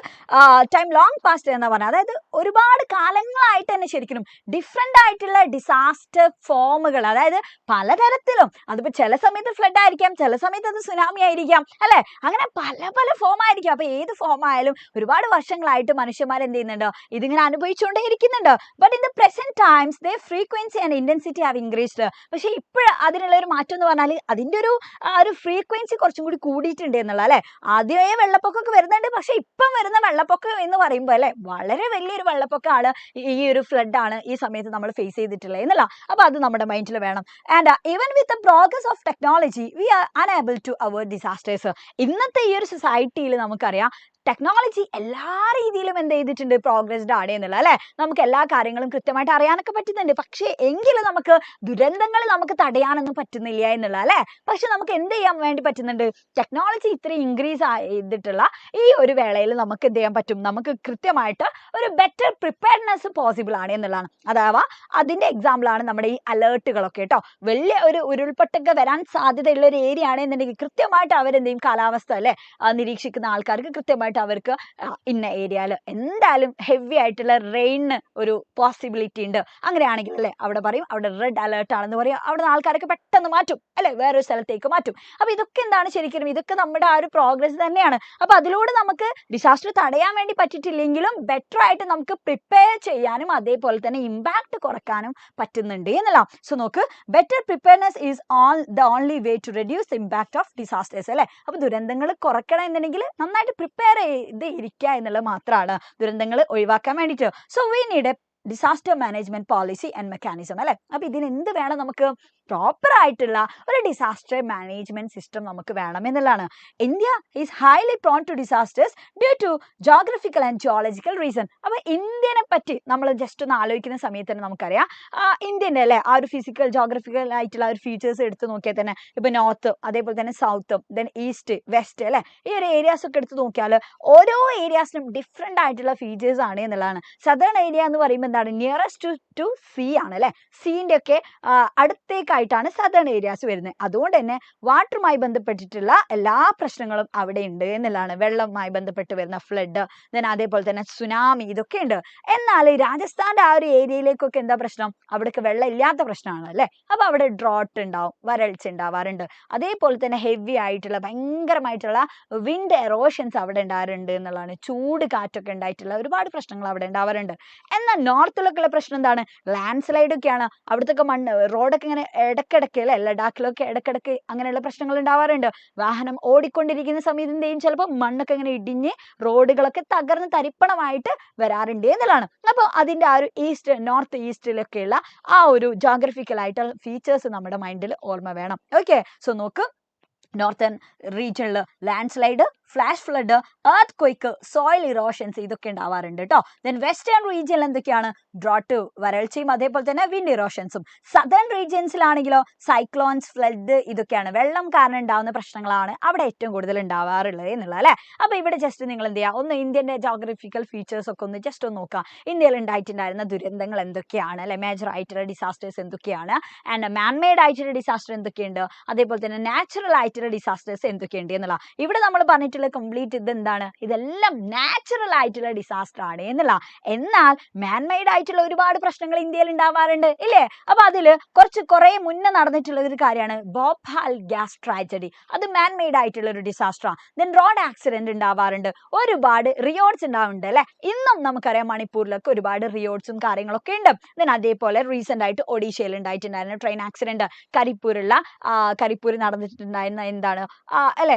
ടൈം ലോങ് പാസ്റ്റ് എന്ന് പറഞ്ഞാൽ അതായത് ഒരുപാട് കാലങ്ങളായിട്ട് തന്നെ ശരിക്കും ഡിഫറെന്റ് ആയിട്ടുള്ള ഡിസാസ്റ്റർ ഫോമുകൾ, അതായത് പലതരത്തിലും. അതിപ്പോ ചില സമയത്ത് ഫ്ലഡ് ആയിരിക്കാം, ചില സമയത്ത് അത് സുനാമി ആയിരിക്കാം അല്ലെ, അങ്ങനെ പല പല ഫോം ആയിരിക്കും. അപ്പൊ ഏത് ഫോം ആയാലും ഒരുപാട് വർഷങ്ങളായിട്ട് മനുഷ്യന്മാർ എന്ത് ചെയ്യുന്നുണ്ടോ, ഇതിങ്ങനെ അനുഭവിച്ചുകൊണ്ടേ ഇരിക്കുന്നുണ്ട്. But in the present times the frequency and intensity have increased. പക്ഷെ ഇപ്പോൾ അതിനുള്ള ഒരു മാറ്റം എന്ന് പറഞ്ഞാൽ അതിന്റെ ഒരു ഫ്രീക്വൻസി കുറച്ചും കൂടി കൂടിയിട്ടുണ്ട് എന്നുള്ള അല്ലെ. ആദ്യമേ വെള്ളപ്പൊക്കമൊക്കെ വരുന്നുണ്ട്, പക്ഷെ ഇപ്പം വരുന്ന വെള്ളപ്പൊക്കം എന്ന് പറയുമ്പോൾ അല്ലെ വളരെ വലിയൊരു വെള്ളപ്പൊക്കമാണ് ഈ ഒരു ഫ്ലഡ് ആണ് ഈ സമയത്ത് നമ്മൾ ഫേസ് ചെയ്തിട്ടുള്ളത് എന്നല്ല. അപ്പൊ അത് നമ്മുടെ മൈൻഡിൽ വേണം. And even with the progress of technology we are unable to avoid disasters. ഇന്നത്തെ ഈ ഒരു സൊസൈറ്റിയിൽ നമുക്കറിയാം ടെക്നോളജി എല്ലാ രീതിയിലും എന്ത് ചെയ്തിട്ടുണ്ട്, പ്രോഗ്രസ്ഡ് ആണ് എന്നുള്ള അല്ലെ. നമുക്ക് എല്ലാ കാര്യങ്ങളും കൃത്യമായിട്ട് അറിയാനൊക്കെ പറ്റുന്നുണ്ട്. പക്ഷേ എങ്കിലും നമുക്ക് ദുരന്തങ്ങൾ നമുക്ക് തടയാനൊന്നും പറ്റുന്നില്ല എന്നുള്ള അല്ലെ. പക്ഷെ നമുക്ക് എന്ത് ചെയ്യാൻ വേണ്ടി പറ്റുന്നുണ്ട്, ടെക്നോളജി ഇത്രയും ഇൻക്രീസ് ചെയ്തിട്ടുള്ള ഈ ഒരു വേളയിൽ നമുക്ക് എന്ത് ചെയ്യാൻ പറ്റും, നമുക്ക് കൃത്യമായിട്ട് ഒരു ബെറ്റർ പ്രിപ്പയർനെസ് പോസിബിൾ ആണ് എന്നുള്ളതാണ്. അഥവാ അതിന്റെ എക്സാമ്പിൾ ആണ് നമ്മുടെ ഈ അലേർട്ടുകളൊക്കെ കേട്ടോ. വലിയ ഒരു ഉരുൾപൊട്ടൊക്കെ വരാൻ സാധ്യതയുള്ള ഒരു ഏരിയ ആണ് എന്നുണ്ടെങ്കിൽ കൃത്യമായിട്ട് അവരെന്ത് ചെയ്യും, കാലാവസ്ഥ അല്ലെ നിരീക്ഷിക്കുന്ന ആൾക്കാർക്ക് കൃത്യമായിട്ട് അവർക്ക് ഇന്ന ഏരിയയിൽ എന്തായാലും ഹെവി ആയിട്ടുള്ള റെയിന് ഒരു പോസിബിലിറ്റി ഉണ്ട്, അങ്ങനെയാണെങ്കിൽ അല്ലെ അവിടെ പറയും അവിടെ റെഡ് അലേർട്ട് ആണെന്ന് പറയും, അവിടെ ആൾക്കാരൊക്കെ പെട്ടെന്ന് മാറ്റും അല്ലെ, വേറൊരു സ്ഥലത്തേക്ക് മാറ്റും. അപ്പൊ ഇതൊക്കെ എന്താണ് ശരിക്കും, ഇതൊക്കെ നമ്മുടെ ആ ഒരു പ്രോഗ്രസ് തന്നെയാണ്. അപ്പൊ അതിലൂടെ നമുക്ക് ഡിസാസ്റ്റർ തടയാൻ വേണ്ടി പറ്റിയിട്ടില്ലെങ്കിലും ബെറ്റർ ആയിട്ട് നമുക്ക് പ്രിപ്പയർ ചെയ്യാനും അതേപോലെ തന്നെ ഇമ്പാക്ട് കുറക്കാനും പറ്റുന്നുണ്ട് എന്നുള്ള. സോ നോക്ക്, better preparedness is the only way to reduce the impact of disasters അല്ലെ. അപ്പൊ ദുരന്തങ്ങൾ കുറക്കണം എന്നുണ്ടെങ്കിൽ നന്നായിട്ട് പ്രിപ്പയർ ചെയ്ത് ഇരിക്കുക എന്നുള്ളത് മാത്രമാണ് ദുരന്തങ്ങൾ ഒഴിവാക്കാൻ വേണ്ടിയിട്ട്. So we need A disaster management policy and mechanism അല്ലെ. അപ്പൊ ഇതിന് എന്ത് വേണം, നമുക്ക് പ്രോപ്പർ ആയിട്ടുള്ള ഒരു ഡിസാസ്റ്റർ മാനേജ്മെന്റ് സിസ്റ്റം നമുക്ക് വേണം എന്നുള്ളതാണ്. India is highly prone to disasters due to geographical and geological reason. അപ്പൊ ഇന്ത്യനെ പറ്റി നമ്മൾ ജസ്റ്റ് ഒന്ന് ആലോചിക്കുന്ന സമയത്ത് തന്നെ നമുക്കറിയാം ഇന്ത്യന്റെ അല്ലെ ആ ഒരു ഫിസിക്കൽ ജോഗ്രഫിക്കൽ ആയിട്ടുള്ള ഒരു ഫീച്ചേഴ്സ് എടുത്ത് നോക്കിയാൽ തന്നെ ഇപ്പൊ നോർത്ത് അതേപോലെ തന്നെ സൗത്ത് ദെൻ ഈസ്റ്റ് വെസ്റ്റ് അല്ലെ, ഈ ഒരു ഏരിയാസ് ഒക്കെ എടുത്ത് നോക്കിയാൽ ഓരോ ഏരിയാസിനും ഡിഫറെന്റ് ആയിട്ടുള്ള ഫീച്ചേഴ്സ് ആണ് എന്നുള്ളതാണ്. സദേൺ ഏരിയ എന്ന് പറയുമ്പോൾ എന്താണ്, നിയറസ്റ്റ് ടു സീ ആണ് അല്ലെ. സീന്റെ ഒക്കെ അടുത്തേക്കായിട്ടാണ് സദേൺ ഏരിയാസ് വരുന്നത്. അതുകൊണ്ട് തന്നെ വാട്ടറുമായി ബന്ധപ്പെട്ടിട്ടുള്ള എല്ലാ പ്രശ്നങ്ങളും അവിടെ ഉണ്ട് എന്നുള്ളതാണ്. വെള്ളവുമായി ബന്ധപ്പെട്ട് വരുന്ന ഫ്ലഡ് ദെൻ അതേപോലെ തന്നെ സുനാമി ഇതൊക്കെ ഉണ്ട്. എന്നാൽ രാജസ്ഥാന്റെ ആ ഒരു ഏരിയയിലേക്കൊക്കെ എന്താ പ്രശ്നം, അവിടേക്ക് വെള്ളം ഇല്ലാത്ത പ്രശ്നമാണ് അല്ലെ. അപ്പൊ അവിടെ ഡ്രോട്ട് ഉണ്ടാവും, വരൾച്ച ഉണ്ടാവാറുണ്ട്. അതേപോലെ തന്നെ ഹെവി ആയിട്ടുള്ള ഭയങ്കരമായിട്ടുള്ള വിൻഡ് എറോഷൻസ് അവിടെ ഉണ്ടാവാറുണ്ട് എന്നുള്ളതാണ്. ചൂട് കാറ്റൊക്കെ ഉണ്ടായിട്ടുള്ള ഒരുപാട് പ്രശ്നങ്ങൾ അവിടെ ഉണ്ടാവാറുണ്ട്. എന്നാൽ നോർത്തിലൊക്കെയുള്ള പ്രശ്നം എന്താണ്, ലാൻഡ് സ്ലൈഡ് ഒക്കെയാണ്. അവിടുത്തെ മണ്ണ് റോഡൊക്കെ ഇങ്ങനെ ഇടക്കിടക്ക് അല്ലെ, ലഡാക്കിലൊക്കെ ഇടക്കിടക്ക് അങ്ങനെയുള്ള പ്രശ്നങ്ങൾ ഉണ്ടാവാറുണ്ട്. വാഹനം ഓടിക്കൊണ്ടിരിക്കുന്ന സമയത്ത് എന്ത് ചെയ്യും, ചിലപ്പോൾ മണ്ണൊക്കെ ഇങ്ങനെ ഇടിഞ്ഞ് റോഡുകളൊക്കെ തകർന്ന് തരിപ്പണമായിട്ട് വരാറുണ്ട് എന്നുള്ളതാണ്. അപ്പോൾ അതിന്റെ ആ ഒരു നോർത്ത് ഈസ്റ്റിലൊക്കെയുള്ള ആ ഒരു ജോഗ്രഫിക്കൽ ആയിട്ടുള്ള ഫീച്ചേഴ്സ് നമ്മുടെ മൈൻഡിൽ ഓർമ്മ വേണം. ഓക്കെ, സോ നോക്ക്, നോർത്തേൺ റീജിയനിൽ land slide, flash flood, earth quake, soil erosions ഇതൊക്കെ ഉണ്ടാവാറുണ്ട് കേട്ടോ. ദെൻ വെസ്റ്റേൺ റീജിയനിൽ എന്തൊക്കെയാണ്, ഡ്രോട്ട് വരൾച്ചയും അതേപോലെ തന്നെ വിൻഡ് ഇറോഷൻസും. സദേൺ റീജിയൻസിലാണെങ്കിലോ സൈക്ലോൺസ്, ഫ്ലഡ് ഇതൊക്കെയാണ്, വെള്ളം കാരണം ഉണ്ടാവുന്ന പ്രശ്നങ്ങളാണ് അവിടെ ഏറ്റവും കൂടുതൽ ഉണ്ടാവാറുള്ളത് എന്നുള്ളത് അല്ലെ. അപ്പൊ ഇവിടെ ജസ്റ്റ് നിങ്ങൾ എന്ത് ചെയ്യുക, ഒന്ന് ഇന്ത്യന്റെ ജോഗ്രഫിക്കൽ ഫീച്ചേഴ്സ് ഒക്കെ ഒന്ന് ജസ്റ്റ് ഒന്ന് നോക്കാം. ഇന്ത്യയിൽ ഉണ്ടായിട്ടുണ്ടായിരുന്ന ദുരന്തങ്ങൾ എന്തൊക്കെയാണ് അല്ലെ, മേജർ ആയിട്ടുള്ള ഡിസാസ്റ്റേഴ്സ് എന്തൊക്കെയാണ്, ആൻഡ് മാൻമെയ്ഡ് ആയിട്ടുള്ള ഡിസാസ്റ്റർ എന്തൊക്കെയുണ്ട്, അതേപോലെ തന്നെ നാച്ചുറൽ ആയിട്ടുള്ള ഡിസാസ്റ്റേഴ്സ് എന്തൊക്കെയുണ്ട് എന്നുള്ള. ഇവിടെ നമ്മൾ പറഞ്ഞിട്ടുള്ള കംപ്ലീറ്റ് ഇത് എന്താണ്, ഇതെല്ലാം നാച്ചുറൽ ആയിട്ടുള്ള ഡിസാസ്റ്റർ ആണ് എന്നുള്ള. എന്നാൽ മാൻമെയ്ഡ് ആയിട്ടുള്ള ഒരുപാട് പ്രശ്നങ്ങൾ ഇന്ത്യയിൽ ഉണ്ടാവാറുണ്ട് ഇല്ലേ. അപ്പൊ അതില് കുറെ മുന്നേ നടന്നിട്ടുള്ള ഒരു കാര്യമാണ് ഭോപ്പാൽ ഗ്യാസ് ട്രാജഡി. അത് മാൻമെയ്ഡ് ആയിട്ടുള്ള ഒരു ഡിസാസ്റ്റർ ആണ്. ദെൻ റോഡ് ആക്സിഡന്റ് ഉണ്ടാവാറുണ്ട്, ഒരുപാട് റിയോട്ട്സ് ഉണ്ടാവുന്നുണ്ട് അല്ലെ. ഇന്നും നമുക്കറിയാം മണിപ്പൂരിലൊക്കെ ഒരുപാട് റിയോട്ട്സും കാര്യങ്ങളൊക്കെ ഉണ്ട്. ദെൻ അതേപോലെ റീസെന്റ് ആയിട്ട് ഒഡീഷയിൽ ഉണ്ടായിട്ടുണ്ടായിരുന്ന ട്രെയിൻ ആക്സിഡന്റ്, കരിപ്പൂർ നടന്നിട്ടുണ്ടായിരുന്ന എന്താണ് അല്ലെ,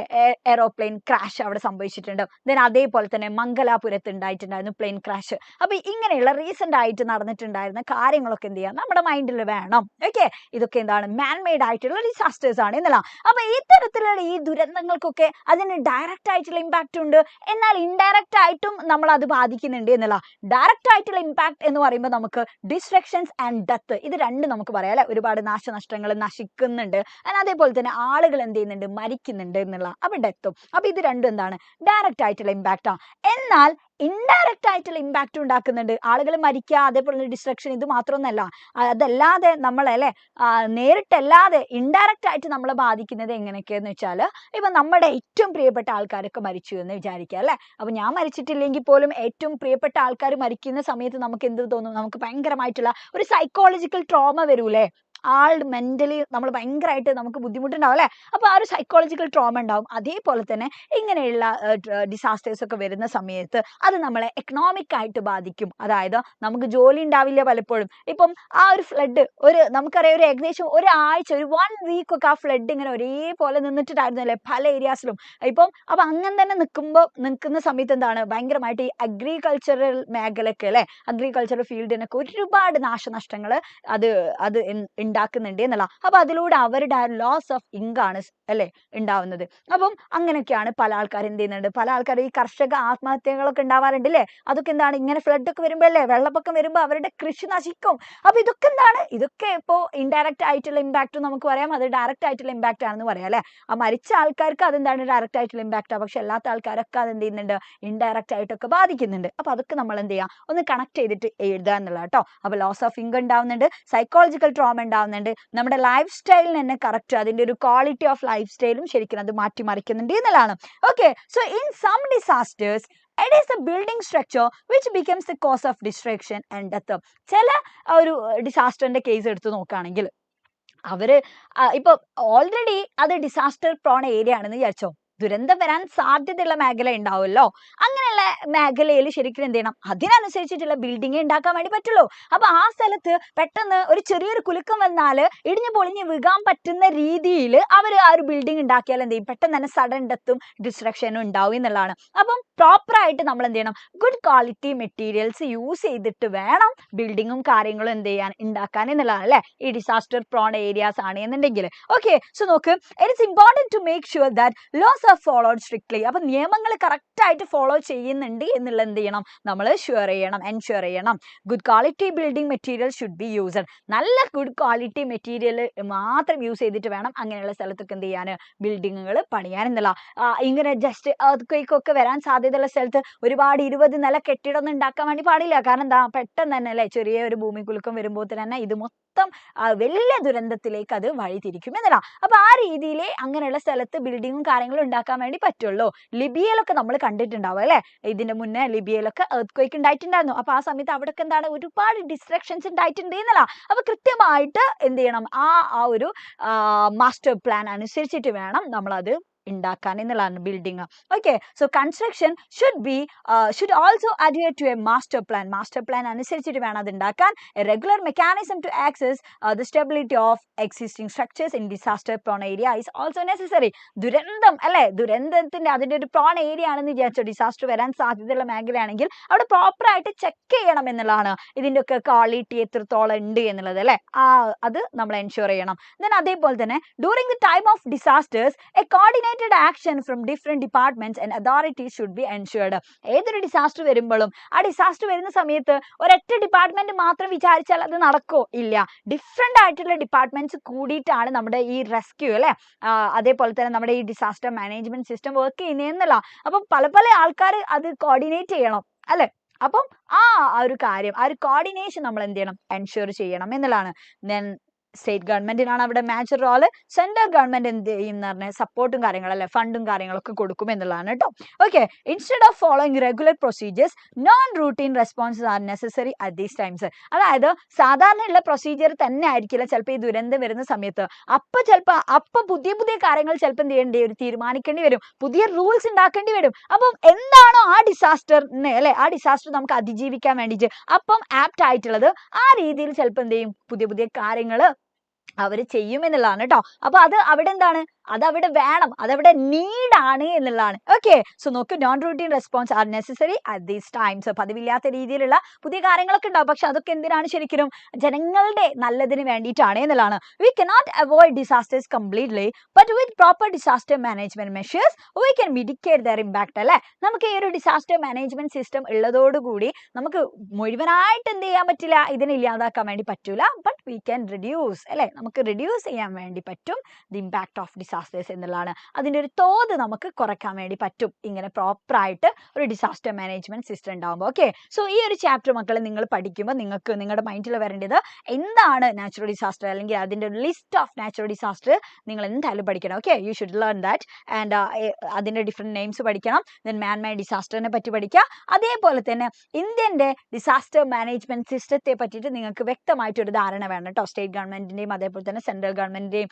എയറോപ്ലെയിൻ ക്രാഷ് അവിടെ സംഭവിച്ചിട്ടുണ്ട്. ദെൻ അതേപോലെ തന്നെ മംഗലാപുരത്ത് ഉണ്ടായിട്ടുണ്ടായിരുന്നു പ്ലെയിൻ ക്രാഷ്. അപ്പൊ ഇങ്ങനെയുള്ള റീസെന്റ് ആയിട്ട് നടന്നിട്ടുണ്ടായിരുന്ന കാര്യങ്ങളൊക്കെ എന്ത് ചെയ്യാം, നമ്മുടെ മൈൻഡിൽ വേണം. ഓക്കെ, ഇതൊക്കെ എന്താണ്, മാൻമെയ്ഡ് ആയിട്ടുള്ള ഡിസാസ്റ്റേഴ്സ് ആണ് എന്നുള്ള. അപ്പൊ ഇത്തരത്തിലുള്ള ഈ ദുരന്തങ്ങൾക്കൊക്കെ അതിന് ഡയറക്റ്റ് ആയിട്ടുള്ള ഇമ്പാക്ട് ഉണ്ട്, എന്നാൽ ഇൻഡയറക്റ്റ് ആയിട്ടും നമ്മൾ അത് ബാധിക്കുന്നുണ്ട് എന്നുള്ള. ഡയറക്റ്റ് ആയിട്ടുള്ള ഇമ്പാക്ട് എന്ന് പറയുമ്പോൾ നമുക്ക് ഡിസ്ട്രക്ഷൻസ് ആൻഡ് ഡെത്ത്, ഇത് രണ്ടും നമുക്ക് പറയാം അല്ലെ. ഒരുപാട് നാശനഷ്ടങ്ങൾ നശിക്കുന്നുണ്ട്, അതേപോലെ തന്നെ ആളുകൾ എന്ത് ചെയ്യുന്നുണ്ട്, മരിക്കുന്നുണ്ട് എന്നുള്ള. അപ്പൊ ഡെത്തും, അപ്പൊ ഇത് രണ്ടും എന്താണ്, ഡയറക്റ്റ് ആയിട്ടുള്ള ഇമ്പാക്റ്റ് ആണ്. എന്നാൽ ഇൻഡയറക്റ്റ് ആയിട്ടുള്ള ഇമ്പാക്ട് ഉണ്ടാക്കുന്നുണ്ട്, ആളുകൾ മരിക്കുക അതേപോലെ ഡിസ്ട്രക്ഷൻ, ഇത് മാത്രമൊന്നല്ല. അതല്ലാതെ നമ്മളല്ലേ നേരിട്ടല്ലാതെ ഇൻഡയറക്റ്റ് ആയിട്ട് നമ്മളെ ബാധിക്കുന്നത് എങ്ങനെയൊക്കെയെന്ന് വെച്ചാൽ, ഇപ്പൊ നമ്മുടെ ഏറ്റവും പ്രിയപ്പെട്ട ആൾക്കാരൊക്കെ മരിച്ചു എന്ന് വിചാരിക്കുക അല്ലെ. അപ്പൊ ഞാൻ മരിച്ചിട്ടില്ലെങ്കിൽ പോലും ഏറ്റവും പ്രിയപ്പെട്ട ആൾക്കാർ മരിക്കുന്ന സമയത്ത് നമുക്ക് എന്ത് തോന്നും, നമുക്ക് ഭയങ്കരമായിട്ടുള്ള ഒരു സൈക്കോളജിക്കൽ ട്രോമ വരൂലേ. മെന്റലി നമ്മൾ ഭയങ്കരമായിട്ട് നമുക്ക് ബുദ്ധിമുട്ടുണ്ടാവും അല്ലെ. അപ്പൊ ആ ഒരു സൈക്കോളജിക്കൽ ട്രോമ ഉണ്ടാവും. അതേപോലെ തന്നെ ഇങ്ങനെയുള്ള ഡിസാസ്റ്റേഴ്സ് ഒക്കെ വരുന്ന സമയത്ത് അത് നമ്മളെ എക്കണോമിക് ആയിട്ട് ബാധിക്കും. അതായത് നമുക്ക് ജോലി ഉണ്ടാവില്ല പലപ്പോഴും. ഇപ്പം ആ ഒരു ഫ്ലഡ് നമുക്കറിയാം ഒരു ഏകദേശം ഒരാഴ്ച, ഒരു 1 വീക്ക് ഒക്കെ ആ ഫ്ലഡ് ഇങ്ങനെ ഒരേപോലെ നിന്നിട്ടുണ്ടായിരുന്നു അല്ലെ പല ഏരിയാസിലും. അപ്പൊ അങ്ങനെ തന്നെ നിൽക്കുന്ന സമയത്ത് എന്താണ്, ഭയങ്കരമായിട്ട് ഈ അഗ്രികൾച്ചറൽ മേഖലക്ക് അല്ലെ, അഗ്രികൾച്ചറൽ ഫീൽഡിനൊക്കെ ഒരുപാട് നാശനഷ്ടങ്ങൾ അത് ഉണ്ടാക്കുന്നുണ്ട് എന്നുള്ള. അപ്പൊ അതിലൂടെ അവരുടെ ലോസ് ഓഫ് ഇൻകം ആണ് അല്ലെ ഉണ്ടാവുന്നത്. അപ്പം അങ്ങനെയൊക്കെയാണ് പല ആൾക്കാർ എന്ത് ചെയ്യുന്നുണ്ട്, പല ആൾക്കാരും ഈ കർഷക ആത്മഹത്യകളൊക്കെ ഉണ്ടാവാറുണ്ട് അല്ലേ. അതൊക്കെ എന്താണ്, ഇങ്ങനെ ഫ്ലഡ് ഒക്കെ വരുമ്പോ അല്ലേ, വെള്ളപ്പൊക്കം വരുമ്പോൾ അവരുടെ കൃഷി നശിക്കും. അപ്പൊ ഇതൊക്കെ എന്താണ്, ഇതൊക്കെ ഇപ്പോ ഇൻഡയറക്റ്റ് ആയിട്ടുള്ള ഇമ്പാക്ട് നമുക്ക് പറയാം, അത് ഡയറക്റ്റ് ആയിട്ടുള്ള ഇമ്പാക്ട് ആണെന്ന് പറയാം അല്ലെ. ആ മരിച്ച ആൾക്കാർക്ക് അതെന്താണ് ഡയറക്റ്റ് ആയിട്ടുള്ള ഇമ്പാക്ട് ആ, പക്ഷെ അല്ലാത്ത ആൾക്കാരൊക്കെ അത് എന്ത് ചെയ്യുന്നുണ്ട്, ഇൻഡയറക്റ്റ് ആയിട്ടൊക്കെ ബാധിക്കുന്നുണ്ട്. അപ്പൊ അതൊക്കെ നമ്മൾ എന്ത് ചെയ്യാം, ഒന്ന് കണക്ട് ചെയ്തിട്ട് എഴുതുക എന്നുള്ള കേട്ടോ. അപ്പൊ ലോസ് ഓഫ് ഇൻകം ഉണ്ടാവുന്നുണ്ട്, സൈക്കോളജിക്കൽ ട്രോമ ഉണ്ടാവുന്നുണ്ട്, നമ്മുടെ ലൈഫ് സ്റ്റൈലിന് തന്നെ കറക്റ്റ് അതിന്റെ ഒരു ക്വാളിറ്റി ഓഫ് ലൈഫ് സ്റ്റൈലും ശരിക്കും അത് മാറ്റിമറിക്കുന്നുണ്ട് എന്നുള്ളതാണ്. Okay, so in some disasters it is the building structure which becomes the cause of destruction and death. ചില ഒരു ഡിസാസ്റ്ററിന്റെ കേസ് എടുത്ത് നോക്കുകയാണെങ്കിൽ അവര് ഇപ്പൊ ഓൾറെഡി അത് ഡിസാസ്റ്റർ പ്രോൺ ഏരിയ ആണെന്ന് വിചാരിച്ചോ, ദുരന്തം വരാൻ സാധ്യതയുള്ള മേഖല ഉണ്ടാവുമല്ലോ. അങ്ങനെയുള്ള മേഖലയിൽ ശരിക്കും എന്ത് ചെയ്യണം, അതിനനുസരിച്ചിട്ടുള്ള ബിൽഡിംഗ് ഉണ്ടാക്കാൻ വേണ്ടി പറ്റുള്ളൂ. അപ്പൊ ആ സ്ഥലത്ത് പെട്ടെന്ന് ഒരു ചെറിയൊരു കുലുക്കം വന്നാല് ഇടിഞ്ഞു പൊളിഞ്ഞ് വീകാൻ പറ്റുന്ന രീതിയിൽ അവർ ആ ഒരു ബിൽഡിംഗ് ഉണ്ടാക്കിയാൽ എന്ത് ചെയ്യും, പെട്ടെന്ന് തന്നെ സഡൻ ഡെത്തും ഡിസ്ട്രക്ഷനും ഉണ്ടാവും എന്നുള്ളതാണ്. അപ്പം പ്രോപ്പർ ആയിട്ട് നമ്മൾ എന്ത് ചെയ്യണം, ഗുഡ് ക്വാളിറ്റി മെറ്റീരിയൽസ് യൂസ് ചെയ്തിട്ട് വേണം ബിൽഡിങ്ങും കാര്യങ്ങളും എന്ത് ചെയ്യാൻ, ഉണ്ടാക്കാൻ എന്നുള്ളതാണ് അല്ലെ, ഈ ഡിസാസ്റ്റർ പ്രോൺ ഏരിയാസ് ആണ് എന്നുണ്ടെങ്കിൽ. ഓക്കെ, സോ നോക്ക്, it is important to make sure that laws are followed strictly. അപ്പൊ നിയമങ്ങൾ കറക്റ്റ് ആയിട്ട് ഫോളോ ചെയ്യുന്നുണ്ട് എന്നുള്ള എന്ത് ചെയ്യണം, നമ്മൾ എൻഷുർ ചെയ്യണം. Good quality building material should be used. നല്ല ഗുഡ് ക്വാളിറ്റി മെറ്റീരിയൽ മാത്രം യൂസ് ചെയ്തിട്ട് വേണം അങ്ങനെയുള്ള സ്ഥലത്തൊക്കെ എന്ത് ചെയ്യാൻ, ബിൽഡിങ്ങുകൾ പണിയാൻ എന്നുള്ള. ഇങ്ങനെ ജസ്റ്റ് earthquake ഒക്കെ വരാൻ സാധ്യതയുള്ള സ്ഥലത്ത് ഒരുപാട് 20 നില കെട്ടിടം ഒന്നും ഉണ്ടാക്കാൻ വേണ്ടി പാടില്ല. കാരണം എന്താ, പെട്ടെന്ന് തന്നെ അല്ലെ ചെറിയ ഒരു ഭൂമികുലുക്കം വരുമ്പോൾ തന്നെ ഇത് മൊത്തം വലിയ ദുരന്തത്തിലേക്ക് അത് വഴിതിരിക്കും എന്നല്ല. അപ്പൊ ആ രീതിയിൽ അങ്ങനെയുള്ള സ്ഥലത്ത് ബിൽഡിങ്ങും കാര്യങ്ങളും ഉണ്ടാക്കാൻ വേണ്ടി പറ്റുള്ളൂ. ലിബിയയിലൊക്കെ നമ്മൾ കണ്ടിട്ടുണ്ടാവും അല്ലെ, ഇതിന്റെ മുന്നേ ലിബിയയിലൊക്കെ earthquake ഉണ്ടായിട്ടുണ്ടായിരുന്നു. അപ്പൊ ആ സമയത്ത് അവിടെയൊക്കെ എന്താണ്, ഒരുപാട് ഡിസ്ട്രക്ഷൻസ് ഉണ്ടായിട്ടുണ്ട് എന്നല്ല. അപ്പൊ കൃത്യമായിട്ട് എന്ത് ചെയ്യണം, ആ ഒരു മാസ്റ്റർ പ്ലാൻ അനുസരിച്ചിട്ട് വേണം നമ്മൾ അത് ഉണ്ടാക്കാൻ എന്നുള്ളതാണ് building. Okay, so construction should also adhere to a master plan അനുസരിച്ചിട്ട് വേണം അത് ഉണ്ടാക്കാൻ. A regular mechanism to access the stability of existing structures in disaster prone area is also necessary. ദുരന്തം അല്ലെ, ദുരന്തത്തിന്റെ അതിന്റെ ഒരു പ്രോൺ ഏരിയ ആണെന്ന് വിചാരിച്ചോ, ഡിസാസ്റ്റർ വരാൻ സാധ്യതയുള്ള മേഖലയാണെങ്കിൽ അവിടെ പ്രോപ്പർ ആയിട്ട് ചെക്ക് ചെയ്യണം എന്നുള്ളതാണ്. ഇതിന്റെ ഒക്കെ ക്വാളിറ്റി എത്രത്തോളം ഉണ്ട് എന്നുള്ളത് അല്ലെ, അത് നമ്മൾ എൻഷുർ ചെയ്യണം. ദെൻ അതേപോലെ തന്നെ during the time of disasters A coordinated action from different departments and authorities should be ensured. ഏതൊരു ഡിസാസ്റ്റർ വരുമ്പോഴും ആ ഡിസാസ്റ്റർ വരുന്ന സമയത്ത് ഒരൊറ്റ ഡിപ്പാർട്ട്മെന്റ് മാത്രം വിചാരിച്ചാൽ അത് നടക്കോ, ഇല്ല. ഡിഫറെന്റ് ആയിട്ടുള്ള ഡിപ്പാർട്ട്മെന്റ്സ് കൂടിയിട്ടാണ് നമ്മുടെ ഈ റെസ്ക്യൂ അല്ലെ, അതേപോലെ തന്നെ നമ്മുടെ ഈ ഡിസാസ്റ്റർ മാനേജ്മെന്റ് സിസ്റ്റം വർക്ക് ചെയ്യുന്നതെന്നല്ല. അപ്പം പല ആൾക്കാർ അത് കോർഡിനേറ്റ് ചെയ്യണം അല്ലെ. അപ്പം ആ ഒരു കാര്യം, ആ ഒരു കോർഡിനേഷൻ നമ്മൾ എന്ത് ചെയ്യണം, എൻഷുർ ചെയ്യണം എന്നുള്ളതാണ്. ദെൻ സ്റ്റേറ്റ് ഗവൺമെന്റിനാണ് അവിടെ മേജർ റോള്. സെൻട്രൽ ഗവൺമെന്റ് എന്ത് ചെയ്യുന്ന പറഞ്ഞാൽ സപ്പോർട്ടും കാര്യങ്ങളല്ലേ, ഫണ്ടും കാര്യങ്ങളൊക്കെ കൊടുക്കും എന്നുള്ളതാണ് കേട്ടോ. Okay, instead of following regular procedures non routine responses R necessary at these times. അതായത് സാധാരണയുള്ള പ്രൊസീജിയർ തന്നെ ആയിരിക്കില്ല ചിലപ്പോൾ ഈ ദുരന്തം വരുന്ന സമയത്ത്. അപ്പൊ പുതിയ കാര്യങ്ങൾ ചിലപ്പോൾ എന്ത് ചെയ്യേണ്ടി വരും, തീരുമാനിക്കേണ്ടി വരും, പുതിയ റൂൾസ് ഉണ്ടാക്കേണ്ടി വരും. അപ്പം എന്താണോ ആ ഡിസാസ്റ്ററിന് അല്ലെ, ആ ഡിസാസ്റ്റർ നമുക്ക് അതിജീവിക്കാൻ വേണ്ടിയിട്ട് അപ്പം ആപ്റ്റ് ആയിട്ടുള്ളത്, ആ രീതിയിൽ ചിലപ്പോൾ എന്ത് ചെയ്യും, പുതിയ കാര്യങ്ങൾ അവർ ചെയ്യും എന്നുള്ളതാണ് കേട്ടോ. അപ്പൊ അത് അവിടെ എന്താണ്, അതവിടെ വേണം, അതവിടെ നീഡാണ് എന്നുള്ളതാണ്. ഓക്കെ, സോ നോക്ക്, non routine response are necessary at these times. പതിവില്ലാത്ത രീതിയിലുള്ള പുതിയ കാര്യങ്ങളൊക്കെ ഉണ്ടാവും, പക്ഷെ അതൊക്കെ എന്തിനാണ്, ശരിക്കും ജനങ്ങളുടെ നല്ലതിന് വേണ്ടിയിട്ടാണ് എന്നുള്ളതാണ്. We cannot avoid disasters completely, but with proper disaster management measures we can mitigate their impact അല്ലെ. നമുക്ക് ഈ ഒരു ഡിസാസ്റ്റർ മാനേജ്മെന്റ് സിസ്റ്റം ഉള്ളതോടുകൂടി നമുക്ക് മുഴുവനായിട്ട് എന്ത് ചെയ്യാൻ പറ്റില്ല, ഇതിനെ ഇല്ലാതാക്കാൻ വേണ്ടി പറ്റൂല, ബട്ട് വി ക്യാൻ റിഡ്യൂസ് അല്ലെ, നമുക്ക് റിഡ്യൂസ് ചെയ്യാൻ വേണ്ടി പറ്റും ദി ഇമ്പാക്ട് ഓഫ് ഡിസാസ്റ്റേഴ്സ് എന്നുള്ളതാണ്. അതിന്റെ ഒരു തോത് നമുക്ക് കുറയ്ക്കാൻ വേണ്ടി പറ്റും ഇങ്ങനെ പ്രോപ്പർ ആയിട്ട് ഒരു ഡിസാസ്റ്റർ മാനേജ്മെന്റ് സിസ്റ്റം ഉണ്ടാകുമ്പോൾ. ഓക്കെ, സോ ഈ ഒരു ചാപ്റ്റർ മക്കളെ നിങ്ങൾ പഠിക്കുമ്പോൾ നിങ്ങൾക്ക് നിങ്ങളുടെ മൈൻഡിൽ വരേണ്ടത് എന്താണ് നാച്ചുറൽ ഡിസാസ്റ്റർ, അല്ലെങ്കിൽ അതിന്റെ ഒരു ലിസ്റ്റ് ഓഫ് നാച്ചുറൽ ഡിസാസ്റ്റർ നിങ്ങൾ എന്തായാലും പഠിക്കണം. Okay, you should learn that. And അതിന്റെ ഡിഫറെന്റ് നെയിംസ് പഠിക്കണം. ദെൻ മാൻ മെയ്ഡ് ഡിസാസ്റ്ററിനെ പറ്റി പഠിക്കുക. അതേപോലെ തന്നെ ഇന്ത്യന്റെ ഡിസാസ്റ്റർ മാനേജ്മെന്റ് സിസ്റ്റത്തെ പറ്റിയിട്ട് നിങ്ങൾക്ക് വ്യക്തമായിട്ടൊരു ധാരണ വേണം കേട്ടോ. സ്റ്റേറ്റ് ഗവൺമെന്റിന്റെയും അതേപോലെ തന്നെ സെൻട്രൽ ഗവൺമെന്റിന്റെയും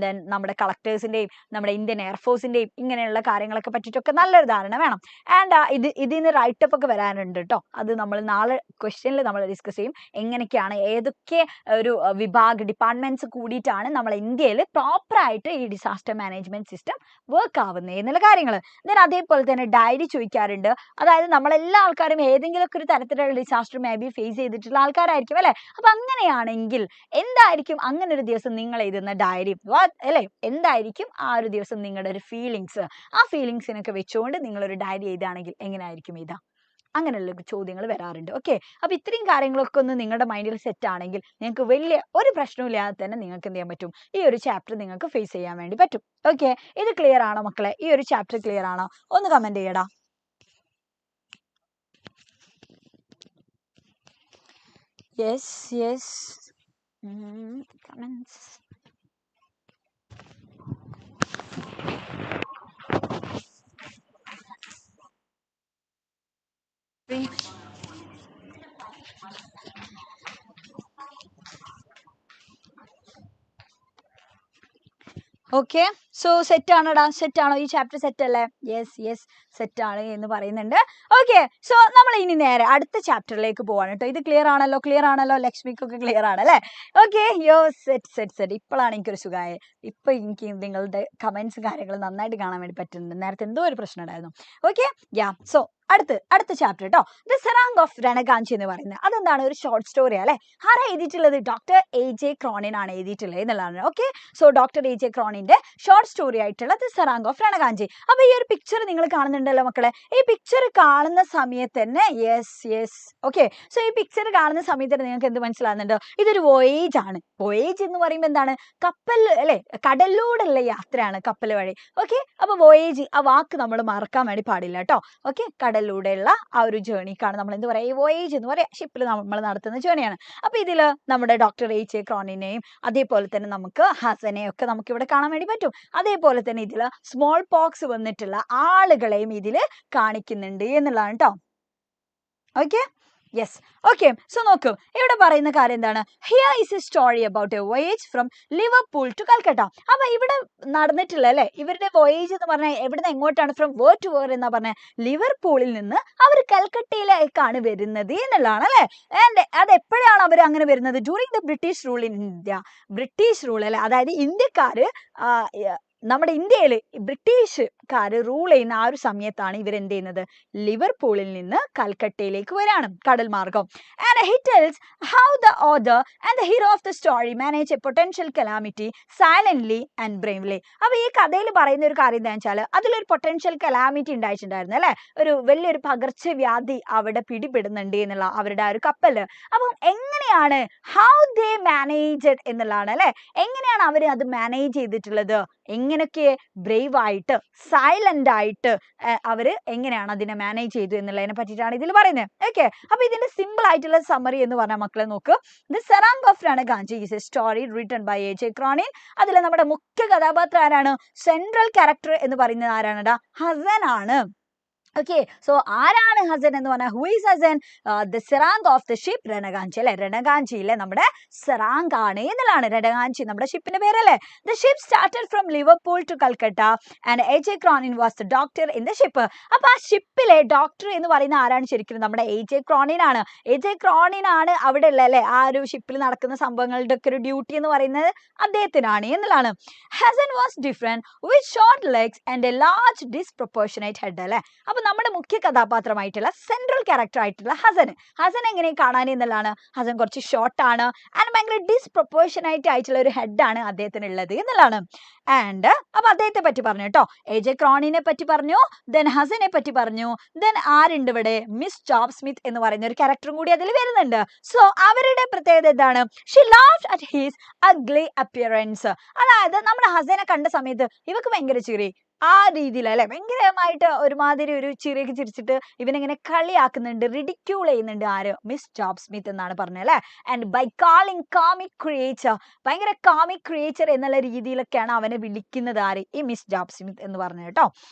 ദെൻ നമ്മുടെ കളക്ടേഴ്സിന്റെയും നമ്മുടെ ഇന്ത്യൻ എയർഫോഴ്സിന്റെയും ഇങ്ങനെയുള്ള കാര്യങ്ങളൊക്കെ പറ്റിയിട്ടൊക്കെ നല്ലൊരു ധാരണ വേണം. ആൻഡ് ഇതിന്ന് റൈറ്റപ്പ് ഒക്കെ വരാനുണ്ട് കേട്ടോ. അത് നമ്മൾ നാളെ ക്വസ്റ്റ്യനിൽ നമ്മൾ ഡിസ്കസ് ചെയ്യും. എങ്ങനെയൊക്കെയാണ്, ഏതൊക്കെ ഒരു ഡിപ്പാർട്ട്മെന്റ്സ് കൂടിയിട്ടാണ് നമ്മൾ ഇന്ത്യയിൽ പ്രോപ്പറായിട്ട് ഈ ഡിസാസ്റ്റർ മാനേജ്മെന്റ് സിസ്റ്റം വർക്ക് ആവുന്നത് എന്നുള്ള കാര്യങ്ങൾ. ദെൻ അതേപോലെ തന്നെ ഡയറി ചോദിക്കാറുണ്ട്. അതായത് നമ്മളെല്ലാ ആൾക്കാരും ഏതെങ്കിലുമൊക്കെ ഒരു തരത്തിലുള്ള ഡിസാസ്റ്റർ മേ ബി ഫേസ് ചെയ്തിട്ടുള്ള ആൾക്കാരായിരിക്കും അല്ലെ. അപ്പൊ അങ്ങനെയാണെങ്കിൽ എന്തായിരിക്കും അങ്ങനെ ഒരു ദിവസം നിങ്ങൾ എഴുതുന്ന ഡയറി അല്ലെ, എന്തായിരിക്കും എന്തായിരിക്കും ആ ഒരു ദിവസം നിങ്ങളുടെ ഒരു ഫീലിങ്സ്, ആ ഫീലിങ്സിനൊക്കെ വെച്ചുകൊണ്ട് നിങ്ങളൊരു ഡയറി എഴുതുകയാണെങ്കിൽ എങ്ങനെയായിരിക്കും എഴുതാ? അങ്ങനെയുള്ള ചോദ്യങ്ങൾ വരാറുണ്ട്. ഓക്കെ, അപ്പൊ ഇത്രയും കാര്യങ്ങളൊക്കെ ഒന്ന് നിങ്ങളുടെ മൈൻഡിൽ സെറ്റ് ആണെങ്കിൽ നിങ്ങൾക്ക് വലിയ ഒരു പ്രശ്നമില്ലാതെ തന്നെ നിങ്ങൾക്ക് എന്ത് ചെയ്യാൻ പറ്റും, ഈ ഒരു ചാപ്റ്റർ നിങ്ങൾക്ക് ഫേസ് ചെയ്യാൻ വേണ്ടി പറ്റും. ഓക്കെ, ഇത് ക്ലിയർ ആണോ മക്കളെ? ഈ ഒരു ചാപ്റ്റർ ക്ലിയർ ആണോ? ഒന്ന് കമന്റ് ചെയ്യടാ. Yes comments. Okay, so set ആണോടാ? സെറ്റ് ആണോ? ഈ ചാപ്റ്റർ സെറ്റ് അല്ലേ? യെസ് സെറ്റ് ആണ് എന്ന് പറയുന്നുണ്ട്. ഓക്കെ, സോ നമ്മൾ ഇനി നേരെ അടുത്ത ചാപ്റ്ററിലേക്ക് പോവാണ് കേട്ടോ. ഇത് ക്ലിയർ ആണല്ലോ? ലക്ഷ്മിക്കൊക്കെ ക്ലിയർ ആണല്ലേ? Okay, set. ഇപ്പോഴാണ് എനിക്കൊരു സുഖമായ. ഇപ്പൊ എനിക്ക് നിങ്ങളുടെ കമന്റ്സ് കാര്യങ്ങൾ നന്നായിട്ട് കാണാൻ വേണ്ടി പറ്റുന്നുണ്ട്. നേരത്തെ എന്തോ ഒരു പ്രശ്നം ഉണ്ടായിരുന്നു. ഓക്കെ, സോ അടുത്ത ചാപ്റ്റർ കേട്ടോ, ദ സെറാങ് ഓഫ് രണഗാഞ്ചി എന്ന് പറയുന്നത്. അതെന്താണ്? ഒരു ഷോർട്ട് സ്റ്റോറി അല്ലെ. ആരാ എഴുതിയിട്ടുള്ളത്? ഡോക്ടർ AJ ക്രോണിൻ ആണ് എഴുതിയിട്ടുള്ളത് എന്നുള്ളതാണ്. ഓക്കെ, സോ ഡോക്ടർ AJ ക്രോണിന്റെ ഷോർട്ട് സ്റ്റോറി ആയിട്ടുള്ള ദ സെറാങ് ഓഫ് രണഗാഞ്ചി. അപ്പൊ ഈ ഒരു പിക്ചർ നിങ്ങൾ കാണുന്നുണ്ടല്ലോ മക്കളെ. ഈ പിക്ചർ കാണുന്ന സമയത്ത് തന്നെ യെസ് ഓക്കെ, സോ ഈ പിക്ചർ കാണുന്ന സമയത്ത് തന്നെ നിങ്ങൾക്ക് എന്ത് മനസ്സിലാകുന്നുണ്ടോ? ഇതൊരു വോയേജ് ആണ്. വോയേജ് എന്ന് പറയുമ്പോൾ എന്താണ്? കപ്പൽ അല്ലെ, കടലിലൂടെയുള്ള യാത്രയാണ് കപ്പൽ വഴി. ഓക്കെ, അപ്പൊ വോയേജ് ആ വാക്ക് നമ്മൾ മറക്കാൻ വേണ്ടി പാടില്ല കേട്ടോ. ഓക്കെ, കടലിലൂടെയുള്ള ആ ഒരു ജേർണിക്കാണ് നമ്മൾ എന്ത് പറയാ? വോയേജ് എന്ന് പറയാം. ഷിപ്പിൽ നമ്മൾ നടത്തുന്ന ജേർണിയാണ്. അപ്പൊ ഇതില് നമ്മുടെ ഡോക്ടർ AJ ക്രോണിനെയും അതേപോലെ തന്നെ നമുക്ക് ഹസനെയും ഒക്കെ നമുക്ക് ഇവിടെ കാണാൻ വേണ്ടി പറ്റും. അതേപോലെ തന്നെ ഇതില് സ്മോൾ പോക്സ് വന്നിട്ടുള്ള ആളുകളെയും ഇതില് കാണിക്കുന്നുണ്ട് എന്നുള്ളതാണ് കേട്ടോ. ഓക്കെ, യെസ് ഓക്കെ, സോ നോക്കൂ, ഇവിടെ പറയുന്ന കാര്യം എന്താണ്? Here is a story about a voyage from Liverpool to Calcutta. അപ്പൊ ഇവിടെ നടന്നിട്ടുള്ള അല്ലെ ഇവരുടെ വോയേജ് എന്ന് പറഞ്ഞാൽ എവിടുന്ന് എങ്ങോട്ടാണ്? ഫ്രം വേർ ടു വേർ എന്നാ പറഞ്ഞ ലിവർപൂളിൽ നിന്ന് അവർ കൽക്കട്ടയിലേക്കാണ് വരുന്നത് എന്നുള്ളതാണ് അല്ലെ. ആൻഡ് അത് എപ്പോഴാണ് അവർ അങ്ങനെ വരുന്നത്? During the British rule in India. British rule അല്ലെ, അതായത് ഇന്ത്യക്കാര് നമ്മുടെ ഇന്ത്യയിൽ ബ്രിട്ടീഷുകാര് റൂൾ ചെയ്യുന്ന ആ ഒരു സമയത്താണ് ഇവർ എന്ത് ചെയ്യുന്നത്? ലിവർപൂളിൽ നിന്ന് കൽക്കട്ടയിലേക്ക് വരാണ് കടൽ മാർഗം. And he tells how the author and the hero of the story manage a potential calamity silently and bravely. അപ്പൊ ഈ കഥയിൽ പറയുന്ന ഒരു കാര്യം എന്താ വെച്ചാൽ അതിലൊരു പൊട്ടൻഷ്യൽ കലാമിറ്റി ഉണ്ടായിട്ടുണ്ടായിരുന്നു അല്ലെ. ഒരു വലിയൊരു പകർച്ചവ്യാധി അവിടെ പിടിപെടുന്നുണ്ട് എന്നുള്ള അവരുടെ ആ ഒരു കപ്പല്. അപ്പം എങ്ങനെയാണ് how they managed എന്നുള്ളതാണ് അല്ലെ. എങ്ങനെയാണ് അവർ അത് മാനേജ് ചെയ്തിട്ടുള്ളത്? എങ്ങനെയൊക്കെ ബ്രേവ് ആയിട്ട് സൈലന്റ് ആയിട്ട് അവര് എങ്ങനെയാണ് അതിനെ മാനേജ് ചെയ്തു എന്നുള്ളതിനെ പറ്റിയിട്ടാണ് ഇതിൽ പറയുന്നത്. ഓക്കെ, അപ്പൊ ഇതിന്റെ സിമ്പിൾ ആയിട്ടുള്ള സമ്മറി എന്ന് പറഞ്ഞാൽ മക്കളെ നോക്ക്, the serang of Ranganchi is a story written by AJ Cronin. അതിൽ നമ്മുടെ മുഖ്യ കഥാപാത്രം ആരാണ്? സെൻട്രൽ ക്യാരക്ടർ എന്ന് പറയുന്നത് ആരാണ്? ഹസൻ ആണ്. ഓക്കെ, സോ ആരാണ് ഹസൻ എന്ന് പറഞ്ഞാൽ? Who is Hassan? The serang of the ship Ranganchi അല്ലെ. രണഗാഞ്ചിയിലെ നമ്മുടെ സെറാങ് ആണ് എന്നുള്ളതാണ്. രണഗാഞ്ചി നമ്മുടെ ഷിപ്പിന്റെ പേരല്ലേ. The ship started from Liverpool to Calcutta and AJ Cronin was the doctor in the ship. അപ്പൊ ആ ഷിപ്പിലെ ഡോക്ടർ എന്ന് പറയുന്ന ആരാണ്? ശരിക്കും നമ്മുടെ AJ ക്രോണിൻ ആണ്. AJ ക്രോണിൻ ആണ് അവിടെ ഉള്ള അല്ലെ ആ ഒരു ഷിപ്പിൽ നടക്കുന്ന സംഭവങ്ങളുടെ ഒക്കെ ഒരു ഡ്യൂട്ടി എന്ന് പറയുന്നത് അദ്ദേഹത്തിനാണ് എന്നുള്ളതാണ്. Hasan was different with short legs and a large disproportionate head അല്ലെ. അപ്പൊ നമ്മുടെ മുഖ്യ കഥാപാത്രമായിട്ടുള്ള സെൻട്രൽ ക്യാരക്ടർ ആയിട്ടുള്ള ഹസൻ എങ്ങനെ കാണാൻ എന്നുള്ളതാണ്? ഹസൻ കുറച്ച് ഷോർട്ട് ആണ് ആൻഡ് ഭയങ്കര ഡിസ്പ്രൊപ്പോർഷനേറ്റ് ആയിട്ടുള്ള ഒരു ഹെഡ് ആണ് അദ്ദേഹത്തിന് ഉള്ളത് എന്നുള്ളതാണ്. ആൻഡ് അപ്പൊ അദ്ദേഹത്തെ പറ്റി പറഞ്ഞു കേട്ടോ. AJ ക്രോണിനെ പറ്റി പറഞ്ഞു, ദെൻ ഹസനെ പറ്റി പറഞ്ഞു, ദെൻ ആരുണ്ട് ഇവിടെ? മിസ് ജോബ് സ്മിത്ത് എന്ന് പറയുന്ന ഒരു ക്യാരക്ടറും കൂടി അതിൽ വരുന്നുണ്ട്. സോ അവരുടെ പ്രത്യേകത എന്താണ്? She laughed at his ugly appearance. അതായത് നമ്മുടെ ഹസനെ കണ്ട സമയത്ത് ഇവക്ക് ഭയങ്കര ചിരി ആ രീതിയിൽ അല്ലെ, ഭയങ്കരമായിട്ട് ഒരുമാതിരി ഒരു ചിരിയൊക്കെ ചിരിച്ചിട്ട് ഇവനെങ്ങനെ കളിയാക്കുന്നുണ്ട്, റിഡിക്യൂൾ ചെയ്യുന്നുണ്ട്. ആര്? മിസ് ജോബ് സ്മിത്ത് എന്നാണ് പറഞ്ഞത് അല്ലെ. And by calling comic creature, ഭയങ്കര കോമിക് ക്രിയേച്ചർ എന്നുള്ള രീതിയിലൊക്കെയാണ് അവനെ വിളിക്കുന്നത്. ആര്? ഈ മിസ് ജോബ് സ്മിത്ത് എന്ന് പറഞ്ഞു കേട്ടോ.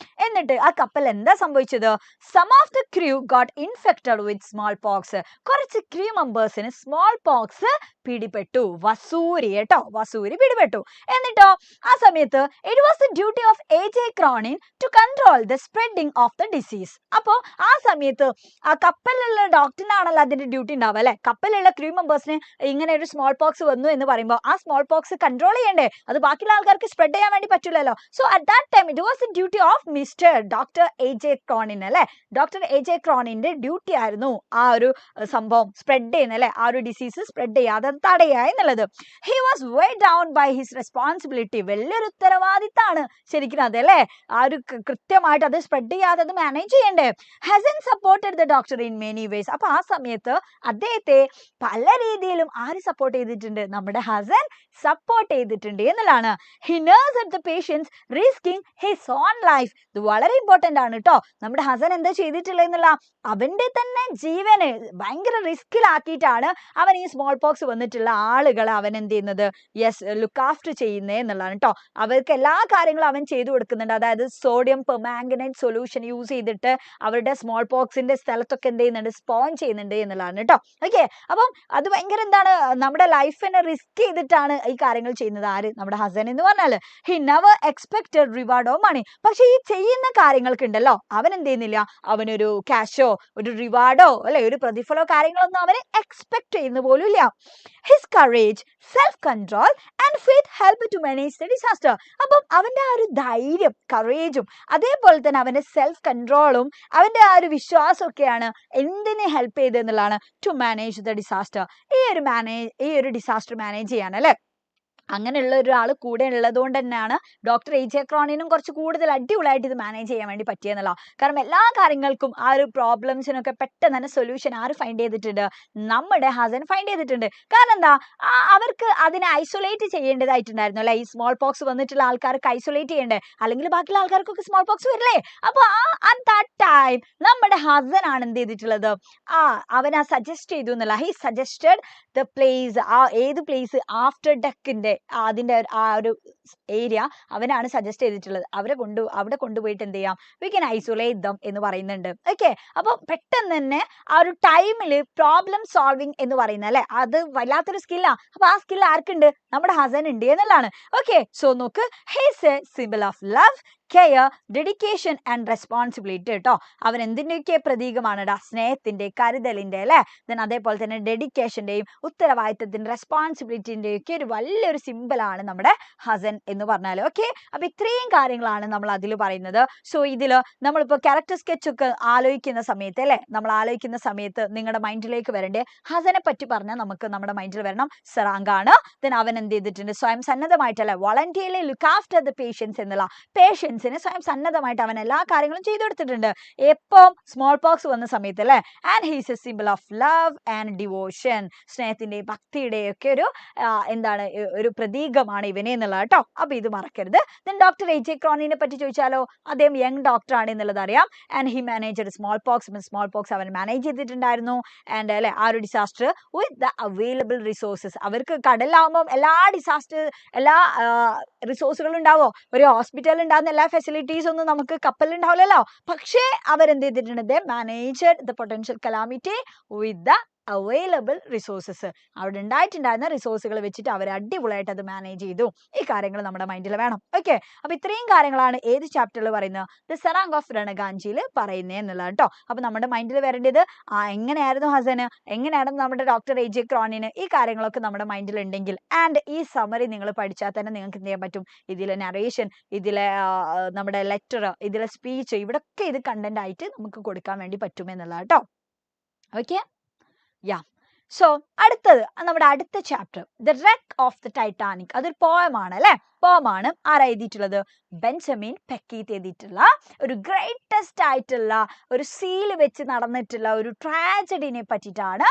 എന്നിട്ട് ആ കപ്പൽ എന്താ സംഭവിച്ചത്? Some of the crew got infected with small pox. കുറച്ച് ക്രൂ മെമ്പേഴ്സിന് സ്മോൾ പോക്സ് പിടിപെട്ടു. വസൂരി കേട്ടോ, വസൂരി പിടിപെട്ടു. എന്നിട്ടോ ആ സമയത്ത് it was the duty of AJ Cronin to control the spreading of the disease. അപ്പോൾ ആ സമയത്ത് ആ കപ്പലിലുള്ള ഡോക്ടറിനാണല്ലോ അതിന്റെ ഡ്യൂട്ടി ഉണ്ടാവുക അല്ലെ. കപ്പലിലുള്ള ക്രൂ മെമ്പേഴ്സിന് ഇങ്ങനെ ഒരു സ്മോൾ പോക്സ് വന്നു എന്ന് പറയുമ്പോൾ ആ സ്മോൾ പോക്സ് കൺട്രോൾ ചെയ്യണ്ടേ? അത് ബാക്കിയുള്ള ആൾക്കാർക്ക് സ്പ്രെഡ് ചെയ്യാൻ വേണ്ടി പറ്റില്ലല്ലോ. So at that time it was the duty of miss doctor AJ Cronin അല്ലെ, ഡോക്ടർ AJ ക്രോണിന്റെ ഡ്യൂട്ടി ആയിരുന്നു ആ ഒരു സംഭവം സ്പ്രെഡ് ചെയ്യുന്ന അല്ലെ, ആ ഒരു ഡിസീസ് സ്പ്രെഡ് ചെയ്യാതെ തടയുക എന്നുള്ളത്. He was weighed down by his responsibility, വലിയൊരു ഉത്തരവാദിത്താണ് ശരിക്കും അത് അല്ലെ, ആ ഒരു കൃത്യമായിട്ട് അത് സ്പ്രെഡ് ചെയ്യാതെ അത് മാനേജ് ചെയ്യണ്ടേ. Hassan supported the doctor in many ways. അപ്പൊ ആ സമയത്ത് അദ്ദേഹത്തെ പല രീതിയിലും ആര് സപ്പോർട്ട് ചെയ്തിട്ടുണ്ട്, നമ്മുടെ ഹസൻ സപ്പോർട്ട് ചെയ്തിട്ടുണ്ട് എന്നുള്ളതാണ്. He nursed the patients risking his own life. ഇത് വളരെ ഇമ്പോർട്ടന്റ് ആണ് കേട്ടോ. നമ്മുടെ ഹസൻ എന്താ ചെയ്തിട്ടുള്ളത് എന്നുള്ള, അവന്റെ തന്നെ ജീവന് ഭയങ്കര റിസ്കിലാക്കിയിട്ടാണ് അവൻ ഈ സ്മോൾ പോക്സ് വന്നിട്ടുള്ള ആളുകളെ അവൻ എന്ത് ചെയ്യുന്നത്, ലുക്ക് ആഫ്റ്റർ ചെയ്യുന്നേ എന്നുള്ളതാണ് കേട്ടോ. അവർക്ക് എല്ലാ കാര്യങ്ങളും അവൻ ചെയ്തു കൊടുക്കുന്നുണ്ട്. അതായത് സോഡിയം പെർമാംഗനേറ്റ് സൊല്യൂഷൻ യൂസ് ചെയ്തിട്ട് അവരുടെ സ്മോൾ പോക്സിന്റെ സ്ഥലത്തൊക്കെ എന്ത് ചെയ്യുന്നുണ്ട്, സ്പോൺ ചെയ്യുന്നുണ്ട് എന്നുള്ളതാണ് കേട്ടോ. ഓക്കെ, അപ്പം അത് ഭയങ്കര എന്താണ്, നമ്മുടെ ലൈഫിനെ റിസ്ക് ചെയ്തിട്ടാണ് ഈ കാര്യങ്ങൾ ചെയ്യുന്നത്. ആര്, നമ്മുടെ ഹസൻ എന്ന് പറഞ്ഞാല്. He never expected reward of money. പക്ഷെ ഈ ചെയ്യുന്ന കാര്യങ്ങൾക്ക് ഉണ്ടല്ലോ, അവൻ എന്ത് ചെയ്യുന്നില്ല, അവനൊരു ക്യാഷോ ഒരു റിവാർഡോ അല്ലെ ഒരു പ്രതിഫലോ കാര്യങ്ങളൊന്നും അവന് എക്സ്പെക്ട് ചെയ്യുന്ന പോലും ഇല്ല. His courage, self control and faith help to manage the disaster. അപ്പം അവന്റെ ആ ഒരു ധൈര്യം, കറേജും അതേപോലെ തന്നെ അവന്റെ സെൽഫ് കൺട്രോളും അവന്റെ ആ ഒരു വിശ്വാസമൊക്കെയാണ് എന്തിനെ ഹെൽപ്പ് ചെയ്തെന്നുള്ളതാണ്, ടു മാനേജ് ദ ഡിസാസ്റ്റർ. ഈ ഒരു ഡിസാസ്റ്റർ മാനേജ് ചെയ്യാൻ അല്ലെ. അങ്ങനെയുള്ള ഒരാൾ കൂടെ ഉള്ളത് കൊണ്ട് തന്നെയാണ് ഡോക്ടർ AJ ക്രോണിനും കുറച്ച് കൂടുതൽ അടിപൊളിയായിട്ട് ഇത് മാനേജ് ചെയ്യാൻ വേണ്ടി പറ്റിയെന്നുള്ള. കാരണം എല്ലാ കാര്യങ്ങൾക്കും ആ ഒരു പ്രോബ്ലംസിനൊക്കെ പെട്ടെന്ന് തന്നെ സൊല്യൂഷൻ ആര് ഫൈൻഡ് ചെയ്തിട്ടുണ്ട്, നമ്മുടെ ഹസൻ ഫൈൻഡ് ചെയ്തിട്ടുണ്ട്. കാരണം എന്താ, അവർക്ക് അതിനെ ഐസൊലേറ്റ് ചെയ്യേണ്ടതായിട്ടുണ്ടായിരുന്നു അല്ലെ. ഈ സ്മോൾ പോക്സ് വന്നിട്ടുള്ള ആൾക്കാർക്ക് ഐസൊലേറ്റ് ചെയ്യണ്ടേ, അല്ലെങ്കിൽ ബാക്കിയുള്ള ആൾക്കാർക്കൊക്കെ സ്മോൾ പോക്സ് വരില്ലേ. അപ്പൊ അറ്റ് ദാറ്റ് ടൈം നമ്മുടെ ഹസൻ ആണ് എന്ത് ചെയ്തിട്ടുള്ളത്, അവൻ സജസ്റ്റ് ചെയ്തു എന്നുള്ള. ഹി സജസ്റ്റഡ് ദ പ്ലേസ്, ഏത് പ്ലേസ്, ആഫ്റ്റർ ഡെക്കിന്റെ അതിന്റെ ആ ഒരു ഏരിയ അവനാണ് സജസ്റ്റ് ചെയ്തിട്ടുള്ളത്. അവിടെ കൊണ്ടുപോയിട്ട് എന്ത് ചെയ്യാം, വി ക്യാൻ ഐസൊലേറ്റ് ദം എന്ന് പറയുന്നുണ്ട്. ഓക്കെ, അപ്പൊ പെട്ടെന്ന് തന്നെ ആ ഒരു ടൈമില് പ്രോബ്ലം സോൾവിങ് എന്ന് പറയുന്നത് അല്ലെ, അത് വല്ലാത്തൊരു സ്കില്ലാ. അപ്പൊ ആ സ്കിൽ ആർക്കുണ്ട്, നമ്മുടെ ഹസൻ ഉണ്ട് എന്നുള്ളതാണ്. ഓക്കെ, സോ നോക്ക്, he's a symbol of love, care, dedication and responsibility കേട്ടോ. അവൻ എന്തിന്റെയൊക്കെ പ്രതീകമാണെടാ, സ്നേഹത്തിന്റെ, കരുതലിന്റെ അല്ലെ, ദെൻ അതേപോലെ തന്നെ ഡെഡിക്കേഷന്റെയും ഉത്തരവാദിത്തത്തിന്റെ റെസ്പോൺസിബിലിറ്റിന്റെ ഒക്കെ ഒരു വലിയൊരു സിമ്പിൾ ആണ് നമ്മുടെ ഹസൻ എന്ന് പറഞ്ഞാൽ. ഓക്കെ, അപ്പൊ ഇത്രയും കാര്യങ്ങളാണ് നമ്മൾ അതിൽ പറയുന്നത്. സോ ഇതിൽ നമ്മളിപ്പോ ക്യാരക്ടർ സ്കെച്ച് ഒക്കെ ആലോചിക്കുന്ന സമയത്ത് അല്ലെ, നമ്മൾ ആലോചിക്കുന്ന സമയത്ത് നിങ്ങളുടെ മൈൻഡിലേക്ക് വരണ്ടേ, ഹസനെ പറ്റി പറഞ്ഞാൽ നമുക്ക് നമ്മുടെ മൈൻഡിൽ വരണം സെറാങ്കാണ്. ദെൻ അവൻ എന്ത് ചെയ്തിട്ടുണ്ട്, സ്വയം സന്നദ്ധമായിട്ടല്ലേ, വളണ്ടിയർലി ലുക്ക് ആഫ്റ്റർ ദ പേഷ്യൻസ് എന്നുള്ള, പേഷ്യൻസിന് സ്വയം സന്നദ്ധമായിട്ട് അവൻ എല്ലാ കാര്യങ്ങളും ചെയ്തു കൊടുത്തിട്ടുണ്ട്. എപ്പം, സ്മോൾ പോക്സ് വന്ന സമയത്ത് അല്ലെ. And he's A symbol of love and devotion, സ്നേഹത്തിന്റെയും ഭക്തിയുടെയും ഒക്കെ ഒരു എന്താണ്, ഒരു പ്രതീകമാണ് ഇവനെ എന്നുള്ളത് കേട്ടോ. അപ്പൊ ഇത് മറക്കരുത്. ദെൻ ഡോക്ടർ AJ ക്രോണിനെ പറ്റി ചോദിച്ചാലോ, അദ്ദേഹം യങ് ഡോക്ടർ ആണ് എന്നുള്ളത് അറിയാം. And he manage small pox അവൻ മാനേജ് ചെയ്തിട്ടുണ്ടായിരുന്നു. ആൻഡ് അല്ലെ, ആ ഒരു disaster with the available resources. അവർക്ക് കടലാവുമ്പോൾ എല്ലാ റിസോഴ്സുകളും ഉണ്ടാവോ, ഒരു ഹോസ്പിറ്റൽ ഉണ്ടാകുന്ന എല്ലാ ഫെസിലിറ്റീസ് ഒന്നും നമുക്ക് കപ്പലിൽ ഉണ്ടാവില്ലല്ലോ. പക്ഷേ അവരെന്ത് ചെയ്തിട്ടുണ്ട്, they managed the potential calamity with the available resources. അവിടെ ഉണ്ടായിട്ടുണ്ടായിരുന്ന റിസോഴ്സുകൾ വെച്ചിട്ട് അവർ അടിപൊളിയായിട്ട് അത് മാനേജ് ചെയ്തു. ഈ കാര്യങ്ങൾ നമ്മുടെ മൈൻഡിൽ വേണം. ഓക്കെ, അപ്പൊ ഇത്രയും കാര്യങ്ങളാണ് ഏത് ചാപ്റ്ററിൽ പറയുന്നത്, ദ സെറാങ് ഓഫ് രണഗാഞ്ചിയിൽ പറയുന്നത് എന്നുള്ളത് കേട്ടോ. അപ്പൊ നമ്മുടെ മൈൻഡിൽ വരേണ്ടത് എങ്ങനെയായിരുന്നു ഹസന്, എങ്ങനെയായിരുന്നു നമ്മുടെ ഡോക്ടർ AJ ക്രോണിന്, ഈ കാര്യങ്ങളൊക്കെ നമ്മുടെ മൈൻഡിൽ ഉണ്ടെങ്കിൽ ആൻഡ് ഈ സമറി നിങ്ങൾ പഠിച്ചാൽ തന്നെ നിങ്ങൾക്ക് എന്ത് ചെയ്യാൻ പറ്റും, ഇതിലെ നറേഷൻ, ഇതിലെ നമ്മുടെ ലെറ്റർ, ഇതിലെ സ്പീച്ച്, ഇവിടൊക്കെ ഇത് കണ്ടന്റ് ആയിട്ട് നമുക്ക് കൊടുക്കാൻ വേണ്ടി പറ്റുമെന്നുള്ളത് കേട്ടോ. ഓക്കെ, സോ അടുത്തത് നമ്മുടെ അടുത്ത chapter, the wreck of the Titanic. അതൊരു പോയമാണ് അല്ലെ, പോയമാണ്. ആരാ എഴുതിയിട്ടുള്ളത്, ബെഞ്ചമിൻ പെക്കീത്ത് എഴുതിയിട്ടുള്ള ഒരു ഗ്രേറ്റസ്റ്റ് ആയിട്ടുള്ള ഒരു സീൽ വെച്ച് നടന്നിട്ടുള്ള ഒരു ട്രാജഡിനെ പറ്റിയിട്ടാണ്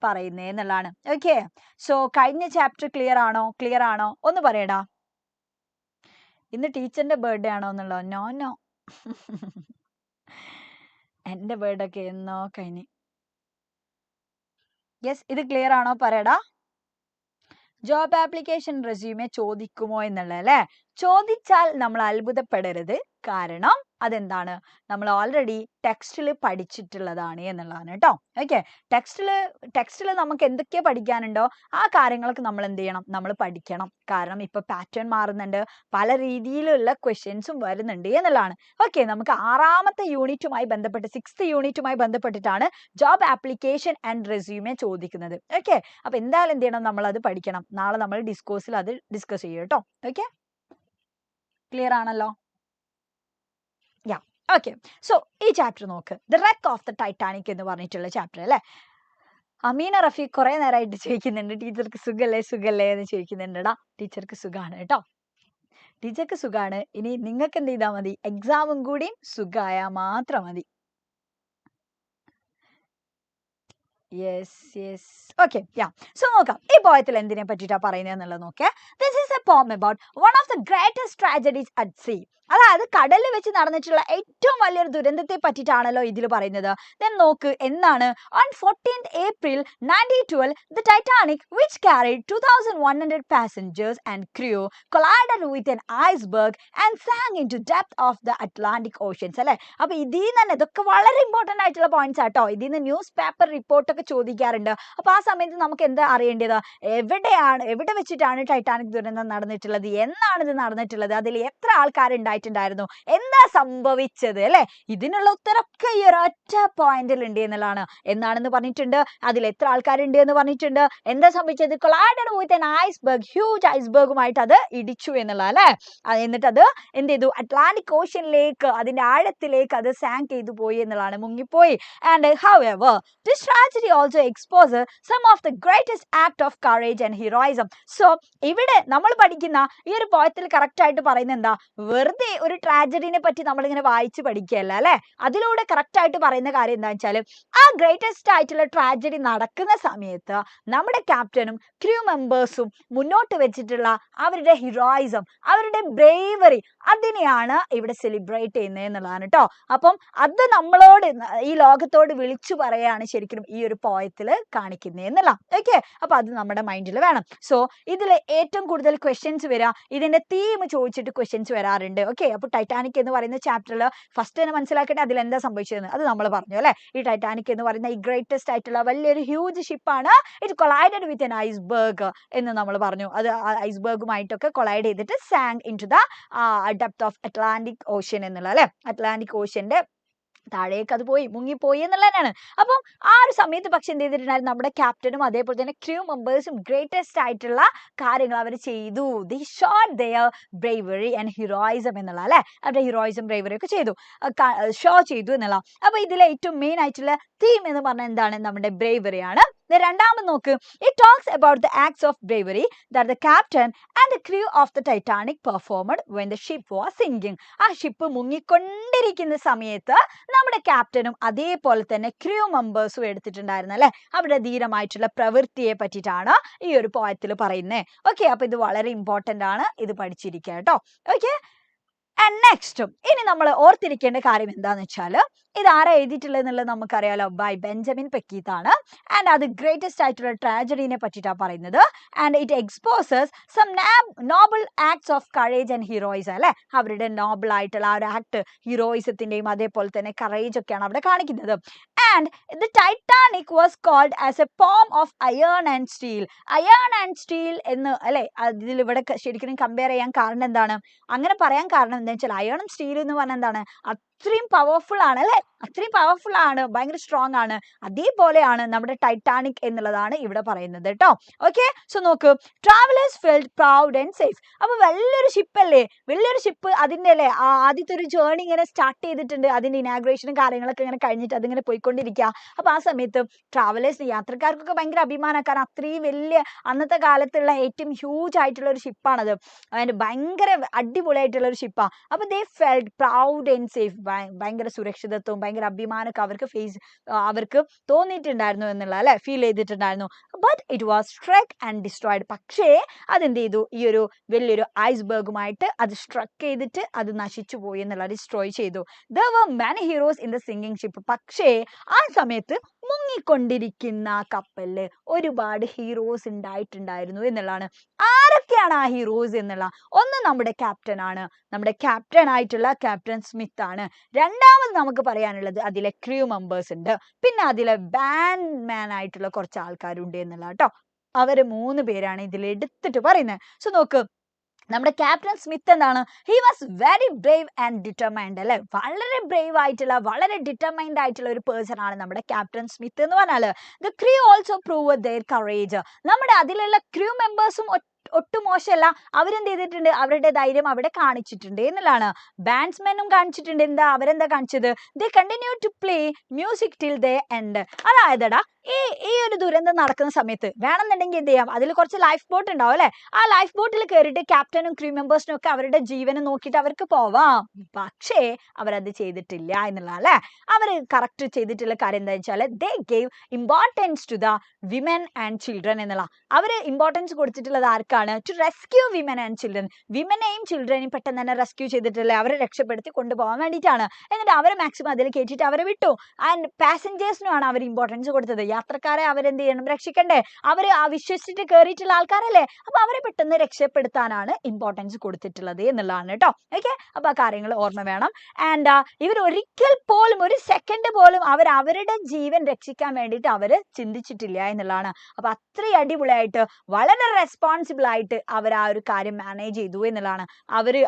പറയുന്നത് എന്നുള്ളതാണ്. ഓക്കെ, സോ കഴിഞ്ഞ ചാപ്റ്റർ ക്ലിയർ ആണോ ഒന്ന് പറയടാ. ഇന്ന് ടീച്ചറിന്റെ ബർത്ത്ഡേ ആണോ എന്നുള്ളോ? നോ എന്റെ ബർത്ത്ഡേ ഒക്കെ എന്നോ കഴിഞ്ഞ്. ഇത് ക്ലിയർ ആണോ പറയടാ. ജോബ് ആപ്ലിക്കേഷൻ റെസ്യൂമെ ചോദിക്കുമോ എന്നുള്ള അല്ലെ, ചോദിച്ചാൽ നമ്മൾ അത്ഭുതപ്പെടരുത്. കാരണം അതെന്താണ്, നമ്മൾ ഓൾറെഡി ടെക്സ്റ്റിൽ പഠിച്ചിട്ടുള്ളതാണ് എന്നുള്ളതാണ് കേട്ടോ. ഓക്കെ, ടെക്സ്റ്റിൽ നമുക്ക് എന്തൊക്കെ പഠിക്കാനുണ്ടോ ആ കാര്യങ്ങളൊക്കെ നമ്മൾ എന്ത് ചെയ്യണം, നമ്മൾ പഠിക്കണം. കാരണം ഇപ്പൊ പാറ്റേൺ മാറുന്നുണ്ട്, പല രീതിയിലുള്ള ക്വസ്റ്റ്യൻസും വരുന്നുണ്ട് എന്നുള്ളതാണ്. ഓക്കെ, നമുക്ക് 6ാമത്തെ യൂണിറ്റുമായി ബന്ധപ്പെട്ട് 6th യൂണിറ്റുമായി ബന്ധപ്പെട്ടിട്ടാണ് ജോബ് ആപ്ലിക്കേഷൻ ആൻഡ് റെസ്യൂമെ ചോദിക്കുന്നത്. ഓക്കെ, അപ്പൊ എന്തായാലും എന്ത് ചെയ്യണം, നമ്മൾ അത് പഠിക്കണം. നാളെ നമ്മൾ ഡിസ്കോഴ്സിൽ അത് ഡിസ്കസ് ചെയ്യും കേട്ടോ. ഓക്കെ, ക്ലിയർ ആണല്ലോ. ഓക്കെ, സോ ഈ ചാപ്റ്റർ നോക്ക്, the wreck of the Titanic എന്ന് പറഞ്ഞിട്ടുള്ള ചാപ്റ്റർ അല്ലേ. അമീന റഫീഖ് കുറെ നേരമായിട്ട് ചോദിക്കുന്നുണ്ട് ടീച്ചർക്ക് സുഖല്ലേ സുഖല്ലേ എന്ന് ചോദിക്കുന്നുണ്ടടാ. ടീച്ചർക്ക് സുഖാണ് കേട്ടോ, ടീച്ചർക്ക് സുഖാണ്. ഇനി നിങ്ങൾക്ക് എന്ത് ചെയ്താൽ മതി, എക്സാമും കൂടി സുഖായാൽ മാത്രം മതി. ഓക്കെ, സോ നോക്കാം ഈ പോയത്തിൽ എന്തിനെ പറ്റിയിട്ടാ പറയുന്നത് എന്നുള്ളത് നോക്കേ. ദിസ് ഈസ് എ പോം about one of the greatest tragedies at see. അതായത് കടലിൽ വെച്ച് നടന്നിട്ടുള്ള ഏറ്റവും വലിയൊരു ദുരന്തത്തെ പറ്റിയിട്ടാണല്ലോ ഇതിൽ പറയുന്നത്. ദെൻ നോക്ക് എന്താണ്, on 14th April 1912 the Titanic, which carried 2100 passengers and crew, collided with an iceberg and sank into depth of the Atlantic Oceans അല്ലേ. അപ്പൊ ഇതിൽ നിന്ന് തന്നെ ഇതൊക്കെ വളരെ ഇമ്പോർട്ടന്റ് ആയിട്ടുള്ള പോയിന്റ്സ് ആട്ടോ. ഇതിൽ നിന്ന് ന്യൂസ് പേപ്പർ റിപ്പോർട്ട് ഒക്കെ ചോദിക്കാറുണ്ട്. അപ്പൊ ആ സമയത്ത് നമുക്ക് എന്താ അറിയേണ്ടത്, എവിടെ വെച്ചിട്ടാണ് ടൈറ്റാനിക് ദുരന്തം നടന്നിട്ടുള്ളത്, എന്നാണ് ഇത് നടന്നിട്ടുള്ളത്, അതിൽ എത്ര ആൾക്കാരുണ്ടായിട്ടുണ്ടായിരുന്നു, എന്താ സംഭവിച്ചത് അല്ലെ. ഇതിനുള്ള ഉത്തരമൊക്കെ ഈ ഒരൊറ്റ പോയിന്റിൽ ഉണ്ട് എന്നുള്ളതാണ്. എന്നാണെന്ന് പറഞ്ഞിട്ടുണ്ട്, അതിൽ എത്ര ആൾക്കാരുണ്ട് എന്ന് പറഞ്ഞിട്ടുണ്ട്, എന്താ സംഭവിച്ചത്, collided with an iceberg, huge ഐസ്ബർഗുമായിട്ട് അത് ഇടിച്ചു എന്നുള്ള അല്ലെ. എന്നിട്ട് അത് എന്ത് ചെയ്തു, അറ്റ്ലാന്റിക് ഓഷ്യനിലേക്ക്, അതിന്റെ ആഴത്തിലേക്ക് അത് സാങ്ക് ചെയ്തു പോയി എന്നുള്ളതാണ്, മുങ്ങിപ്പോയി. And however this tragedy also exposes some of the greatest act of courage and heroism. So ഇവിടെ നമ്മൾ പഠിക്കുന്ന ഈ ഒരു പോയത്തിൽ കറക്റ്റ് ആയിട്ട് പറയുന്നത് എന്താ, വെറുതെ ഒരു ട്രാജഡിനെ പറ്റി നമ്മളിങ്ങനെ വായിച്ച് പഠിക്കുകയല്ല അല്ലെ. അതിലൂടെ കറക്റ്റ് ആയിട്ട് പറയുന്ന കാര്യം എന്താ വെച്ചാൽ, ആ ഗ്രേറ്റസ്റ്റ് ആയിട്ടുള്ള ട്രാജഡി നടക്കുന്ന സമയത്ത് നമ്മുടെ ക്യാപ്റ്റനും ക്രൂ മെമ്പേഴ്സും മുന്നോട്ട് വെച്ചിട്ടുള്ള അവരുടെ ഹീറോയിസം, അവരുടെ ബ്രേവറി, അതിനെയാണ് ഇവിടെ സെലിബ്രേറ്റ് ചെയ്യുന്നത് എന്നുള്ളതാണ് കേട്ടോ. അപ്പം അത് നമ്മളോട് ഈ ലോകത്തോട് വിളിച്ചു പറയാണ് ശരിക്കും ഈ ഒരു പോയത്തിൽ കാണിക്കുന്നത് എന്നുള്ള. ഓക്കെ, അപ്പൊ അത് നമ്മുടെ മൈൻഡിൽ വേണം. സോ ഇതിൽ ഏറ്റവും കൂടുതൽ ക്വസ്റ്റ്യൻസ് വരിക, ഇതിന്റെ തീം ചോദിച്ചിട്ട് ക്വസ്റ്റ്യൻസ് വരാറുണ്ട്. ഓക്കെ, അപ്പൊ ടൈറ്റാനിക് എന്ന് പറയുന്ന ചാപ്റ്ററിൽ ഫസ്റ്റ് തന്നെ മനസ്സിലാക്കട്ടെ അതിൽ എന്താ സംഭവിച്ചതെന്ന്. അത് നമ്മൾ പറഞ്ഞു അല്ലെ. ഈ ടൈറ്റാനിക് എന്ന് പറയുന്ന ഈ ഗ്രേറ്റസ്റ്റ് ആയിട്ടുള്ള വലിയൊരു ഹ്യൂജ് ഷിപ്പാണ്. It collided with an iceberg എന്ന് നമ്മൾ പറഞ്ഞു. അത് ഐസ്ബർഗുമായിട്ടൊക്കെ കൊളൈഡ് ചെയ്തിട്ട് sank into the depth of Atlantic Ocean എന്നുള്ള അല്ലെ. അറ്റ്ലാന്റിക് ഓഷ്യന്റെ താഴേക്ക് അത് പോയി, മുങ്ങിപ്പോയി എന്നുള്ളതന്നെയാണ്. അപ്പം ആ ഒരു സമയത്ത് പക്ഷെ എന്ത് ചെയ്തിട്ടുണ്ടായിരുന്നു, നമ്മുടെ ക്യാപ്റ്റനും അതേപോലെ തന്നെ ക്രൂ മെമ്പേഴ്സും ഗ്രേറ്റസ്റ്റ് ആയിട്ടുള്ള കാര്യങ്ങൾ അവർ ചെയ്തു. They showed their bravery and heroism എന്നുള്ള അല്ലെ. അവരുടെ ഹീറോയിസം ബ്രേവറി ഒക്കെ ചെയ്തു, ഷോ ചെയ്തു എന്നുള്ള. അപ്പൊ ഇതിലെ ഏറ്റവും മെയിൻ ആയിട്ടുള്ള തീം എന്ന് പറഞ്ഞാൽ എന്താണ്, നമ്മുടെ ബ്രേവറി ആണ്. രണ്ടാമത് നോക്ക്, it talks about the acts of bravery that the captain and the crew of the Titanic performed when the ship was sinking. ആ ഷിപ്പ് മുങ്ങിക്കൊണ്ടിരിക്കുന്ന സമയത്ത് നമ്മുടെ ക്യാപ്റ്റനും അതേപോലെ തന്നെ ക്രൂ മെമ്പേഴ്സും എടുത്തിട്ടുണ്ടായിരുന്നു അല്ലെ. അവരുടെ ധീരമായിട്ടുള്ള പ്രവൃത്തിയെ പറ്റിയിട്ടാണ് ഈ ഒരു പോയത്തിൽ പറയുന്നത്. ഓക്കെ, അപ്പൊ ഇത് വളരെ ഇമ്പോർട്ടന്റ് ആണ്, ഇത് പഠിച്ചിരിക്കുക കേട്ടോ. ഓക്കെ, ആൻഡ് നെക്സ്റ്റ് ഇനി നമ്മൾ ഓർത്തിരിക്കേണ്ട കാര്യം എന്താന്ന് വെച്ചാൽ, ഇത് ആരാ എഴുതിയിട്ടുള്ളത് എന്നുള്ളത് നമുക്കറിയാലോ, ബൈ ബെഞ്ചമിൻ പെക്കീത്ത്. ആൻഡ് അത് ഗ്രേറ്റസ്റ്റ് ആയിട്ടുള്ള ട്രാജഡീനെ പറ്റിയിട്ടാണ് പറയുന്നത്. And it exposes some noble acts of courage and heroism അല്ലെ. അവരുടെ നോബിൾ ആയിട്ടുള്ള ആ ഒരു ആക്ട്, ഹീറോയിസത്തിന്റെയും അതേപോലെ തന്നെ കറേജ് ഒക്കെയാണ് അവിടെ കാണിക്കുന്നത്. And the Titanic was called as a poem of iron and steel. Iron and steel എന്ന് അല്ലെ ഇതിൽ ഇവിടെ ശരിക്കും കമ്പയർ ചെയ്യാൻ കാരണം എന്താണ്, അങ്ങനെ പറയാൻ കാരണം എന്താ വെച്ചാൽ അയേണും സ്റ്റീലും എന്ന് പറഞ്ഞാൽ എന്താണ്, അത്രയും പവർഫുൾ ആണ് അല്ലെ, അത്രയും പവർഫുൾ ആണ്, ഭയങ്കര സ്ട്രോങ് ആണ്. അതേപോലെയാണ് നമ്മുടെ ടൈറ്റാനിക് എന്നുള്ളതാണ് ഇവിടെ പറയുന്നത് കേട്ടോ. ഓക്കെ, സോ നോക്ക്, travellers felt proud and safe. അപ്പൊ വലിയൊരു ഷിപ്പ് അല്ലേ, വലിയൊരു ഷിപ്പ്, അതിന്റെ അല്ലേ ആദ്യത്തെ ഒരു ജേർണി ഇങ്ങനെ സ്റ്റാർട്ട് ചെയ്തിട്ടുണ്ട്, അതിന്റെ ഇനാഗ്രേഷനും കാര്യങ്ങളൊക്കെ ഇങ്ങനെ കഴിഞ്ഞിട്ട് അതിങ്ങനെ പോയിക്കൊണ്ടിരിക്കുക. അപ്പൊ ആ സമയത്ത് ട്രാവലേഴ്സിന്, യാത്രക്കാർക്കൊക്കെ ഭയങ്കര അഭിമാനം, കാരണം അത്രയും വലിയ അന്നത്തെ കാലത്തുള്ള ഏറ്റവും ഹ്യൂജ് ആയിട്ടുള്ള ഒരു ഷിപ്പാണത്, അതിന്റെ ഭയങ്കര അടിപൊളിയായിട്ടുള്ള ഒരു ഷിപ്പാണ്. അപ്പൊ ദേ ഫെൽറ്റ് പ്രൗഡ് ആൻഡ് സേഫ്, ഭയങ്കര സുരക്ഷിതത്വവും ഭയങ്കര അഭിമാനമൊക്കെ അവർക്ക് തോന്നിയിട്ടുണ്ടായിരുന്നു എന്നുള്ള അല്ലെ, ഫീൽ ചെയ്തിട്ടുണ്ടായിരുന്നു. But it was സ്ട്രക്ക് and destroyed. പക്ഷേ അതെന്ത് ചെയ്തു, ഈ ഒരു വലിയൊരു ഐസ്ബർഗുമായിട്ട് അത് സ്ട്രക്ക് ചെയ്തിട്ട് അത് നശിച്ചു പോയി എന്നുള്ള, ഡിസ്ട്രോയ് ചെയ്തു. There were many heroes in the sinking ship. പക്ഷേ ആ സമയത്ത് മുങ്ങിക്കൊണ്ടിരിക്കുന്ന കപ്പലില് ഒരുപാട് ഹീറോസ് ഉണ്ടായിട്ടുണ്ടായിരുന്നു എന്നുള്ളതാണ്. ആരൊക്കെയാണ് ആ ഹീറോസ് എന്നുള്ള, ഒന്ന് നമ്മുടെ ക്യാപ്റ്റൻ ആണ്, നമ്മുടെ ക്യാപ്റ്റൻ ആയിട്ടുള്ള ക്യാപ്റ്റൻ സ്മിത്ത് ആണ്. രണ്ടാമത് നമുക്ക് പറയാനുള്ളത് അതിലെ ക്രൂ മെമ്പേഴ്സ് ഉണ്ട്, പിന്നെ അതിലെ ബാൻഡ് മാൻ ആയിട്ടുള്ള കുറച്ച് ആൾക്കാരുണ്ട് എന്നുള്ള കേട്ടോ. അവര് 3 പേരാണ് ഇതിൽ എടുത്തിട്ട് പറയുന്നത്. സോ നോക്ക്, നമ്മുടെ ക്യാപ്റ്റൻ സ്മിത്ത് എന്താണ്, he was very Brave and determined അല്ലെ. വളരെ ബ്രേവ് ആയിട്ടുള്ള, വളരെ ഡിറ്റർമൈൻഡ് ആയിട്ടുള്ള ഒരു പേഴ്സൺ ആണ് നമ്മുടെ ക്യാപ്റ്റൻ സ്മിത്ത് എന്ന് പറഞ്ഞാല്. The crew also prove their courage. നമ്മുടെ അതിലുള്ള ക്രൂ മെമ്പേഴ്സും ഒട്ടും മോശമല്ല. അവരെന്ത് ചെയ്തിട്ടുണ്ട്, അവരുടെ ധൈര്യം അവിടെ കാണിച്ചിട്ടുണ്ട് എന്നുള്ളതാണ്. ബാൻഡ്സ്മാനും കാണിച്ചിട്ടുണ്ട്. എന്താ അവരെന്താ കാണിച്ചത്, they continue to play music till the end. അതായതെടാ ഈ ഒരു ദുരന്തം നടക്കുന്ന സമയത്ത് വേണമെന്നുണ്ടെങ്കിൽ എന്ത് ചെയ്യാം, അതിൽ കുറച്ച് ലൈഫ് ബോട്ട് ഉണ്ടാവും അല്ലെ, ആ ലൈഫ് ബോട്ടിൽ കയറിയിട്ട് ക്യാപ്റ്റനും ക്രൂ മെമ്പേഴ്സിനും ഒക്കെ അവരുടെ ജീവനം നോക്കിയിട്ട് അവർക്ക് പോവാം. പക്ഷേ അവരത് ചെയ്തിട്ടില്ല എന്നുള്ള അല്ലെ. അവർ കറക്റ്റ് ചെയ്തിട്ടുള്ള കാര്യം എന്താ വെച്ചാൽ they gave importance to the women and children എന്നുള്ള. അവർ ഇമ്പോർട്ടൻസ് കൊടുത്തിട്ടുള്ളത് ആർക്കാണ്, to rescue women and children. വിമനെയും ചിൽഡ്രനെയും പെട്ടെന്ന് തന്നെ റെസ്ക്യൂ ചെയ്തിട്ടില്ല, അവരെ രക്ഷപ്പെടുത്തി കൊണ്ടുപോകാൻ വേണ്ടിയിട്ടാണ്. എന്നിട്ട് അവരെ മാക്സിമം അതിൽ കയറ്റിയിട്ട് അവരെ വിട്ടു. ആൻഡ് പാസഞ്ചേഴ്സിനുമാണ് അവർ ഇമ്പോർട്ടൻസ് കൊടുത്തത്. യാത്രക്കാരെ അവരെന്ത് ചെയ്യണം, രക്ഷിക്കണ്ടേ, അവർ ആ വിശ്വസിച്ചിട്ട് കയറിയിട്ടുള്ള ആൾക്കാരല്ലേ, അപ്പൊ അവരെ പെട്ടെന്ന് രക്ഷപ്പെടുത്താനാണ് ഇമ്പോർട്ടൻസ് കൊടുത്തിട്ടുള്ളത് എന്നുള്ളതാണ് കേട്ടോ. ഓക്കെ, അപ്പൊ ആ കാര്യങ്ങൾ ഓർമ്മ വേണം. ആൻഡ് ഇവർ ഒരിക്കൽ പോലും ഒരു സെക്കൻഡ് പോലും അവരുടെ ജീവൻ രക്ഷിക്കാൻ വേണ്ടിയിട്ട് അവര് ചിന്തിച്ചിട്ടില്ല എന്നുള്ളതാണ്. അപ്പൊ അത്രയും അടിപൊളിയായിട്ട് വളരെ റെസ്പോൺസിബിൾ ആയിട്ട് അവർ ആ ഒരു കാര്യം മാനേജ് ചെയ്തു എന്നുള്ളതാണ്. അവര്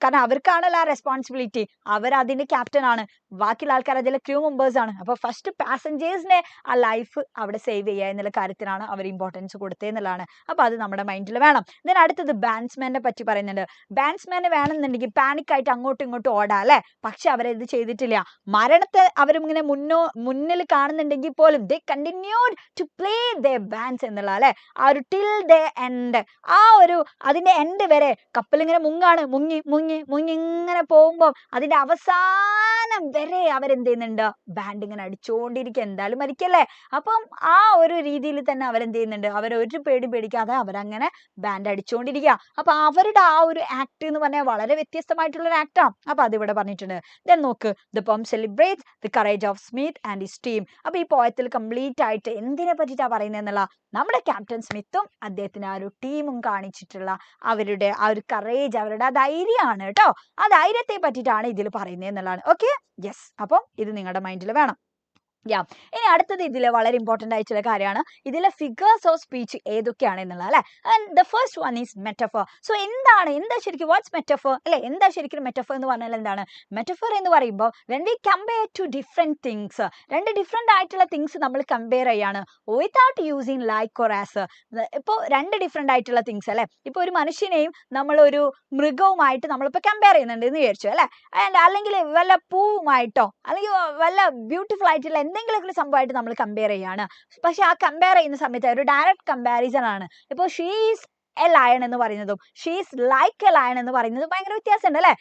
കാരണം അവർക്കാണല്ലോ ആ റെസ്പോൺസിബിലിറ്റി, അവർ അതിന്റെ ക്യാപ്റ്റൻ ആണ്, ബാക്കിയുള്ള ആൾക്കാർ അതിലെ ക്രൂ മെമ്പേഴ്സ് ആണ്. അപ്പൊ ഫസ്റ്റ് പാസഞ്ചേഴ്സിനെ ആ ലൈഫ് അവിടെ സേവ് ചെയ്യുക എന്നുള്ള കാര്യത്തിനാണ് അവർ ഇമ്പോർട്ടൻസ് കൊടുത്തത് എന്നുള്ളതാണ്. അപ്പൊ അത് നമ്മുടെ മൈൻഡിൽ വേണം. ദെൻ അടുത്തത് ബാൻഡ്സ്മാനെ പറ്റി പറയുന്നുണ്ട്. ബാൻഡ്സ്മാനെ വേണമെന്നുണ്ടെങ്കിൽ പാനിക് ആയിട്ട് അങ്ങോട്ടും ഇങ്ങോട്ടും ഓടാ അല്ലെ, പക്ഷെ അവരത് ചെയ്തിട്ടില്ല. മരണത്തെ അവരിങ്ങനെ മുന്നിൽ കാണുന്നുണ്ടെങ്കിൽ പോലും they continued to play the bands എന്നുള്ള അല്ലെ, ആ ഒരു ടിൽ ദ എൻഡ്, ആ ഒരു അതിന്റെ എൻഡ് വരെ കപ്പൽ ഇങ്ങനെ മുങ്ങി മുങ്ങി മുങ്ങി ഇങ്ങനെ പോകുമ്പോൾ അതിന്റെ അവസാനം വരെ അവരെന്ത് ചെയ്യുന്നുണ്ട്, ബാൻഡ് ഇങ്ങനെ അടിച്ചുകൊണ്ടിരിക്കുക, എന്തായാലും മരിക്കല്ലേ. അപ്പം ആ ഒരു രീതിയിൽ തന്നെ അവരെന്ത് ചെയ്യുന്നുണ്ട്, അവരൊരു പേടിക്കാതെ അവരങ്ങനെ ബാൻഡ് അടിച്ചുകൊണ്ടിരിക്കുക. അപ്പൊ അവരുടെ ആ ഒരു ആക്ട് എന്ന് പറഞ്ഞാൽ വളരെ വ്യത്യസ്തമായിട്ടുള്ള ഒരു ആക്ടാണ്. അപ്പൊ അതിവിടെ പറഞ്ഞിട്ടുണ്ട്. ദെൻ നോക്ക്, the poem celebrates the courage of Smith and his team. അപ്പൊ ഈ പോയത്തിൽ കംപ്ലീറ്റ് ആയിട്ട് എന്തിനെ പറ്റിയിട്ടാ പറയുന്നത് എന്നുള്ള, നമ്മുടെ ക്യാപ്റ്റൻ സ്മിത്തും അദ്ദേഹത്തിന് ആ ഒരു ടീമും കാണിച്ചിട്ടുള്ള അവരുടെ ആ ഒരു കറേജ്, അവരുടെ ആ ധൈര്യമാണ് കേട്ടോ. ആ ധൈര്യത്തെ പറ്റിയിട്ടാണ് ഇതിൽ പറയുന്നത് എന്നുള്ളതാണ്. ഓക്കെ, യെസ്, അപ്പം ഇത് നിങ്ങളുടെ മൈൻഡിൽ വേണം. ഇനി അടുത്തത് ഇതിലെ വളരെ ഇമ്പോർട്ടന്റ് ആയിട്ടുള്ള കാര്യമാണ്, ഇതിലെ ഫിഗേഴ്സ് ഓഫ് സ്പീച്ച് ഏതൊക്കെയാണ് എന്നുള്ളത് അല്ലെ. The first one is metaphor. So എന്താ ശരിക്കും, വാട്ട്സ് മെറ്റഫർ അല്ലെ, എന്താ ശരിക്കും മെറ്റഫർ എന്ന് പറഞ്ഞാൽ എന്താണ്? മെറ്റഫർ എന്ന് പറയുമ്പോൾ when we compare to different things, രണ്ട് ഡിഫറെന്റ് ആയിട്ടുള്ള തിങ്സ് നമ്മൾ കമ്പയർ ചെയ്യാണ് without using like or as. ഇപ്പോൾ രണ്ട് ഡിഫറെന്റ് ആയിട്ടുള്ള തിങ്സ് അല്ലെ, ഇപ്പൊ ഒരു മനുഷ്യനെയും നമ്മൾ ഒരു മൃഗവുമായിട്ട് നമ്മളിപ്പോൾ കമ്പയർ ചെയ്യുന്നുണ്ട് എന്ന് വിചാരിച്ചു അല്ലെ, അല്ലെങ്കിൽ വല്ല പൂവുമായിട്ടോ അല്ലെങ്കിൽ വല്ല ബ്യൂട്ടിഫുൾ ആയിട്ടുള്ള എന്തെങ്കിലും ഒരു സംഭവമായിട്ട് നമ്മൾ കമ്പയർ ചെയ്യാണ്. പക്ഷെ ആ കമ്പയർ ചെയ്യുന്ന സമയത്ത് ഒരു ഡയറക്റ്റ് കമ്പാരിസൺ ആണ്. ഇപ്പോൾ ഷീസ് എ ലയൺ എന്ന് പറയുന്നതും ഷീസ് ലൈക്ക് എ ലയൺ എന്ന് പറയുന്നതും ഭയങ്കര വ്യത്യാസമുണ്ട് അല്ലെ.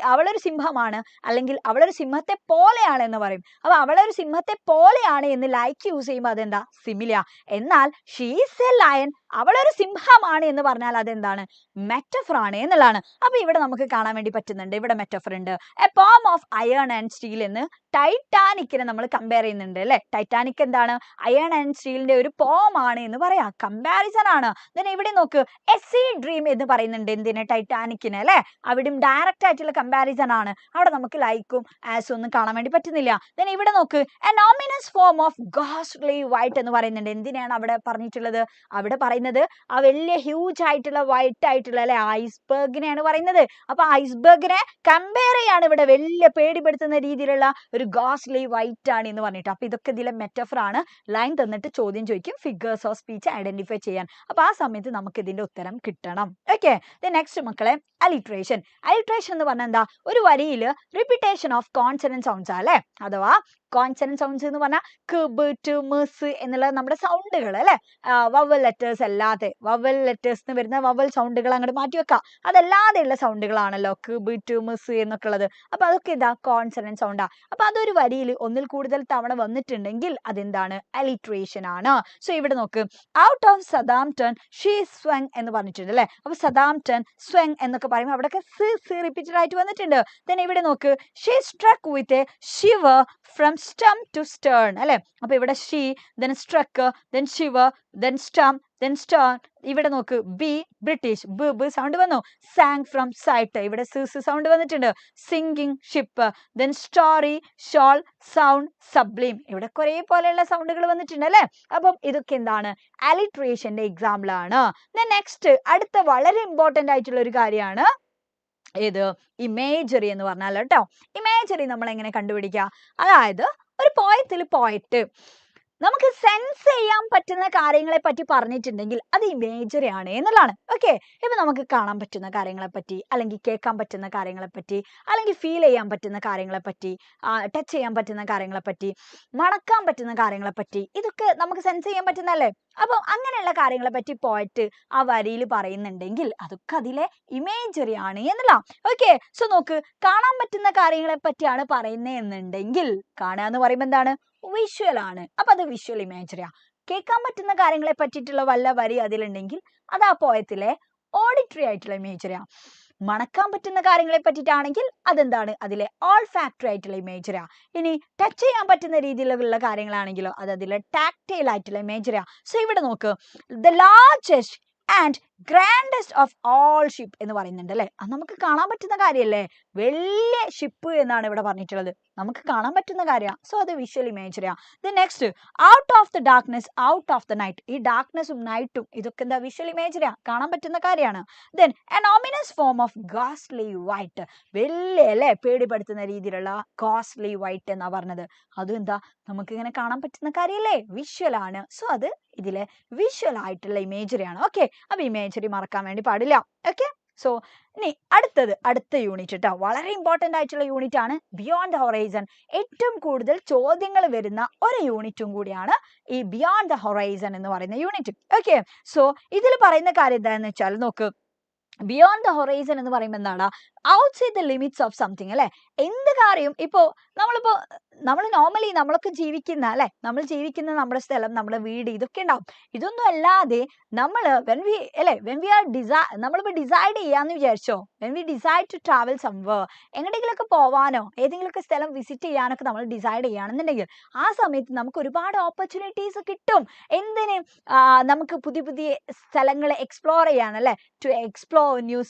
അവളൊരു സിംഹമാണ്, അല്ലെങ്കിൽ അവളൊരു സിംഹത്തെ പോലെയാണ് എന്ന് പറയും. അപ്പൊ അവളൊരു സിംഹത്തെ പോലെയാണ് എന്ന് ലൈക്ക് യൂസ് ചെയ്യുമ്പോൾ അതെന്താ, സിമിലിയ. എന്നാൽ ഷീസ് എ ലയൺ, അവളൊരു സിംഹമാണ് എന്ന് പറഞ്ഞാൽ അതെന്താണ്, മെറ്റഫർ ആണ് എന്നുള്ളതാണ്. അപ്പൊ ഇവിടെ നമുക്ക് കാണാൻ വേണ്ടി പറ്റുന്നുണ്ട്, ഇവിടെ മെറ്റഫർ ഉണ്ട്. A poem of iron and steel എന്ന് ടൈറ്റാനിക്കിനെ നമ്മൾ കമ്പയർ ചെയ്യുന്നുണ്ട് അല്ലെ. ടൈറ്റാനിക് എന്താണ്, അയൺ ആൻഡ് സ്റ്റീലിന്റെ ഒരു പോം ആണ് എന്ന് പറയാം, കമ്പാരിസൺ ആണ്. ഇവിടെ നോക്ക്, എ സീ ഡ്രീം എന്ന് പറയുന്നുണ്ട് എന്തിന്, ടൈറ്റാനിക്കിന് അല്ലെ. അവിടെയും ഡയറക്റ്റ് ആയിട്ടുള്ള കമ്പാരിസൺ ആണ്, അവിടെ നമുക്ക് ലൈക്കും ആസും ഒന്നും കാണാൻ വേണ്ടി പറ്റുന്നില്ല. ഇവിടെ നോക്ക്, an ominous form of ghostly white എന്ന് പറയുന്നുണ്ട്. എന്തിനാണ് അവിടെ പറഞ്ഞിട്ടുള്ളത്, അവിടെ പറയുന്നത് ആ വലിയ ഹ്യൂജ് ആയിട്ടുള്ള വൈറ്റ് ആയിട്ടുള്ള അല്ലെ ഐസ്ബർഗിനെയാണ് പറയുന്നത്. അപ്പൊ ഐസ്ബർഗിനെ കമ്പയർ ചെയ്യാണ് ഇവിടെ, വലിയ പേടിപ്പെടുത്തുന്ന രീതിയിലുള്ള ഒരു ഗോസ്റ്റ്ലി വൈറ്റ് ആണ് എന്ന് പറഞ്ഞിട്ട്. അപ്പൊ ഇതൊക്കെ ഇതിലെ മെറ്റഫർ ആണ്. ലൈൻ തന്നിട്ട് ചോദ്യം ചോദിക്കും, ഫിഗേഴ്സ് ഓഫ് സ്പീച്ച് ഐഡന്റിഫൈ ചെയ്യാൻ. അപ്പൊ ആ സമയത്ത് നമുക്ക് ഇതിന്റെ ഉത്തരം കിട്ടണം. ഓക്കെ, നെക്സ്റ്റ് മക്കളെ, അലിട്രേഷൻ. അലിട്രേഷൻ എന്ന് പറഞ്ഞാൽ എന്താ, ഒരു വരിയിൽ റിപ്പീറ്റേഷൻ ഓഫ് കോൺസണന്റ് സൗണ്ട്സ് അല്ലെ, അഥവാ കോൺസണന്റ് സൗണ്ട്സ് എന്ന് പറഞ്ഞാൽ ക് ട് സ് എന്നുള്ള നമ്മുടെ സൗണ്ടുകൾ അല്ലെ, വവൽ ലെറ്റേഴ്സ് അല്ലാതെ, വവൽ ലെറ്റേഴ്സ് വരുന്ന വവൽ സൗണ്ടുകൾ അങ്ങോട്ട് മാറ്റി വെക്കാം, അതല്ലാതെയുള്ള സൗണ്ടുകളാണല്ലോ ക് ട് സ് എന്നൊക്കെ ഉള്ളത്. അപ്പൊ അതൊക്കെ എന്താ, കോൺസണന്റ് സൗണ്ടാ. അപ്പൊ അതൊരു വരിയിൽ ഒന്നിൽ കൂടുതൽ തവണ വന്നിട്ടുണ്ടെങ്കിൽ അതെന്താണ്, അലിട്രേഷൻ ആണ്. സോ ഇവിടെ നോക്ക്, ഔട്ട് ഓഫ് സദാംപ്ടൺ ഷീ സ്വങ് എന്ന് പറഞ്ഞിട്ടുണ്ട് അല്ലെ. അപ്പൊ സദാംപ്ടൺ സ്വങ് എന്നൊക്കെ പറയുമ്പോൾ അവിടെയൊക്കെ റിപ്പീറ്റഡ് ആയിട്ട് വന്നിട്ടുണ്ട്. ഇവിടെ നോക്ക്, she struck with a shiver from stem to stern അല്ലെ. അപ്പൊ ഇവിടെ she, then struck, then shiver, then stem, then stern. ഇവിടെ നോക്ക്, ബി ബ്രിട്ടീഷ്, ബ് സൗണ്ട് വന്നു. സാങ് ഫ്രം സൈറ്റ്, ഇവിടെ സൗണ്ട് വന്നിട്ടുണ്ട്. Singing, ship, then story, shoal, sound, sublime. ഇവിടെ കുറെ പോലെയുള്ള സൗണ്ടുകൾ വന്നിട്ടുണ്ട് അല്ലെ. അപ്പം ഇതൊക്കെ എന്താണ്, അലിട്രേഷന്റെ എക്സാമ്പിൾ ആണ്. നെക്സ്റ്റ്, അടുത്ത വളരെ ഇമ്പോർട്ടന്റ് ആയിട്ടുള്ള ഒരു കാര്യമാണ് ഏത്, ഇമേജറി എന്ന് പറഞ്ഞാൽ കേട്ടോ. ഇമേജറി നമ്മൾ എങ്ങനെ കണ്ടുപിടിക്കുക, അതായത് ഒരു പോയത്തിൽ പോയിട്ട് നമുക്ക് സെൻസ് ചെയ്യാൻ പറ്റുന്ന കാര്യങ്ങളെ പറ്റി പറഞ്ഞിട്ടുണ്ടെങ്കിൽ അത് ഇമേജറി ആണ് എന്നുള്ളതാണ്. ഓക്കെ, ഇപ്പൊ നമുക്ക് കാണാൻ പറ്റുന്ന കാര്യങ്ങളെ പറ്റി, അല്ലെങ്കിൽ കേൾക്കാൻ പറ്റുന്ന കാര്യങ്ങളെ പറ്റി, അല്ലെങ്കിൽ ഫീൽ ചെയ്യാൻ പറ്റുന്ന കാര്യങ്ങളെ പറ്റി, ടച്ച് ചെയ്യാൻ പറ്റുന്ന കാര്യങ്ങളെ പറ്റി, മണക്കാൻ പറ്റുന്ന കാര്യങ്ങളെ പറ്റി, ഇതൊക്കെ നമുക്ക് സെൻസ് ചെയ്യാൻ പറ്റുന്നല്ലേ. അപ്പൊ അങ്ങനെയുള്ള കാര്യങ്ങളെ പറ്റി പോയിട്ട് ആ വരിയിൽ പറയുന്നുണ്ടെങ്കിൽ അതൊക്കെ അതിലെ ഇമേജറി ആണ് എന്നുള്ള. ഓക്കെ, സോ നോക്ക്, കാണാൻ പറ്റുന്ന കാര്യങ്ങളെ പറ്റിയാണ് പറയുന്നത് എന്നുണ്ടെങ്കിൽ കാണുക എന്ന് പറയുമ്പോൾ എന്താണ്, വിഷ്വൽ ആണ്. അപ്പൊ അത് വിഷ്വൽ ഇമേജറിയാ. കേൾക്കാൻ പറ്റുന്ന കാര്യങ്ങളെ പറ്റിയിട്ടുള്ള വല്ല വരി അതിലുണ്ടെങ്കിൽ അത് ആ പോയത്തിലെ ഓഡിറ്ററി ആയിട്ടുള്ള ഇമേജറിയാ. മണക്കാൻ പറ്റുന്ന കാര്യങ്ങളെ പറ്റിയിട്ടാണെങ്കിൽ അതെന്താണ്, അതിലെ ഓൾ ഫാക്ടറി ആയിട്ടുള്ള ഇമേജറിയാ. ഇനി ടച്ച് ചെയ്യാൻ പറ്റുന്ന രീതിയിലുള്ള കാര്യങ്ങളാണെങ്കിലോ അത് അതിലെ ടാക്ടൈൽ ആയിട്ടുള്ള ഇമേജറിയാ. സോ ഇവിടെ നോക്ക്, the largest and grandest of all ship എന്ന് പറയുന്നുണ്ട് അല്ലെ. അത് നമുക്ക് കാണാൻ പറ്റുന്ന കാര്യമല്ലേ, വലിയ ഷിപ്പ് എന്നാണ് ഇവിടെ പറഞ്ഞിട്ടുള്ളത്, നമുക്ക് കാണാൻ പറ്റുന്ന കാര്യമാണ്. സോ അത് വിഷ്വൽ ഇമേജറിയാ. Next, out of the darkness out of the night, ഈ ഡാർക്ക്നെസ്സും നൈറ്റും ഇതൊക്കെ എന്താ, വിഷ്വൽ ഇമേജറിയാ, കാണാൻ പറ്റുന്ന കാര്യമാണ്. Then an ominous form of ghastly white, വലിയ അല്ലെ പേടിപ്പെടുത്തുന്ന രീതിയിലുള്ള ghastly white എന്നാ പറഞ്ഞത്, അതും എന്താ, നമുക്ക് ഇങ്ങനെ കാണാൻ പറ്റുന്ന കാര്യമല്ലേ, വിഷ്വൽ ആണ്. സോ അത് ഇതിലെ വിഷ്വൽ ആയിട്ടുള്ള ഇമേജറി ആണ്. ഓക്കെ, അപ്പൊ ഇമേജറി മറക്കാൻ വേണ്ടി പാടില്ല. ഓക്കെ, സോ ഇനി അടുത്ത യൂണിറ്റ് കേട്ടോ, വളരെ ഇമ്പോർട്ടന്റ് ആയിട്ടുള്ള യൂണിറ്റ് ആണ്, ബിയോണ്ട് ദ ഹൊറൈസൺ. ഏറ്റവും കൂടുതൽ ചോദ്യങ്ങൾ വരുന്ന ഒരു യൂണിറ്റും കൂടിയാണ് ഈ ബിയോണ്ട് ദ ഹൊറൈസൺ എന്ന് പറയുന്ന യൂണിറ്റ്. ഓക്കെ, സോ ഇതിൽ പറയുന്ന കാര്യം എന്താണെന്ന് വെച്ചാൽ നോക്ക്, ബിയോണ്ട് ദ ഹൊറൈസൺ എന്ന് പറയുമ്പോൾ എന്താണ്, outside the limits of something അല്ലെ. എന്ത് കാര്യം ഇപ്പോ നമ്മൾ നോർമലി നമ്മളൊക്കെ ജീവിക്കുന്ന അല്ലെ, നമ്മൾ ജീവിക്കുന്ന നമ്മുടെ സ്ഥലം, നമ്മുടെ വീട്, ഇതൊക്കെ ഉണ്ടാവും. ഇതൊന്നും അല്ലാതെ നമ്മൾ നമ്മളിപ്പോ ഡിസൈഡ് ചെയ്യാന്ന് വിചാരിച്ചോ, when we decide to travel somewhere, എങ്ങോട്ടെങ്കിലൊക്കെ പോവാനോ ഏതെങ്കിലുമൊക്കെ സ്ഥലം വിസിറ്റ് ചെയ്യാനൊക്കെ നമ്മൾ ഡിസൈഡ് ചെയ്യുകയാണെന്നുണ്ടെങ്കിൽ ആ സമയത്ത് നമുക്ക് ഒരുപാട് ഓപ്പർച്യൂണിറ്റീസ് കിട്ടും. എന്തിന്, നമുക്ക് പുതിയ പുതിയ സ്ഥലങ്ങൾ എക്സ്പ്ലോർ ചെയ്യാനല്ലേ, ടു എക്സ്പ്ലോർ ന്യൂ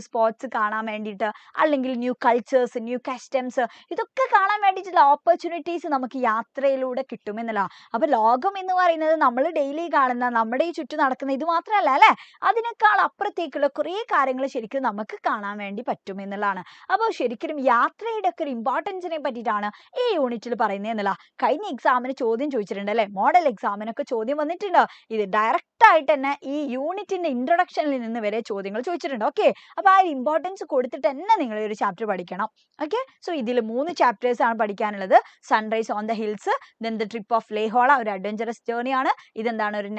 സ്പോട്സ് കാണാൻ വേണ്ടിയിട്ട്, അല്ലെങ്കിൽ ന്യൂ കൾച്ചേഴ്സ്, ന്യൂ കസ്റ്റംസ്, ഇതൊക്കെ കാണാൻ വേണ്ടിയിട്ടുള്ള ഓപ്പർച്യൂണിറ്റീസ് നമുക്ക് യാത്രയിലൂടെ കിട്ടുമെന്നല്ല. അപ്പൊ ലോകം എന്ന് പറയുന്നത് നമ്മൾ ഡെയിലി കാണുന്ന, നമ്മുടെ ഈ ചുറ്റും നടക്കുന്ന ഇത് മാത്രമല്ല അല്ലെ, അതിനേക്കാൾ അപ്പുറത്തേക്കുള്ള കുറേ കാര്യങ്ങൾ ശരിക്കും നമുക്ക് കാണാൻ വേണ്ടി പറ്റും എന്നുള്ളതാണ്. അപ്പോൾ ശരിക്കും യാത്രയുടെ ഒക്കെ ഒരു ഇമ്പോർട്ടൻസിനെ പറ്റിയിട്ടാണ് ഈ യൂണിറ്റിൽ പറയുന്നത് എന്നല്ല. കഴിഞ്ഞ എക്സാമിന് ചോദ്യം ചോദിച്ചിട്ടുണ്ട് അല്ലെ, മോഡൽ എക്സാമിനൊക്കെ ചോദ്യം വന്നിട്ടുണ്ട്. ഇത് ഡയറക്റ്റ് ആയിട്ട് തന്നെ ഈ യൂണിറ്റിന്റെ ഇൻട്രൊഡക്ഷനിൽ നിന്ന് വരെ ചോദ്യങ്ങൾ ചോദിച്ചിട്ടുണ്ട്. ഓക്കെ, അപ്പൊ ആ ഇമ്പോർട്ടൻസ് കൊടുത്തിട്ട് തന്നെ നിങ്ങൾ ഒരു ചാപ്റ്റർ പഠിക്കണം. ഓക്കെ, സോ ഇതിൽ 3 ചാപ്റ്റേഴ്സ് ആണ് പഠിക്കാനുള്ളത്. Sunrise on the hills, then the trip of Le Horla, ഒരു അഡ്വഞ്ചറസ് ജേർണി ആണ്. ഇതെന്താണ്, ഒരു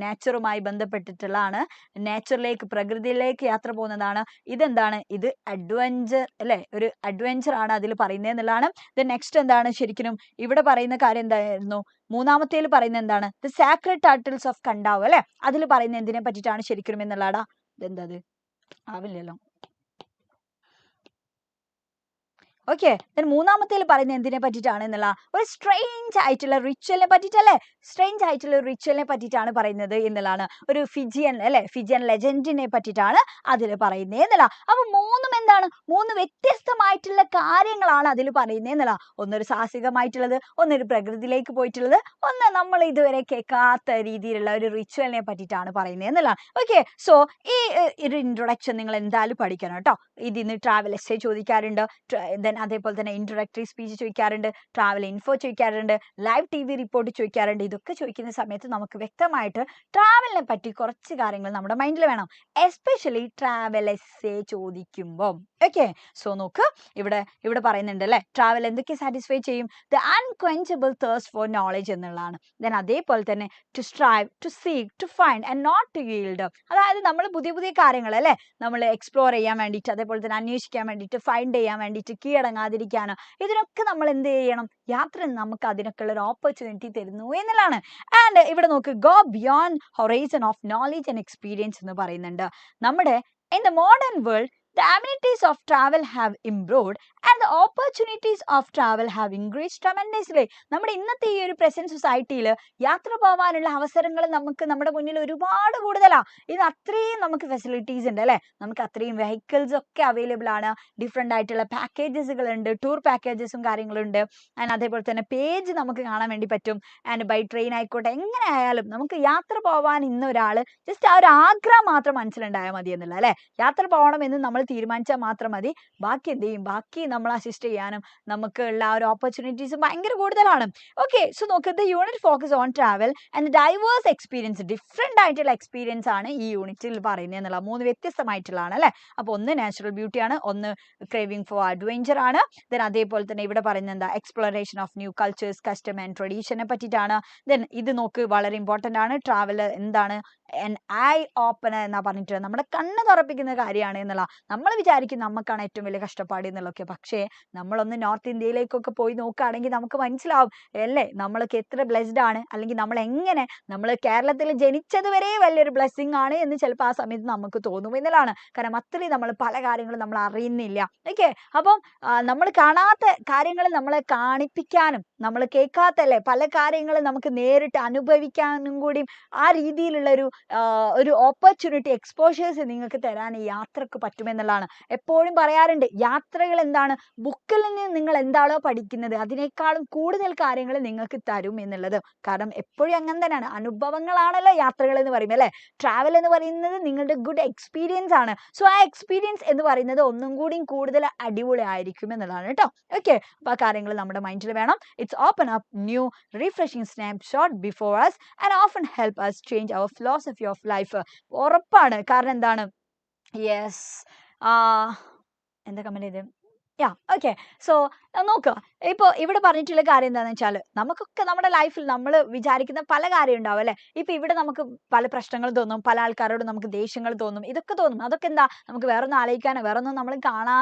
നേച്ചറുമായി ബന്ധപ്പെട്ടിട്ടുള്ളതാണ്, നേച്ചറിലേക്ക്, പ്രകൃതിയിലേക്ക് യാത്ര പോകുന്നതാണ്. ഇതെന്താണ്, ഇത് അഡ്വഞ്ചർ അല്ലെ, ഒരു അഡ്വഞ്ചർ ആണ് അതിൽ പറയുന്നത് എന്നുള്ളതാണ്. ദെൻ നെക്സ്റ്റ് എന്താണ്, ശരിക്കും ഇവിടെ പറയുന്ന കാര്യം എന്തായിരുന്നു, മൂന്നാമത്തേൽ പറയുന്നത് എന്താണ്, ദ സാക്രഡ് ടർട്ടിൽസ് ഓഫ് കണ്ടാവ് അല്ലെ, അതിൽ പറയുന്നത് എന്തിനെ പറ്റിയിട്ടാണ് ശരിക്കും എന്നുള്ളതാ. ഇതെന്താ, ആവില്ലല്ലോ. ഓക്കെ, മൂന്നാമത്തേൽ പറയുന്നത് എന്തിനെ പറ്റിയിട്ടാണ് എന്നുള്ള, ഒരു സ്ട്രേഞ്ച് ആയിട്ടുള്ള റിച്വലിനെ പറ്റിയിട്ടല്ലേ, സ്ട്രേഞ്ച് ആയിട്ടുള്ള റിച്വലിനെ പറ്റിയിട്ടാണ് പറയുന്നത് എന്നുള്ളതാണ്. ഒരു ഫിജിയൻ ലെജൻഡിനെ പറ്റിയിട്ടാണ് അതിൽ പറയുന്നത് എന്നുള്ള. അപ്പൊ മൂന്നും എന്താണ്, 3 വ്യത്യസ്തമായിട്ടുള്ള കാര്യങ്ങളാണ് അതിൽ പറയുന്നത് എന്നുള്ള. ഒന്നൊരു സാഹസികമായിട്ടുള്ളത്, ഒന്നൊരു പ്രകൃതിയിലേക്ക് പോയിട്ടുള്ളത്, ഒന്ന് നമ്മൾ ഇതുവരെ കേൾക്കാത്ത രീതിയിലുള്ള ഒരു റിച്വലിനെ പറ്റിയിട്ടാണ് പറയുന്നത് എന്നുള്ളതാണ്. ഓക്കെ, സോ ഈ ഒരു ഇൻട്രൊഡക്ഷൻ നിങ്ങൾ എന്തായാലും പഠിക്കണം കേട്ടോ. ഇതിന്ന് ട്രാവൽ എസ്സേ ചോദിക്കാറുണ്ട്, അതേപോലെ തന്നെ ഇൻട്രൊഡക്ടറി സ്പീച്ച് ചോദിക്കാറുണ്ട്, ട്രാവൽ ഇൻഫോ ചോദിക്കാറുണ്ട്, ലൈവ് TV റിപ്പോർട്ട് ചോദിക്കാറുണ്ട്. ഇതൊക്കെ ചോദിക്കുന്ന സമയത്ത് നമുക്ക് വ്യക്തമായിട്ട് ട്രാവലിനെ പറ്റി കുറച്ച് കാര്യങ്ങൾ നമ്മുടെ മൈൻഡിൽ വേണം, എസ്പെഷ്യലി ട്രാവൽ എസ്സേ ചോദിക്കുമ്പോൾ. ഓക്കെ, സോ നോക്ക്, ഇവിടെ പറയുന്നുണ്ട് അല്ലെ, ട്രാവൽ എന്തൊക്കെ സാറ്റിസ്ഫൈ ചെയ്യും, the unquenchable thirst for knowledge എന്നുള്ളതാണ്. ദെൻ അതേപോലെ തന്നെ to strive, to seek, to find and not to yield, അതായത് നമ്മൾ പുതിയ കാര്യങ്ങൾ അല്ലെ, നമ്മൾ എക്സ്പ്ലോർ ചെയ്യാൻ വേണ്ടിയിട്ട്, അതേപോലെ തന്നെ അന്വേഷിക്കാൻ വേണ്ടിയിട്ട്, ഫൈൻഡ് ചെയ്യാൻ വേണ്ടിയിട്ട്, കീഴടങ്ങാതിരിക്കാനോ, ഇതിനൊക്കെ നമ്മൾ എന്ത് ചെയ്യണം, യാത്ര നമുക്ക് അതിനൊക്കെ ഉള്ള ഒരു ഓപ്പർച്യൂണിറ്റി തരുന്നു എന്നുള്ളതാണ്. ആൻഡ് ഇവിടെ നോക്ക്, go beyond horizon of knowledge and experience എന്ന് പറയുന്നുണ്ട്. നമ്മുടെ in the modern world, the amenities of travel have improved and the opportunities of travel have increased tremendously. നമ്മുടെ ഇന്നത്തെ ഈ ഒരു പ്രസന്റ് സൊസൈറ്റിയിൽ യാത്ര പോകാനുള്ള അവസരങ്ങൾ നമുക്ക് നമ്മുടെ മുന്നിൽ ഒരുപാട് കൂടുതലാണ്. ഇത് അത്രയും നമുക്ക് ഫെസിലിറ്റീസ് ഉണ്ട് അല്ലെ, നമുക്ക് അത്രയും വെഹിക്കിൾസ് ഒക്കെ അവൈലബിൾ ആണ്, ഡിഫറെന്റ് ആയിട്ടുള്ള പാക്കേജസുകൾ ഉണ്ട്, ടൂർ പാക്കേജസും കാര്യങ്ങളുണ്ട്. ആൻഡ് അതേപോലെ തന്നെ പേജ് നമുക്ക് കാണാൻ വേണ്ടി പറ്റും. ആൻഡ് ബൈ ട്രെയിൻ ആയിക്കോട്ടെ, എങ്ങനെ ആയാലും നമുക്ക് യാത്ര പോകാൻ ഇന്നൊരാൾ ജസ്റ്റ് ആ ഒരു ആഗ്രഹം മാത്രം മനസ്സിലുണ്ടായാൽ മതി എന്നുള്ള അല്ലെ, യാത്ര പോകണം എന്ന് നമ്മൾ തീരുമാനിച്ചാൽ മാത്രം മതി. ബാക്കി എന്ത് ചെയ്യും? ബാക്കി നമ്മൾ അസിസ്റ്റ് ചെയ്യാനും നമുക്ക് ഉള്ള ആ ഒരു ഓപ്പർച്യൂണിറ്റീസ് ഭയങ്കര കൂടുതലാണ്. ഓക്കെ, സോ നോക്ക്, the unit focus on travel and diverse experience. Different ആയിട്ടുള്ള എക്സ്പീരിയൻസ് ആണ് ഈ യൂണിറ്റിൽ പറയുന്നത് എന്നുള്ള 3 വ്യത്യസ്തമായിട്ടുള്ളതാണ് അല്ലേ. അപ്പോൾ ഒന്ന് നാച്ചുറൽ ബ്യൂട്ടി ആണ്, ഒന്ന് ക്രേവിംഗ് ഫോർ അഡ്വഞ്ചർ ആണ്, ദെൻ അതേപോലെ തന്നെ ഇവിടെ പറയുന്നത് എന്താ, exploration of new cultures, custom and ട്രഡീഷനെ പറ്റിയിട്ടാണ്. ദെൻ ഇത് നോക്ക്, വളരെ ഇമ്പോർട്ടൻ്റ് ആണ്. ട്രാവൽ എന്താണ്? an eye opener എന്നാ പറഞ്ഞിട്ട് നമ്മുടെ കണ്ണ് തുറപ്പിക്കുന്ന കാര്യമാണ് എന്നുള്ള. നമ്മൾ വിചാരിക്കും നമുക്കാണ് ഏറ്റവും വലിയ കഷ്ടപ്പാട് എന്നുള്ളതൊക്കെ, പക്ഷേ നമ്മളൊന്ന് നോർത്ത് ഇന്ത്യയിലേക്കൊക്കെ പോയി നോക്കുകയാണെങ്കിൽ നമുക്ക് മനസ്സിലാവും അല്ലേ നമ്മളൊക്കെ എത്ര ബ്ലെസ്ഡ് ആണ്, അല്ലെങ്കിൽ നമ്മൾ കേരളത്തിൽ ജനിച്ചത് വരെ വലിയൊരു ബ്ലെസ്സിങ് ആണ് എന്ന് ചിലപ്പോൾ ആ സമയത്ത് നമുക്ക് തോന്നും എന്നുള്ളതാണ്. കാരണം അത്രയും നമ്മൾ പല കാര്യങ്ങളും നമ്മൾ അറിയുന്നില്ല. ഓക്കെ, അപ്പം നമ്മൾ കാണാത്ത കാര്യങ്ങൾ നമ്മളെ കാണിപ്പിക്കാനും നമ്മൾ കേൾക്കാത്തല്ലേ പല കാര്യങ്ങളും നമുക്ക് നേരിട്ട് അനുഭവിക്കാനും കൂടി ആ രീതിയിലുള്ള ഒരു ഓപ്പർച്യൂണിറ്റി, എക്സ്പോഷേഴ്സ് നിങ്ങൾക്ക് തരാൻ ഈ യാത്രക്ക് പറ്റുമെന്നുള്ളതാണ്. എപ്പോഴും പറയാറുണ്ട്, യാത്രകൾ എന്താണ്, ബുക്കിൽ നിന്ന് നിങ്ങൾ എന്താണോ പഠിക്കുന്നത് അതിനേക്കാളും കൂടുതൽ കാര്യങ്ങൾ നിങ്ങൾക്ക് തരും എന്നുള്ളത്. കാരണം എപ്പോഴും അങ്ങനെ തന്നെയാണ്, അനുഭവങ്ങളാണല്ലോ യാത്രകൾ എന്ന് പറയുമ്പോൾ അല്ലേ. ട്രാവൽ എന്ന് പറയുന്നത് നിങ്ങളുടെ ഗുഡ് എക്സ്പീരിയൻസ് ആണ്. സോ ആ എക്സ്പീരിയൻസ് എന്ന് പറയുന്നത് ഒന്നും കൂടി കൂടുതൽ അടിപൊളി ആയിരിക്കും എന്നുള്ളതാണ് കേട്ടോ. ഓക്കെ, അപ്പോൾ ആ കാര്യങ്ങൾ നമ്മുടെ മൈൻഡിൽ വേണം. It's open up new refreshing snapshot before us and often help us change our philosophy of life. ഉറപ്പാണ്. കാരണം എന്താണ്, യെസ്, എന്താ കമന്റ് ചെയ്ത്, ഓക്കെ. സോ നോക്കുക, ഇപ്പോൾ ഇവിടെ പറഞ്ഞിട്ടുള്ള കാര്യം എന്താണെന്ന് വെച്ചാൽ നമുക്കൊക്കെ നമ്മുടെ ലൈഫിൽ നമ്മൾ വിചാരിക്കുന്ന പല കാര്യം ഉണ്ടാവും അല്ലേ. ഇപ്പം ഇവിടെ നമുക്ക് പല പ്രശ്നങ്ങൾ തോന്നും, പല ആൾക്കാരോട് നമുക്ക് ദേഷ്യങ്ങൾ തോന്നും, ഇതൊക്കെ തോന്നും. അതൊക്കെ എന്താ, നമുക്ക് വേറൊന്നും ആലോചിക്കാനോ വേറൊന്നും നമ്മൾ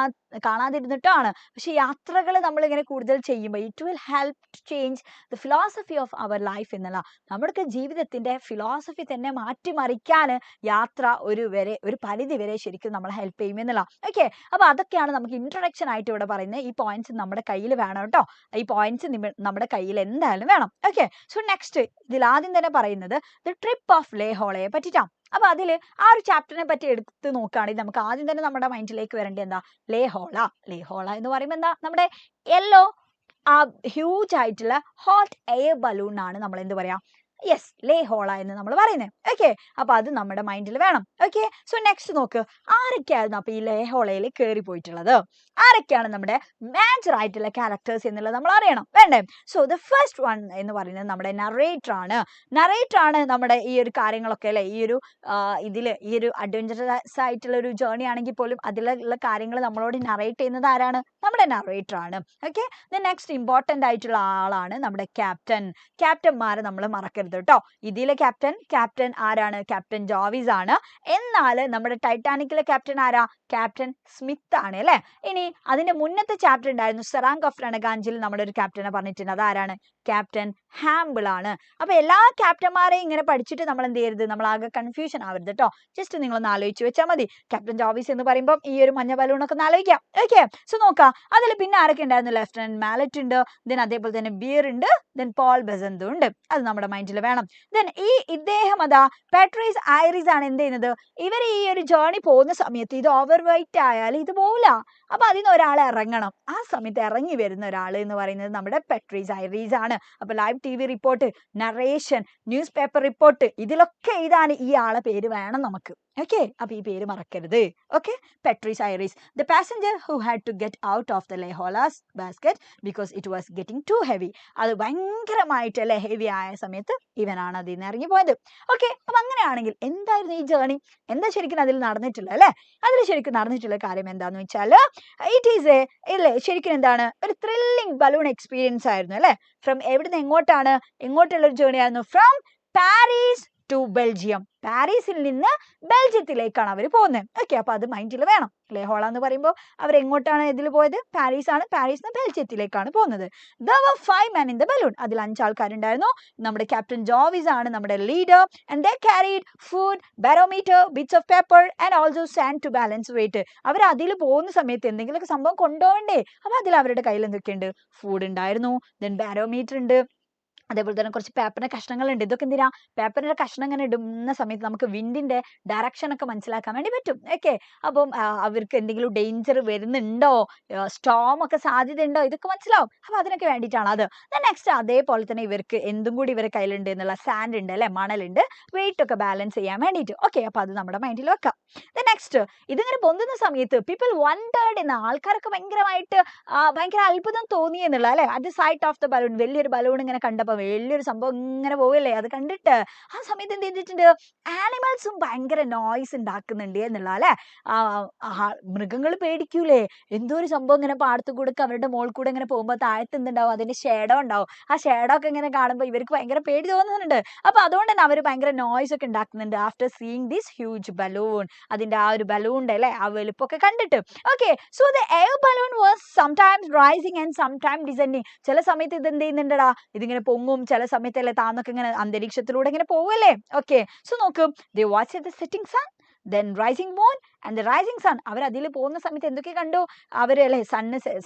കാണാതിരുന്നിട്ടാണ്. പക്ഷെ യാത്രകൾ നമ്മളിങ്ങനെ കൂടുതൽ ചെയ്യുമ്പോൾ it will help to change the philosophy of our life എന്നുള്ള നമ്മുടെ ജീവിതത്തിൻ്റെ ഫിലോസഫി തന്നെ മാറ്റിമറിക്കാൻ യാത്ര ഒരു പരിധി വരെ ശരിക്കും നമ്മളെ ഹെൽപ്പ് ചെയ്യും എന്നുള്ള. ഓക്കെ, അപ്പോൾ അതൊക്കെയാണ് നമുക്ക് ഇൻട്രൊഡക്ഷൻ ആയിട്ട് ഇവിടെ പറയുന്നത്. ഈ പോയിന്റ്സ് നമ്മുടെ കയ്യിൽ വേണം കേട്ടോ. ഈ പോയിന്റ്സ് നമ്മുടെ കയ്യിൽ എന്തായാലും വേണം. ഓക്കെ, സോ നെക്സ്റ്റ് ഇതിൽ ആദ്യം തന്നെ പറയുന്നത് ദ ട്രിപ്പ് ഓഫ് ലേഹോളയെ പറ്റിയിട്ടാണ്. അപ്പൊ അതിൽ ആ ഒരു ചാപ്റ്ററിനെ പറ്റി എടുത്ത് നോക്കുകയാണെങ്കിൽ നമുക്ക് ആദ്യം തന്നെ നമ്മുടെ മൈൻഡിലേക്ക് വരേണ്ടത് എന്താ, ലേഹോള എന്ന് പറയുമ്പോൾ എന്താ, നമ്മുടെ യെല്ലോ ആ ഹ്യൂജ് ആയിട്ടുള്ള ഹോട്ട് എയർ ബലൂൺ ആണ് നമ്മൾ എന്ത് പറയാ, യെസ്, ലേഹോള എന്ന് നമ്മൾ പറയുന്നത്. ഓക്കെ, അപ്പൊ അത് നമ്മുടെ മൈൻഡിൽ വേണം. ഓക്കെ, സോ നെക്സ്റ്റ് നോക്ക്, ആരൊക്കെയായിരുന്നു അപ്പൊ ഈ ലേഹോളയിൽ കയറി പോയിട്ടുള്ളത്, ആരൊക്കെയാണ് നമ്മുടെ മേജർ ആയിട്ടുള്ള ക്യാരക്ടേഴ്സ് എന്നുള്ളത് നമ്മൾ അറിയണം വേണ്ടേ. സോ ദ ഫസ്റ്റ് വൺ എന്ന് പറയുന്നത് നമ്മുടെ നറേറ്റർ ആണ് നമ്മുടെ ഈ ഒരു കാര്യങ്ങളൊക്കെ അല്ലെ, ഈ ഒരു ഈ ഒരു അഡ്വഞ്ചറസ് ആയിട്ടുള്ള ഒരു ജേർണി ആണെങ്കിൽ പോലും അതിലുള്ള കാര്യങ്ങൾ നമ്മളോട് നറേറ്റ് ചെയ്യുന്നത് ആരാണ്, നമ്മുടെ നറേറ്റർ ആണ്. ഓക്കെ, ദ നെക്സ്റ്റ് ഇമ്പോർട്ടൻ്റ് ആയിട്ടുള്ള ആളാണ് നമ്മുടെ ക്യാപ്റ്റന്മാരെ നമ്മൾ മറക്കരുത് കേട്ടോ. ഇതിലെ ക്യാപ്റ്റൻ ആരാണ്, ക്യാപ്റ്റൻ ജോവിസ് ആണ്. എന്നാൽ നമ്മുടെ ടൈറ്റാനിക്കിലെ ക്യാപ്റ്റൻ ആരാ, ക്യാപ്റ്റൻ സ്മിത്ത് ആണ് അല്ലെ. ഇനി അതിന്റെ മുന്നത്തെ ചാപ്റ്റർ ഉണ്ടായിരുന്നു സെറാങ്ക് ഓഫ് റെനഗാഞ്ചിൽ നമ്മുടെ ഒരു ക്യാപ്റ്റനെ പറഞ്ഞിട്ടുണ്ട്, അതാരാണ്, ക്യാപ്റ്റൻ ഹാമ്പിൾ ആണ്. അപ്പൊ എല്ലാ ക്യാപ്റ്റന്മാരെയും ഇങ്ങനെ പഠിച്ചിട്ട് നമ്മൾ എന്ത് ചെയ്യരുത്, നമ്മൾ ആകെ കൺഫ്യൂഷൻ ആവരുത് കേട്ടോ. ജസ്റ്റ് നിങ്ങളൊന്ന് ആലോചിച്ച് വെച്ചാൽ മതി. ക്യാപ്റ്റൻ ജോവിസ് എന്ന് പറയുമ്പോൾ ഈ ഒരു മഞ്ഞ ബലൂണൊക്കെ ഒന്ന് ആലോചിക്കാം. ഓക്കെ, സോ നോക്കാം, അതിൽ പിന്നെ ആരൊക്കെ ഉണ്ടായിരുന്നു, ലെഫ്റ്റനന്റ് മാലറ്റ് ഉണ്ട്, ദെൻ അതേപോലെ തന്നെ ബിയർ ഉണ്ട്, ദെൻ പോൾ ബെസന്തു ഉണ്ട്. അത് നമ്മുടെ മൈൻഡിൽ വേണം. ദെൻ ഇദ്ദേഹം അതാ പാട്രീസ് ഐറിസ് ആണ് എന്ത് ചെയ്യുന്നത്, ഇവർ ഈ ഒരു ജേർണി പോകുന്ന സമയത്ത് ഇത് ഓവർ വെയിറ്റ് ആയാൽ ഇത് പോവില്ല. അപ്പൊ അതിന് ഒരാൾ ഇറങ്ങണം. ആ സമയത്ത് ഇറങ്ങി വരുന്ന ഒരാൾ എന്ന് പറയുന്നത് നമ്മുടെ പാട്രീസ് ഐറിസ് ആണ്. അപ്പൊ live TV report, narration, news paper report, ഇതിലൊക്കെ എഴുതാൻ ഈ ആളെ പേര് വേണം നമുക്ക്. ഓക്കെ, അപ്പൊ ഈ പേര് മറക്കരുത്. Okay, Patrice Iris, the passenger who had to get out of the Le Horla's basket because it was getting too heavy. അത് ഭയങ്കരമായിട്ട് അല്ലെ ഹെവി ആയ സമയത്ത് ഇവനാണ് അതിൽ നിന്ന് ഇറങ്ങി പോയത്. ഓക്കെ, അപ്പൊ അങ്ങനെയാണെങ്കിൽ എന്തായിരുന്നു ഈ ജേർണി, എന്താ ശരിക്കും അതിൽ നടന്നിട്ടുള്ളത് അല്ലെ. അതിൽ ശരിക്കും നടന്നിട്ടുള്ള കാര്യം എന്താന്ന് വെച്ചാൽ ഇറ്റ് ഈസ് ശരിക്കും എന്താണ്, ഒരു ത്രില്ലിംഗ് ബലൂൺ എക്സ്പീരിയൻസ് ആയിരുന്നു അല്ലെ. ഫ്രം എവിടുന്ന് എങ്ങോട്ടുള്ള ഒരു ജേർണി ആയിരുന്നു, ഫ്രം പാരീസ് ടു ബെൽജിയം. പാരീസിൽ നിന്ന് ബെൽജിയത്തിലേക്കാണ് അവർ പോകുന്നത്. ഓക്കെ, അപ്പൊ അത് മൈൻഡിൽ വേണം. ലേഹോള എന്ന് പറയുമ്പോൾ അവർ എങ്ങോട്ടാണ് ഇതിൽ പോയത്, പാരീസ് ആണ്. പാരീസിൽ നിന്ന് ബെൽജിയത്തിലേക്കാണ് പോകുന്നത്. There were 5 men in the balloon. അതിൽ 5 ആൾക്കാരുണ്ടായിരുന്നു. നമ്മുടെ ക്യാപ്റ്റൻ ജോവിസ് ആണ് നമ്മുടെ leader. And they carried food, barometer, bits of paper and also sand to balance weight. അവർ അതിൽ പോകുന്ന സമയത്ത് എന്തെങ്കിലുമൊക്കെ സംഭവം കൊണ്ടുപോകണ്ടേ. അപ്പൊ അതിൽ അവരുടെ കയ്യിൽ എന്തൊക്കെയുണ്ട്, ഫുഡ് ഉണ്ടായിരുന്നു, ദെൻ ബാരോമീറ്റർ ഉണ്ട്, അതേപോലെ തന്നെ കുറച്ച് പേപ്പറിന്റെ കഷ്ണങ്ങളുണ്ട്. ഇതൊക്കെ എന്തിനാ? പേപ്പറിന്റെ കഷ്ണം ഇങ്ങനെ ഇടുന്ന സമയത്ത് നമുക്ക് വിൻഡിന്റെ ഡയറക്ഷൻ ഒക്കെ മനസ്സിലാക്കാൻ വേണ്ടി പറ്റും. ഓക്കെ, അപ്പം അവർക്ക് എന്തെങ്കിലും ഡേഞ്ചർ വരുന്നുണ്ടോ, സ്റ്റോം ഒക്കെ സാധ്യതയുണ്ടോ, ഇതൊക്കെ മനസ്സിലാവും. അപ്പൊ അതിനൊക്കെ വേണ്ടിയിട്ടാണ് അത്. നെക്സ്റ്റ് അതേപോലെ തന്നെ ഇവർക്ക് എന്തും കൂടി ഇവരുടെ കയ്യിലുണ്ട് എന്നുള്ള സാൻഡ് ഉണ്ട് അല്ലെ, മണലുണ്ട്, വെയിറ്റ് ഒക്കെ ബാലൻസ് ചെയ്യാൻ വേണ്ടിയിട്ട്. ഓക്കെ, അപ്പൊ അത് നമ്മുടെ മൈൻഡിൽ വെക്കാം. നെക്സ്റ്റ് ഇതിങ്ങനെ പൊന്തുന്ന സമയത്ത് പീപ്പിൾ വണ്ടേർഡ് എന്ന ആൾക്കാരൊക്കെ ഭയങ്കരമായിട്ട് ഭയങ്കര അത്ഭുതം തോന്നി എന്നുള്ള അല്ലെ, at the sight of the balloon. വലിയൊരു ബലൂൺ ഇങ്ങനെ കണ്ടപ്പോൾ വലിയൊരു സംഭവം ഇങ്ങനെ പോവല്ലേ, അത് കണ്ടിട്ട് ആ സമയത്ത് എന്ത് ചെയ്തിട്ടുണ്ട്, ആനിമൽസും ഭയങ്കര നോയ്സ് ഉണ്ടാക്കുന്നുണ്ട് എന്നുള്ള അല്ലെ. മൃഗങ്ങൾ പേടിക്കൂലേ, എന്തോ ഒരു സംഭവം ഇങ്ങനെ പാടത്തു കൂടെ അവരുടെ മോൾ കൂടെ ഇങ്ങനെ പോകുമ്പോൾ താഴത്ത് എന്തുണ്ടാവും, അതിന്റെ ഷേഡോ ഉണ്ടാവും. ആ ഷേഡോ ഒക്കെ ഇങ്ങനെ കാണുമ്പോൾ ഇവർക്ക് ഭയങ്കര പേടി തോന്നുന്നുണ്ട്. അപ്പൊ അതുകൊണ്ട് തന്നെ അവർ ഭയങ്കര നോയ്സ് ഒക്കെ ഉണ്ടാക്കുന്നുണ്ട് after seeing this huge balloon. അതിന്റെ ആ ഒരു ബലൂണിന്റെ അല്ലെ ആ വലുപ്പൊക്കെ കണ്ടിട്ട്. Okay, so the air balloon was sometimes rising and sometime descending. ചില സമയത്ത് ഇത് എന്ത് ചെയ്യുന്നുണ്ടടാ, ഇതിങ്ങനെ പൊങ്ങും, ചില സമയത്തല്ലേ താന്നൊക്കെ ഇങ്ങനെ അന്തരീക്ഷത്തിലൂടെ ഇങ്ങനെ പോവല്ലേ. ഓക്കെ, സോ നോക്ക്, they watch the setting sun, then rising moon and the rising sun. അവർ അതിൽ പോകുന്ന സമയത്ത് എന്തൊക്കെ കണ്ടു, അവർ അല്ലെ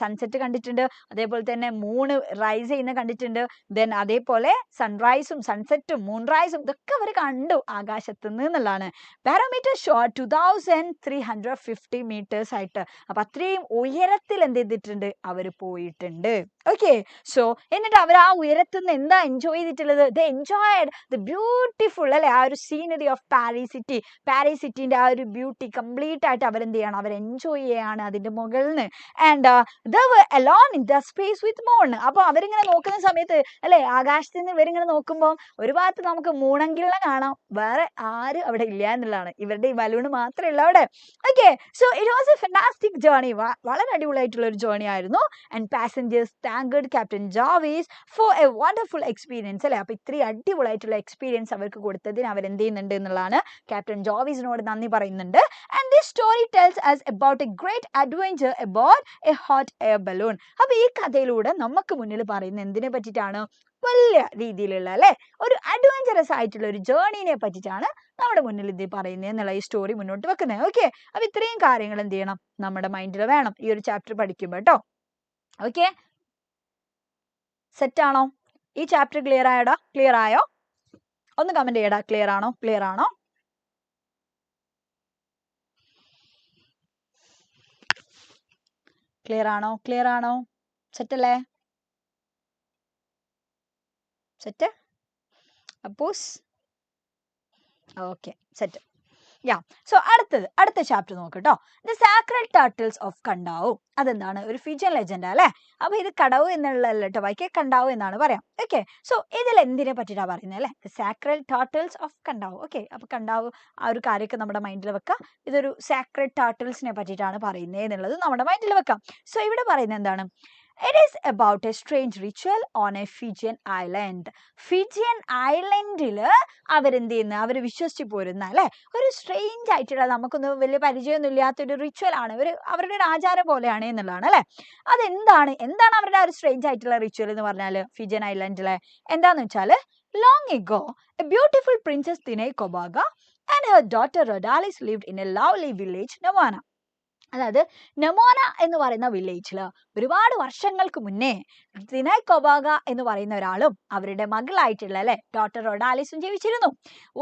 സൺസെറ്റ് കണ്ടിട്ടുണ്ട്, അതേപോലെ തന്നെ മൂണ് റൈസ് ചെയ്യുന്ന കണ്ടിട്ടുണ്ട്, ദെൻ അതേപോലെ സൺറൈസും സൺസെറ്റും മൂൺ റൈസും ഇതൊക്കെ അവർ കണ്ടു ആകാശത്ത് നിന്ന് എന്നുള്ളതാണ്. പാരാമീറ്റർ ഷോട്ട് 2350 മീറ്റേഴ്സ് ആയിട്ട്. അപ്പൊ അത്രയും ഉയരത്തിൽ എന്ത് ചെയ്തിട്ടുണ്ട്, അവർ പോയിട്ടുണ്ട്. ഓക്കെ, സോ എന്നിട്ട് അവർ ആ ഉയരത്തിൽ നിന്ന് എന്താ എൻജോയ് ചെയ്തിട്ടുള്ളത്, ദ എൻജോയ്ഡ് ദ ബ്യൂട്ടിഫുൾ അല്ലെ ആ ഒരു scenery of Paris city. Paris സിറ്റിന്റെ ആ ഒരു ബ്യൂട്ടി കംപ്ലീറ്റ് ആയിട്ട് അവരെന്ത് ചെയ്യണം, അവർ എൻജോയ് ചെയ്യാണ് അതിന്റെ മുകളിൽ നിന്ന്. And they were alone in the space with moon. അപ്പൊ അവരിങ്ങനെ നോക്കുന്ന സമയത്ത് അല്ലെ, ആകാശത്ത് നിന്ന് ഇവരിങ്ങനെ നോക്കുമ്പോൾ ഒരു ഭാഗത്ത് നമുക്ക് മൂണങ്കിളിനെ കാണാം, വേറെ ആരും അവിടെ ഇല്ല എന്നുള്ളതാണ്. ഇവരുടെ ഈ ബലൂണ് മാത്രമേ ഉള്ളൂ അവിടെ. Okay, so it was a fantastic journey. വളരെ അടിപൊളിയായിട്ടുള്ള ഒരു ജേർണി ആയിരുന്നു. And passengers thanked captain Jovis for a wonderful experience അല്ലെ. അപ്പൊ ഇത്രയും അടിപൊളിയായിട്ടുള്ള എക്സ്പീരിയൻസ് അവർക്ക് കൊടുത്തതിന് അവരെന്ത് ചെയ്യുന്നുണ്ട് എന്നുള്ളതാണ്, ക്യാപ്റ്റൻ ജോവീസിനോട് നന്ദി പറയുന്നുണ്ട്. And this story tells us about a great adventure aboard a hot air balloon. അപ്പൊ ഈ കഥയിലൂടെ നമുക്ക് മുന്നിൽ പറയുന്ന എന്തിനെ പറ്റിയിട്ടാണ്, വലിയ രീതിയിലുള്ള അല്ലെ ഒരു അഡ്വഞ്ചറസ് ആയിട്ടുള്ള ഒരു ജേർണിനെ പറ്റിയിട്ടാണ് നമ്മുടെ മുന്നിൽ ഇത് പറയുന്നത് എന്നുള്ള ഈ സ്റ്റോറി മുന്നോട്ട് വെക്കുന്നത്. ഓക്കെ, അപ്പൊ ഇത്രയും കാര്യങ്ങൾ എന്ത് ചെയ്യണം, നമ്മുടെ മൈൻഡിൽ വേണം ഈ ഒരു ചാപ്റ്റർ പഠിക്കുമ്പോൾ കേട്ടോ. ഓക്കെ, സെറ്റ് ആണോ? ഈ ചാപ്റ്റർ ക്ലിയർ ആയോടാ? ക്ലിയർ ആയോ? ഒന്ന് കമന്റ് ചെയ്യടാ, ക്ലിയർ ആണോ, ക്ലിയർ ആണോ? ക്ലിയർ ആണോ, ക്ലിയർ ആണോ? സെറ്റ് അല്ലേ? Set Appus? Okay, set. Yeah, so അടുത്ത ചാപ്റ്റർ നോക്കട്ടോ. The sacred turtles of Kadavu. അതെന്താണ്, ഒരു ഫിജിയൻ ലെജൻഡ് അല്ലെ. അപ്പൊ ഇത് കടവ് എന്നുള്ളതല്ല കേട്ടോ, വായിക്കെ കണ്ടാവു എന്നാണ് പറയാം. ഓക്കെ, സോ ഇതിൽ എന്തിനെ പറ്റിയിട്ടാ പറയുന്നത് അല്ലെ, the sacred turtles of Kadavu. Okay, അപ്പൊ കണ്ടാവു ആ ഒരു കാര്യമൊക്കെ നമ്മുടെ മൈൻഡിൽ വെക്കാം. ഇതൊരു സാക്രഡ് ടർട്ടിൽസിനെ പറ്റിയിട്ടാണ് പറയുന്നത് എന്നുള്ളത് നമ്മുടെ മൈൻഡിൽ വെക്കാം. സോ ഇവിടെ പറയുന്നത് എന്താണ്, it is about a strange ritual on a Fijian island. Fijian ഐലൻഡില് അവരെന്ത് ചെയ്യുന്ന, അവർ വിശ്വസിച്ച് പോരുന്ന അല്ലെ ഒരു സ്ട്രേഞ്ച് ആയിട്ടുള്ള, നമുക്കൊന്നും വലിയ പരിചയമൊന്നും ഇല്ലാത്തൊരു റിച്വൽ ആണ്, അവരുടെ ഒരു ആചാരം പോലെയാണ് എന്നുള്ളതാണ് അല്ലെ. അതെന്താണ് അവരുടെ ആ ഒരു സ്ട്രേഞ്ച് ആയിട്ടുള്ള റിച്വൽ എന്ന് പറഞ്ഞാല് ഫിജിയൻ ഐലൻഡിലെ എന്താന്ന് വെച്ചാല്, long ago a beautiful princess Tinei Kobaga and her daughter Rodalis lived in a lovely village Navana. അതായത് നെമോന എന്ന് പറയുന്ന വില്ലേജില് ഒരുപാട് വർഷങ്ങൾക്ക് മുന്നേ തിനായ് കൊബാഗ എന്ന് പറയുന്ന ഒരാളും അവരുടെ മകളായിട്ടുള്ള അല്ലെ ഡോട്ടർ റൊഡാലിസും ജീവിച്ചിരുന്നു.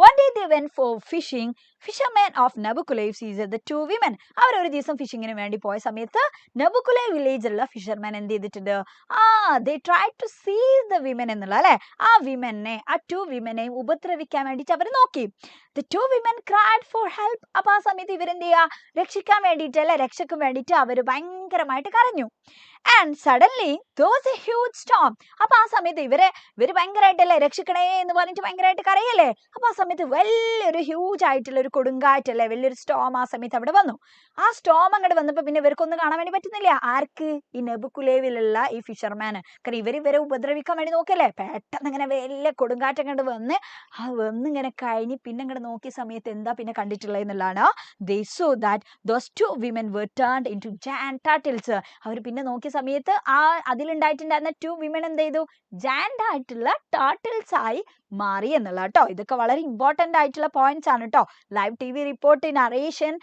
One day they went for fishing. Fishermen of Nabucco seized the two women. അവർ ഒരു ദിവസം ഫിഷിങ്ങിന് വേണ്ടി പോയ സമയത്ത് നബുക്കുലെ വില്ലേജിലുള്ള ഫിഷർമാൻ എന്ത് ചെയ്തിട്ടുണ്ട്, they tried to seize the women എന്നുള്ള അല്ലെ ആ ടു വിമനെയും ഉപദ്രവിക്കാൻ വേണ്ടിയിട്ട് അവർ നോക്കി. The two women cried for help. അപ്പൊ ആ സമയത്ത് ഇവരെന്ത് ചെയ്യുക, രക്ഷിക്കാൻ വേണ്ടിയിട്ട് അല്ലെ രക്ഷയ്ക്കും വേണ്ടിയിട്ട് അവർ ഭയങ്കരമായിട്ട് കരഞ്ഞു. And suddenly there was a huge storm. അപ്പൊ ആ സമയത്ത് ഇവര് ഭയങ്കരമായിട്ടല്ലേ രക്ഷിക്കണേ എന്ന് പറഞ്ഞിട്ട് ഭയങ്കരമായിട്ട് കരയല്ലേ. അപ്പൊ ആ സമയത്ത് വലിയൊരു ഹ്യൂജ് ആയിട്ടുള്ള ഒരു കൊടുങ്കാറ്റല്ലേ, വലിയൊരു സ്റ്റോം ആ സമയത്ത് അവിടെ വന്നു. ആ സ്റ്റോം അങ്ങോട്ട് വന്നപ്പോ പിന്നെ ഇവർക്കൊന്നും കാണാൻ വേണ്ടി പറ്റുന്നില്ല. ആർക്ക്? ഈ നെബുക്കുലേവിലുള്ള ഈ ഫിഷർമാന്. കാരണം ഇവരെ ഉപദ്രവിക്കാൻ വേണ്ടി നോക്കല്ലേ. പെട്ടെന്ന് ഇങ്ങനെ വലിയ കൊടുങ്കാറ്റ് അങ്ങോട്ട് വന്നിങ്ങനെ കഴിഞ്ഞ് പിന്നെ അങ്ങോട്ട് നോക്കിയ സമയത്ത് എന്താ പിന്നെ കണ്ടിട്ടുള്ളത് എന്നുള്ളതാണ്. They saw that those two women were turned into giant turtles. അവർ പിന്നെ നോക്കിയ ഉണ്ടാക്കിയ സമയത്ത് അതിലുണ്ടായിട്ടുണ്ടായിരുന്ന 2 വിമൻ എന്ത് ചെയ്തു? ജാൻഡ് ആയിട്ടുള്ള ടർട്ടിൽസ് ആയി മാറി എന്നുള്ള കേട്ടോ. ഇതൊക്കെ വളരെ ഇമ്പോർട്ടന്റ് ആയിട്ടുള്ള പോയിന്റ്സ് ആണ് കേട്ടോ. ലൈവ് TV റിപ്പോർട്ട്, നറേഷൻ,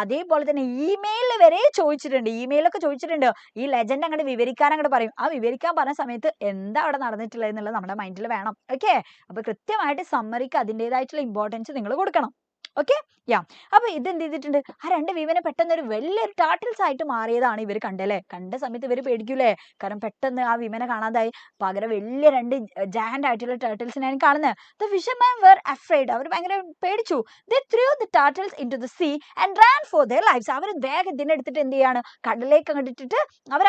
അതേപോലെ തന്നെ ഇമെയിൽ വരെ ചോദിച്ചിട്ടുണ്ട്. ഇമെയിലൊക്കെ ചോദിച്ചിട്ടുണ്ട്. ഈ ലെജൻഡ് അങ്ങോട്ട് വിവരിക്കാൻ അങ്ങോട്ട് പറയും. ആ വിവരിക്കാൻ പറഞ്ഞ സമയത്ത് എന്താ അവിടെ നടന്നിട്ടുള്ളത് എന്നുള്ളത് നമ്മുടെ മൈൻഡിൽ വേണം. ഓക്കെ, അപ്പൊ കൃത്യമായിട്ട് സമ്മറിക്ക് അതിൻ്റെതായിട്ടുള്ള ഇമ്പോർട്ടൻസ് നിങ്ങൾ കൊടുക്കണം. ഓക്കെ, യാ. അപ്പൊ ഇത് എന്ത് ചെയ്തിട്ടുണ്ട്? ആ 2 വിമനെ പെട്ടെന്ന് ഒരു വലിയൊരു ടർട്ടിൽസ് ആയിട്ട് മാറിയതാണ് ഇവർ കണ്ടല്ലേ. കണ്ട സമയത്ത് ഇവർ പേടിക്കൂലേ? കാരണം പെട്ടെന്ന് ആ വിമനെ കാണാതായി. പകരം വലിയ 2 ജാൻഡ് ആയിട്ടുള്ള ടർട്ടിൽസിനെയാണ് കാണുന്നത്. The fisherman were afraid. അവർ ഭയങ്കര പേടിച്ചു. They threw the turtles into the sea and ran for their lives. അവർ വേഗം ഇതിനെടുത്തിട്ട് എന്ത് ചെയ്യാണ്? കടലിലേക്ക് അങ്ങോട്ട് ഇട്ടിട്ട്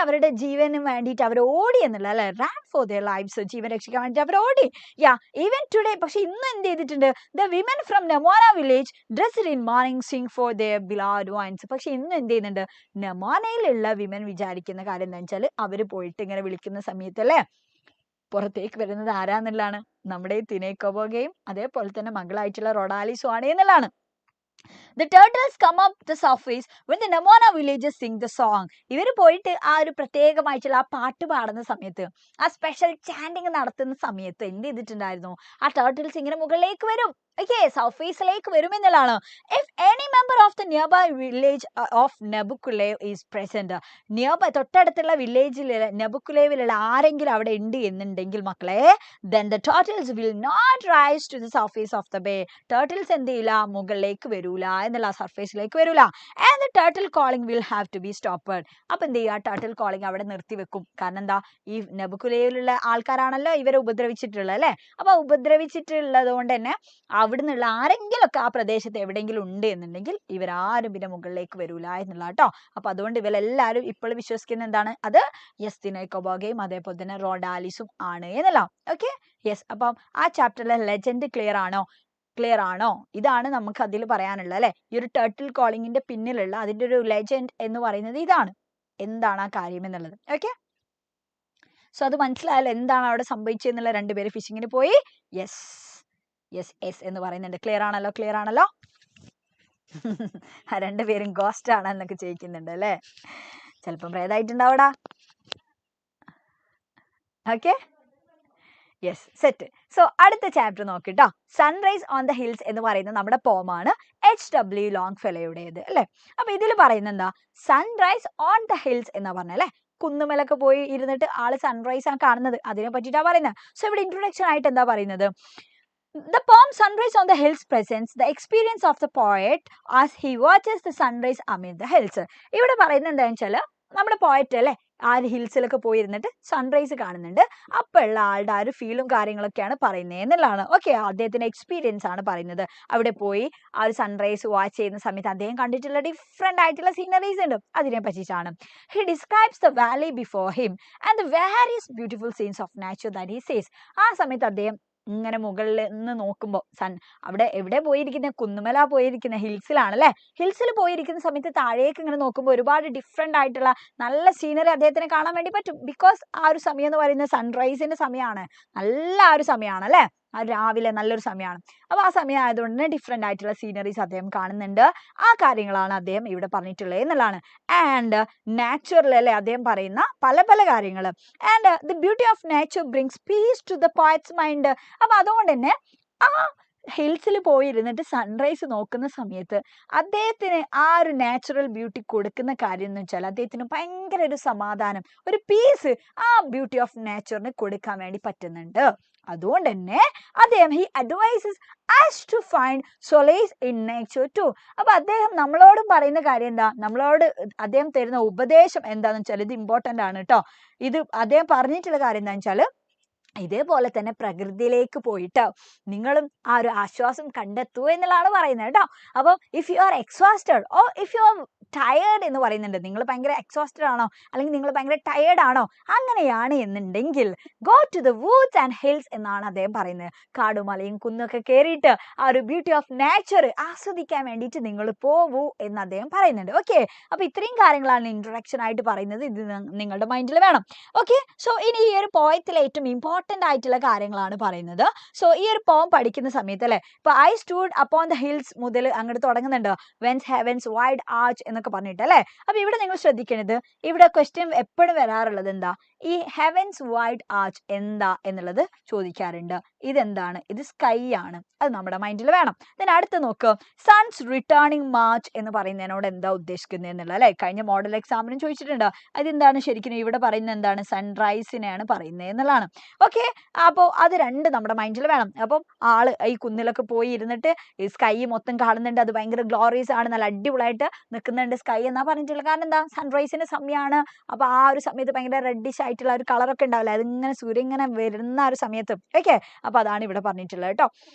അവരുടെ ജീവന് വേണ്ടിയിട്ട് അവർ ഓടി എന്നുള്ള അല്ലെ. റാൻ ഫോർ ദെയർ ലൈഫ്സ്, ജീവൻ രക്ഷിക്കാൻ വേണ്ടിയിട്ട് അവർ ഓടി. Yeah, even today. പക്ഷെ ഇന്ന് എന്ത് ചെയ്തിട്ടുണ്ട്? The women from Namuana village dressed in mourning sing for their beloved ones. പക്ഷെ ഇന്ന് എന്ത് ചെയ്യുന്നുണ്ട്? നെമോനയിലുള്ള വിമൻ വിചാരിക്കുന്ന കാര്യം എന്താ വെച്ചാൽ അവർ പോയിട്ട് ഇങ്ങനെ വിളിക്കുന്ന സമയത്തല്ലേ പുറത്തേക്ക് വരുന്നത് ആരാന്നുള്ളതാണ്? നമ്മുടെ തിനേക്കോബോഗയും അതേപോലെ തന്നെ മകളായിട്ടുള്ള റൊഡാലിസും ആണ് എന്നുള്ളതാണ്. The turtles come up the surface when the Namona villagers sing the song. ഇവർ പോയിട്ട് ആ ഒരു പ്രത്യേകമായിട്ടുള്ള ആ പാട്ട് പാടുന്ന സമയത്ത്, ആ സ്പെഷ്യൽ ചാൻഡിങ് നടത്തുന്ന സമയത്ത് എന്ത് ചെയ്തിട്ടുണ്ടായിരുന്നു? ആ ടർട്ടിൽസ് ഇങ്ങനെ മുകളിലേക്ക് വരും. ഓക്കെ, സർഫേസിലേക്ക് വരും എന്നുള്ളതാണ്. If any member of the nearby village of Nabukelevu is present. തൊട്ടടുത്തുള്ള വില്ലേജിൽ നെബുക്കുലേവിലുള്ള ആരെങ്കിലും അവിടെ ഉണ്ട് എന്നുണ്ടെങ്കിൽ മക്കളെ, then the turtles will not rise to the surface of the bay. Turtles എന്ത് ചെയ്യില്ല? മുകളിലേക്ക് വരൂല എന്നുള്ള, സർഫേസിലേക്ക് വരൂല. and the turtle calling will have to be stopped. അപ്പൊ എന്ത് ചെയ്യുക? ടർട്ടിൽ കോളിംഗ് അവിടെ നിർത്തിവെക്കും. കാരണം എന്താ? ഈ നെബുക്കുലേവിലുള്ള ആൾക്കാരാണല്ലോ ഇവരെ ഉപദ്രവിച്ചിട്ടുള്ളത് അല്ലെ. അപ്പൊ ഉപദ്രവിച്ചിട്ടുള്ളത് കൊണ്ട് തന്നെ അവിടെ നിന്നുള്ള ആരെങ്കിലും ഒക്കെ ആ പ്രദേശത്ത് എവിടെയെങ്കിലും ഉണ്ട് എന്നുണ്ടെങ്കിൽ ഇവരാരും പിന്നെ മുകളിലേക്ക് വരൂല എന്നുള്ള കേട്ടോ. അപ്പൊ അതുകൊണ്ട് ഇവരെല്ലാരും ഇപ്പോൾ വിശ്വസിക്കുന്ന എന്താണ്? അത് യെസ് തിനോക്കോബോഗയും അതേപോലെ തന്നെ റോഡാലിസും ആണ് എന്നല്ല. Okay, yes. അപ്പം ആ ചാപ്റ്ററിലെ ലെജൻഡ് ക്ലിയർ ആണോ? ക്ലിയർ ആണോ? ഇതാണ് നമുക്ക് അതിൽ പറയാനുള്ളത് അല്ലെ. ഈ ഒരു ടർട്ടിൽ കോളിങ്ങിന്റെ പിന്നിലുള്ള അതിന്റെ ഒരു ലെജൻഡ് എന്ന് പറയുന്നത് ഇതാണ്. എന്താണ് ആ കാര്യം എന്നുള്ളത്. ഓക്കെ, സോ അത് മനസ്സിലായല്ലോ എന്താണ് അവിടെ സംഭവിച്ചെന്നുള്ള. 2 പേര് ഫിഷിങ്ങിന് പോയി. യെസ് യെസ് യെസ് എന്ന് പറയുന്നുണ്ട്. ക്ലിയർ ആണല്ലോ? ക്ലിയർ ആണല്ലോ? 2 പേരും ഗോസ്റ്റ് ആണ് എന്നൊക്കെ ചോദിക്കുന്നുണ്ട് അല്ലെ. ചിലപ്പം പ്രേതായിട്ടുണ്ടാവടാ. Okay, yes, set. സോ അടുത്ത ചാപ്റ്റർ നോക്കിട്ടോ. സൺറൈസ് ഓൺ ദ ഹിൽസ് എന്ന് പറയുന്നത് നമ്മുടെ പോമാണ്, HW ലോങ്ഫെലോയുടേത് അല്ലെ. അപ്പൊ ഇതിൽ പറയുന്നത് എന്താ? സൺറൈസ് ഓൺ ദ ഹിൽസ് എന്നാ പറഞ്ഞല്ലേ. കുന്നുമലൊക്കെ പോയി ഇരുന്നിട്ട് ആള് സൺറൈസ് ആണ് കാണുന്നത്. അതിനെ പറ്റിയിട്ടാ പറയുന്നത്. സോ ഇവിടെ ഇൻട്രൊഡക്ഷൻ ആയിട്ട് എന്താ പറയുന്നത്? The poem Sunrise on the Hills presents the experience of the poet as he watches the sunrise amid the hills. ഇവിടെ പറയുന്നത് എന്താണെന്ന് വെച്ചാൽ നമ്മുടെ പോയറ്റ് അല്ലെ ആ ഹിൽസിലൊക്കെ പോയിരുന്നിട്ട് സൺറൈസ് കാണുന്നുണ്ട്. അപ്പോൾ ഉള്ള ആളുടെ ആ ഒരു ഫീലും കാര്യങ്ങളൊക്കെയാണ് പറയുന്നത് എന്നുള്ളതാണ്. ഓക്കെ, അദ്ദേഹത്തിന്റെ എക്സ്പീരിയൻസ് ആണ് പറയുന്നത്. അവിടെ പോയി ആ ഒരു സൺറൈസ് വാച്ച് ചെയ്യുന്ന സമയത്ത് അദ്ദേഹം കണ്ടിട്ടുള്ള ഡിഫറെന്റ് ആയിട്ടുള്ള സീനറീസ് ഉണ്ട്. അതിനെ പറ്റിയിട്ടാണ്. He describes the valley before him and the various beautiful scenes of nature that he sees. ആ സമയത്ത് അദ്ദേഹം ഇങ്ങനെ മുകളിൽ നിന്ന് നോക്കുമ്പോൾ അവിടെ എവിടെ പോയിരിക്കുന്ന? കുന്നുമല പോയിരിക്കുന്ന ഹിൽസിലാണ് അല്ലെ. ഹിൽസിൽ പോയിരിക്കുന്ന സമയത്ത് താഴേക്ക് ഇങ്ങനെ നോക്കുമ്പോൾ ഒരുപാട് ഡിഫറെന്റ് ആയിട്ടുള്ള നല്ല സീനറി അദ്ദേഹത്തിന് കാണാൻ വേണ്ടി പറ്റും. ബിക്കോസ് ആ ഒരു സമയം എന്ന് പറയുന്നത് സൺറൈസിന്റെ സമയമാണ്. നല്ല ആ ഒരു സമയമാണ് അല്ലെ. ആ രാവിലെ നല്ലൊരു സമയമാണ്. അപ്പൊ ആ സമയം ആയതുകൊണ്ട് തന്നെ ഡിഫറെന്റ് ആയിട്ടുള്ള സീനറീസ് അദ്ദേഹം കാണുന്നുണ്ട്. ആ കാര്യങ്ങളാണ് അദ്ദേഹം ഇവിടെ പറഞ്ഞിട്ടുള്ളത് എന്നുള്ളതാണ്. ആൻഡ് നാച്ചുറൽ അല്ലെ അദ്ദേഹം പറയുന്ന പല പല കാര്യങ്ങൾ. And the beauty of nature brings peace to the poet's mind. അപ്പൊ അതുകൊണ്ട് തന്നെ ആ ഹിൽസിൽ പോയിരുന്നിട്ട് സൺറൈസ് നോക്കുന്ന സമയത്ത് അദ്ദേഹത്തിന് ആ ഒരു നാച്ചുറൽ ബ്യൂട്ടി കൊടുക്കുന്ന കാര്യം എന്ന് വെച്ചാൽ അദ്ദേഹത്തിന് ഭയങ്കര ഒരു സമാധാനം, ഒരു പീസ് ആ ബ്യൂട്ടി ഓഫ് നേച്ചറിന് കൊടുക്കാൻ വേണ്ടി പറ്റുന്നുണ്ട്. അതുകൊണ്ട് തന്നെ അദ്ദേഹം he advises us to find solace in nature too. അപ്പൊ അദ്ദേഹം നമ്മളോടും പറയുന്ന കാര്യം എന്താ? നമ്മളോട് അദ്ദേഹം തരുന്ന ഉപദേശം എന്താന്ന് വെച്ചാൽ ഇത് ഇമ്പോർട്ടന്റ് ആണ് കേട്ടോ. ഇത് അദ്ദേഹം പറഞ്ഞിട്ടുള്ള കാര്യം എന്താന്ന് വെച്ചാൽ ഇതേപോലെ തന്നെ പ്രകൃതിയിലേക്ക് പോയിട്ട് നിങ്ങളും ആ ഒരു ആശ്വാസം കണ്ടെത്തൂ എന്നുള്ളതാണ് പറയുന്നത് കേട്ടോ. അപ്പോൾ if you are exhausted or if you are tired എന്ന് പറയുന്നുണ്ട്. നിങ്ങൾ ഭയങ്കര എക്സോസ്റ്റഡ് ആണോ അല്ലെങ്കിൽ നിങ്ങൾ ഭയങ്കര ടയേർഡ് ആണോ? അങ്ങനെയാണ് എന്നുണ്ടെങ്കിൽ go to the woods and hills എന്നാണ് അദ്ദേഹം പറയുന്നത്. കാടുമലയും കുന്നൊക്കെ കയറിയിട്ട് ആ ഒരു ബ്യൂട്ടി ഓഫ് നേച്ചർ ആസ്വദിക്കാൻ വേണ്ടിയിട്ട് നിങ്ങൾ പോവൂ എന്ന് അദ്ദേഹം പറയുന്നുണ്ട്. ഓക്കെ, അപ്പൊ ഇത്രയും കാര്യങ്ങളാണ് ഇൻട്രൊഡക്ഷൻ ആയിട്ട് പറയുന്നത്. ഇത് നിങ്ങളുടെ മൈൻഡിൽ വേണം. ഓക്കെ, സോ ഇനി ഈ ഒരു പോയത്തിലെ ഏറ്റവും ഇമ്പോർട്ടൻ്റ് ഇമ്പോർട്ടന്റ് ആയിട്ടുള്ള കാര്യങ്ങളാണ് പറയുന്നത്. സോ ഈ ഒരു പോം പഠിക്കുന്ന സമയത്ത് അല്ലെ, ഇപ്പൊ I stood upon the hills മുതൽ അങ്ങോട്ട് തുടങ്ങുന്നുണ്ട്, വെൻസ് ഹെവൻസ് വൈഡ് ആർച്ച് എന്നൊക്കെ പറഞ്ഞിട്ട് അല്ലെ. അപ്പൊ ഇവിടെ നിങ്ങൾ ശ്രദ്ധിക്കണത്, ഇവിടെ ക്വസ്റ്റ്യൻ എപ്പോഴും വരാറുള്ളത് എന്താ, ഈ ഹെവൻസ് വൈഡ് ആർച്ച് എന്താ എന്നുള്ളത് ചോദിക്കാറുണ്ട്. ഇതെന്താണ്, ഇത് സ്കൈ ആണ്, അത് നമ്മുടെ മൈൻഡിൽ വേണം. then അടുത്ത് നോക്കുക, സൺസ് റിട്ടേണിംഗ് മാർച്ച് എന്ന് പറയുന്നതിനോട് എന്താ ഉദ്ദേശിക്കുന്നത് എന്നുള്ള അല്ലെ, കഴിഞ്ഞ മോഡൽ എക്സാമിനും ചോദിച്ചിട്ടുണ്ട്. അതെന്താണ് ശരിക്കും ഇവിടെ പറയുന്നത്, എന്താണ്, സൺറൈസിനെയാണ് പറയുന്നത് എന്നുള്ളതാണ്. ഓക്കെ, അപ്പോൾ അത് രണ്ട് നമ്മുടെ മൈൻഡിൽ വേണം. അപ്പം ആള് ഈ കുന്നിലൊക്കെ പോയി ഇരുന്നിട്ട് ഈ സ്കൈ മൊത്തം കാണുന്നുണ്ട്, അത് ഭയങ്കര ഗ്ലോറിയസ് ആണ്, നല്ല അടിപൊളിയായിട്ട് നിൽക്കുന്നുണ്ട് സ്കൈ എന്നാ പറഞ്ഞിട്ടുള്ളത്. കാരണം എന്താ, സൺറൈസിന്റെ സമയമാണ്. അപ്പൊ ആ ഒരു സമയത്ത് ഭയങ്കര റെഡിഷ് ആയിട്ടുള്ള ഒരു കളറൊക്കെ ഉണ്ടാവില്ല, അതിങ്ങനെ സൂര്യൻ ഇങ്ങനെ വരുന്ന ആ ഒരു സമയത്ത്. ഓക്കെ, അപ്പൊ അതാണ് ഇവിടെ പറഞ്ഞിട്ടുള്ളത് കേട്ടോ.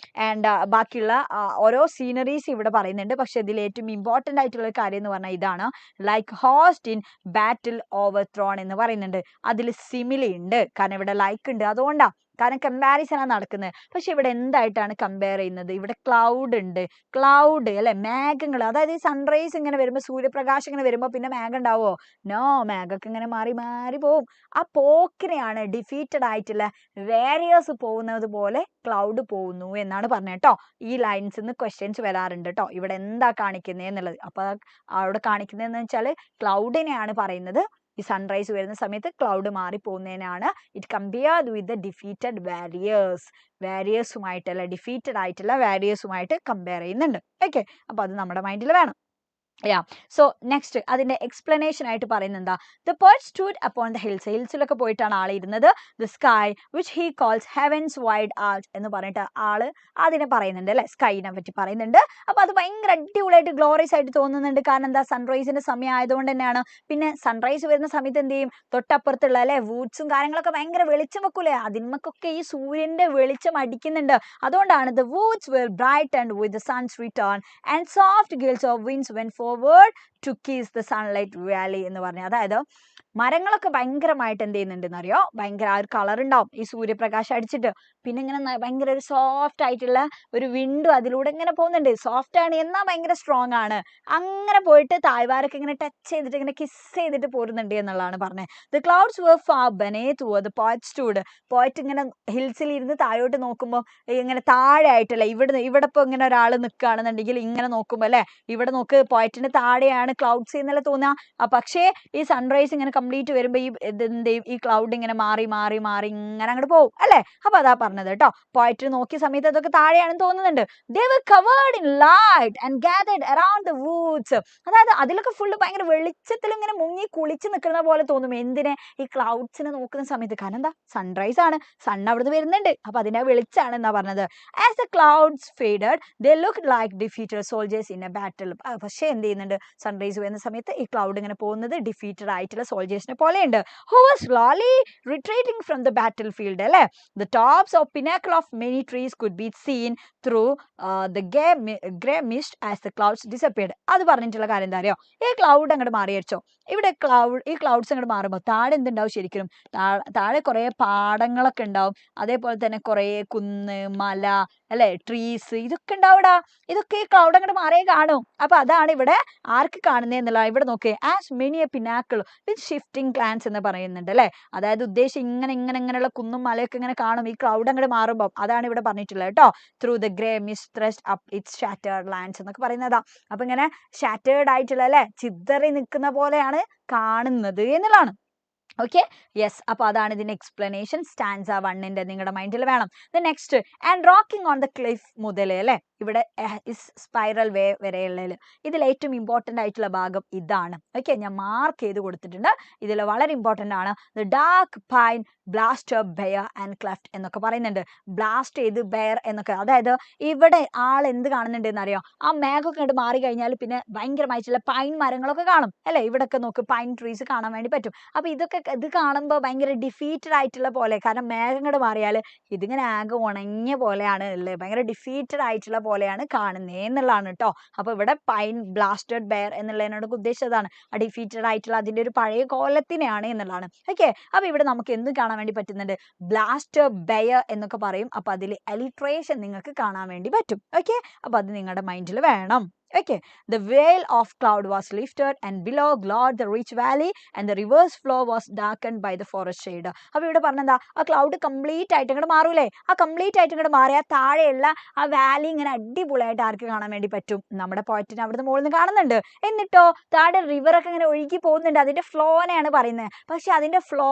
ആൻഡ് ബാക്കിയുള്ള ഓരോ സീനറീസ് ഇവിടെ പറയുന്നുണ്ട്. പക്ഷെ ഇതിൽ ഏറ്റവും ഇമ്പോർട്ടന്റ് ആയിട്ടുള്ള ഒരു കാര്യം എന്ന് പറഞ്ഞാൽ ഇതാണ്, like host in battle over throne എന്ന് പറയുന്നുണ്ട്. അതിൽ സിമിലി ഉണ്ട്, കാരണം ഇവിടെ ലൈക്ക് ഉണ്ട്, അതുകൊണ്ടാ. കാരണം കമ്പാരിസൺ ആണ് നടക്കുന്നത്. പക്ഷെ ഇവിടെ എന്തായിട്ടാണ് കമ്പയർ ചെയ്യുന്നത്, ഇവിടെ ക്ലൗഡ് ഉണ്ട്, ക്ലൗഡ് അല്ലെ, മേഘങ്ങൾ. അതായത് ഈ സൺറൈസ് ഇങ്ങനെ വരുമ്പോൾ, സൂര്യപ്രകാശം ഇങ്ങനെ വരുമ്പോൾ പിന്നെ മേഘം ഉണ്ടാവോ, നോ, മേഘമൊക്കെ ഇങ്ങനെ മാറി മാറി പോവും. ആ പോക്കിനെയാണ് ഡിഫീറ്റഡ് ആയിട്ടുള്ള വാരിയേഴ്സ് പോകുന്നത് പോലെ ക്ലൗഡ് പോകുന്നു എന്നാണ് പറഞ്ഞത് കേട്ടോ. ഈ ലൈൻസ് നിന്ന് ക്വസ്റ്റ്യൻസ് വരാറുണ്ട് കേട്ടോ, ഇവിടെ എന്താ കാണിക്കുന്നത് എന്നുള്ളത്. അപ്പൊ അവിടെ കാണിക്കുന്നതെന്ന് വെച്ചാൽ ക്ലൗഡിനെയാണ് പറയുന്നത്. ഈ സൺറൈസ് വരുന്ന സമയത്ത് ക്ലൗഡ് മാറി പോകുന്നതിനാണ് it compared with the defeated വാരിയേഴ്സുമായിട്ട് അല്ലെ, ഡിഫീറ്റഡ് ആയിട്ടുള്ള വാരിയേഴ്സുമായിട്ട് കമ്പയർ ചെയ്യുന്നുണ്ട്. ഓക്കെ, അപ്പൊ അത് നമ്മുടെ മൈൻഡിൽ വേണം. സോ നെക്സ്റ്റ് അതിന്റെ എക്സ്പ്ലനേഷൻ ആയിട്ട് പറയുന്നത് എന്താ, the poet stood upon the hills, ഹിൽസിലൊക്കെ പോയിട്ടാണ് ആൾ ഇരുന്നത്. The sky which he calls heavens wide arch എന്ന് പറഞ്ഞിട്ട് ആള് അതിനെ പറയുന്നുണ്ട് അല്ലെ, സ്കൈനെ പറ്റി പറയുന്നുണ്ട്. അപ്പൊ അത് ഭയങ്കര അടിപൊളിയായിട്ട് ഗ്ലോറിയസ് ആയിട്ട് തോന്നുന്നുണ്ട്. കാരണം എന്താ, സൺറൈസിന്റെ സമയം ആയതുകൊണ്ട് തന്നെയാണ്. പിന്നെ സൺറൈസ് വരുന്ന സമയത്ത് എന്ത് ചെയ്യും, തൊട്ടപ്പുറത്തുള്ള അല്ലെ വൂഡ്സും കാര്യങ്ങളൊക്കെ ഭയങ്കര വെളിച്ചം വെക്കൂലേ, അതിന്മക്കൊക്കെ ഈ സൂര്യന്റെ വെളിച്ചം അടിക്കുന്നുണ്ട്. അതുകൊണ്ടാണ് the woods were brightened with the sun's return and soft gales of winds went forward to kiss the sunlight valley എന്ന് പറഞ്ഞു. അതായത് മരങ്ങളൊക്കെ ഭയങ്കരമായിട്ട് എന്ത് ചെയ്യുന്നുണ്ടെന്ന് അറിയോ, ഭയങ്കര ആ ഒരു കളർ ഉണ്ടാവും ഈ സൂര്യപ്രകാശം അടിച്ചിട്ട്. പിന്നെ ഇങ്ങനെ ഭയങ്കര ഒരു സോഫ്റ്റ് ആയിട്ടുള്ള ഒരു വിൻഡും അതിലൂടെ ഇങ്ങനെ പോകുന്നുണ്ട്. സോഫ്റ്റ് ആണ് എന്നാൽ ഭയങ്കര സ്ട്രോങ് ആണ്. അങ്ങനെ പോയിട്ട് താഴ്വാരൊക്കെ ഇങ്ങനെ ടച്ച് ചെയ്തിട്ട് ഇങ്ങനെ കിസ് ചെയ്തിട്ട് പോരുന്നുണ്ട് എന്നുള്ളതാണ് പറഞ്ഞത്. The clouds were far beneath where the poet stood. പോയിട്ട് ഇങ്ങനെ ഹിൽസിൽ ഇരുന്ന് താഴോട്ട് നോക്കുമ്പോൾ ഇങ്ങനെ താഴെ ആയിട്ടല്ലേ, ഇവിടെ ഇപ്പൊ ഇങ്ങനെ ഒരാൾ നിൽക്കുകയാണെന്നുണ്ടെങ്കിൽ ഇങ്ങനെ നോക്കുമ്പോൾ അല്ലെ, ഇവിടെ നോക്ക്, പോയിറ്റിന്റെ താഴെയാണ് ക്ലൗഡ്സ് എന്നല്ല തോന്നുക. പക്ഷേ ഈ സൺറൈസ് ഇങ്ങനെ കംപ്ലീറ്റ് വരുമ്പോ ഈ ക്ലൗഡ് ഇങ്ങനെ മാറി മാറി മാറി ഇങ്ങനെ അങ്ങോട്ട് പോകും അല്ലെ. അപ്പൊ അതാ പറഞ്ഞത് കേട്ടോ, പോയിറ്റ് നോക്കിയ സമയത്ത് അതൊക്കെ താഴെയാണെന്ന് തോന്നുന്നുണ്ട്. They were covered in light and gathered around the woods. അതായത് അതിലൊക്കെ ഫുള്ള് ഭയങ്കര വെളിച്ചത്തിൽ ഇങ്ങനെ മുങ്ങി കുളിച്ച് നിൽക്കുന്ന പോലെ തോന്നും. എന്തിനെ, ഈ ക്ലൗഡ്സിനെ നോക്കുന്ന സമയത്ത്. കാരണം എന്താ, സൺറൈസ് ആണ്, സൺ അവിടുന്ന് വരുന്നുണ്ട്, അപ്പൊ അതിന്റെ വെളിച്ചാണ് എന്നാ പറഞ്ഞത്. As the clouds faded, they looked like defeated soldiers in a battle. പക്ഷെ എന്ത് ചെയ്യുന്നുണ്ട്, സൺറൈസ് വരുന്ന സമയത്ത് ഈ ക്ലൗഡ് ഇങ്ങനെ പോകുന്നത് ഡിഫീറ്റഡ് ആയിട്ടുള്ള സോൾജേഴ്സിനെ പോലെയുണ്ട്. Who was slowly retreating from the battlefield അല്ലെ. The tops of pinnacle of many trees could be seen through the gray mist as the clouds disappeared. അത് പറഞ്ഞിട്ടുള്ള കാര്യം എന്താ അറിയോ, ഈ ക്ലൗഡ് അങ്ങോട്ട് മാറിയടിച്ചോ. ഇവിടെ ഈ ക്ലൗഡ്സ് അങ്ങോട്ട് മാറുമ്പോൾ താഴെ എന്തുണ്ടാവും ശരിക്കും, താഴെ കുറെ പാടങ്ങളൊക്കെ ഉണ്ടാവും. അതേപോലെ തന്നെ കുറെ കുന്ന്, മല അല്ലെ, ട്രീസ്, ഇതൊക്കെ ഉണ്ടാവൂടാ. ഇതൊക്കെ ഈ ക്ലൗഡ് അങ്ങോട്ട് മാറിയേ കാണും. അപ്പൊ അതാണ് ഇവിടെ ആർക്ക് കാണുന്നത് എന്നുള്ള. ഇവിടെ നോക്കിയേ, as many A pinnacle with shifting clans എന്ന് പറയുന്നുണ്ട് അല്ലെ. അതായത് ഉദ്ദേശം ഇങ്ങനെയുള്ള കുന്നും മലയൊക്കെ ഇങ്ങനെ കാണും ഈ ക്ലൗഡ് അങ്ങോട്ട് മാറുമ്പോൾ. അതാണ് ഇവിടെ പറഞ്ഞിട്ടുള്ളത് കേട്ടോ. Through the grey mist thrust up it's shattered lands എന്നൊക്കെ പറയുന്നതാ. അപ്പൊ ഇങ്ങനെ ഷാറ്റേർഡ് ആയിട്ടുള്ള അല്ലെ, ചിതറി നിൽക്കുന്ന പോലെയാണ് കാണുന്നത് എന്നുള്ളതാണ്. Okay, yes. അപ്പൊ അതാണ് ഇതിന്റെ എക്സ്പ്ലനേഷൻ. സ്റ്റാൻസ 1ന്റെ നിങ്ങളുടെ മൈൻഡിൽ വേണം. Next, and rocking on the cliff മുതൽ അല്ലെ, ഇവിടെ സ്പൈറൽ വേ വരെയുള്ളതിൽ ഇതിൽ ഏറ്റവും ഇമ്പോർട്ടന്റ് ആയിട്ടുള്ള ഭാഗം ഇതാണ്. ഓക്കെ, ഞാൻ മാർക്ക് ചെയ്ത് കൊടുത്തിട്ടുണ്ട്. ഇതിൽ വളരെ ഇമ്പോർട്ടന്റ് ആണ്. The dark pine blast bare and cleft എന്നൊക്കെ പറയുന്നുണ്ട്. ബ്ലാസ്റ്റ് ചെയ്ത് ബെയർ എന്നൊക്കെ, അതായത് ഇവിടെ ആൾ എന്ത് കാണുന്നുണ്ട് എന്നറിയോ, ആ മേഘമൊക്കെ കണ്ട് മാറി കഴിഞ്ഞാൽ പിന്നെ ഭയങ്കരമായിട്ടുള്ള പൈൻ മരങ്ങളൊക്കെ കാണും അല്ലെ. ഇവിടെയൊക്കെ നോക്ക്, പൈൻ ട്രീസ് കാണാൻ വേണ്ടി പറ്റും. അപ്പൊ ഇത് കാണുമ്പോൾ ഭയങ്കര ഡിഫീറ്റഡ് ആയിട്ടുള്ള പോലെ, കാരണം മേഘങ്ങൾ മാറിയാൽ ഇതിങ്ങനെ ആകെ ഉണങ്ങിയ പോലെയാണ് അല്ലേ, ഭയങ്കര ഡിഫീറ്റഡ് ആയിട്ടുള്ള പോലെയാണ് കാണുന്നത് എന്നുള്ളതാണ് കേട്ടോ. അപ്പൊ ഇവിടെ പൈൻ ബ്ലാസ്റ്റഡ് ബെയർ എന്നുള്ളതിനോട് ഉദ്ദേശിച്ചതാണ് ആ ഡിഫീറ്റഡ് ആയിട്ടുള്ള അതിന്റെ ഒരു പഴയ കോലത്തിനെയാണ് എന്നുള്ളതാണ്. ഓക്കെ, അപ്പൊ ഇവിടെ നമുക്ക് എന്ത് കാണാൻ വേണ്ടി പറ്റുന്നുണ്ട്, ബ്ലാസ്റ്റർ ബെയർ എന്നൊക്കെ പറയും. അപ്പൊ അതിൽ അലിട്രേഷൻ നിങ്ങൾക്ക് കാണാൻ വേണ്ടി പറ്റും. ഓക്കെ, അപ്പൊ അത് നിങ്ങളുടെ മൈൻഡിൽ വേണം. Okay, the veil of cloud was lifted and below glowed the rich valley and the river's flow was darkened by the forest shade. അപ്പോൾ ഇവിടെ പറഞ്ഞെന്താ, ആ ക്ലൗഡ് കംപ്ലീറ്റ് ആയിട്ട് ഇങ്ങോട്ട് മാറൂലേ, ആ കംപ്ലീറ്റ് ആയിട്ട് ഇങ്ങോട്ട് മാറിയാൽ താഴെയുള്ള ആ വാലി ഇങ്ങനെ അടിപൊളിയായിട്ട് ആർക്ക് കാണാൻ വേണ്ടി പറ്റും, നമ്മുടെ പോയറ്റിന് അവിടുന്ന് മുകളിൽ നിന്ന് കാണുന്നുണ്ട്. എന്നിട്ടോ താഴെ റിവറൊക്കെ ഇങ്ങനെ ഒഴുകി പോകുന്നുണ്ട്, അതിന്റെ ഫ്ലോനെയാണ് പറയുന്നത്. പക്ഷെ അതിന്റെ ഫ്ലോ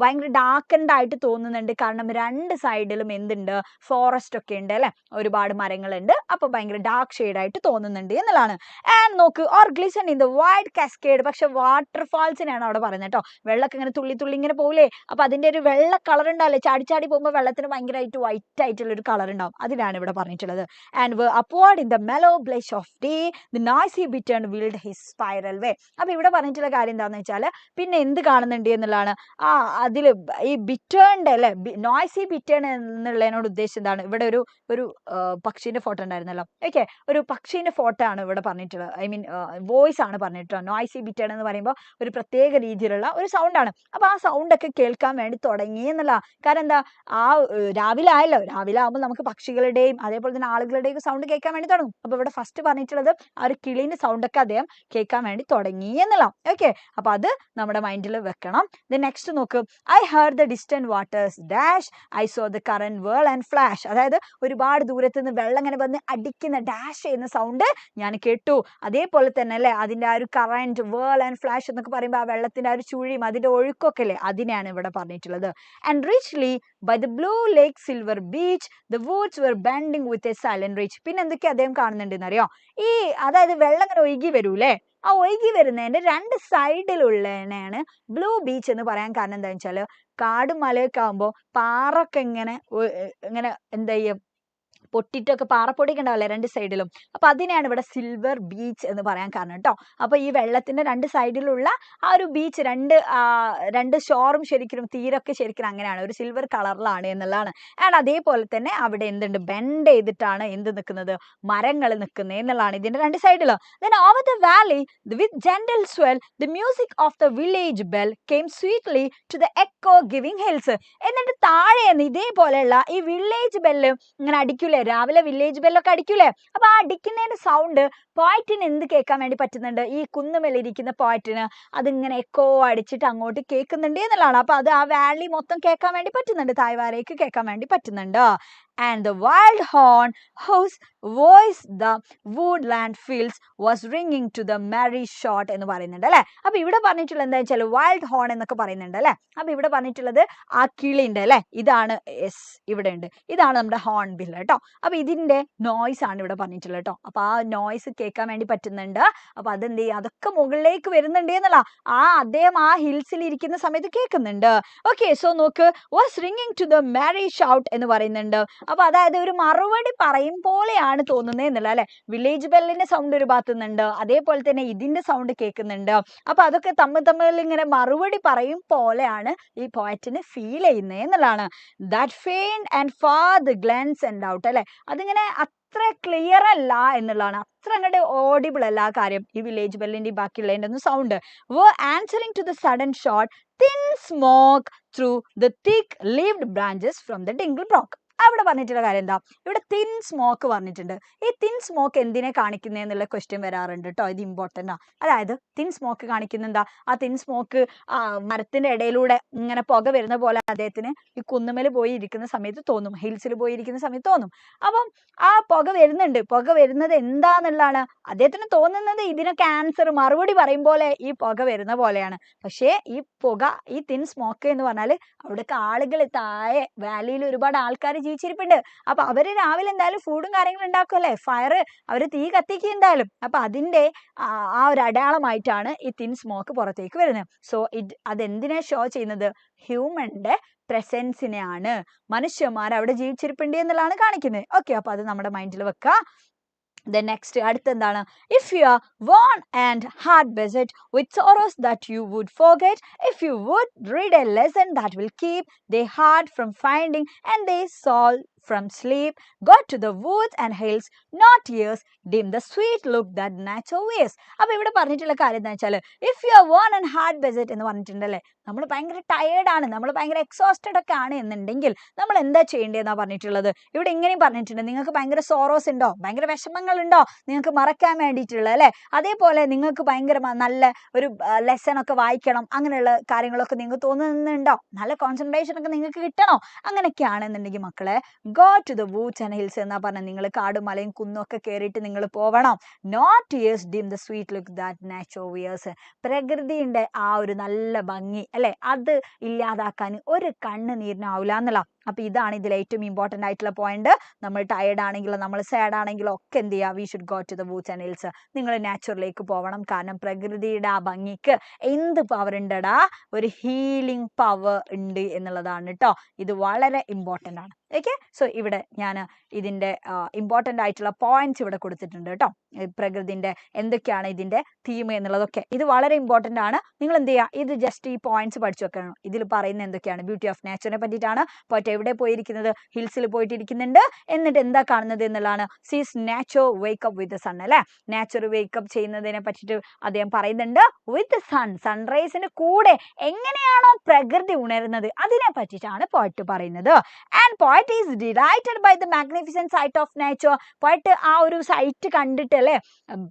ഭയങ്കര ഡാർക്കൻഡ് ആയിട്ട് തോന്നുന്നുണ്ട്, കാരണം രണ്ട് സൈഡിലും എന്തുണ്ട്, ഫോറസ്റ്റ് ഒക്കെ ഉണ്ട് അല്ലെ, ഒരുപാട് മരങ്ങളുണ്ട്, അപ്പൊ ഭയങ്കര ഡാർക്ക് ഷെയ്ഡ് ആയിട്ട് തോന്നുന്നുണ്ട് എന്നുള്ളതാണ്. ആൻഡ് നോക്ക്, or Glisson in the wide cascade, പക്ഷെ വാട്ടർഫാൾസിനെയാണ് അവിടെ പറയുന്നത് കേട്ടോ. വെള്ളമൊക്കെ ഇങ്ങനെ തുള്ളി തുള്ളി ഇങ്ങനെ പോകില്ലേ, അപ്പൊ അതിന്റെ ഒരു വെള്ള കളർ ഉണ്ടാവില്ലേ, ചാടി ചാടി പോകുമ്പോൾ വെള്ളത്തിന് ഭയങ്കരമായിട്ട് വൈറ്റ് ആയിട്ടുള്ള ഒരു കളർ ഉണ്ടാവും, അതിനാണ് ഇവിടെ പറഞ്ഞിട്ടുള്ളത്. And upward in the mellow blush of day the noisy bittern wheeled his spiral way. അപ്പൊ ഇവിടെ പറഞ്ഞിട്ടുള്ള കാര്യം എന്താണെന്ന് വെച്ചാൽ, പിന്നെ എന്ത് കാണുന്നുണ്ട് എന്നുള്ളതാണ്. അതില് ഈ ബിറ്റേണിന്റെ അല്ലെ, നോയ്സി ബിറ്റേൺ എന്നുള്ളതിനോട് ഉദ്ദേശം എന്താണ്, ഇവിടെ ഒരു ഒരു പക്ഷീന്റെ ഫോട്ടോ ഉണ്ടായിരുന്നല്ലോ. ഓക്കെ, ഒരു പക്ഷീന്റെ ഫോട്ടോ ആണ് ഇവിടെ പറഞ്ഞിട്ടുള്ളത്, ഐ മീൻ വോയിസ് ആണ് പറഞ്ഞിട്ടുള്ളത്. നോയ്സി ബിറ്റേൺ എന്ന് പറയുമ്പോൾ ഒരു പ്രത്യേക രീതിയിലുള്ള ഒരു സൗണ്ട് ആണ്. അപ്പൊ ആ സൗണ്ട് ഒക്കെ കേൾക്കാൻ വേണ്ടി തുടങ്ങി എന്നുള്ള, കാരണം എന്താ, ആ രാവിലെ ആയല്ലോ, രാവിലെ ആകുമ്പോൾ നമുക്ക് പക്ഷികളുടെയും അതേപോലെ തന്നെ ആളുകളുടെയും സൗണ്ട് കേൾക്കാൻ വേണ്ടി തുടങ്ങും. അപ്പൊ ഇവിടെ ഫസ്റ്റ് പറഞ്ഞിട്ടുള്ളത് ആ ഒരു കിളീന്റെ സൗണ്ട് ഒക്കെ അദ്ദേഹം കേൾക്കാൻ വേണ്ടി തുടങ്ങി എന്നുള്ള. ഓക്കെ, അപ്പൊ അത് നമ്മുടെ മൈൻഡിൽ വെക്കണം. നെക്സ്റ്റ് നോക്ക്, I heard the distant waters dash, I so the current വേൾ and flash. അതായത് ഒരുപാട് ദൂരത്ത് നിന്ന് വെള്ളം ഇങ്ങനെ വന്ന് അടിക്കുന്ന ഡാഷ് ചെയ്യുന്ന സൗണ്ട് ഞാൻ കേട്ടു. അതേപോലെ തന്നെ അല്ലെ, അതിന്റെ ആ ഒരു കറന്റ് വേൾ ആൻഡ് ഫ്ലാഷ് എന്നൊക്കെ പറയുമ്പോൾ ആ വെള്ളത്തിന്റെ ആ ഒരു ചുഴിയും അതിന്റെ ഒഴുക്കൊക്കെ അല്ലേ, അതിനെയാണ് ഇവിടെ പറഞ്ഞിട്ടുള്ളത്. And richly by the blue lake silver beach the woods were bending with a silent reach. പിന്നെ എന്തൊക്കെ അദ്ദേഹം കാണുന്നുണ്ടെന്ന് അറിയോ, ഈ അതായത് വെള്ളം ഇങ്ങനെ ഒഴുകി വരൂലേ, ആ ഒഴുകി വരുന്നതിന്റെ രണ്ട് സൈഡിലുള്ളതിനെയാണ് ബ്ലൂ ബീച്ച് എന്ന് പറയാൻ കാരണം എന്താണെന്ന് വെച്ചാൽ, കാടും മലയൊക്കെ ആകുമ്പോൾ പാറൊക്കെ ഇങ്ങനെ ഇങ്ങനെ എന്താ ചെയ്യും, പൊട്ടിട്ടൊക്കെ പാറപ്പൊടിയൊക്കെ ഉണ്ടാവില്ലേ രണ്ട് സൈഡിലും, അപ്പൊ അതിനെയാണ് ഇവിടെ സിൽവർ ബീച്ച് എന്ന് പറയാൻ കാരണം കേട്ടോ. അപ്പൊ ഈ വെള്ളത്തിന്റെ രണ്ട് സൈഡിലുള്ള ആ ഒരു ബീച്ച്, രണ്ട് ഷോറും ശരിക്കും തീരൊക്കെ ശരിക്കും അങ്ങനെയാണ്, ഒരു സിൽവർ കളറിലാണ് എന്നുള്ളതാണ്. ആൻഡ് അതേപോലെ തന്നെ അവിടെ എന്തുണ്ട്, ബെൻഡ് ചെയ്തിട്ടാണ് എന്ത് നിൽക്കുന്നത്, മരങ്ങൾ നിൽക്കുന്നത് എന്നുള്ളതാണ് ഇതിന്റെ രണ്ട് സൈഡിലും. Then over the valley with gentle swell the music of the village bell came sweetly to the echo giving hills. എന്നിട്ട് താഴെന്ന് ഇതേപോലെയുള്ള ഈ വില്ലേജ് ബെല്ല് ഇങ്ങനെ അടിക്കൂലേ, രാവിലെ വില്ലേജ് ബെല്ലൊക്കെ അടിക്കൂലേ, അപ്പൊ ആ അടിക്കുന്നതിന്റെ സൗണ്ട് പോയറ്റിന് എന്ത് കേൾക്കാൻ വേണ്ടി പറ്റുന്നുണ്ട്, ഈ കുന്നുമേലിരിക്കുന്ന പോയറ്റിന് അതിങ്ങനെ എക്കോ അടിച്ചിട്ട് അങ്ങോട്ട് കേൾക്കുന്നുണ്ട് എന്നുള്ളതാണ്. അപ്പൊ അത് ആ വാലി മൊത്തം കേൾക്കാൻ വേണ്ടി പറ്റുന്നുണ്ട്, തായ്വാരേക്ക് കേൾക്കാൻ വേണ്ടി പറ്റുന്നുണ്ട്. And the wild horn whose voice the woodland fields was ringing to the merry shot എന്ന് പറയുന്നുണ്ട് അല്ലെ. അപ്പൊ ഇവിടെ പറഞ്ഞിട്ടുള്ളത് എന്താ വെച്ചാൽ വൈൽഡ് ഹോൺ എന്നൊക്കെ പറയുന്നുണ്ട് അല്ലെ. അപ്പൊ ഇവിടെ പറഞ്ഞിട്ടുള്ളത് ആ കിളിണ്ട് അല്ലെ, ഇതാണ് എസ് ഇവിടെ ഉണ്ട്, ഇതാണ് നമ്മുടെ ഹോൺ ബിൽ കേട്ടോ. അപ്പൊ ഇതിന്റെ നോയ്സ് ആണ് ഇവിടെ പറഞ്ഞിട്ടുള്ളത് കേട്ടോ. അപ്പൊ ആ നോയ്സ് കേൾക്കാൻ വേണ്ടി പറ്റുന്നുണ്ട്. അപ്പൊ അതെന്ത് ചെയ്യും, അതൊക്കെ മുകളിലേക്ക് വരുന്നുണ്ട് എന്നുള്ള അദ്ദേഹം ആ ഹിൽസിൽ ഇരിക്കുന്ന സമയത്ത് കേൾക്കുന്നുണ്ട്. ഓക്കെ, സോ നോക്ക്, was ringing to the merry shout എന്ന് പറയുന്നുണ്ട്. അപ്പൊ അതായത് ഒരു മറുപടി പറയും പോലെയാണ് തോന്നുന്നത് എന്നുള്ള അല്ലെ. വില്ലേജ് ബെല്ലിന്റെ സൗണ്ട് ഒരു ഭാഗത്തുന്നുണ്ട്, അതേപോലെ തന്നെ ഇതിന്റെ സൗണ്ട് കേൾക്കുന്നുണ്ട്. അപ്പൊ അതൊക്കെ തമ്മിൽ ഇങ്ങനെ മറുപടി പറയും പോലെയാണ് ഈ പോയറ്റിന് ഫീൽ ചെയ്യുന്നത് എന്നുള്ളതാണ്. That faint and far the glens and out അല്ലെ, അതിങ്ങനെ അത്ര ക്ലിയർ അല്ല എന്നുള്ളതാണ്, അത്ര അങ്ങോട്ട് ഓഡിബിൾ അല്ല ആ കാര്യം, ഈ വില്ലേജ് ബെല്ലിന്റെ ബാക്കിയുള്ളതിന്റെ ഒന്നും sound. were answering to the sudden shot thin smoke through the thick leaved branches from the dingle brook. അവിടെ പറഞ്ഞിട്ടുള്ള കാര്യം എന്താ, ഇവിടെ തിൻ സ്മോക്ക് പറഞ്ഞിട്ടുണ്ട്. ഈ തിൻ സ്മോക്ക് എന്തിനെ കാണിക്കുന്നത് എന്നുള്ള ക്വസ്റ്റ്യൻ വരാറുണ്ട് കേട്ടോ, ഇത് ഇമ്പോർട്ടൻ്റ് ആ. അതായത് തിൻ സ്മോക്ക് കാണിക്കുന്ന എന്താ, ആ തിൻ സ്മോക്ക് മരത്തിന്റെ ഇടയിലൂടെ ഇങ്ങനെ പുക വരുന്ന പോലെ അദ്ദേഹത്തിന് ഈ കുന്നുമേൽ പോയി ഇരിക്കുന്ന സമയത്ത് തോന്നും, ഹിൽസിൽ പോയി ഇരിക്കുന്ന സമയത്ത് തോന്നും. അപ്പം ആ പുക വരുന്നുണ്ട്, പുക വരുന്നത് എന്താന്നുള്ളതാണ് അദ്ദേഹത്തിന് തോന്നുന്നത്, ഇതിനൊക്കെ ആൻസർ മറുപടി പറയും പോലെ ഈ പുക വരുന്ന പോലെയാണ്. പക്ഷേ ഈ പുക, ഈ തിൻ സ്മോക്ക് എന്ന് പറഞ്ഞാൽ അവിടേക്ക് ആളുകൾ താഴെ വാലിയിൽ ഒരുപാട് ആൾക്കാർ ജീവിച്ചിരിപ്പുണ്ട്. അപ്പൊ അവര് രാവിലെ എന്തായാലും ഫുഡും കാര്യങ്ങളും ഉണ്ടാക്കുമല്ലേ, ഫയർ, അവര് തീ കത്തിക്കും എന്തായാലും. അപ്പൊ അതിന്റെ ആ ഒരു അടയാളമായിട്ടാണ് ഈ തിൻ സ്മോക്ക് പുറത്തേക്ക് വരുന്നത്. സോ അതെന്തിനാ ഷോ ചെയ്യുന്നത്, ഹ്യൂമന്റെ പ്രസൻസിനെയാണ്, മനുഷ്യന്മാർ അവിടെ ജീവിച്ചിരിപ്പുണ്ട് എന്നുള്ളതാണ് കാണിക്കുന്നത്. ഓക്കെ, അപ്പൊ അത് നമ്മുടെ മൈൻഡിൽ വെക്കുക. The next അടുത്ത എന്താണ്, if you are worn and hard beset with sorrows that you would forget, if you would read a lesson that will keep their heart from finding and their soul from sleep, go to the woods and hills, not years, dim the sweet look that nature wears. അപ്പോൾ ഇവിടെ പറഞ്ഞിട്ടുള്ള കാര്യം എന്താ വെച്ചാൽ if you are worn and hard visit എന്ന് പറഞ്ഞിട്ടുണ്ടല്ലേ, നമ്മൾ ഭയങ്കര ടയേർഡാണ്, നമ്മൾ ഭയങ്കര എക്സോസ്റ്റഡ് ഒക്കെ ആണ് എന്നുണ്ടെങ്കിൽ നമ്മൾ എന്താ ചെയ്യേണ്ടതെന്നാണ് പറഞ്ഞിട്ടുള്ളത്. ഇവിടെ ഇങ്ങനെയും പറഞ്ഞിട്ടുണ്ട്, നിങ്ങൾക്ക് ഭയങ്കര സോറോസ് ഉണ്ടോ, ഭയങ്കര വിഷമങ്ങൾ ഉണ്ടോ നിങ്ങൾക്ക് മറക്കാൻ വേണ്ടിയിട്ടുള്ള അല്ലേ, അതേപോലെ നിങ്ങൾക്ക് ഭയങ്കര നല്ല ഒരു ലെസൺ ഒക്കെ വായിക്കണം, അങ്ങനെയുള്ള കാര്യങ്ങളൊക്കെ നിങ്ങൾക്ക് തോന്നുന്നുണ്ടോ, നല്ല കോൺസെൻട്രേഷൻ ഒക്കെ നിങ്ങൾക്ക് കിട്ടണോ, അങ്ങനെയൊക്കെയാണെന്നുണ്ടെങ്കിൽ മക്കളെ go to the woods and hills എന്നാ പറഞ്ഞാൽ നിങ്ങൾ കാടും മലയും കുന്നും ഒക്കെ കയറിയിട്ട് നിങ്ങൾ പോവണം. Not ears dim the sweet look that nature wears. പ്രകൃതിയുടെ ആ ഒരു നല്ല ഭംഗി അല്ലെ, അത് ഇല്ലാതാക്കാൻ ഒരു കണ്ണുനീരിനാവില്ല എന്നുള്ള. അപ്പൊ ഇതാണ് ഇതിൽ ഏറ്റവും ഇമ്പോർട്ടന്റ് ആയിട്ടുള്ള പോയിന്റ്. നമ്മൾ ടയർഡ് ആണെങ്കിലോ നമ്മൾ സാഡ് ആണെങ്കിലോ ഒക്കെ എന്ത് ചെയ്യുക, we should go to the woods and hills. നിങ്ങൾ നാച്ചുറലിലേക്ക് പോകണം. കാരണം പ്രകൃതിയുടെ ആ ഭംഗിക്ക് എന്ത് പവർ ഉണ്ടടാ, ഒരു ഹീലിംഗ് പവർ ഉണ്ട് എന്നുള്ളതാണ് കേട്ടോ. ഇത് വളരെ ഇമ്പോർട്ടന്റ് ആണ്. ഓക്കെ, സോ ഇവിടെ ഞാൻ ഇതിന്റെ ഇമ്പോർട്ടന്റ് ആയിട്ടുള്ള പോയിന്റ്സ് ഇവിടെ കൊടുത്തിട്ടുണ്ട് കേട്ടോ. പ്രകൃതിന്റെ എന്തൊക്കെയാണ് ഇതിന്റെ തീം എന്നുള്ളതൊക്കെ ഇത് വളരെ ഇമ്പോർട്ടന്റ് ആണ്. നിങ്ങൾ എന്ത് ചെയ്യുക, ഇത് ജസ്റ്റ് ഈ പോയിന്റ്സ് പഠിച്ചു വെക്കണം. ഇതിൽ പറയുന്ന എന്തൊക്കെയാണ്, ബ്യൂട്ടി ഓഫ് നേച്ചറിനെ പറ്റിയിട്ടാണ്. പോയിട്ട് എവിടെ പോയിരിക്കുന്നത്, ഹിൽസിൽ പോയിട്ടിരിക്കുന്നുണ്ട്. എന്നിട്ട് എന്താ കാണുന്നത് എന്നുള്ളതാണ്. Sees nature wake up with the sun അല്ലെ, നാച്ചർ വേക്കപ്പ് ചെയ്യുന്നതിനെ പറ്റിയിട്ട് അദ്ദേഹം പറയുന്നുണ്ട്. വിത്ത് ദ സൺ, സൺറൈസിന് കൂടെ എങ്ങനെയാണോ പ്രകൃതി ഉണരുന്നത് അതിനെ പറ്റിയിട്ടാണ് പോയിട്ട് പറയുന്നത്. And poet is delighted by the magnificent sight of nature. പോയിട്ട് ആ ഒരു സൈറ്റ് കണ്ടിട്ട് അല്ലെ,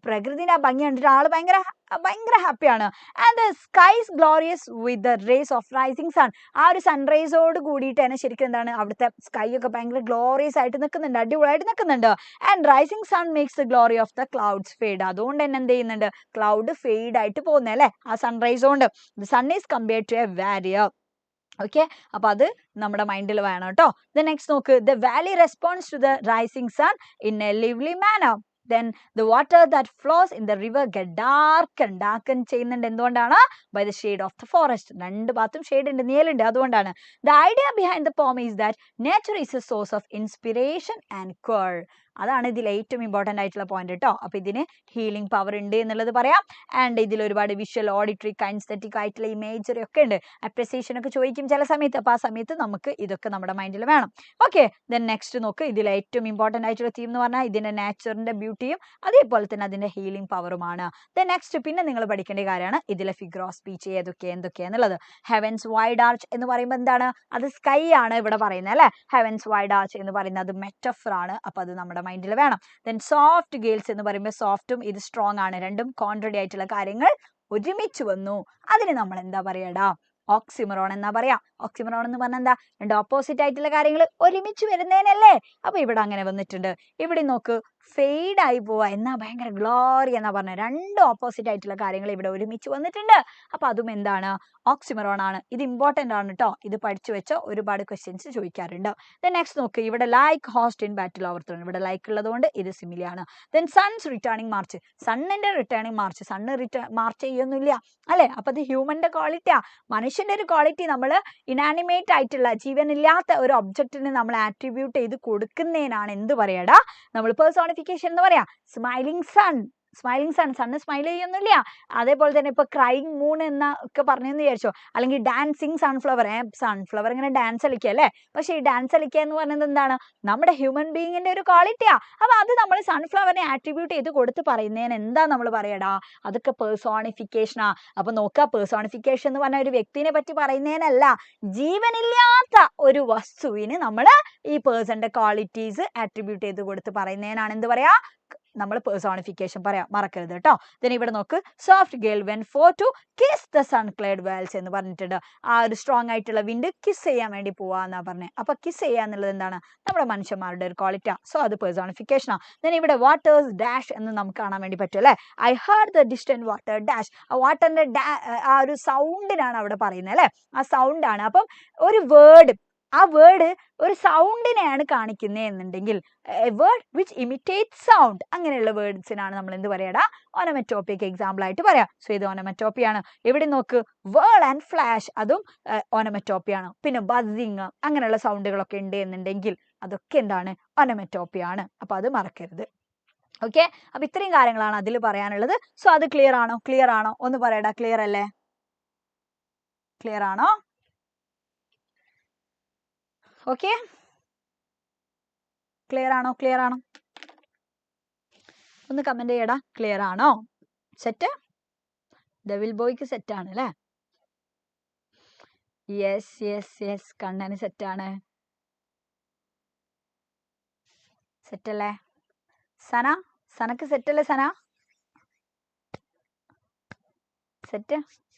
പ്രകൃതിന്റെ ആ ഭംഗി കണ്ടിട്ട് ആള് ഭയങ്കര ഹാപ്പിയാണ്. And the skies glorious with the rays of rising sun. ആ ഒരു സൺറൈസോട് കൂടിയിട്ട് തന്നെ ശരിക്കും എന്താണ് അവിടുത്തെ സ്കൈ ഒക്കെ ഭയങ്കര ഗ്ലോറിയസ് ആയിട്ട് നിൽക്കുന്നുണ്ട്, അടിപൊളിയായിട്ട് നിൽക്കുന്നുണ്ട്. And rising sun makes the glory of the clouds fade. അതുകൊണ്ട് തന്നെ എന്ത് ചെയ്യുന്നുണ്ട്, ക്ലൗഡ് ഫെയ്ഡ് ആയിട്ട് പോകുന്നത് അല്ലെ ആ സൺറൈസ് കൊണ്ട്. The sun is compared to a warrior. Okay, അപ്പൊ അത് നമ്മുടെ മൈൻഡിൽ വേണം കേട്ടോ. നെക്സ്റ്റ് നോക്ക്, the valley response to the rising sun in a lively manner. Then the water that flows in the river get darken ചെയ്യുന്നുണ്ട്. എന്തുകൊണ്ടാണ്? By the shade of the forest. രണ്ട് ഭാഗത്തും ഷെയ്ഡ് ഉണ്ട്, നിഴലുണ്ട്, അതുകൊണ്ടാണ്. The idea behind the poem is that nature is a source of inspiration and cure. അതാണ് ഇതിൽ ഏറ്റവും important ആയിട്ടുള്ള പോയിന്റ് കേട്ടോ. അപ്പൊ ഇതിന് ഹീലിംഗ് പവർ ഉണ്ട് എന്നുള്ളത് പറയാം. ആൻഡ് ഇതിൽ ഒരുപാട് വിഷ്വൽ, ഓഡിറ്ററി, കൈൻസ്തെറ്റിക് ആയിട്ടുള്ള ഇമേജറി ഒക്കെ ഉണ്ട്. അപ്രിസിയേഷൻ ഒക്കെ ചോദിക്കും ചില സമയത്ത്. അപ്പൊ ആ സമയത്ത് നമുക്ക് ഇതൊക്കെ നമ്മുടെ മൈൻഡിൽ വേണം. ഓക്കെ, ദെൻ നെക്സ്റ്റ് നോക്ക്, ഇതിൽ ഏറ്റവും ഇമ്പോർട്ടന്റ് ആയിട്ടുള്ള തീം എന്ന് പറഞ്ഞാൽ ഇതിന്റെ നാച്ചുറിന്റെ ബ്യൂട്ടിയും അതേപോലെ തന്നെ അതിന്റെ ഹീലിംഗ് പവറുമാണ്. ദെൻ നെക്സ്റ്റ് പിന്നെ നിങ്ങൾ പഠിക്കേണ്ട കാര്യമാണ് ഇതിലെ ഫിഗർ ഓഫ് സ്പീച്ച് എന്തൊക്കെയാന്നുള്ളത്. ഹെവൻസ് വൈഡ് ആർച്ച് എന്ന് പറയുമ്പോൾ എന്താണ്, അത് സ്കൈ ആണ് ഇവിടെ പറയുന്നത് അല്ലെ. ഹെവൻസ് വൈഡ് ആർച്ച് എന്ന് പറയുന്നത് അത് മെറ്റഫർ ആണ്. അപ്പൊ അത് നമ്മുടെ മൈൻഡിൽ വേണം. ദെൻ സോഫ്റ്റ് ഗെയിൽസ് എന്ന് പറയുമ്പോൾ സോഫ്റ്റും ഇത് സ്ട്രോങ് ആണ്, രണ്ടും കോൺട്രഡി ആയിട്ടുള്ള കാര്യങ്ങൾ ഒരുമിച്ച് വന്നു. അതിന് നമ്മൾ എന്താ പറയടാ, ഓക്സിമറോൺ എന്നാ പറയാ. ഓക്സിമറോൺ എന്ന് പറഞ്ഞാൽ എന്താ, രണ്ട് ഓപ്പോസിറ്റ് ആയിട്ടുള്ള കാര്യങ്ങൾ ഒരുമിച്ച് വരുന്നതിനല്ലേ. അപ്പൊ ഇവിടെ അങ്ങനെ വന്നിട്ടുണ്ട്. ഇവിടെ നോക്ക്, ഫെയ്ഡ് ആയി പോവാ എന്നാ ഭയങ്കര ഗ്ലോറി എന്നാ പറഞ്ഞ, രണ്ട് ഓപ്പോസിറ്റ് ആയിട്ടുള്ള കാര്യങ്ങൾ ഇവിടെ ഒരുമിച്ച് വന്നിട്ടുണ്ട്. അപ്പൊ അതും എന്താണ്, ഓക്സിമറോൺ ആണ്. ഇത് ഇമ്പോർട്ടന്റ് ആണ് കേട്ടോ. ഇത് പഠിച്ചു വെച്ച ഒരുപാട് ക്വസ്റ്റ്യൻസ് ചോദിക്കാറുണ്ട്. ദെൻ നെക്സ്റ്റ് നോക്ക്, ഇവിടെ like host in battle overthrown, ഇവിടെ ലൈക്ക് ഉള്ളത് കൊണ്ട് ഇത് സിമിലർ ആണ്. ദെൻ സൺസ് റിട്ടേണിംഗ് മാർച്ച്, സണ്ണിന്റെ റിട്ടേണിംഗ് മാർച്ച്, സണ്ണ് മാർച്ച് ചെയ്യൊന്നുമില്ല അല്ലെ. അപ്പൊ അത് ഹ്യൂമന്റെ ക്വാളിറ്റിയാ, മനുഷ്യന്റെ ഒരു ക്വാളിറ്റി. നമ്മൾ ഇനാനിമേറ്റ് ആയിട്ടുള്ള ജീവനില്ലാത്ത ഒരു ഒബ്ജക്റ്റിന് നമ്മൾ ആട്രിബ്യൂട്ട് ചെയ്ത് കൊടുക്കുന്നതിനാണ് എന്ത് പറയടാ, നമ്മൾ പേഴ്സോണിഫിക്കേഷൻ എന്ന് പറയാ. സ്മൈലിംഗ് സൺ, സണ്ണ് സ്മൈൽ ചെയ്യൊന്നുമില്ല. അതേപോലെ തന്നെ ഇപ്പൊ ക്രൈങ് മൂൺ എന്ന ഒക്കെ പറഞ്ഞെന്ന് വിചാരിച്ചോ, അല്ലെങ്കിൽ ഡാൻസിങ് സൺഫ്ലവർ, സൺഫ്ലവർ ഇങ്ങനെ ഡാൻസ് കളിക്കുക അല്ലെ. പക്ഷെ ഈ ഡാൻസ് കളിക്കുക എന്ന് പറയുന്നത് എന്താണ്, നമ്മുടെ ഹ്യൂമൻ ബീയിങ്ങിന്റെ ഒരു ക്വാളിറ്റിയാ. അപ്പൊ അത് നമ്മൾ സൺഫ്ലവറിനെ ആട്രിബ്യൂട്ട് ചെയ്ത് കൊടുത്ത് പറയുന്നതിന് എന്താ നമ്മൾ പറയടാ, അതൊക്കെ പേഴ്സോണിഫിക്കേഷനാ. അപ്പൊ നോക്കുക, പേഴ്സോണിഫിക്കേഷൻ എന്ന് പറഞ്ഞ ഒരു വ്യക്തിനെ പറ്റി പറയുന്നതിനല്ല, ജീവനില്ലാത്ത ഒരു വസ്തുവിന് നമ്മൾ ഈ പേഴ്സന്റെ ക്വാളിറ്റീസ് ആട്രിബ്യൂട്ട് ചെയ്ത് കൊടുത്ത് പറയുന്നതിനാണ് എന്ത് പറയാ, നമ്മൾ പേഴ്സോണിഫിക്കേഷൻ പറയാം, മറക്കരുത് കേട്ടോ. then ഇവിടെ നോക്ക്, soft gale went forth to kiss the sunclad vales എന്ന് പറഞ്ഞിട്ടുണ്ട്. ആ ഒരു സ്ട്രോങ് ആയിട്ടുള്ള വിൻഡ് കിസ് ചെയ്യാൻ വേണ്ടി പോവാന്നാ പറഞ്ഞത്. അപ്പൊ കിസ് ചെയ്യാന്നുള്ളത് എന്താണ്, നമ്മുടെ മനുഷ്യന്മാരുടെ ഒരു ക്വാളിറ്റിയാ. സോ അത് പേഴ്സോണിഫിക്കേഷനാ. then ഇവിടെ വാട്ടേഴ്സ് ഡാഷ് എന്ന് നമുക്ക് കാണാൻ വേണ്ടി പറ്റും അല്ലെ. I heard the distant water dash, ആ വാട്ടറിന്റെ ആ ഒരു സൗണ്ടിനാണ് അവിടെ പറയുന്നത് അല്ലെ, ആ സൗണ്ട് ആണ്. അപ്പം ഒരു വേർഡ്, ആ വേർഡ് ഒരു സൗണ്ടിനെയാണ് കാണിക്കുന്നത് എന്നുണ്ടെങ്കിൽ, A word which imitate sound, അങ്ങനെയുള്ള വേർഡ്സിനാണ് നമ്മൾ എന്ത് പറയടാ, ഓനമറ്റോപ്പിക്ക് എക്സാമ്പിൾ ആയിട്ട് പറയാം. സോ ഇത് ഓനമറ്റോപ്പിയാണ്. ഇവിടെ നോക്ക്, വേൾ ആൻഡ് ഫ്ലാഷ്, അതും ഓനമറ്റോപ്പിയാണ്. പിന്നെ ബസ്സിങ്, അങ്ങനെയുള്ള സൗണ്ടുകളൊക്കെ ഉണ്ട് എന്നുണ്ടെങ്കിൽ അതൊക്കെ എന്താണ്, ഓനമറ്റോപ്പിയാണ്. അപ്പൊ അത് മറക്കരുത്. ഓക്കെ, അപ്പൊ ഇത്രയും കാര്യങ്ങളാണ് അതിൽ പറയാനുള്ളത്. സോ അത് ക്ലിയർ ആണോ ഒന്ന് പറയടാ. ക്ലിയർ അല്ലേ? ക്ലിയർ ആണോ? ഓക്കെ. ക്ലിയർ ആണോ? ക്ലിയർ ആണോ? ഒന്ന് കമന്റ് ചെയ്യടാ. ക്ലിയർ ആണോ? സെറ്റ്? ഡെവിൽ ബോയ്ക്ക് സെറ്റ് ആണ് അല്ലേ? യെസ് യെസ് യെസ്, കണ്ണന് സെറ്റാണ്. സെറ്റല്ലേ സന? സനക്ക് സെറ്റല്ലേ Sana? Set?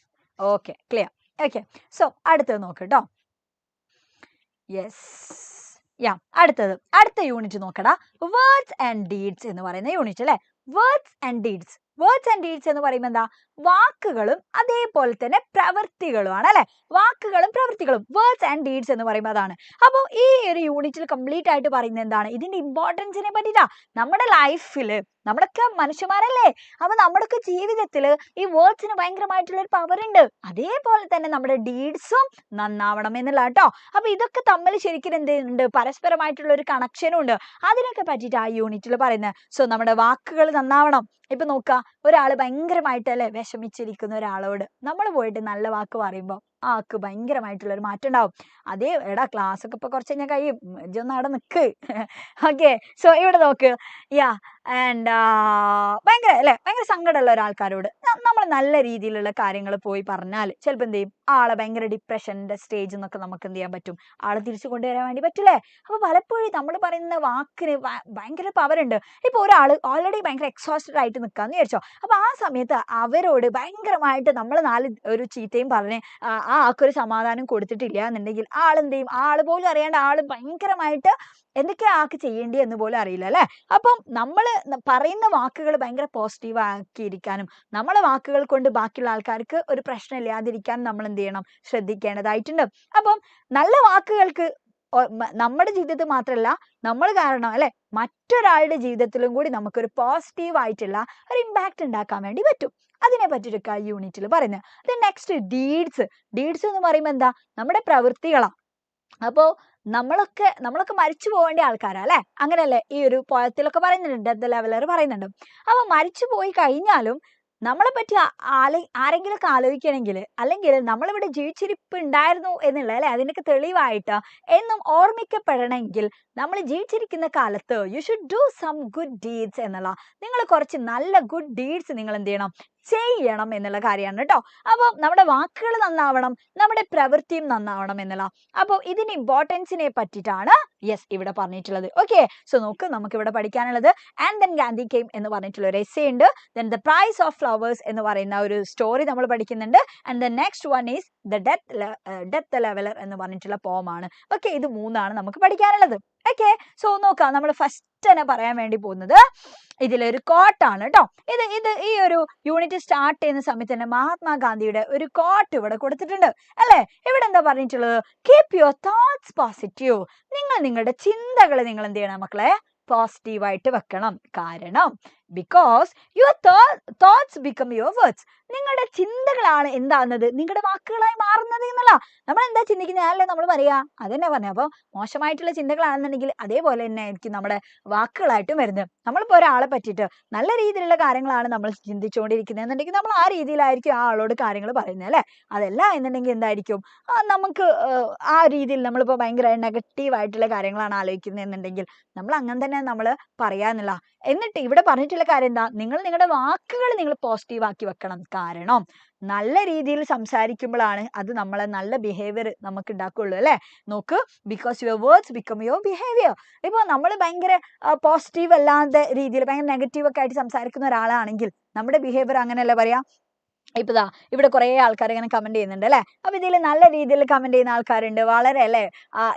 Okay, clear. Okay, so അടുത്തത് നോക്ക് കേട്ടോ. യെസ്, അടുത്ത യൂണിറ്റ് നോക്കടാ. വേർഡ്സ് ആൻഡ് ഡീഡ്സ് എന്ന് പറയുന്ന യൂണിറ്റ് അല്ലേ? Words and deeds. Words and deeds എന്ന് പറയുമ്പോൾ എന്താ? വാക്കുകളും അതേപോലെ തന്നെ പ്രവൃത്തികളുമാണ് അല്ലെ? വാക്കുകളും പ്രവൃത്തികളും വേർഡ്സ് ആൻഡ് ഡീഡ്സ് എന്ന് പറയുമ്പോൾ അതാണ്. അപ്പോൾ ഈ ഒരു യൂണിറ്റിൽ കംപ്ലീറ്റ് ആയിട്ട് പറയുന്നത് എന്താണ്? ഇതിന്റെ ഇമ്പോർട്ടൻസിനെ പറ്റിയിട്ടാ. നമ്മുടെ ലൈഫിൽ നമ്മളൊക്കെ മനുഷ്യന്മാരല്ലേ? അപ്പൊ നമ്മുടെയൊക്കെ ജീവിതത്തിൽ ഈ വേർഡ്സിന് ഭയങ്കരമായിട്ടുള്ള ഒരു പവർ ഉണ്ട്. അതേപോലെ തന്നെ നമ്മുടെ ഡീഡ്സും നന്നാവണം എന്നുള്ള കേട്ടോ. അപ്പൊ ഇതൊക്കെ തമ്മിൽ ശരിക്കും എന്തുണ്ട്? പരസ്പരമായിട്ടുള്ള ഒരു കണക്ഷനും ഉണ്ട്. അതിനൊക്കെ പറ്റിയിട്ട് ആ യൂണിറ്റിൽ പറയുന്നത്. സോ നമ്മുടെ വാക്കുകൾ നന്നാവണം. ഇപ്പൊ നോക്കുക, ഒരാൾ ഭയങ്കരമായിട്ട് അല്ലെ വിഷമിച്ചിരിക്കുന്ന ഒരാളോട് നമ്മൾ പോയിട്ട് നല്ല വാക്ക് പറയുമ്പോൾ ആൾക്ക് ഭയങ്കരമായിട്ടുള്ള ഒരു മാറ്റം ഉണ്ടാവും. അതേ എടാ ക്ലാസ് ഒക്കെ ഇപ്പൊ കുറച്ച് കഴിഞ്ഞാൽ കഴിയും, ഇജൊന്ന് അവിടെ നിൽക്ക്. ഓക്കെ, സോ ഇവിടെ നോക്ക്. ആൻഡ് ഭയങ്കര അല്ലെ ഭയങ്കര സങ്കടമുള്ള ഒരാൾക്കാരോട് നമ്മൾ നല്ല രീതിയിലുള്ള കാര്യങ്ങൾ പോയി പറഞ്ഞാൽ ചിലപ്പോൾ എന്ത് ചെയ്യും? ആളെ ഭയങ്കര ഡിപ്രഷന്റെ സ്റ്റേജിൽ നിന്നൊക്കെ നമുക്ക് എന്ത് ചെയ്യാൻ പറ്റും? ആളെ തിരിച്ചു കൊണ്ടുവരാൻ വേണ്ടി പറ്റില്ലേ? അപ്പൊ പലപ്പോഴും നമ്മൾ പറയുന്ന വാക്കിന് ഭയങ്കര പവർ ഉണ്ട്. ഇപ്പൊ ഒരാൾ ഓൾറെഡി ഭയങ്കര എക്സോസ്റ്റഡ് ആയിട്ട് നിൽക്കാന്ന് വിചാരിച്ചോ. അപ്പൊ ആ സമയത്ത് അവരോട് ഭയങ്കരമായിട്ട് നമ്മൾ ഒരു ചീത്തയും പറഞ്ഞ് ആ ആൾക്കൊരു സമാധാനം കൊടുത്തിട്ടില്ല എന്നുണ്ടെങ്കിൽ ആളെന്ത് ചെയ്യും? ആള് പോലും അറിയാണ്ട് ആള് ഭയങ്കരമായിട്ട് എന്തൊക്കെയാ ആൾക്ക് ചെയ്യേണ്ടി എന്ന് പോലും അറിയില്ല അല്ലെ? അപ്പം നമ്മൾ പറയുന്ന വാക്കുകൾ ഭയങ്കര പോസിറ്റീവ് ആക്കിയിരിക്കാനും നമ്മളെ വാക്കുകൾ കൊണ്ട് ബാക്കിയുള്ള ആൾക്കാർക്ക് ഒരു പ്രശ്നം ഇല്ലാതിരിക്കാനും നമ്മൾ എന്ത് ചെയ്യണം? ശ്രദ്ധിക്കേണ്ടതായിട്ടുണ്ട്. അപ്പം നല്ല വാക്കുകൾക്ക് നമ്മുടെ ജീവിതത്തിൽ മാത്രമല്ല, നമ്മൾ കാരണം അല്ലെ മറ്റൊരാളുടെ ജീവിതത്തിലും കൂടി നമുക്കൊരു പോസിറ്റീവ് ആയിട്ടുള്ള ഒരു ഇമ്പാക്ട് ഉണ്ടാക്കാൻ വേണ്ടി പറ്റും. അതിനെ പറ്റിയിട്ടൊക്കെ ഈ യൂണിറ്റിൽ പറയുന്നത്. Next deeds. ഡീഡ്സ് എന്ന് പറയുമ്പോൾ എന്താ? നമ്മുടെ പ്രവൃത്തികളാണ്. അപ്പോ നമ്മളൊക്കെ മരിച്ചു പോകേണ്ട ആൾക്കാരാ അല്ലെ? അങ്ങനെയല്ലേ ഈ ഒരു പോയത്തിലൊക്കെ പറയുന്നുണ്ട്, ഡെത്ത് ലെവലർ പറയുന്നുണ്ട്. അപ്പൊ മരിച്ചു പോയി കഴിഞ്ഞാലും നമ്മളെ പറ്റി ആരെങ്കിലൊക്കെ ആലോചിക്കണമെങ്കിൽ, അല്ലെങ്കിൽ നമ്മളിവിടെ ജീവിച്ചിരിപ്പുണ്ടായിരുന്നു എന്നുള്ള അല്ലെ അതിനൊക്കെ തെളിവായിട്ട് എന്നും ഓർമ്മിക്കപ്പെടണമെങ്കിൽ നമ്മൾ ജീവിച്ചിരിക്കുന്ന കാലത്ത് you should do some good deeds എന്നുള്ള, നിങ്ങൾ കുറച്ച് നല്ല ഗുഡ് ഡീഡ്സ് നിങ്ങൾ എന്ത് ചെയ്യണം എന്നുള്ള കാര്യമാണ് കേട്ടോ. അപ്പൊ നമ്മുടെ വാക്കുകൾ നന്നാവണം, നമ്മുടെ പ്രവൃത്തിയും നന്നാവണം എന്നുള്ള. അപ്പൊ ഇതിന്റെ ഇമ്പോർട്ടൻസിനെ പറ്റിയിട്ടാണ് ഇവിടെ പറഞ്ഞിട്ടുള്ളത്. ഓക്കെ, സോ നോക്ക്, നമുക്ക് ഇവിടെ പഠിക്കാനുള്ളത് ആൻഡ് ദെൻ ഗാന്ധി കെയിം എന്ന് പറഞ്ഞിട്ടുള്ള ഒരു എസ്സേ ഉണ്ട്. Then the price of flowers എന്ന് പറയുന്ന ഒരു സ്റ്റോറി നമ്മൾ പഠിക്കുന്നുണ്ട്. And the next one is the death leveller എന്ന് പറഞ്ഞിട്ടുള്ള പോമാണ്. ഓക്കെ, ഇത് മൂന്നാണ് നമുക്ക് പഠിക്കാനുള്ളത്. ഓക്കെ, സോ നോക്കാം, നമ്മൾ ഫസ്റ്റ് തന്നെ പറയാൻ വേണ്ടി പോകുന്നത് ഇതിലൊരു കോട്ടാണ് കേട്ടോ. ഈ ഒരു യൂണിറ്റ് സ്റ്റാർട്ട് ചെയ്യുന്ന സമയത്ത് തന്നെ മഹാത്മാഗാന്ധിയുടെ ഒരു കോട്ട് ഇവിടെ കൊടുത്തിട്ടുണ്ട് അല്ലെ? ഇവിടെ എന്താ പറഞ്ഞിട്ടുള്ളത്? Keep your thoughts positive. നിങ്ങളുടെ ചിന്തകൾ നിങ്ങൾ എന്ത് ചെയ്യണം മക്കളെ? പോസിറ്റീവായിട്ട് വെക്കണം. കാരണം because your thoughts become your words. നിങ്ങളുടെ ചിന്തകളാണ് എന്താകുന്നത്? നിങ്ങളുടെ വാക്കുകളായി മാറുന്നത് എന്നുള്ള. നമ്മൾ എന്താ ചിന്തിക്കുന്നത് അല്ലേ നമ്മൾ പറയാ? അതെന്നെ പറഞ്ഞു. അപ്പോൾ മോശമായിട്ടുള്ള ചിന്തകളാണെന്നുണ്ടെങ്കിൽ അതേപോലെ തന്നെ ആയിരിക്കും നമ്മുടെ വാക്കുകളായിട്ടും വരുന്നത്. നമ്മളിപ്പോൾ ഒരാളെ പറ്റിയിട്ട് നല്ല രീതിയിലുള്ള കാര്യങ്ങളാണ് നമ്മൾ ചിന്തിച്ചുകൊണ്ടിരിക്കുന്നത് എന്നുണ്ടെങ്കിൽ നമ്മൾ ആ രീതിയിലായിരിക്കും ആ ആളോട് കാര്യങ്ങൾ പറയുന്നത് അല്ലേ? അതല്ല എന്നുണ്ടെങ്കിൽ എന്തായിരിക്കും? നമുക്ക് ആ രീതിയിൽ നമ്മളിപ്പോൾ ഭയങ്കര നെഗറ്റീവായിട്ടുള്ള കാര്യങ്ങളാണ് ആലോചിക്കുന്നത് എന്നുണ്ടെങ്കിൽ നമ്മൾ അങ്ങനെ തന്നെ നമ്മൾ പറയാന്നുള്ള. എന്നിട്ട് ഇവിടെ പറഞ്ഞിട്ടുള്ള കാര്യം എന്താ? നിങ്ങളുടെ വാക്കുകൾ നിങ്ങൾ പോസിറ്റീവ് ആക്കി വെക്കണം. കാരണം നല്ല രീതിയിൽ സംസാരിക്കുമ്പോഴാണ് അത് നമ്മളെ നല്ല ബിഹേവിയർ നമുക്ക് ഉണ്ടാക്കുള്ളൂ അല്ലെ? നോക്ക്, because your words become your behaviour. ഇപ്പോൾ നമ്മൾ ഭയങ്കര പോസിറ്റീവ് അല്ലാത്ത രീതിയിൽ ഭയങ്കര നെഗറ്റീവ് ഒക്കെ ആയിട്ട് സംസാരിക്കുന്ന ഒരാളാണെങ്കിൽ നമ്മുടെ ബിഹേവിയർ അങ്ങനെയല്ല പറയാ. ഇപ്പൊ ഇവിടെ കുറെ ആൾക്കാർ ഇങ്ങനെ കമന്റ് ചെയ്യുന്നുണ്ട് അല്ലെ? അപ്പൊ ഇതിൽ നല്ല രീതിയിൽ കമന്റ് ചെയ്യുന്ന ആൾക്കാരുണ്ട്. വളരെ അല്ലെ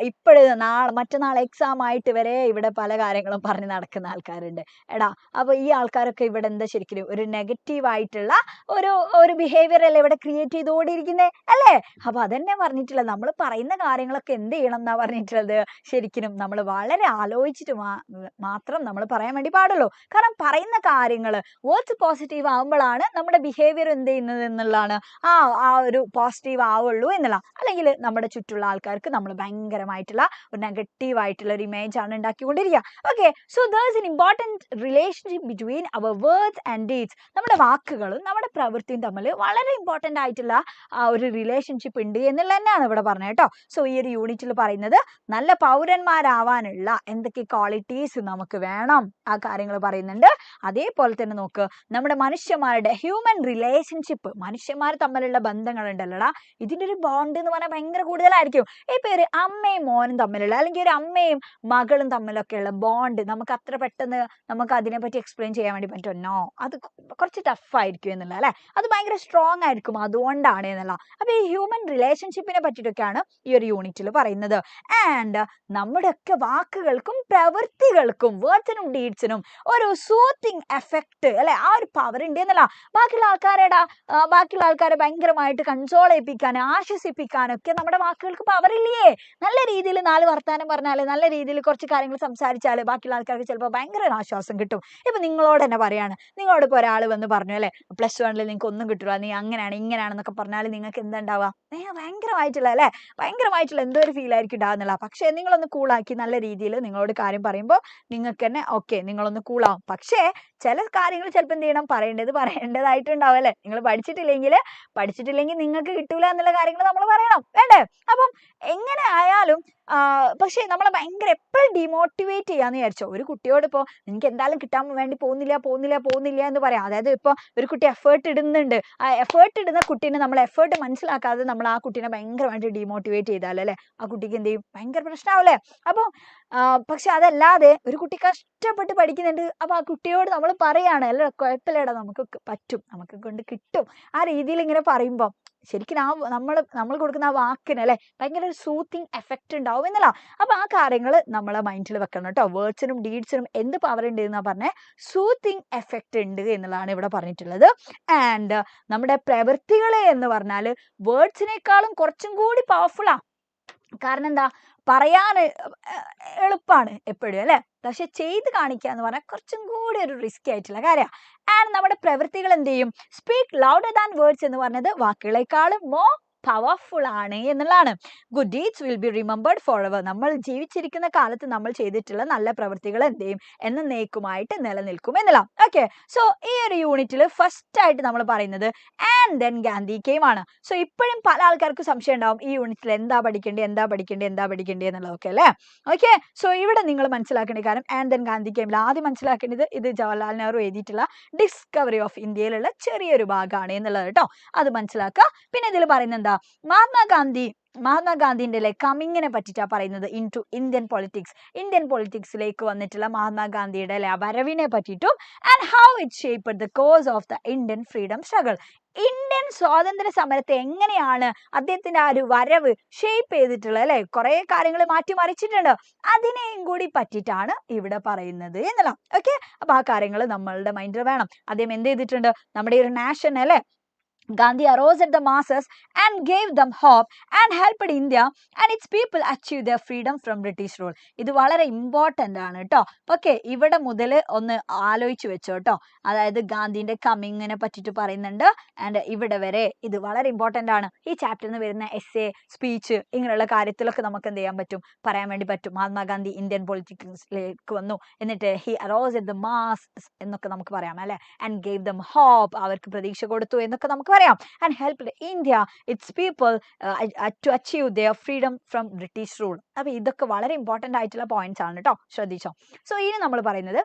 ഇപ്പോഴും മറ്റന്നാൾ എക്സാം ആയിട്ട് വരെ ഇവിടെ പല കാര്യങ്ങളും പറഞ്ഞ് നടക്കുന്ന ആൾക്കാരുണ്ട്. എടാ, അപ്പൊ ഈ ആൾക്കാരൊക്കെ ഇവിടെ എന്താ ശരിക്കും ഒരു നെഗറ്റീവ് ആയിട്ടുള്ള ഒരു ബിഹേവിയർ അല്ലേ ഇവിടെ ക്രിയേറ്റ് ചെയ്തുകൊണ്ടിരിക്കുന്നേ അല്ലേ? അപ്പൊ അതന്നെ പറഞ്ഞിട്ടുള്ളത്. നമ്മൾ പറയുന്ന കാര്യങ്ങളൊക്കെ എന്ത് ചെയ്യണം എന്നാ പറഞ്ഞിട്ടുള്ളത്? ശരിക്കും നമ്മൾ വളരെ ആലോചിച്ചിട്ട് മാത്രം നമ്മൾ പറയാൻ വേണ്ടി പാടുള്ളൂ. കാരണം പറയുന്ന കാര്യങ്ങൾ വേർഡ്സ് പോസിറ്റീവ് ആകുമ്പോഴാണ് നമ്മുടെ ബിഹേവിയർ എന്ത് ചെയ്യുന്നത്? ചെയ്യുന്നത് എന്നുള്ളതാണ്, ആ ഒരു പോസിറ്റീവ് ആവുള്ളൂ എന്നുള്ള. അല്ലെങ്കിൽ നമ്മുടെ ചുറ്റുള്ള ആൾക്കാർക്ക് നമ്മൾ ഭയങ്കരമായിട്ടുള്ള ഒരു നെഗറ്റീവ് ആയിട്ടുള്ള ഒരു ഇമേജ് ആണ് ഉണ്ടാക്കിക്കൊണ്ടിരിക്കുക. Okay, so there is an important relationship between our words and deeds. നമ്മുടെ വാക്കുകളും നമ്മുടെ പ്രവൃത്തിയും തമ്മിൽ വളരെ ഇമ്പോർട്ടൻ്റ് ആയിട്ടുള്ള ഒരു റിലേഷൻഷിപ്പ് ഉണ്ട് എന്നുള്ള തന്നെയാണ് ഇവിടെ പറഞ്ഞത് കേട്ടോ. സോ ഈ ഒരു യൂണിറ്റിൽ പറയുന്നത് നല്ല പൗരന്മാരാവാനുള്ള എന്തൊക്കെ ക്വാളിറ്റീസ് നമുക്ക് വേണം, ആ കാര്യങ്ങൾ പറയുന്നുണ്ട്. അതേപോലെ തന്നെ നോക്ക്, നമ്മുടെ മനുഷ്യന്മാരുടെ ഹ്യൂമൻ റിലേഷൻഷിപ്പ്, മനുഷ്യന്മാർ തമ്മിലുള്ള ബന്ധങ്ങൾ ഉണ്ടല്ലോടാ, ഇതിൻ്റെ ഒരു ബോണ്ട് എന്ന് പറഞ്ഞാൽ ഭയങ്കര കൂടുതലായിരിക്കും. ഇപ്പൊ ഒരു അമ്മയും മോനും തമ്മിലുള്ള, അല്ലെങ്കിൽ ഒരു അമ്മയും മകളും തമ്മിലൊക്കെയുള്ള ബോണ്ട് നമുക്ക് അത്ര പെട്ടെന്ന് നമുക്ക് അതിനെപ്പറ്റി എക്സ്പ്ലെയിൻ ചെയ്യാൻ വേണ്ടി പറ്റുമോ? അത് കുറച്ച് ടഫായിരിക്കും എന്നുള്ള അല്ലെ, അത് ഭയങ്കര സ്ട്രോങ് ആയിരിക്കും, അതുകൊണ്ടാണ് എന്നുള്ള. അപ്പൊ ഈ ഹ്യൂമൻ റിലേഷൻഷിപ്പിനെ പറ്റിയിട്ടൊക്കെയാണ് ഈ ഒരു യൂണിറ്റിൽ പറയുന്നത്. ആൻഡ് നമ്മുടെ ഒക്കെ വാക്കുകൾക്കും പ്രവൃത്തികൾക്കും, വേർഡ്സിനും ഡീഡ്സിനും ഒരു സൂത്തിങ് എഫക്ട് അല്ലെ, ആ ഒരു പവർ ഉണ്ട് എന്നല്ല. ബാക്കിയുള്ള ആൾക്കാരെ ഭയങ്കരമായിട്ട് കൺസോൾ ചെയ്യിപ്പിക്കാൻ, ആശ്വസിപ്പിക്കാനൊക്കെ നമ്മുടെ വാക്കുകൾക്ക് പവർ ഇല്ലേ? നല്ല രീതിയിൽ 4 വർത്താനം പറഞ്ഞാൽ, നല്ല രീതിയിൽ കുറച്ച് കാര്യങ്ങൾ സംസാരിച്ചാൽ ബാക്കിയുള്ള ആൾക്കാർക്ക് ചിലപ്പോൾ ഭയങ്കര ആശ്വാസം കിട്ടും. ഇപ്പൊ നിങ്ങളോട് തന്നെ പറയാണ്, നിങ്ങളോട് ഇപ്പോൾ ഒരാൾ വന്ന് പറഞ്ഞു അല്ലെ, +1 നിങ്ങൾക്ക് ഒന്നും കിട്ടില്ല, നീ അങ്ങനെയാണ് ഇങ്ങനെയാണെന്നൊക്കെ പറഞ്ഞാൽ നിങ്ങൾക്ക് എന്താ ഉണ്ടാവുക? ഭയങ്കരമായിട്ടുള്ള അല്ലെ, ഭയങ്കരമായിട്ടുള്ള എന്തോ ഒരു ഫീൽ ആയിരിക്കും ഉണ്ടാകുന്നില്ല. പക്ഷേ നിങ്ങളൊന്ന് കൂളാക്കി നല്ല രീതിയിൽ നിങ്ങളോട് കാര്യം പറയുമ്പോൾ നിങ്ങൾക്ക് തന്നെ ഓക്കെ, നിങ്ങളൊന്ന് കൂളാവും. പക്ഷേ ചില കാര്യങ്ങൾ ചിലപ്പോൾ എന്ത് ചെയ്യണം, പറയേണ്ടതായിട്ടുണ്ടാവും അല്ലെ. നിങ്ങൾ പഠിച്ചിട്ടില്ലെങ്കിൽ നിങ്ങൾക്ക് കിട്ടൂല എന്നുള്ള കാര്യങ്ങൾ നമ്മൾ പറയണം, വേണ്ടേ? അപ്പം എങ്ങനെ ആയാലും പക്ഷേ നമ്മളെ ഭയങ്കര എപ്പോഴും ഡിമോട്ടിവേറ്റ് ചെയ്യാന്ന് വിചാരിച്ചോ. ഒരു കുട്ടിയോട് ഇപ്പോൾ നിങ്ങൾക്ക് എന്തായാലും കിട്ടാൻ വേണ്ടി പോകുന്നില്ല എന്ന് പറയാം. അതായത് ഇപ്പോൾ ഒരു കുട്ടി എഫേർട്ട് ഇടുന്നുണ്ട്, ആ എഫേർട്ട് ഇടുന്ന കുട്ടീനെ നമ്മൾ എഫേർട്ട് മനസ്സിലാക്കാതെ നമ്മൾ ആ കുട്ടീനെ ഭയങ്കരമായിട്ട് ഡിമോട്ടിവേറ്റ് ചെയ്താലല്ലേ ആ കുട്ടിക്ക് എന്ത് ചെയ്യും, ഭയങ്കര പ്രശ്നമാവില്ലേ? അപ്പോൾ പക്ഷെ അതല്ലാതെ ഒരു കുട്ടി കഷ്ടപ്പെട്ട് പഠിക്കുന്നുണ്ട്, അപ്പോൾ ആ കുട്ടിയോട് നമ്മൾ പറയാണ്, അല്ല കുഴപ്പമില്ലടാ, നമുക്ക് പറ്റും, നമുക്ക് കൊണ്ട് കിട്ടും, ആ രീതിയിൽ ഇങ്ങനെ പറയുമ്പോൾ ശരിക്കും നമ്മൾ കൊടുക്കുന്ന ആ വാക്കിന് അല്ലെ ഭയങ്കര ഒരു സൂത്തിങ് എഫക്റ്റ് ഉണ്ടാവും എന്നല്ല. അപ്പൊ ആ കാര്യങ്ങൾ നമ്മളെ മൈൻഡിൽ വെക്കണം കേട്ടോ. വേർഡ്സിനും ഡീഡ്സിനും എന്ത് പവർ ഉണ്ട് എന്നാ പറഞ്ഞേ, സൂത്തിങ് എഫക്റ്റ് ഉണ്ട് എന്നുള്ളതാണ് ഇവിടെ പറഞ്ഞിട്ടുള്ളത്. ആൻഡ് നമ്മുടെ പ്രവൃത്തികളെ എന്ന് പറഞ്ഞാൽ വേർഡ്സിനേക്കാളും കുറച്ചും കൂടി പവർഫുള്ളാ. കാരണം എന്താ, പറയാൻ എളുപ്പമാണ് എപ്പോഴും അല്ലെ, പക്ഷെ ചെയ്ത് കാണിക്കുക എന്ന് പറഞ്ഞാൽ കുറച്ചും കൂടി ഒരു റിസ്കി ആയിട്ടുള്ള കാര്യമാണ്. ആൻഡ് നമ്മുടെ പ്രവൃത്തികൾ എന്ത് ചെയ്യും, സ്പീക്ക് ലൗഡർ ദാൻ വേർഡ്സ് എന്ന് പറഞ്ഞത് വാക്കുകളെക്കാളും പവർഫുൾ ആണ് എന്നുള്ളതാണ്. Good deeds will be remembered for ever. നമ്മൾ ജീവിച്ചിരിക്കുന്ന കാലത്ത് നമ്മൾ ചെയ്തിട്ടുള്ള നല്ല പ്രവൃത്തികൾ എന്ത് ചെയ്യും, എന്നേക്കുമായിട്ട് നിലനിൽക്കും എന്നുള്ള. ഓക്കെ, സോ ഈ ഒരു യൂണിറ്റിൽ ഫസ്റ്റ് ആയിട്ട് നമ്മൾ പറയുന്നത് ആൻഡ് ദെൻ ഗാന്ധി കെയിം ആണ്. സോ ഇപ്പോഴും പല ആൾക്കാർക്കും സംശയം ഉണ്ടാവും ഈ യൂണിറ്റിൽ എന്താ പഠിക്കേണ്ടത് എന്നുള്ളതൊക്കെ അല്ലേ. ഓക്കെ, സോ ഇവിടെ നിങ്ങൾ മനസ്സിലാക്കേണ്ട കാര്യം ആൻഡ് ദെൻ ഗാന്ധി കെയിമിൽ ആദ്യം മനസ്സിലാക്കേണ്ടത് ഇത് ജവഹർലാൽ നെഹ്റു എഴുതിയിട്ടുള്ള ഡിസ്കവറി ഓഫ് ഇന്ത്യയിലുള്ള ചെറിയൊരു ഭാഗമാണ് എന്നുള്ളത് കേട്ടോ, അത് മനസ്സിലാക്കുക. പിന്നെ ഇതിൽ പറയുന്നത് എന്താ, മഹാത്മാഗാന്ധിന്റെ കമ്മിങ്ങിനെ പറ്റിയിട്ടാണ് പറയുന്നത് ഇൻ ടു ഇന്ത്യൻ പൊളിറ്റിക്സിലേക്ക് വന്നിട്ടുള്ള മഹാത്മാഗാന്ധിയുടെ വരവിനെ പറ്റിയിട്ടും and how it shaped the course of the Indian freedom struggle. Indian സ്വാതന്ത്ര്യ സമരത്തെ എങ്ങനെയാണ് അദ്ദേഹത്തിന്റെ ആ ഒരു വരവ് ഷേപ്പ് ചെയ്തിട്ടുള്ളത് അല്ലെ, കുറെ കാര്യങ്ങൾ മാറ്റിമറിച്ചിട്ടുണ്ട്, അതിനെയും കൂടി പറ്റിയിട്ടാണ് ഇവിടെ പറയുന്നത് എന്നുള്ള. ഓക്കെ, അപ്പൊ ആ കാര്യങ്ങൾ നമ്മളുടെ മൈൻഡിൽ വേണം. അദ്ദേഹം എന്ത് ചെയ്തിട്ടുണ്ട്, നമ്മുടെ ഒരു നാഷൻ അല്ലെ, Gandhi arose at the masses and gave them hope and helped India and its people achieve their freedom from British rule. ഇത് വളരെ ഇമ്പോർട്ടൻ്റ് ആണ് കേട്ടോ. ഓക്കെ, ഇവിടെ മുതൽ ഒന്ന് ആലോചിച്ച് വെച്ചോ കേട്ടോ. അതായത് ഗാന്ധിന്റെ കമ്മിങ്ങിനെ പറ്റിയിട്ട് പറയുന്നുണ്ട് ആൻഡ് ഇവിടെ വരെ ഇത് വളരെ ഇമ്പോർട്ടൻ്റ് ആണ്. ഈ ചാപ്റ്ററിൽ നിന്ന് വരുന്ന എസ്സേ, സ്പീച്ച്, ഇങ്ങനെയുള്ള കാര്യത്തിലൊക്കെ നമുക്ക് എന്ത് ചെയ്യാൻ പറ്റും, പറയാൻ വേണ്ടി പറ്റും. മഹാത്മാഗാന്ധി ഇന്ത്യൻ പൊളിറ്റിക്സിലേക്ക് വന്നു, എന്നിട്ട് he arose at the mass എന്നൊക്കെ നമുക്ക് പറയാം അല്ലെ, ആൻഡ് ഗേവ് ദം ഹോപ്പ്, അവർക്ക് പ്രതീക്ഷ കൊടുത്തു എന്നൊക്കെ നമുക്ക് പറയാം. And helped India its people to achieve their freedom from British rule. അപ്പൊ ഇതൊക്കെ വളരെ ഇമ്പോർട്ടൻ്റ് ആയിട്ടുള്ള പോയിന്റ്സ് ആണ് കേട്ടോ, ശ്രദ്ധിച്ചോ. സോ ഇനി നമ്മൾ പറയുന്നത്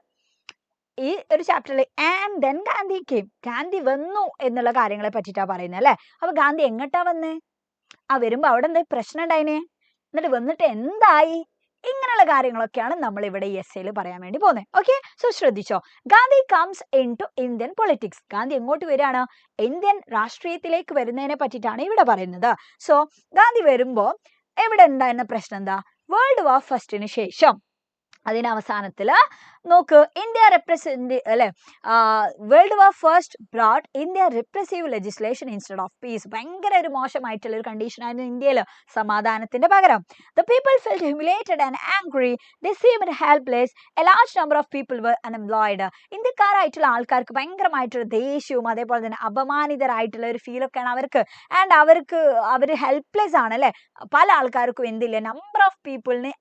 ഈ ഒരു ചാപ്റ്ററിൽ and then Gandhi came, Gandhi വന്നു എന്നുള്ള കാര്യങ്ങളെ പറ്റിയിട്ടാണ് പറയുന്നത് അല്ലെ. അപ്പൊ ഗാന്ധി എങ്ങോട്ടാ വന്നേ, വരുമ്പോ അവിടെ എന്താ പ്രശ്നം ഉണ്ടായിനെ, എന്നിട്ട് വന്നിട്ട് എന്തായി, ഇങ്ങനെയുള്ള കാര്യങ്ങളൊക്കെയാണ് നമ്മൾ ഇവിടെ ഈ എസ്സേയിൽ പറയാൻ വേണ്ടി പോകുന്നത്. ഓക്കെ, സോ ശ്രദ്ധിച്ചോ. Gandhi comes into Indian politics. Gandhi എങ്ങോട്ട് വരികയാണ്, ഇന്ത്യൻ രാഷ്ട്രീയത്തിലേക്ക് വരുന്നതിനെ പറ്റിയിട്ടാണ് ഇവിടെ പറയുന്നത്. സോ ഗാന്ധി വരുമ്പോ എവിടെ ഉണ്ടായിരുന്ന പ്രശ്നം എന്താ, വേൾഡ് വാർ ഫസ്റ്റിന് ശേഷം അതിന് അവസാനത്തില് നോക്ക്, ഇന്ത്യ റെപ്രസെന്റ് അല്ലെ, world war first brought India repressive legislation instead of peace. ഭയങ്കര ഒരു മോശമായിട്ടുള്ള ഒരു കണ്ടീഷൻ ആയിരുന്നു ഇന്ത്യയിൽ സമാധാനത്തിന്റെ പകരം. The people felt humiliated and angry, they seemed helpless, a large number of people were unemployed. ഇന്ത്യക്കാരായിട്ടുള്ള ആൾക്കാർക്ക് ഭയങ്കരമായിട്ടുള്ള ദേഷ്യവും അതേപോലെ തന്നെ അപമാനിതരായിട്ടുള്ള ഒരു ഫീലൊക്കെയാണ് അവർക്ക്. ആൻഡ് അവർ ഹെൽപ്ലെസ് ആണ് അല്ലെ. പല ആൾക്കാർക്കും എന്തില്ല, നമ്പർ ഓഫ് പീപ്പിളിന്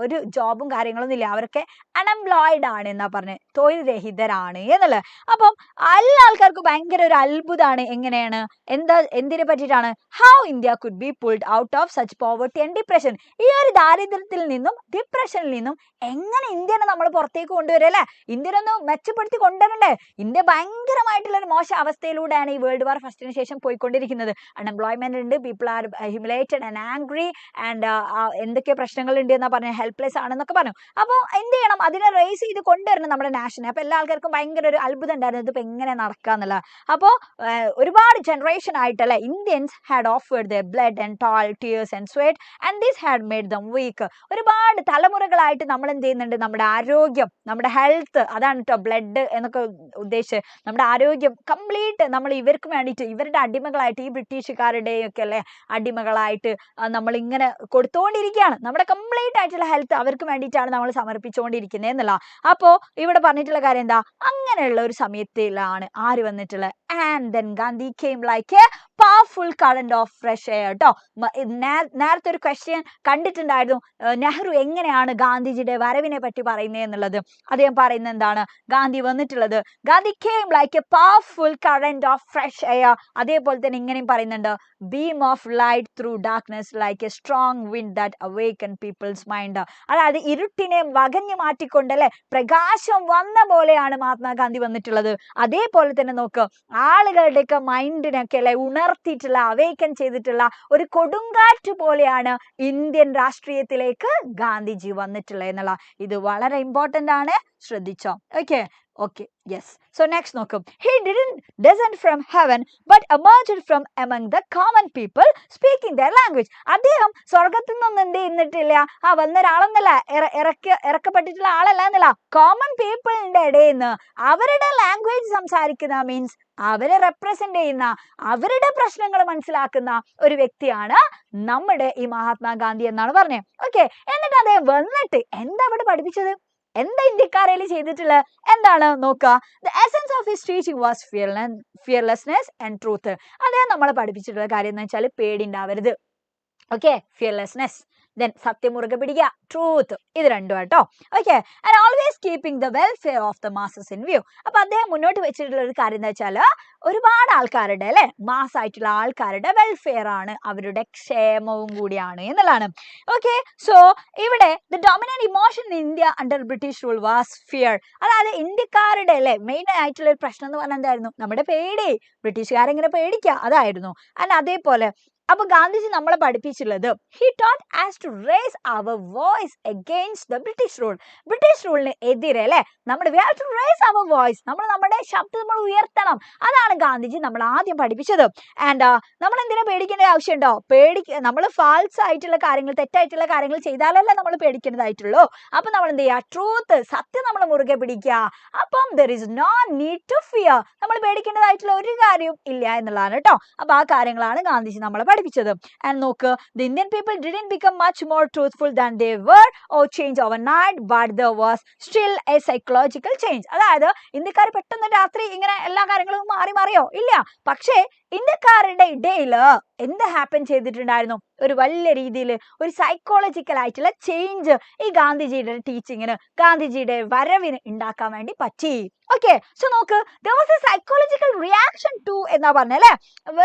ഒരു ജോബും കാര്യങ്ങളൊന്നും ഇല്ല, അവരൊക്കെ അൺഎംപ്ലോയിഡ് ആണ് എന്നാ പറഞ്ഞത്, തൊഴിൽ രഹിതരാണ് എന്നുള്ളത്. അപ്പം എല്ലാ ആൾക്കാർക്കും ഭയങ്കര ഒരു അത്ഭുതമാണ്. എങ്ങനെയാണ്, എന്തിനെ പറ്റിയിട്ടാണ്, how India could be pulled out of such poverty and depression. ഈ ഒരു ദാരിദ്ര്യത്തിൽ നിന്നും ഡിപ്രഷനിൽ നിന്നും എങ്ങനെ ഇന്ത്യനെ നമ്മൾ പുറത്തേക്ക് കൊണ്ടുവരും അല്ലെ. ഇന്ത്യനൊന്ന് മെച്ചപ്പെടുത്തി കൊണ്ടുവരണ്ടേ. ഇന്ത്യ ഭയങ്കരമായിട്ടുള്ള ഒരു മോശം അവസ്ഥയിലൂടെയാണ് ഈ വേൾഡ് വാർ ഫസ്റ്റിന് ശേഷം പോയിക്കൊണ്ടിരിക്കുന്നത്. അൺഎംപ്ലോയ്മെന്റ് ഉണ്ട്, people are humiliated and angry and എന്തൊക്കെ പ്രശ്നങ്ങൾ ഉണ്ട് എന്നാ പറഞ്ഞ, ഹെൽപ്ലെസ് ആണെന്നൊക്കെ പറഞ്ഞു. അപ്പോൾ എന്ത് ചെയ്യണം, അതിനെ റേസ് ചെയ്ത് കൊണ്ടുവരണം നമ്മുടെ നാഷനെ. അപ്പൊ എല്ലാ ആൾക്കാർക്കും ഭയങ്കര ഒരു അത്ഭുതം ഉണ്ടായിരുന്നു, ഇതിപ്പോ എങ്ങനെ നടക്കാന്നുള്ള. അപ്പോൾ ഒരുപാട് ജനറേഷൻ ആയിട്ടല്ലേ Indians had offered their blood and toil, tears and sweat and this had made them weak. ഒരുപാട് തലമുറകളായിട്ട് നമ്മൾ എന്ത് ചെയ്യുന്നുണ്ട്, നമ്മുടെ ആരോഗ്യം, നമ്മുടെ ഹെൽത്ത്, അതാണ് കേട്ടോ ബ്ലഡ് എന്നൊക്കെ ഉദ്ദേശിച്ച്, നമ്മുടെ ആരോഗ്യം കംപ്ലീറ്റ് നമ്മൾ ഇവർക്ക് വേണ്ടിയിട്ട്, ഇവരുടെ അടിമകളായിട്ട്, ഈ ബ്രിട്ടീഷുകാരുടെയൊക്കെ അല്ലേ അടിമകളായിട്ട് നമ്മൾ ഇങ്ങനെ കൊടുത്തുകൊണ്ടിരിക്കുകയാണ്. നമ്മുടെ കംപ്ലീറ്റ് ആയിട്ടുള്ള ഹെൽത്ത് അവർക്ക് വേണ്ടിയിട്ടാണ് നമ്മൾ സമർപ്പിച്ചുകൊണ്ടിരിക്കുന്നത് എന്നുള്ള. അപ്പോൾ ഇവിടെ പറഞ്ഞിട്ടുള്ള കാര്യം എന്താ, അങ്ങനെയുള്ള ഒരു സമയത്തിലാണ് ആര് വന്നിട്ടുള്ളത്, and then Gandhi came like a powerful current of fresh air കേട്ടോ. നേരത്തെ ഒരു ക്വസ്റ്റ്യൻ കണ്ടിട്ടുണ്ടായിരുന്നു, നെഹ്റു എങ്ങനെയാണ് ഗാന്ധിജിയുടെ വരവിനെ പറ്റി പറയുന്നത് എന്നുള്ളത്. അദ്ദേഹം പറയുന്നത് എന്താണ്, ഗാന്ധി വന്നിട്ടുള്ളത്, Gandhi came like a powerful current of fresh air. അതേപോലെ തന്നെ ഇങ്ങനെയും പറയുന്നുണ്ട്, beam of light through darkness like a strong wind that awaken people's mind. അതായത് ഇരുട്ടിനെ വകഞ്ഞു മാറ്റിക്കൊണ്ടല്ലേ പ്രകാശം വന്ന പോലെയാണ് മഹാത്മാഗാന്ധി വന്നിട്ടുള്ളത്. അതേപോലെ തന്നെ നോക്ക്, ആളുകളുടെയൊക്കെ മൈൻഡിനൊക്കെ അല്ലെ ഉണർത്തിയിട്ടുള്ള, അവേക്കൻ ചെയ്തിട്ടുള്ള ഒരു കൊടുങ്കാറ്റ് പോലെയാണ് ഇന്ത്യൻ രാഷ്ട്രീയത്തിലേക്ക് ഗാന്ധിജി വന്നിട്ടുള്ളത് എന്നുള്ള. ഇത് വളരെ ഇമ്പോർട്ടന്റ് ആണ്, ശ്രദ്ധിച്ചോ. Okay, yes. So next നോക്കൂ, he didn't descend from heaven but emerged from among the common people speaking their language. അദ്ദേഹം സ്വർഗത്തിൽ നിന്നും എന്ത് ചെയ്യുന്നിട്ടില്ല, വന്ന ഒരാളെന്നല്ല, ഇറക്കപ്പെട്ടിട്ടുള്ള ആളല്ല എന്നല്ല, കോമൺ പീപ്പിളിന്റെ ഇടയിൽ നിന്ന് അവരുടെ ലാംഗ്വേജ് സംസാരിക്കുന്ന, മീൻസ് അവരെ റെപ്രസെന്റ് ചെയ്യുന്ന, അവരുടെ പ്രശ്നങ്ങൾ മനസ്സിലാക്കുന്ന ഒരു വ്യക്തിയാണ് നമ്മുടെ ഈ മഹാത്മാഗാന്ധി എന്നാണ് പറഞ്ഞത്. ഓക്കെ, എന്നിട്ട് അദ്ദേഹം വന്നിട്ട് എന്താ അവിടെ പഠിപ്പിച്ചത്, എന്താ ഇന്ത്യക്കാരയിൽ ചെയ്തിട്ടുള്ളത്, എന്താണ് നോക്കുക. The essence of his teaching was fearlessness and truth. അദ്ദേഹം നമ്മളെ പഠിപ്പിച്ചിട്ടുള്ള കാര്യം എന്ന് വെച്ചാൽ പേടി ഉണ്ടാവരുത്. ഓക്കെ, ഫിയർലെസ്നെസ്, ദെൻ സത്യം മുറുകെ പിടിക്കുക, ട്രൂത്ത്, ഇത് രണ്ടും കേട്ടോ. Okay, and always keeping the welfare of the masses in view. അപ്പൊ അദ്ദേഹം മുന്നോട്ട് വെച്ചിട്ടുള്ള ഒരു കാര്യം എന്താ വെച്ചാൽ, ഒരുപാട് ആൾക്കാരുടെ അല്ലെ, മാസ് ആയിട്ടുള്ള ആൾക്കാരുടെ വെൽഫെയർ ആണ്, അവരുടെ ക്ഷേമവും കൂടിയാണ് എന്നുള്ളതാണ്. ഓക്കെ, സോ ഇവിടെ the dominant emotion in India under British rule was fear. അതായത് ഇന്ത്യക്കാരുടെ അല്ലെ മെയിൻ ആയിട്ടുള്ള ഒരു പ്രശ്നം എന്ന് പറഞ്ഞാൽ എന്തായിരുന്നു, നമ്മുടെ പേടി, ബ്രിട്ടീഷുകാരെങ്ങനെ പേടിക്കുക, അതായിരുന്നു. ആൻഡ് അതേപോലെ അപ്പൊ ഗാന്ധിജി നമ്മളെ പഠിപ്പിച്ചുള്ളത്, he taught us to raise our voice against the British rule. British റൂളിന് എതിരെ അല്ലെ we have to raise our voice, നമ്മുടെ ശബ്ദം നമ്മൾ ഉയർത്തണം. അതാണ് ഗാന്ധിജി നമ്മൾ ആദ്യം പഠിപ്പിച്ചത്. ആൻഡ് നമ്മൾ എന്തിനാ പേടിക്കേണ്ട ആവശ്യമുണ്ടോ, നമ്മൾ ഫാൾസ് ആയിട്ടുള്ള കാര്യങ്ങൾ, തെറ്റായിട്ടുള്ള കാര്യങ്ങൾ ചെയ്താലല്ലേ നമ്മൾ പേടിക്കേണ്ടതായിട്ടുള്ളൂ. അപ്പൊ നമ്മൾ എന്ത് ചെയ്യുക, ട്രൂത്ത്, സത്യം നമ്മൾ മുറുകെ പിടിക്കുക. അപ്പം there is no need to fear, നമ്മൾ പേടിക്കേണ്ടതായിട്ടുള്ള ഒരു കാര്യവും ഇല്ല എന്നുള്ളതാണ് കേട്ടോ. അപ്പൊ ആ കാര്യങ്ങളാണ് ഗാന്ധിജി നമ്മളെ പഠിപ്പിച്ചത്. ആൻഡ് നോക്ക്, the Indian people didn't become much more truthful than they were or change overnight, but there was still a psychological change. അതായത് ഇന്ത്യക്കാർ പെട്ടെന്ന് രാത്രി ഇങ്ങനെ എല്ലാ കാര്യങ്ങളും മാറിയോ ഇല്ല, പക്ഷേ ഇന്ത്യക്കാരുടെ ഇടയിൽ എന്ത് ഹാപ്പൻ ചെയ്തിട്ടുണ്ടായിരുന്നു, ഒരു വലിയ രീതിയിൽ ഒരു സൈക്കോളജിക്കൽ ആയിട്ടുള്ള ചേഞ്ച് ഈ ഗാന്ധിജിയുടെ ടീച്ചിങ്ങിന്, ഗാന്ധിജിയുടെ വരവിന് ഉണ്ടാക്കാൻ വേണ്ടി പറ്റി. ഓക്കെ, സോ നോക്ക്, there was a psychological reaction to എന്നാ പറഞ്ഞല്ലേ,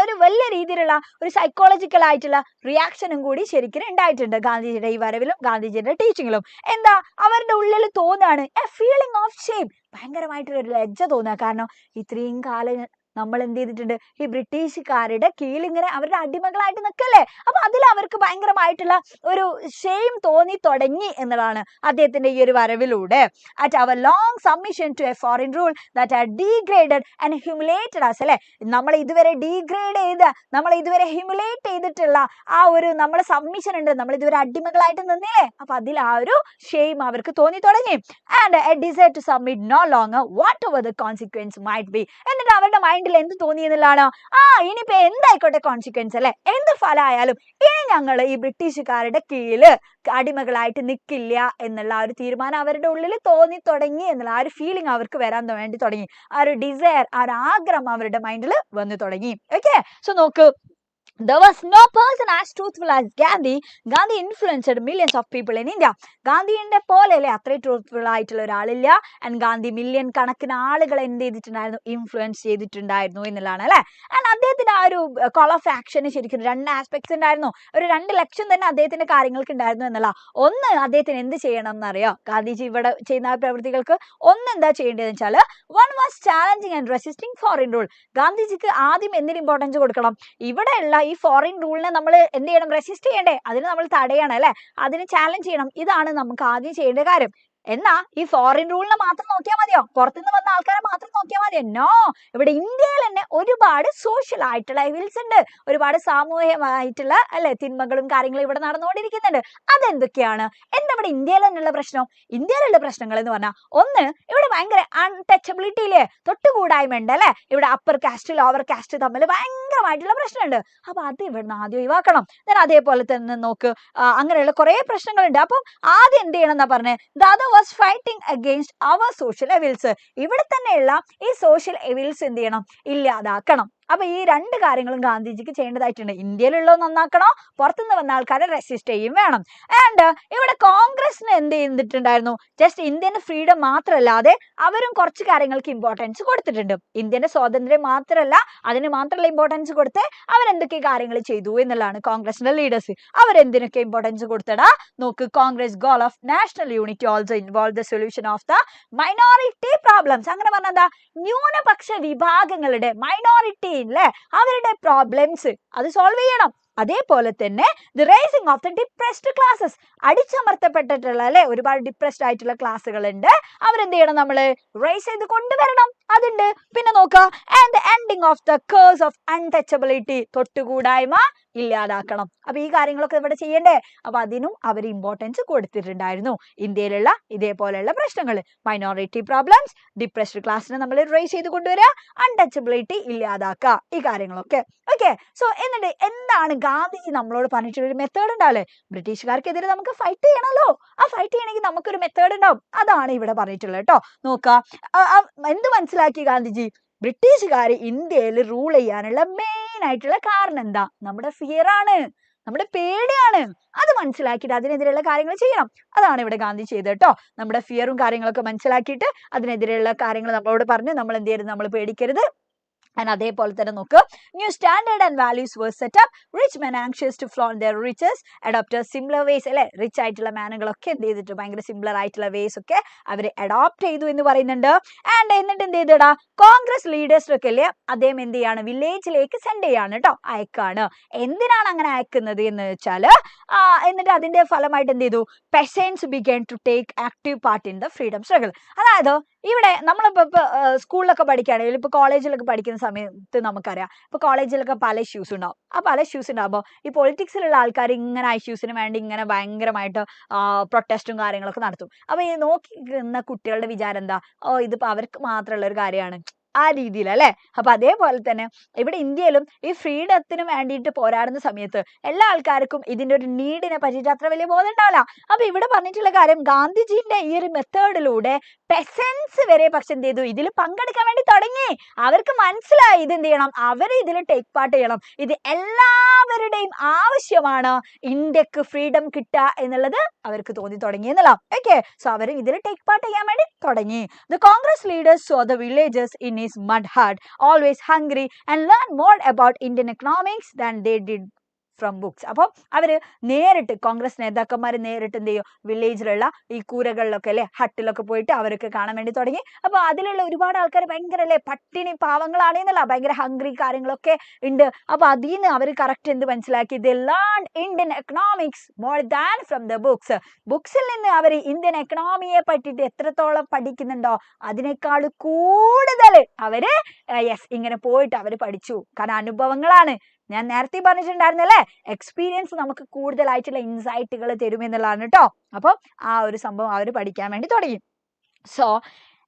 ഒരു വലിയ രീതിയിലുള്ള ഒരു സൈക്കോളജിക്കൽ ആയിട്ടുള്ള റിയാക്ഷനും കൂടി ശരിക്കും ഉണ്ടായിട്ടുണ്ട് ഗാന്ധിജിയുടെ ഈ വരവിലും ഗാന്ധിജിയുടെ ടീച്ചിങ്ങിലും. എന്താ അവരുടെ ഉള്ളിൽ തോന്നുകയാണ്, എ ഫീലിംഗ് ഓഫ് ഷെയിം, ഭയങ്കരമായിട്ടൊരു ലജ്ജ തോന്നുക. കാരണം ഇത്രയും കാലം നമ്മൾ എന്ത് ചെയ്തിട്ടുണ്ട്, ഈ ബ്രിട്ടീഷുകാരുടെ കീഴിലിങ്ങനെ അവരുടെ അടിമകളായിട്ട് നിൽക്കല്ലേ. അപ്പൊ അതിൽ അവർക്ക് ഭയങ്കരമായിട്ടുള്ള ഒരു ഷെയിം തോന്നി തുടങ്ങി എന്നതാണ് അദ്ദേഹത്തിന്റെ ഈ ഒരു വരവിലൂടെ. At our long submission to a foreign rule that had degraded and humiliated us അല്ലെ, നമ്മളെ ഇതുവരെ ഡീഗ്രേഡ് ചെയ്ത് നമ്മളെ ഇതുവരെ ഹ്യൂമിലേറ്റ് ചെയ്തിട്ടുള്ള ആ ഒരു നമ്മളെ സബ്മിഷൻ ഉണ്ട്, നമ്മൾ ഇതുവരെ അടിമകളായിട്ട് നിന്നില്ലേ, അപ്പൊ അതിൽ ആ ഒരു ഷെയിം അവർക്ക് തോന്നി തുടങ്ങി. And a desire to submit no longer whatever the consequence might be. എന്നിട്ട് അവരുടെ മൈൻഡിൽ എന്ത് തോന്നി എന്നുള്ളതാണ്, ഇനിയിപ്പോ എന്തായിക്കോട്ടെ കോൺസിക്വൻസ് അല്ലെ, എന്ത് ഫലമായാലും ഇനി ഞങ്ങൾ ഈ ബ്രിട്ടീഷുകാരുടെ കീഴില് അടിമകളായിട്ട് നിൽക്കില്ല എന്നുള്ള ആ ഒരു തീരുമാനം അവരുടെ ഉള്ളിൽ തോന്നി തുടങ്ങി എന്നുള്ള ആ ഒരു ഫീലിംഗ് അവർക്ക് വരാൻ വേണ്ടി തുടങ്ങി. ആ ഒരു ഡിസയർ, ആ ഒരു ആഗ്രഹം അവരുടെ മൈൻഡിൽ വന്നു തുടങ്ങി. ഓക്കെ, സോ നോക്ക്, there was no person as truthful as Gandhi. Gandhi influenced millions of people in India. ഗാന്ധിയുടെ പോലെ അല്ലെ അത്രയും ട്രൂത്ത്ഫുൾ ആയിട്ടുള്ള ഒരാളില്ല. ആൻഡ് ഗാന്ധി മില്യൺ കണക്കിന് ആളുകളെ എന്ത് ചെയ്തിട്ടുണ്ടായിരുന്നു, ഇൻഫ്ലുവൻസ് ചെയ്തിട്ടുണ്ടായിരുന്നു എന്നുള്ളതാണ് അല്ലെ. ആൻഡ് അദ്ദേഹത്തിന്റെ ആ ഒരു കോൾ ഓഫ് ആക്ഷന് ശരിക്കും 2 ആസ്പെക്ട്സ് ഉണ്ടായിരുന്നു. ഒരു 2 ലക്ഷം തന്നെ അദ്ദേഹത്തിന്റെ കാര്യങ്ങൾക്ക് ഉണ്ടായിരുന്നു എന്നുള്ള. ഒന്ന്, അദ്ദേഹത്തിന് എന്ത് ചെയ്യണം എന്നറിയോ, ഗാന്ധിജി ഇവിടെ ചെയ്യുന്ന പ്രവൃത്തികൾക്ക് ഒന്ന് എന്താ ചെയ്യേണ്ടതെന്ന് വെച്ചാൽ, one was challenging and resisting foreign rule. ഗാന്ധിജിക്ക് ആദ്യം എന്തിന് ഇമ്പോർട്ടൻസ് കൊടുക്കണം, ഇവിടെയുള്ള ഈ ഫോറിൻ റൂളിനെ നമ്മൾ എന്ത് ചെയ്യണം, റെസിസ്റ്റ് ചെയ്യണ്ടേ, അതിന് നമ്മൾ തടയണം അല്ലെ, അതിന് ചാലഞ്ച് ചെയ്യണം. ഇതാണ് നമുക്ക് ആദ്യം ചെയ്യേണ്ട കാര്യം. എന്നാ ഈ ഫോറിൻ റൂളിനെ മാത്രം നോക്കിയാൽ മതിയോ, പുറത്തുനിന്ന് വന്ന ആൾക്കാരെ മാത്രം നോക്കിയാൽ മതിയോ? നോ, ഇവിടെ ഇന്ത്യയിൽ തന്നെ ഒരുപാട് സോഷ്യൽ ആയിട്ടുള്ള എവിൽസ് ഉണ്ട്, ഒരുപാട് സാമൂഹികമായിട്ടുള്ള അല്ലെ തിന്മകളും കാര്യങ്ങളും ഇവിടെ നടന്നുകൊണ്ടിരിക്കുന്നുണ്ട്. അതെന്തൊക്കെയാണ്? എന്താ ഇവിടെ ഇന്ത്യയിൽ തന്നെയുള്ള പ്രശ്നം? ഇന്ത്യയിലുള്ള പ്രശ്നങ്ങൾ എന്ന് പറഞ്ഞാൽ, ഒന്ന്, ഇവിടെ ഭയങ്കര അൺടച്ചബിലിറ്റി ഇല്ലേ, തൊട്ടുകൂടായ്മ ഉണ്ട് അല്ലെ. ഇവിടെ അപ്പർ കാസ്റ്റ് ലോവർ കാസ്റ്റ് തമ്മിൽ ഭയങ്കരമായിട്ടുള്ള പ്രശ്നമുണ്ട്. അപ്പൊ അത് ഇവിടുന്ന് ആദ്യം ഒഴിവാക്കണം. ഞാൻ അതേപോലെ തന്നെ നോക്ക്, അങ്ങനെയുള്ള കുറെ പ്രശ്നങ്ങളുണ്ട്. അപ്പം ആദ്യം എന്ത് ചെയ്യണം എന്നാ പറഞ്ഞത്, the other was fighting against our social evils. ഇവിടെ തന്നെയുള്ള ഈ സോഷ്യൽ എവിൽസ് എന്ത് ചെയ്യണം, ഇല്ലാതാക്കണം. അപ്പൊ ഈ 2 കാര്യങ്ങളും ഗാന്ധിജിക്ക് ചെയ്യേണ്ടതായിട്ടുണ്ട്. ഇന്ത്യയിലുള്ളത് നന്നാക്കണോ, പുറത്തുനിന്ന് വന്ന ആൾക്കാരെ റെസിസ്റ്റ് ചെയ്യും വേണം. ആൻഡ് ഇവിടെ കോൺഗ്രസിന് എന്ത് ചെയ്തിട്ടുണ്ടായിരുന്നു, ജസ്റ്റ് ഇന്ത്യൻ ഫ്രീഡം മാത്രമല്ലാതെ അവരും കുറച്ച് കാര്യങ്ങൾക്ക് ഇമ്പോർട്ടൻസ് കൊടുത്തിട്ടുണ്ട്. ഇന്ത്യന്റെ സ്വാതന്ത്ര്യം മാത്രമല്ല, അതിന് മാത്രമല്ല ഇമ്പോർട്ടൻസ് കൊടുത്ത് അവരെന്തൊക്കെ കാര്യങ്ങൾ ചെയ്തു എന്നുള്ളതാണ് കോൺഗ്രസിന്റെ ലീഡേഴ്സ്. അവരെന്തിനൊക്കെ ഇമ്പോർട്ടൻസ് കൊടുത്തടാ നോക്ക്, Congress goal of national unity also involve the solution of the minority problems. അങ്ങനെ പറഞ്ഞാ ന്യൂനപക്ഷ വിഭാഗങ്ങളുടെ മൈനോറിറ്റി ല്ലേ അവരുടെ പ്രോബ്ലംസ് അത് സോൾവ് ചെയ്യണം. അതേപോലെ തന്നെ the rising of the depressed classes, അടിച്ചമർത്തപ്പെട്ടിട്ടുള്ള അല്ലെ ഒരുപാട് ഡിപ്രസ്ഡ് ആയിട്ടുള്ള ക്ലാസ്സുകൾ ഉണ്ട്, അവരെന്ത് ചെയ്യണം, നമ്മള് റൈസ് ചെയ്ത് കൊണ്ടുവരണം, അതുണ്ട്. പിന്നെ നോക്കുക, and the ending of the curse of untouchability, തൊട്ടുകൂടായ്മ ഇല്ലാതാക്കണം. അപ്പൊ ഈ കാര്യങ്ങളൊക്കെ ഇവിടെ ചെയ്യണ്ടേ, അപ്പൊ അതിനും അവർ ഇമ്പോർട്ടൻസ് കൊടുത്തിട്ടുണ്ടായിരുന്നു. ഇന്ത്യയിലുള്ള ഇതേപോലെയുള്ള പ്രശ്നങ്ങൾ, മൈനോറിറ്റി പ്രോബ്ലംസ്, ഡിപ്രസ്ഡ് ക്ലാസ്സിനെ നമ്മൾ റൈസ് ചെയ്ത് കൊണ്ടുവരിക, അൺടച്ചബിലിറ്റി ഇല്ലാതാക്കുക, ഈ കാര്യങ്ങളൊക്കെ. ഓക്കെ, സോ എന്നിട്ട് എന്താണ് ഗാന്ധിജി നമ്മളോട് പറഞ്ഞിട്ടുള്ള ഒരു മെത്തേഡ് ഉണ്ടാവില്ലേ, ബ്രിട്ടീഷുകാർക്കെതിരെ നമുക്ക് ഫൈറ്റ് ചെയ്യണമല്ലോ, ആ ഫൈറ്റ് ചെയ്യണമെങ്കിൽ നമുക്കൊരു മെത്തേഡ് ഉണ്ടാവും. അതാണ് ഇവിടെ പറഞ്ഞിട്ടുള്ളത് കേട്ടോ. നോക്കുക, എന്ത് മനസ്സിലാക്കി ഗാന്ധിജി, ബ്രിട്ടീഷുകാർ ഇന്ത്യയിൽ റൂൾ ചെയ്യാനുള്ള മെയിൻ ആയിട്ടുള്ള കാരണം എന്താ, നമ്മുടെ ഫിയർ ആണ്, നമ്മുടെ പേടിയാണ്. അത് മനസ്സിലാക്കിയിട്ട് അതിനെതിരെയുള്ള കാര്യങ്ങൾ ചെയ്യണം. അതാണ് ഇവിടെ ഗാന്ധി ചെയ്തത് കേട്ടോ. നമ്മുടെ ഫിയറും കാര്യങ്ങളൊക്കെ മനസ്സിലാക്കിയിട്ട് അതിനെതിരെയുള്ള കാര്യങ്ങൾ നമ്മളോട് പറഞ്ഞ് നമ്മൾ എന്ത് ചെയ്യരുത്, നമ്മൾ പേടിക്കരുത്. And അതേപോലെ തന്നെ നോക്ക്, new standard and values were set up, rich men anxious to flaunt their riches adopted similar ways അല്ലെ, റിച്ച് ആയിട്ടുള്ള മാനുകളൊക്കെ എന്ത് ചെയ്തിട്ട് ഭയങ്കര സിമിലർ ആയിട്ടുള്ള വേസ് ഒക്കെ അവർ അഡോപ്റ്റ് ചെയ്തു എന്ന് പറയുന്നുണ്ട്. ആൻഡ് എന്നിട്ട് എന്ത് ചെയ്തടാ, കോൺഗ്രസ് ലീഡേഴ്സിനൊക്കെ അല്ലേ അദ്ദേഹം എന്ത് ചെയ്യാണ്, വില്ലേജിലേക്ക് സെൻഡ് ചെയ്യാണ് കേട്ടോ, അയക്കാണ്. എന്തിനാണ് അങ്ങനെ അയക്കുന്നത് എന്ന് വെച്ചാൽ, എന്നിട്ട് അതിന്റെ ഫലമായിട്ട് എന്ത് ചെയ്തു, peasants began to take active part in the freedom struggle. അതായത് ഇവിടെ നമ്മളിപ്പോ സ്കൂളിലൊക്കെ പഠിക്കുകയാണെങ്കിൽ, ഇപ്പൊ കോളേജിലൊക്കെ പഠിക്കുന്ന സമയത്ത് നമുക്കറിയാം, ഇപ്പൊ കോളേജിലൊക്കെ പല ഇഷ്യൂസ് ഉണ്ടാവും. ആ പല ഇഷ്യൂസ് ഉണ്ടാകുമ്പോൾ ഈ പൊളിറ്റിക്സിലുള്ള ആൾക്കാർ ഇങ്ങനെ ആ ഇഷ്യൂസിന് വേണ്ടി ഇങ്ങനെ ഭയങ്കരമായിട്ട് പ്രൊട്ടസ്റ്റും കാര്യങ്ങളൊക്കെ നടത്തും. അപ്പൊ ഈ നോക്കി നിന്ന കുട്ടികളുടെ വിചാരം എന്താ, ഇതിപ്പോ അവർക്ക് മാത്രമുള്ള ഒരു കാര്യമാണ്, ആ രീതിയിൽ അല്ലെ. അപ്പൊ അതേപോലെ തന്നെ ഇവിടെ ഇന്ത്യയിലും ഈ ഫ്രീഡത്തിന് വേണ്ടിയിട്ട് പോരാടുന്ന സമയത്ത് എല്ലാ ആൾക്കാർക്കും ഇതിന്റെ ഒരു നീഡിനെ പറ്റിയിട്ട് അത്ര വലിയ ബോധം ഉണ്ടാവില്ല. അപ്പൊ ഇവിടെ പറഞ്ഞിട്ടുള്ള കാര്യം, ഗാന്ധിജിന്റെ ഈ ഒരു മെത്തേഡിലൂടെ പെസൻസ് വരെ പക്ഷെ എന്ത് ചെയ്തു, ഇതിൽ പങ്കെടുക്കാൻ വേണ്ടി തുടങ്ങി. അവർക്ക് മനസ്സിലായി ഇത് എന്ത് ചെയ്യണം, അവർ ഇതിൽ ടേക്ക് പാർട്ട് ചെയ്യണം, ഇത് എല്ലാവരുടെയും ആവശ്യമാണ് ഇന്ത്യക്ക് ഫ്രീഡം കിട്ടുക എന്നുള്ളത് അവർക്ക് തോന്നി തുടങ്ങി എന്നുള്ള. ഓക്കെ, സോ അവർ ഇതിൽ ടേക്ക് പാർട്ട് ചെയ്യാൻ വേണ്ടി തുടങ്ങി. The Congress leaders saw the villagers in his mud hut, always hungry, and learned more about Indian economics than they did from books. അപ്പോൾ അവര് നേരിട്ട് കോൺഗ്രസ് നേതാക്കന്മാർ നേരിട്ട് എന്ത് ചെയ്യും, വില്ലേജിലുള്ള ഈ കൂരകളിലൊക്കെ അല്ലെ ഹട്ടിലൊക്കെ പോയിട്ട് അവരൊക്കെ കാണാൻ വേണ്ടി തുടങ്ങി. അപ്പൊ അതിലുള്ള ഒരുപാട് ആൾക്കാർ ഭയങ്കര അല്ലെ പട്ടിണി പാവങ്ങളാണ് എന്നല്ല, ഭയങ്കര ഹംഗ്രി കാര്യങ്ങളൊക്കെ ഉണ്ട്. അപ്പൊ അതിൽ നിന്ന് അവർ കറക്റ്റ് എന്ത് മനസ്സിലാക്കി, they learn Indian economics more than from the books. ബുക്സിൽ നിന്ന് അവർ ഇന്ത്യൻ എക്കണോമിയെ പറ്റിയിട്ട് എത്രത്തോളം പഠിക്കുന്നുണ്ടോ അതിനേക്കാൾ കൂടുതൽ അവര് ഇങ്ങനെ പോയിട്ട് അവര് പഠിച്ചു. കാരണം അനുഭവങ്ങളാണ്. ഞാൻ നേരത്തെ പറഞ്ഞിട്ടുണ്ടായിരുന്നല്ലേ, എക്സ്പീരിയൻസ് നമുക്ക് കൂടുതലായിട്ടുള്ള ഇൻസൈറ്റുകൾ തരുമെന്നുള്ളതാണ് കേട്ടോ. അപ്പൊ ആ ഒരു സംഭവം അവർ പഠിക്കാൻ വേണ്ടി തുടങ്ങി. സോ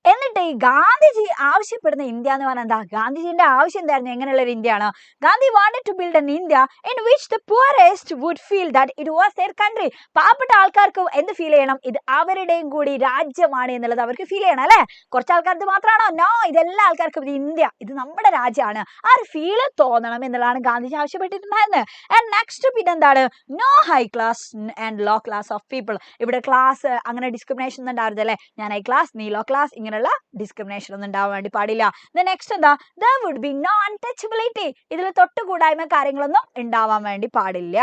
എന്നിട്ട് ഈ ഗാന്ധിജി ആവശ്യപ്പെടുന്ന ഇന്ത്യ എന്ന് പറഞ്ഞാൽ എന്താ, ഗാന്ധിജിന്റെ ആവശ്യം എന്തായിരുന്നു, എങ്ങനെയുള്ള ഒരു ഇന്ത്യയാണ്? Gandhi wanted to build an India in which the poorest would feel that it was their country. പാവപ്പെട്ട ആൾക്കാർക്ക് എന്ത് ഫീൽ ചെയ്യണം, ഇത് അവരുടെയും കൂടി രാജ്യമാണ് എന്നുള്ളത് അവർക്ക് ഫീൽ ചെയ്യണം അല്ലെ. കുറച്ച് ആൾക്കാർക്ക് മാത്രമാണോ? നോ, ഇതെല്ലാ ആൾക്കാർക്കും ഇത് ഇന്ത്യ, ഇത് നമ്മുടെ രാജ്യമാണ്, ആ ഒരു ഫീല് തോന്നണം എന്നുള്ളതാണ് ഗാന്ധിജി ആവശ്യപ്പെട്ടിട്ടുണ്ടായിരുന്നത്. ആൻഡ് നെക്സ്റ്റ് പിന്നെ എന്താണ്, no high class and low class of people. ഇവിടെ ക്ലാസ് അങ്ങനെ ഡിസ്ക്രിമിനേഷൻ ഒന്നും ഉണ്ടാവരുത് അല്ലെ. ഞാൻ ഹൈ ക്ലാസ്, നീ ലോ ക്ലാസ്, ഇങ്ങനെയുള്ള ഡിസ്ക്രിമിനേഷൻ ഒന്നും ഉണ്ടാവാൻ വേണ്ടി പാടില്ല. നെക്സ്റ്റ് എന്താ, there would be no untouchability. ഇതിൽ തൊട്ടുകൂടായ്മ കാര്യങ്ങളൊന്നും ഉണ്ടാവാൻ വേണ്ടി പാടില്ല.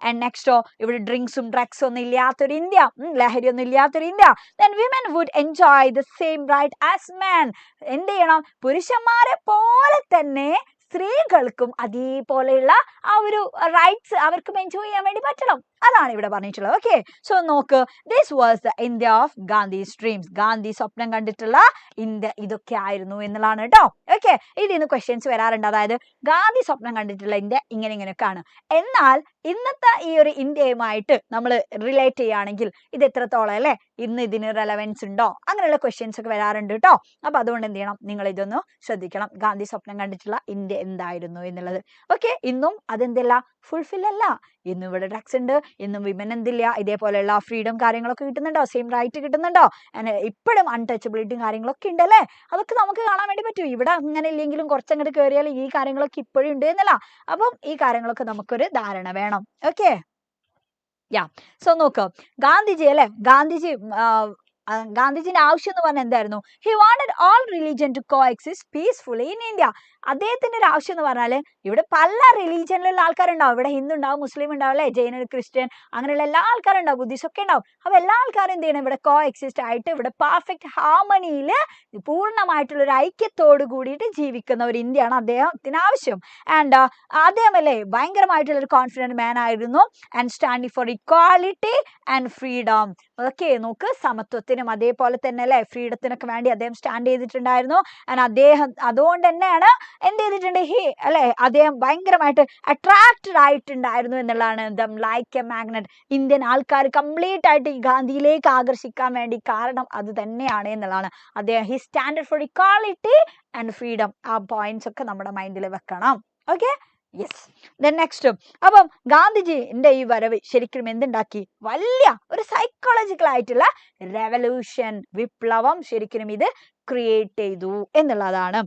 ആൻഡ് നെക്സ്റ്റോ, ഇവിടെ ഡ്രിങ്ക്സും ഡ്രഗ്സും ഒന്നും ഇല്ലാത്തൊരു ഇന്ത്യ, ലഹരി ഒന്നും ഇല്ലാത്തൊരു India. then women would enjoy the same right as men. എന്ത് ചെയ്യണം, പുരുഷന്മാരെ പോലെ തന്നെ സ്ത്രീകൾക്കും അതേപോലെയുള്ള ആ ഒരു റൈറ്റ്സ് അവർക്കും എൻജോയ് ചെയ്യാൻ വേണ്ടി പറ്റണം. അതാണ് ഇവിടെ പറഞ്ഞിട്ടുള്ളത്. ഓക്കെ, സോ നോക്ക്, this was the India of Gandhi's dreams. Gandhi സ്വപ്നം കണ്ടിട്ടുള്ള ഇന്ത്യ ഇതൊക്കെ ആയിരുന്നു എന്നുള്ളതാണ് കേട്ടോ. ഓക്കെ, ഇതിൽ നിന്ന് ക്വസ്റ്റ്യൻസ് വരാറുണ്ട്. അതായത് ഗാന്ധി സ്വപ്നം കണ്ടിട്ടുള്ള ഇന്ത്യ ഇങ്ങനെയൊക്കെയാണ്. എന്നാൽ ഇന്നത്തെ ഈ ഒരു ഇന്ത്യയുമായിട്ട് നമ്മൾ റിലേറ്റ് ചെയ്യുകയാണെങ്കിൽ ഇത് എത്രത്തോളം അല്ലെ, ഇന്ന് ഇതിന് റെലവൻസ് ഉണ്ടോ, അങ്ങനെയുള്ള ക്വസ്റ്റ്യൻസ് ഒക്കെ വരാറുണ്ട് കേട്ടോ. അപ്പൊ അതുകൊണ്ട് എന്ത് ചെയ്യണം, നിങ്ങൾ ഇതൊന്ന് ശ്രദ്ധിക്കണം, ഗാന്ധി സ്വപ്നം കണ്ടിട്ടുള്ള ഇന്ത്യ എന്തായിരുന്നു എന്നുള്ളത്. ഓക്കെ, ഇന്നും അതെന്തല്ല, ഫുൾഫിൽ അല്ല. ഇന്നും ഇവിടെ ഡ്രഗ്സ് ഉണ്ട്, ഇന്നും വിമൻ എന്തില്ല, ഇതേപോലെയുള്ള ഫ്രീഡം കാര്യങ്ങളൊക്കെ കിട്ടുന്നുണ്ടോ, സെയിം റൈറ്റ് കിട്ടുന്നുണ്ടോ, ഇപ്പോഴും അൺടച്ചബിലിറ്റിയും കാര്യങ്ങളൊക്കെ ഉണ്ട് അല്ലേ. അതൊക്കെ നമുക്ക് കാണാൻ വേണ്ടി പറ്റും. ഇവിടെ അങ്ങനെ ഇല്ലെങ്കിലും കുറച്ചങ്ങോട്ട് കയറിയാൽ ഈ കാര്യങ്ങളൊക്കെ ഇപ്പോഴും ഉണ്ട് എന്നല്ല. അപ്പം ഈ കാര്യങ്ങളൊക്കെ നമുക്കൊരു ധാരണ വേണം. ഓക്കെ, സോ നോക്ക്, ഗാന്ധിജി അല്ലെ, ഗാന്ധിജിന്റെ ആവശ്യം എന്ന് പറഞ്ഞാൽ എന്തായിരുന്നു, he wanted all religion to coexist peacefully in India. അദ്ദേഹത്തിന്റെ ഒരു ആവശ്യം എന്ന് പറഞ്ഞാല് ഇവിടെ പല റിലീജിയനിലുള്ള ആൾക്കാരുണ്ടാവും. ഇവിടെ ഹിന്ദു ഉണ്ടാവും, മുസ്ലിം ഉണ്ടാവും അല്ലെ, ജൈന, ക്രിസ്ത്യൻ, അങ്ങനെയുള്ള എല്ലാ ആൾക്കാരും ഉണ്ടാവും, ബുദ്ധിസ്റ്റ് ഒക്കെ ഉണ്ടാവും. അപ്പൊ എല്ലാ ആൾക്കാരും എന്ത് ചെയ്യണം, ഇവിടെ കോ എക്സിസ്റ്റ് ആയിട്ട് ഇവിടെ പെർഫെക്റ്റ് ഹാർമണിയിൽ പൂർണ്ണമായിട്ടുള്ള ഒരു ഐക്യത്തോട് കൂടിയിട്ട് ജീവിക്കുന്ന ഒരു ഇന്ത്യയാണ് അദ്ദേഹത്തിന് ആവശ്യം. ആൻഡ് അദ്ദേഹം അല്ലേ ഭയങ്കരമായിട്ടുള്ള ഒരു കോൺഫിഡന്റ് മാൻ ആയിരുന്നു. And standing four equality and freedom. Okay, നോക്ക്, സമത്വത്തിനും അതേപോലെ തന്നെ അല്ലെ ഫ്രീഡത്തിനൊക്കെ വേണ്ടി അദ്ദേഹം സ്റ്റാൻഡ് ചെയ്തിട്ടുണ്ടായിരുന്നു. ആൻഡ് അദ്ദേഹം അതുകൊണ്ട് തന്നെയാണ് എന്ത് ചെയ്തിട്ടുണ്ട്, അദ്ദേഹം ഭയങ്കരമായിട്ട് അട്രാക്റ്റഡ് ആയിട്ടുണ്ടായിരുന്നു എന്നുള്ളതാണ്. Them like A magnet. Indian ആൾക്കാർ കംപ്ലീറ്റ് ആയിട്ട് ഈ ഗാന്ധിയിലേക്ക് ആകർഷിക്കാൻ വേണ്ടി കാരണം അത് തന്നെയാണ് എന്നുള്ളതാണ്. അദ്ദേഹം he standed for equality and freedom. ആ പോയിന്റ്സ് ഒക്കെ നമ്മുടെ മൈൻഡിൽ വെക്കണം. Okay, yes. നെക്സ്റ്റ്, അപ്പം ഗാന്ധിജിന്റെ ഈ വരവ് ശരിക്കും എന്തുണ്ടാക്കി, വലിയ ഒരു സൈക്കോളജിക്കൽ ആയിട്ടുള്ള റെവല്യൂഷൻ, വിപ്ലവം ശരിക്കും ഇത് ക്രിയേറ്റ് ചെയ്തു എന്നുള്ളതാണ്.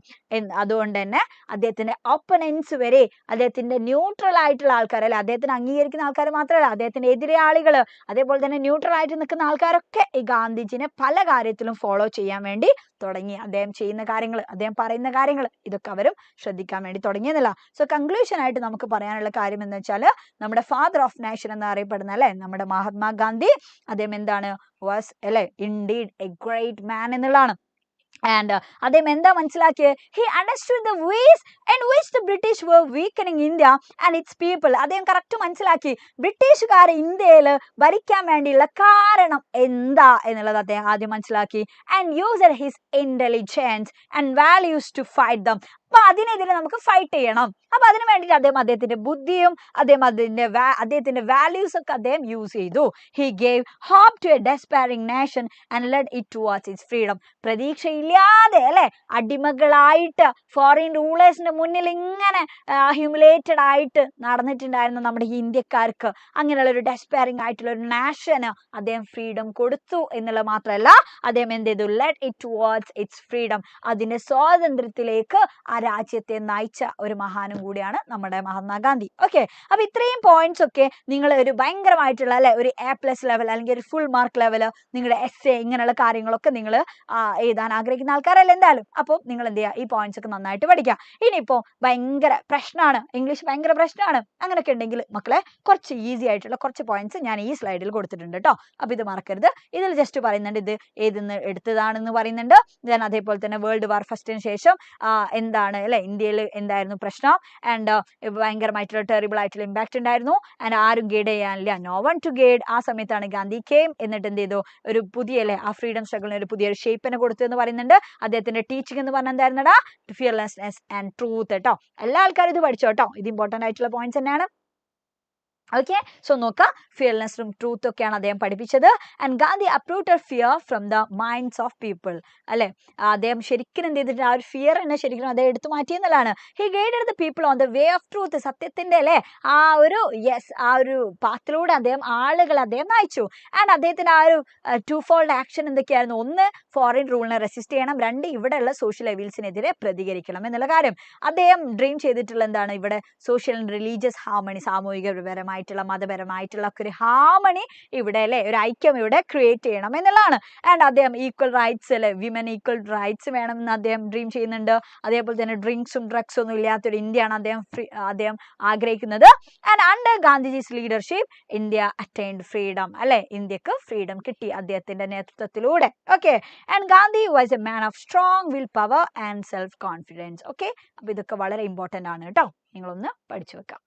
അതുകൊണ്ട് തന്നെ അദ്ദേഹത്തിന്റെ ഓപ്പണൻസ് വരെ, അദ്ദേഹത്തിന്റെ ന്യൂട്രൽ ആയിട്ടുള്ള ആൾക്കാർ അല്ലെ, അദ്ദേഹത്തിന് അംഗീകരിക്കുന്ന ആൾക്കാർ മാത്രമല്ല, അദ്ദേഹത്തിന്റെ എതിരാളികൾ, അതേപോലെ തന്നെ ന്യൂട്രൽ ആയിട്ട് നിൽക്കുന്ന ആൾക്കാരൊക്കെ ഈ ഗാന്ധിജിനെ പല കാര്യത്തിലും ഫോളോ ചെയ്യാൻ വേണ്ടി തുടങ്ങി. അദ്ദേഹം ചെയ്യുന്ന കാര്യങ്ങൾ, അദ്ദേഹം പറയുന്ന കാര്യങ്ങൾ, ഇതൊക്കെ അവരും ശ്രദ്ധിക്കാൻ വേണ്ടി തുടങ്ങിയെന്നില്ല. സോ കൺക്ലൂഷൻ ആയിട്ട് നമുക്ക് പറയാനുള്ള കാര്യം എന്ന് വെച്ചാൽ, നമ്മുടെ ഫാദർ ഓഫ് നേഷൻ എന്ന് അറിയപ്പെടുന്ന അല്ലെ നമ്മുടെ മഹാത്മാഗാന്ധി, അദ്ദേഹം എന്താണ്, വാസ് അല്ലെ ഇൻഡീഡ് എ ഗ്രേറ്റ് മാൻ എന്നുള്ളതാണ്. ആൻഡ് അദ്ദേഹം എന്താ മനസ്സിലാക്കിയത്, he understood the ways in which the British were weakening India and its people. അദ്ദേഹം കറക്റ്റ് മനസ്സിലാക്കി ഇന്ത്യക്കാരെ ഇന്ത്യയിൽ ഭരിക്കാൻ വേണ്ടിയുള്ള കാരണം എന്താ എന്നുള്ളത് അദ്ദേഹം ആദ്യം മനസ്സിലാക്കി. And used his intelligence and values to fight them. അപ്പൊ അതിനെതിരെ നമുക്ക് ഫൈറ്റ് ചെയ്യണം. അപ്പൊ അതിനു വേണ്ടിയിട്ട് അദ്ദേഹത്തിന്റെ ബുദ്ധിയും അദ്ദേഹത്തിന്റെ വാല്യൂസ് ഒക്കെ അദ്ദേഹം യൂസ് ചെയ്തു. He gave hope to a despairing nation and led it towards its freedom. പ്രതീക്ഷയില്ലാതെ അല്ലെ അടിമകളായിട്ട് ഫോറിൻ റൂളേഴ്സിന്റെ മുന്നിൽ ഇങ്ങനെ ഹ്യൂമിലേറ്റഡ് ആയിട്ട് നടന്നിട്ടുണ്ടായിരുന്നു നമ്മുടെ ഇന്ത്യക്കാർക്ക്. അങ്ങനെയുള്ള ഒരു ഡെസ്പയറിംഗ് ആയിട്ടുള്ള ഒരു നാഷന് അദ്ദേഹം ഫ്രീഡം കൊടുത്തു എന്നുള്ളത് മാത്രമല്ല, അദ്ദേഹം എന്ത് ചെയ്തു, led it towards its freedom. അതിന്റെ സ്വാതന്ത്ര്യത്തിലേക്ക് ആ രാജ്യത്തെ നയിച്ച ഒരു മഹാനും കൂടിയാണ് നമ്മുടെ മഹാത്മാഗാന്ധി. ഓക്കെ, അപ്പൊ ഇത്രയും പോയിന്റ്സ് ഒക്കെ നിങ്ങൾ ഒരു ഭയങ്കരമായിട്ടുള്ള അല്ലെ ഒരു A+ ലെവൽ അല്ലെങ്കിൽ ഒരു ഫുൾ മാർക്ക് ലെവൽ, നിങ്ങളുടെ essay ഇങ്ങനെയുള്ള കാര്യങ്ങളൊക്കെ നിങ്ങൾ എഴുതാൻ ആഗ്രഹിക്കും ആഗ്രഹിക്കുന്ന ആൾക്കാരല്ല എന്തായാലും. അപ്പോൾ നിങ്ങൾ എന്ത് ചെയ്യുക, ഈ പോയിന്റ്സ് ഒക്കെ നന്നായിട്ട് പഠിക്കുക. ഇനിയിപ്പോ ഭയങ്കര പ്രശ്നമാണ്, ഇംഗ്ലീഷ് ഭയങ്കര പ്രശ്നമാണ് അങ്ങനെയൊക്കെ ഉണ്ടെങ്കിൽ മക്കളെ കുറച്ച് ഈസി ആയിട്ടുള്ള കുറച്ച് പോയിന്റ്സ് ഞാൻ ഈ സ്ലൈഡിൽ കൊടുത്തിട്ടുണ്ട് കേട്ടോ. അപ്പൊ ഇത് മറക്കരുത്. ഇതിൽ ജസ്റ്റ് പറയുന്നുണ്ട് ഇത് ഏതിന്ന് എടുത്തതാണെന്ന് പറയുന്നുണ്ട്. ഞാൻ അതേപോലെ തന്നെ വേൾഡ് വാർ ഫസ്റ്റിന് ശേഷം എന്താണ് അല്ലെ ഇന്ത്യയിൽ എന്തായിരുന്നു പ്രശ്നം, ആൻഡ് ഭയങ്കരമായിട്ടുള്ള ടെറിബിൾ ആയിട്ടുള്ള ഇമ്പാക്ട് ഉണ്ടായിരുന്നു. ആൻഡ് ആരും ഗൈഡ് ചെയ്യാനില്ല, നോ വൺ ടു ഗൈഡ്. ആ സമയത്താണ് ഗാന്ധി കേം, എന്നിട്ട് എന്ത് ചെയ്തു, ഒരു പുതിയ അല്ലെ ആ ഫ്രീഡം സ്ട്രഗിളിന് ഒരു പുതിയൊരു ഷേപ്പിനെ കൊടുത്തു എന്ന് പറയുന്നുണ്ട്. അദ്ദേഹത്തിന്റെ ടീച്ചിങ് എന്ന് പറഞ്ഞാൽ എന്തായിരുന്നടാ, ഫിയർലെസ്നെസ് ആൻഡ് ട്രൂത്ത് കേട്ടോ. എല്ലാ ആൾക്കാരും ഇത് പഠിച്ചോ കേട്ടോ, ഇത് ഇമ്പോർട്ടന്റ് ആയിട്ടുള്ള പോയിന്റ്സ് തന്നെയാണ്. ഓക്കെ, സോ നോക്കാം, ഫിയർലെസ്സും ട്രൂത്ത് ഒക്കെയാണ് അദ്ദേഹം പഠിപ്പിച്ചത്. And Gandhi uprooted fear from the minds of people അല്ലെ. അദ്ദേഹം ശരിക്കും എന്ത് ചെയ്തിട്ട് ആ ഒരു ഫിയർ എന്നെ ശരിക്കും അദ്ദേഹം എടുത്തു മാറ്റിയെന്നുള്ളതാണ്. He guided the people on the way of truth, സത്യത്തിന്റെ അല്ലെ ആ ഒരു ആ ഒരു പാത്തിലൂടെ അദ്ദേഹം ആളുകളെ അദ്ദേഹം നയിച്ചു. ആൻഡ് അദ്ദേഹത്തിന് ആ ഒരു ടു ഫോൾഡ് ആക്ഷൻ എന്തൊക്കെയായിരുന്നു, ഒന്ന് ഫോറിൻ റൂളിനെ റെസിസ്റ്റ് ചെയ്യണം, രണ്ട് ഇവിടെയുള്ള സോഷ്യൽ എവിൽസിനെതിരെ പ്രതികരിക്കണം എന്നുള്ള കാര്യം. അദ്ദേഹം ഡ്രീം ചെയ്തിട്ടുള്ള എന്താണ്, ഇവിടെ സോഷ്യൽ ആൻഡ് റിലീജിയസ് ഹാർമണി, സാമൂഹികപരമായി മതപരമായിട്ടുള്ള ഒരു ഹാർമണി ഇവിടെ അല്ലെ, ഒരു ഐക്യം ഇവിടെ ക്രിയേറ്റ് ചെയ്യണം എന്നുള്ളതാണ്. ആൻഡ് അദ്ദേഹം ഈക്വൽ റൈറ്റ്സ് അല്ലെ, വിമൻ ഈക്വൽ റൈറ്റ്സ് വേണമെന്ന് അദ്ദേഹം ഡ്രീം ചെയ്യുന്നുണ്ട്. അതേപോലെ തന്നെ ഡ്രിങ്ക്സും ഡ്രഗ്സും ഒന്നും ഇല്ലാത്തൊരു ഇന്ത്യയാണ് അദ്ദേഹം ആഗ്രഹിക്കുന്നത്. And under Gandhiji's leadership India attained freedom അല്ലെ, ഇന്ത്യക്ക് ഫ്രീഡം കിട്ടി അദ്ദേഹത്തിന്റെ നേതൃത്വത്തിലൂടെ. Okay, and Gandhi was a man of strong will power and self confidence. Okay, അപ്പൊ ഇതൊക്കെ വളരെ ഇമ്പോർട്ടന്റ് ആണ് കേട്ടോ, നിങ്ങളൊന്ന് പഠിച്ചു വെക്കാം.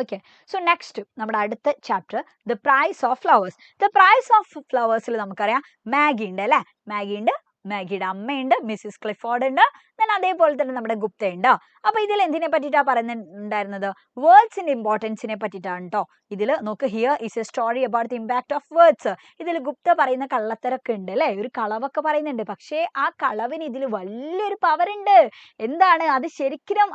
ഓക്കെ, സോ നെക്സ്റ്റ് നമ്മുടെ അടുത്ത chapter the price of flowers. The price of ഫ്ലവേഴ്സിൽ നമുക്കറിയാം മാഗി ഉണ്ട് അല്ലെ, മാഗി ഉണ്ട്, മാഗിയുടെ അമ്മയുണ്ട്, മിസ്സിസ് ക്ലിഫോർഡ് ഉണ്ട്, അതേപോലെ തന്നെ നമ്മുടെ ഗുപ്ത ഉണ്ട്. അപ്പൊ ഇതിൽ എന്തിനെ പറ്റിയിട്ടാണ് പറയുന്നുണ്ടായിരുന്നത്, വേർഡ്സിന്റെ ഇമ്പോർട്ടൻസിനെ പറ്റിയിട്ടാണ് കേട്ടോ. ഇതിൽ നോക്ക്, here is a story about the impact of words. ഇതിൽ ഗുപ്ത പറയുന്ന കള്ളത്തരൊക്കെ ഉണ്ട് അല്ലെ, ഒരു കളവൊക്കെ പറയുന്നുണ്ട്. പക്ഷേ ആ കളവിന് ഇതിൽ വലിയൊരു പവർ ഉണ്ട്. എന്താണ് അത്, ശരിക്കും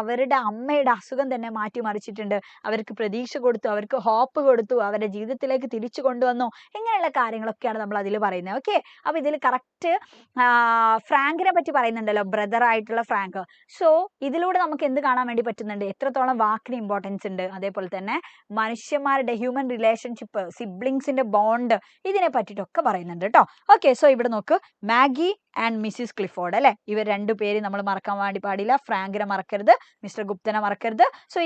അവരുടെ അമ്മയുടെ അസുഖം തന്നെ മാറ്റിമറിച്ചിട്ടുണ്ട്. അവർക്ക് പ്രതീക്ഷ കൊടുത്തു, അവർക്ക് ഹോപ്പ് കൊടുത്തു, അവരുടെ ജീവിതത്തിലേക്ക് തിരിച്ചു കൊണ്ടുവന്നു. ഇങ്ങനെയുള്ള കാര്യങ്ങളൊക്കെയാണ് നമ്മൾ അതിൽ പറയുന്നത്. ഓക്കെ, അപ്പൊ ഇതിൽ കറക്റ്റ് ഫ്രാങ്കിനെ പറ്റി പറയുന്നുണ്ടല്ലോ, ബ്രദർ ആയിട്ടുള്ള ഫ്രാങ്ക്. സോ ഇതിലൂടെ നമുക്ക് എന്ത് കാണാൻ വേണ്ടി പറ്റുന്നുണ്ട്, എത്രത്തോളം വാക്കിന് ഇമ്പോർട്ടൻസ് ഉണ്ട്, അതേപോലെ തന്നെ മനുഷ്യന്മാരുടെ ഹ്യൂമൻ റിലേഷൻഷിപ്പ്, സിബ്ലിങ്സിന്റെ ബോണ്ട്, ഇതിനെ പറ്റിയിട്ടൊക്കെ പറയുന്നുണ്ട് കേട്ടോ. ഓക്കെ, സോ ഇവിടെ നോക്ക്, മാഗി ആൻഡ് മിസ്സിസ് ക്ലിഫോർഡ് അല്ലെ, ഇവർ രണ്ടുപേരും നമ്മൾ മറക്കാൻ വേണ്ടി പാടില്ല. ഫ്രാങ്കിനെ മറക്കരുത്, മിസ്റ്റർ ഗുപ്തനെ മറക്കരുത്. സോ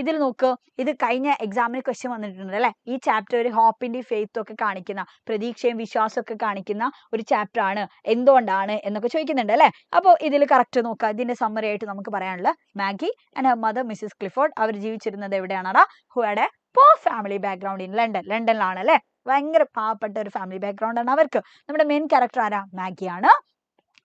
ഇതിൽ നോക്ക്, ഇത് കഴിഞ്ഞ എക്സാമിന് ക്വസ്റ്റ്യൻ വന്നിട്ടുണ്ട് അല്ലെ. ഈ ചാപ്റ്റർ ഒരു ഹോപ്പിന്റെ ഫെയ്ത്തും ഒക്കെ കാണിക്കുന്ന, പ്രതീക്ഷയും വിശ്വാസവും ഒക്കെ കാണിക്കുന്ന ഒരു ചാപ്റ്റർ ആണ്. എന്തുകൊണ്ടാണ് എന്നൊക്കെ ചോദിക്കുന്നുണ്ട് അല്ലെ. അപ്പോൾ ഇതിൽ കറക്റ്റ് നോക്കുക, ഇതിന്റെ സമ്മറി ആയിട്ട് നമുക്ക് പറയാനുള്ള, Maggie and her mother Mrs Clifford അവർ ജീവിച്ചിരുന്നത് എവിടെയാണടാ, who had a poor family background in ലണ്ടനിലാണ് അല്ലെ. ഭയങ്കര പാവപ്പെട്ട ഒരു ഫാമിലി ബാക്ക്ഗ്രൗണ്ട് ആണ് അവർക്ക്. നമ്മുടെ മെയിൻ ക്യാരക്ടർ ആരാ, മാഗിയാണ്.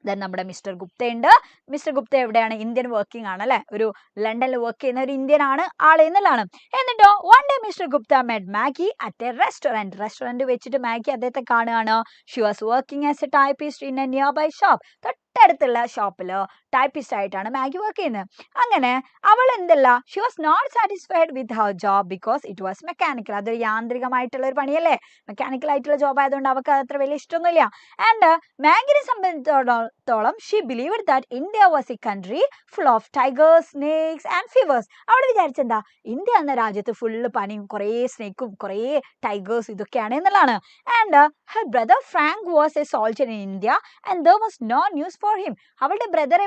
ദെൻ നമ്മുടെ മിസ്റ്റർ ഗുപ്ത ഉണ്ട്. മിസ്റ്റർ ഗുപ്ത എവിടെയാണ്, ഇന്ത്യൻ വർക്കിംഗ് ആണ് അല്ലെ, ഒരു ലണ്ടനിൽ വർക്ക് ചെയ്യുന്ന ഒരു ഇന്ത്യൻ ആണ് ആള് എന്നുള്ളതാണ്. എന്നിട്ടോ one day Mister Gupta met Maggie at a restaurant വെച്ചിട്ട് മാഗി അദ്ദേഹത്തെ കാണുകയാണ്. She was working as a typist in a nearby shop. തൊട്ടടുത്തുള്ള ഷോപ്പില് ടൈപ്പിസ്റ്റ് ആയിട്ടാണ് മാഗി വർക്ക് ചെയ്യുന്നത്. അങ്ങനെ അവൾ എന്തല്ല, she was not satisfied with her job because it was mechanical. അതൊരു യാന്ത്രികമായിട്ടുള്ള ഒരു പണിയല്ലേ, മെക്കാനിക്കൽ ആയിട്ടുള്ള ജോബ് ആയതുകൊണ്ട് അവർക്ക് അത്ര വലിയ ഇഷ്ടമൊന്നുമില്ല. ആൻഡ് മാഗിനെ സംബന്ധിച്ചിടത്തോളം she believed that India was a country full of tigers, snakes and fevers. അവൾ വിചാരിച്ചെന്താ, ഇന്ത്യ എന്ന രാജ്യത്ത് ഫുള്ള് പനിയും കുറേ സ്നേക്കും കുറേ ടൈഗേഴ്സ് ഇതൊക്കെയാണ് എന്നുള്ളതാണ്. And her brother Frank was A soldier in India and there was no news for him. അവളുടെ ബ്രദർ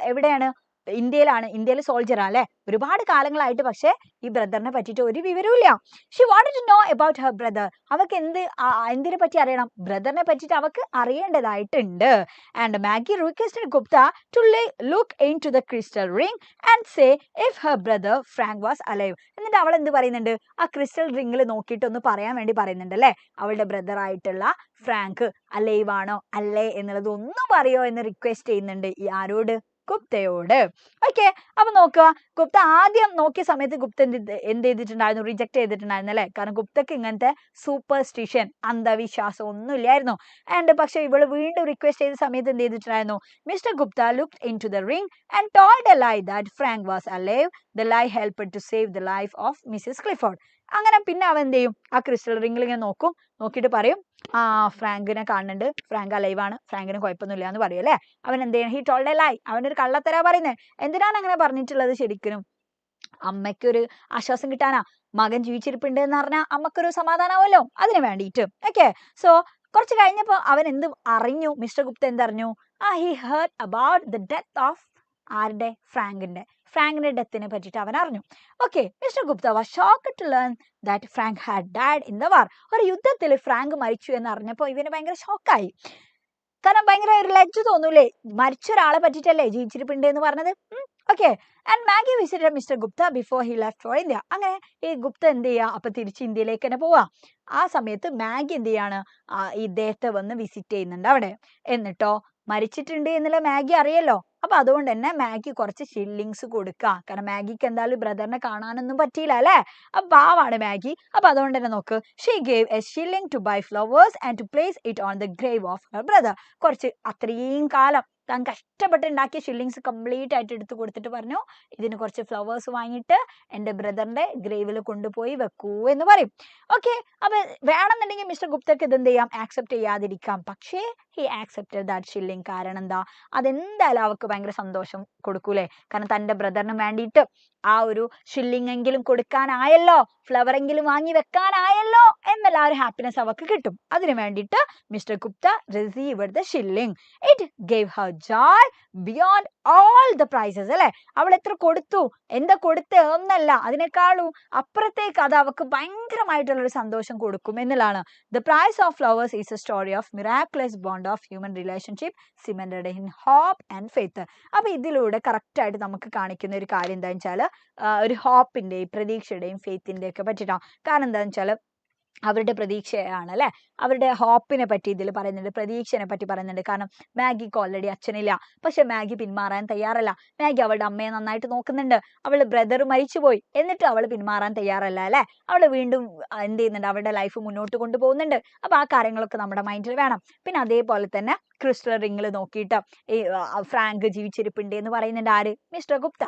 എവിടെയാണ്, ഇന്ത്യയിലാണ്. ഇന്ത്യയിൽ സോൾജർ അല്ലെ, ഒരുപാട് കാലങ്ങളായിട്ട്. പക്ഷെ ഈ ബ്രദറിനെ പറ്റിയിട്ട് ഒരു വിവരവുമില്ല. She wanted to know about her brother. അവൾക്ക് എന്തിനെ പറ്റി അറിയണം, ബ്രദറിനെ പറ്റിയിട്ട് അവൾക്ക് അറിയേണ്ടതായിട്ടുണ്ട്. And Maggie requested Gupta to look into the crystal ring and say if her brother Frank was alive. എന്നിട്ട് അവൾ എന്ത് പറയുന്നുണ്ട്, ആ ക്രിസ്റ്റൽ റിംഗിൽ നോക്കിയിട്ട് ഒന്ന് പറയാൻ വേണ്ടി പറയുന്നുണ്ട് അല്ലെ. അവളുടെ ബ്രദർ ആയിട്ടുള്ള ഫ്രാങ്ക് അലൈവ് ആണോ അല്ലേ എന്നുള്ളത് ഒന്ന് പറയോ എന്ന് റിക്വസ്റ്റ് ചെയ്യുന്നുണ്ട്. ഈ ആരോട്, ഗുപ്തയോട്. ഓക്കെ, അപ്പൊ നോക്കുക, ഗുപ്ത ആദ്യം നോക്കിയ സമയത്ത് ഗുപ്ത എന്ത് ചെയ്തിട്ടുണ്ടായിരുന്നു, റിജക്ട് ചെയ്തിട്ടുണ്ടായിരുന്നു അല്ലെ. കാരണം ഗുപ്തക്ക് ഇങ്ങനത്തെ സൂപ്പർസ്റ്റിഷൻ, അന്ധവിശ്വാസം ഒന്നും ഇല്ലായിരുന്നു. ആൻഡ് പക്ഷെ ഇവള് വീണ്ടും റിക്വസ്റ്റ് ചെയ്ത സമയത്ത് എന്ത് ചെയ്തിട്ടുണ്ടായിരുന്നു, Mister Gupta looked into the ring and told a lie that Frank was alive. The lie helped to save the life of Mrs Clifford. അങ്ങനെ പിന്നെ അവൻ എന്ത് ചെയ്യും, ആ ക്രിസ്റ്റൽ റിംഗിൽ ഇങ്ങനെ നോക്കും, നോക്കിയിട്ട് പറയും, ഫ്രാങ്കിനെ കാണുന്നുണ്ട്, ഫ്രാങ്ക് അലൈവാണ്, ഫ്രാങ്കിന് കുഴപ്പമൊന്നുമില്ല എന്ന് പറയും അല്ലെ. അവൻ എന്ത് ചെയ്യും, ഹി ടോൾഡ് എ ലൈ. അവനൊരു കള്ളത്തരാ പറയുന്നത്. എന്തിനാണ് അങ്ങനെ പറഞ്ഞിട്ടുള്ളത്, ശരിക്കും അമ്മയ്ക്കൊരു ആശ്വാസം കിട്ടാനാ. മകൻ ജീവിച്ചിരിപ്പുണ്ട് എന്ന് പറഞ്ഞാൽ അമ്മക്കൊരു സമാധാനമാവല്ലോ, അതിന് വേണ്ടിയിട്ട്. ഓക്കെ, സോ കുറച്ച് കഴിഞ്ഞപ്പോൾ അവൻ എന്ത് അറിഞ്ഞു? മിസ്റ്റർ ഗുപ്ത എന്തറിഞ്ഞു? He heard about the death of ആരുടെ? ഫ്രാങ്കിന്റെ ഡെത്തിനെ പറ്റിയിട്ട് അവൻ അറിഞ്ഞു. Okay, Mr Gupta was shocked to learn that Frank had died in the war. ഒരു യുദ്ധത്തിൽ ഫ്രാങ്ക് മരിച്ചു എന്ന് അറിഞ്ഞപ്പോൾ ഇവന് ഭയങ്കര ഷോക്കായി. കാരണം ഭയങ്കര ഒരു ലജ്ജ തോന്നൂലേ, മരിച്ച ഒരാളെ പറ്റിയിട്ടല്ലേ ജീവിച്ചിരിപ്പുണ്ട് എന്ന് പറഞ്ഞത്. Okay, and Maggi visited mister Gupta before he left for India. അങ്ങനെ ഈ ഗുപ്ത എന്ത് ചെയ്യുക? അപ്പൊ തിരിച്ച് ഇന്ത്യയിലേക്ക് തന്നെ പോവാ. ആ സമയത്ത് മാഗി എന്ത് ചെയ്യാണ്? ഇദ്ദേഹത്തെ വന്ന് വിസിറ്റ് ചെയ്യുന്നുണ്ട് അവിടെ. എന്നിട്ടോ മരിച്ചിട്ടുണ്ട് എന്നുള്ള മാഗി അറിയല്ലോ. അപ്പൊ അതുകൊണ്ട് തന്നെ മാഗി കുറച്ച് ഷില്ലിങ്സ് കൊടുക്കുക. കാരണം മാഗിക്ക് എന്തായാലും ബ്രദറിനെ കാണാനൊന്നും പറ്റിയില്ല അല്ലെ. അപ്പൊ പാവാണ് മാഗി. അപ്പൊ അതുകൊണ്ട് തന്നെ നോക്ക്, she gave a shilling to buy flowers and to place it on the grave of her brother. കുറച്ച് അത്രയും കാലം താൻ കഷ്ടപ്പെട്ട് ഉണ്ടാക്കിയ ഷില്ലിങ്സ് കംപ്ലീറ്റ് ആയിട്ട് എടുത്തു കൊടുത്തിട്ട് പറഞ്ഞു, ഇതിന് കുറച്ച് ഫ്ലവേഴ്സ് വാങ്ങിയിട്ട് എൻ്റെ ബ്രദറിന്റെ ഗ്രേവിൽ കൊണ്ടുപോയി വെക്കൂ എന്ന് പറയും. ഓക്കെ, അപ്പൊ വേണമെന്നുണ്ടെങ്കിൽ മിസ്റ്റർ ഗുപ്തക്ക് ഇതെന്ത് ചെയ്യാം? ആക്സെപ്റ്റ് ചെയ്യാതിരിക്കാം. പക്ഷേ ഹി ആക്സെപ്റ്റഡ് ദാറ്റ് ഷില്ലിംഗ്. കാരണം എന്താ? അതെന്തായാലും അവർക്ക് ഭയങ്കര സന്തോഷം കൊടുക്കൂലേ. കാരണം തൻ്റെ ബ്രദറിന് വേണ്ടിയിട്ട് ആ ഒരു ഷില്ലിംഗ് എങ്കിലും കൊടുക്കാനായല്ലോ, ഫ്ലവർ എങ്കിലും വാങ്ങി വെക്കാനായല്ലോ എന്നുള്ള ആ ഒരു ഹാപ്പിനെസ് അവർക്ക് കിട്ടും. അതിനു വേണ്ടിയിട്ട് Mister Gupta received the shilling. It gave her joy beyond all the prizes അല്ലെ. അവൾ എത്ര കൊടുത്തു, എന്താ കൊടുത്ത് ഒന്നല്ല, അതിനേക്കാളും അപ്പുറത്തേക്ക് അത് അവർക്ക് ഭയങ്കരമായിട്ടുള്ളൊരു സന്തോഷം കൊടുക്കും എന്നുള്ളതാണ്. The price of flowers is a story of miraculous bond of human relationship cemented in hope and faith. അപ്പൊ ഇതിലൂടെ കറക്റ്റ് ആയിട്ട് നമുക്ക് കാണിക്കുന്ന ഒരു കാര്യം എന്താണെന്ന് വെച്ചാൽ ഒരു ഹോപ്പിന്റെയും പ്രതീക്ഷയുടെയും ഫെയ്ത്തിന്റെയും ഒക്കെ പറ്റിയിട്ടാണ്. കാരണം എന്താണെന്ന് വെച്ചാൽ അവരുടെ പ്രതീക്ഷയാണ് അല്ലെ, അവരുടെ ഹോപ്പിനെ പറ്റി ഇതിൽ പറയുന്നുണ്ട്, പ്രതീക്ഷനെ പറ്റി പറയുന്നുണ്ട്. കാരണം മാഗിക്ക് ഓൾറെഡി അച്ഛനില്ല, പക്ഷെ മാഗി പിന്മാറാൻ തയ്യാറല്ല. മാഗി അവളുടെ അമ്മയെ നന്നായിട്ട് നോക്കുന്നുണ്ട്. അവളുടെ ബ്രദർ മരിച്ചുപോയി, എന്നിട്ട് അവൾ പിന്മാറാൻ തയ്യാറല്ല അല്ലെ. അവൾ വീണ്ടും എന്ത് ചെയ്യുന്നുണ്ട്? അവളുടെ ലൈഫ് മുന്നോട്ട് കൊണ്ടുപോകുന്നുണ്ട്. അപ്പൊ ആ കാര്യങ്ങളൊക്കെ നമ്മുടെ മൈൻഡിൽ വേണം. പിന്നെ അതേപോലെ തന്നെ ക്രിസ്റ്റൽ റിംഗിൽ നോക്കിയിട്ട് ഈ ഫ്രാങ്ക് ജീവിച്ചിരിപ്പുണ്ട് എന്ന് പറയുന്നുണ്ട്. ആര്? മിസ്റ്റർ ഗുപ്ത.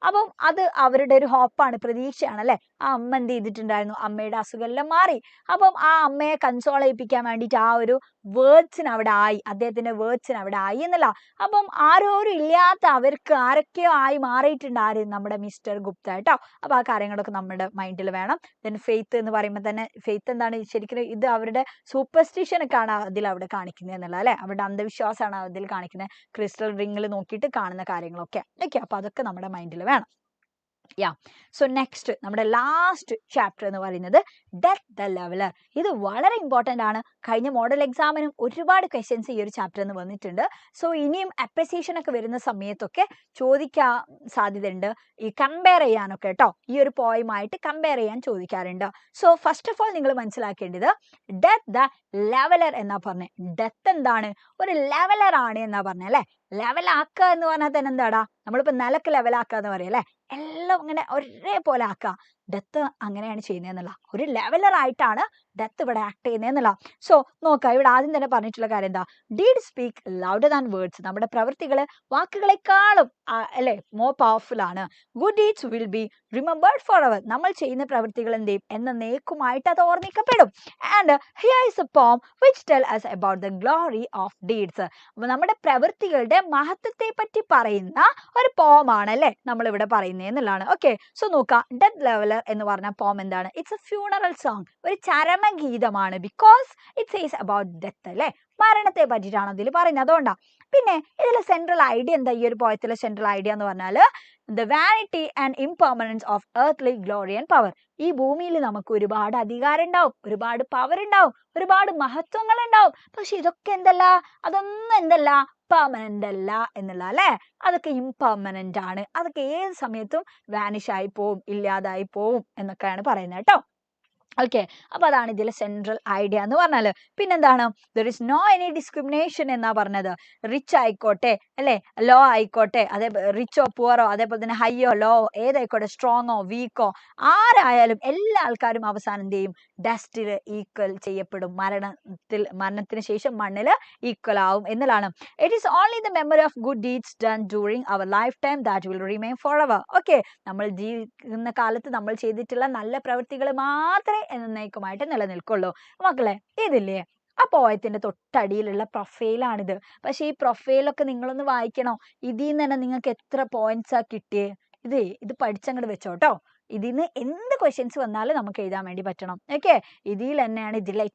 അപ്പം അത് അവരുടെ ഒരു ഹോപ്പാണ്, പ്രതീക്ഷയാണ് അല്ലെ. ആ അമ്മ എന്ത് ചെയ്തിട്ടുണ്ടായിരുന്നു? അമ്മയുടെ അസുഖമെല്ലാം മാറി. അപ്പം ആ അമ്മയെ കൺസോൾ ചെയ്യിപ്പിക്കാൻ വേണ്ടിയിട്ട് ആ ഒരു വേർഡ്സിന് അവിടെ ആയി, അദ്ദേഹത്തിന്റെ വേർഡ്സിന് അവിടെ ആയി എന്നല്ല. അപ്പം ആരോരും ഇല്ലാത്ത അവർക്ക് ആരൊക്കെയോ ആയി മാറിയിട്ടുണ്ട്. ആര്? നമ്മുടെ മിസ്റ്റർ ഗുപ്ത കേട്ടോ. അപ്പൊ ആ കാര്യങ്ങളൊക്കെ നമ്മുടെ മൈൻഡിൽ വേണം. ദെൻ ഫെയ്ത്ത് എന്ന് പറയുമ്പോൾ തന്നെ ഫെയ്ത്ത് എന്താണ്? ശരിക്കും ഇത് അവരുടെ സൂപ്പർസ്റ്റിഷനൊക്കെയാണ് അതിൽ അവിടെ കാണിക്കുന്നത് എന്നുള്ള അല്ലെ, അവരുടെ അന്ധവിശ്വാസമാണ് അതിൽ കാണിക്കുന്നത്. ക്രിസ്റ്റൽ റിംഗിൽ നോക്കിയിട്ട് കാണുന്ന കാര്യങ്ങളൊക്കെ. ഓക്കെ, അപ്പൊ അതൊക്കെ നമ്മുടെ മൈൻഡിൽ വേണം. സോ നെക്സ്റ്റ് നമ്മുടെ ലാസ്റ്റ് ചാപ്റ്റർ എന്ന് പറയുന്നത് ഡെത്ത് ദ ലെവലർ. ഇത് വളരെ ഇമ്പോർട്ടൻ്റ് ആണ്. കഴിഞ്ഞ മോഡൽ എക്സാമിനും ഒരുപാട് ക്വസ്റ്റ്യൻസ് ഈ ഒരു ചാപ്റ്റർ എന്ന് വന്നിട്ടുണ്ട്. സോ ഇനിയും അപ്രിസിയേഷൻ ഒക്കെ വരുന്ന സമയത്തൊക്കെ ചോദിക്കാൻ സാധ്യതയുണ്ട്, ഈ കമ്പയർ ചെയ്യാനൊക്കെ കേട്ടോ. ഈ ഒരു പോയിമായിട്ട് കമ്പയർ ചെയ്യാൻ ചോദിക്കാറുണ്ട്. സോ ഫസ്റ്റ് ഓഫ് ഓൾ നിങ്ങൾ മനസ്സിലാക്കേണ്ടത് ഡെത്ത് ദ ലെവലർ എന്നാ പറഞ്ഞത്. ഡെത്ത് എന്താണ്? ഒരു ലെവലർ ആണ് എന്നാ പറഞ്ഞത് അല്ലെ. ലെവലാക്കുക എന്ന് പറഞ്ഞാൽ തന്നെ എന്താടാ? നമ്മളിപ്പോ നിലക്ക് ലെവലാക്കുക എന്ന് പറയും അല്ലെ. എല്ലാം ഇങ്ങനെ ഒരേപോലെ ആക്കുക. ഡെത്ത് അങ്ങനെയാണ് ചെയ്യുന്നതെന്നുള്ള ഒരു ലെവലർ ആയിട്ടാണ് ഡെത്ത് ഇവിടെ ആക്ട് ചെയ്യുന്നതെന്നുള്ള. സോ നോക്കാം, ഇവിടെ ആദ്യം തന്നെ പറഞ്ഞിട്ടുള്ള കാര്യം എന്താ? Deed speak louder than words. നമ്മുടെ പ്രവൃത്തികൾ വാക്കുകളെക്കാളും അല്ലെ മോർ പവർഫുൾ ആണ്. Good deeds will be remembered for ever. നമ്മൾ ചെയ്യുന്ന പ്രവൃത്തികൾ എന്ത് ചെയ്യും? എന്നേക്കുമായിട്ട് അത് ഓർമ്മിക്കപ്പെടും. And here is a poem which tell us about the glory of deeds. അപ്പൊ നമ്മുടെ പ്രവൃത്തികളുടെ മഹത്വത്തെ പറ്റി പറയുന്ന ഒരു പോമാണ് അല്ലെ നമ്മൾ ഇവിടെ പറയുന്നത് എന്നുള്ളതാണ്. ഓക്കെ, സോ നോക്കാം, ഡെത്ത് ലെവലർ എന്ന് പറഞ്ഞ പോം എന്താണ്? ഇറ്റ്സ് എ ഫ്യൂണറൽ സോങ്, ഒരു ചരമഗീതമാണ്. Because it says about death അല്ലെ, മരണത്തെ പറ്റിയിട്ടാണ് അതിൽ പറയുന്നത്. അതുകൊണ്ടാണ്. പിന്നെ ഇതിലെ സെൻട്രൽ ഐഡിയ എന്താ? ഈ ഒരു പോയത്തിലെ സെൻട്രൽ ഐഡിയ എന്ന് പറഞ്ഞാൽ the vanity and impermanence of earthly glory and power. ഈ ഭൂമിയിൽ നമുക്ക് ഒരുപാട് അധികാരം ഉണ്ടാവും, ഒരുപാട് പവർ ഉണ്ടാവും, ഒരുപാട് മഹത്വങ്ങൾ ഉണ്ടാവും. പക്ഷെ ഇതൊക്കെ എന്തല്ല? അതൊന്നും എന്തല്ല? പെർമനന്റ് അല്ല എന്നുള്ള അല്ലെ. അതൊക്കെ ഇംപെർമനന്റ് ആണ്. അതൊക്കെ ഏത് സമയത്തും വാനിഷ് ആയി പോവും, ഇല്ലാതായി പോവും എന്നൊക്കെയാണ് പറയുന്നത് കേട്ടോ. ഓക്കെ, അപ്പൊ അതാണ് ഇതിലെ സെൻട്രൽ ഐഡിയ എന്ന് പറഞ്ഞാല്. പിന്നെന്താണ്? There is no any discrimination എന്നാ പറഞ്ഞത്. റിച്ച് ആയിക്കോട്ടെ അല്ലെ, ലോ ആയിക്കോട്ടെ, അതേപോലെ റിച്ചോ പുവറോ, അതേപോലെ തന്നെ ഹൈയോ ലോ ഏതായിക്കോട്ടെ, സ്ട്രോങ്ങോ വീക്കോ ആരായാലും എല്ലാ ആൾക്കാരും അവസാനം എന്ത് ചെയ്യും? ഡസ്റ്റിൽ ഈക്വൽ ചെയ്യപ്പെടും. മരണത്തിന് ശേഷം മണ്ണിൽ ഈക്വൽ ആവും എന്നുള്ളതാണ്. It is only the memory of good deeds done during our lifetime that will remain forever. Okay, നമ്മൾ ജീവിക്കുന്ന കാലത്ത് നമ്മൾ ചെയ്തിട്ടുള്ള നല്ല പ്രവൃത്തികൾ മാത്രമേ എന്നേക്കുമായിട്ട് നിലനിൽക്കുള്ളൂ. മക്കളെ, ഇതില്ലേ ആ പോയത്തിന്റെ തൊട്ടടിയിലുള്ള പ്രൊഫൈലാണിത്. പക്ഷെ ഈ പ്രൊഫൈലൊക്കെ നിങ്ങളൊന്ന് വായിക്കണോ. ഇതിൽ നിന്ന് തന്നെ നിങ്ങൾക്ക് എത്ര പോയിന്റ്സാ കിട്ടിയേ? ഇത് പഠിച്ചങ്ങോട്ട് വെച്ചോട്ടോ. ഇതിന്ന് എന്ത് ക്വസ്റ്റ്യൻസ് വന്നാലും നമുക്ക് എഴുതാൻ വേണ്ടി പറ്റണം. ഓക്കെ, ഇതിൽ തന്നെയാണ് ഇതിലെ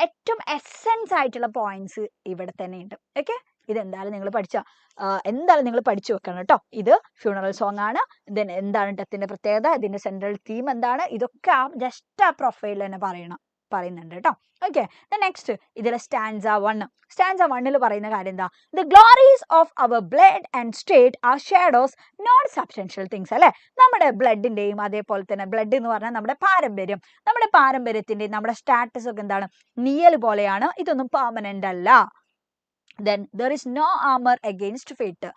ഏറ്റവും എസെൻസ് ആയിട്ടുള്ള പോയിന്റ്സ് ഇവിടെ തന്നെ ഉണ്ട്. ഓക്കെ, ഇതെന്തായാലും നിങ്ങൾ എന്തായാലും നിങ്ങൾ പഠിച്ചു വെക്കണം കേട്ടോ. ഇത് ഫ്യൂണറൽ സോങ് ആണ്. ദെൻ എന്താണ് ഡെത്തിന്റെ പ്രത്യേകത, ഇതിന്റെ സെൻട്രൽ തീം എന്താണ്, ഇതൊക്കെ ജസ്റ്റ് ആ പ്രൊഫൈൽ തന്നെ പറയുന്നുണ്ട് കേട്ടോ. ഓക്കെ, നെക്സ്റ്റ് ഇതിലെ സ്റ്റാൻസ 1 പറയുന്ന കാര്യം എന്താ? The glories of our blood and state are shadows not substantial things. അല്ലെ, നമ്മുടെ ബ്ലഡിന്റെയും അതേപോലെ തന്നെ ബ്ലഡ് എന്ന് പറഞ്ഞാൽ നമ്മുടെ പാരമ്പര്യത്തിന്റെയും നമ്മുടെ സ്റ്റാറ്റസ് ഒക്കെ എന്താണ്? നിഴൽ പോലെയാണ്, ഇതൊന്നും പെർമനന്റ് അല്ല. Then there is no armor against fate.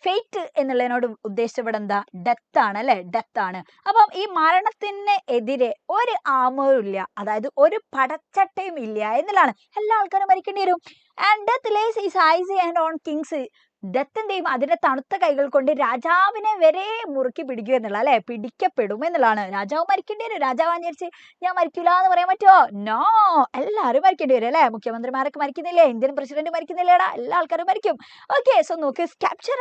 Fate എന്നുള്ളതിനോട് ഉദ്ദേശിച്ച ഇവിടെ എന്താ? ഡെത്ത് ആണ് അല്ലെ, ഡെത്ത് ആണ്. അപ്പം ഈ മരണത്തിന് എതിരെ ഒരു ആമറും ഇല്ല, അതായത് ഒരു പടച്ചട്ടയും ഇല്ല എന്നുള്ളതാണ്. എല്ലാ ആൾക്കാരും മരിക്കേണ്ടി വരും. And death lays its icy hand on kings. Death എന്ത് ചെയ്യും? അതിന്റെ തണുത്ത കൈകൾ കൊണ്ട് രാജാവിനെ വരെ മുറുക്കി പിടിക്കുക എന്നുള്ള, അല്ലെ, പിടിക്കപ്പെടും എന്നുള്ളതാണ്. രാജാവ് മരിക്കേണ്ടി വരും. രാജാവ് വിചാരിച്ച് ഞാൻ മരിക്കില്ല എന്ന് പറയാൻ പറ്റുമോ? നോ, എല്ലാവരും മരിക്കേണ്ടി വരും അല്ലെ. മുഖ്യമന്ത്രിമാരൊക്കെ മരിക്കുന്നില്ലേ? ഇന്ത്യൻ പ്രസിഡന്റ് മരിക്കുന്നില്ലേടാ? എല്ലാ ആൾക്കാരും മരിക്കും. ഓക്കെ, സോ നോക്ക്, സ്കാപ്ചർ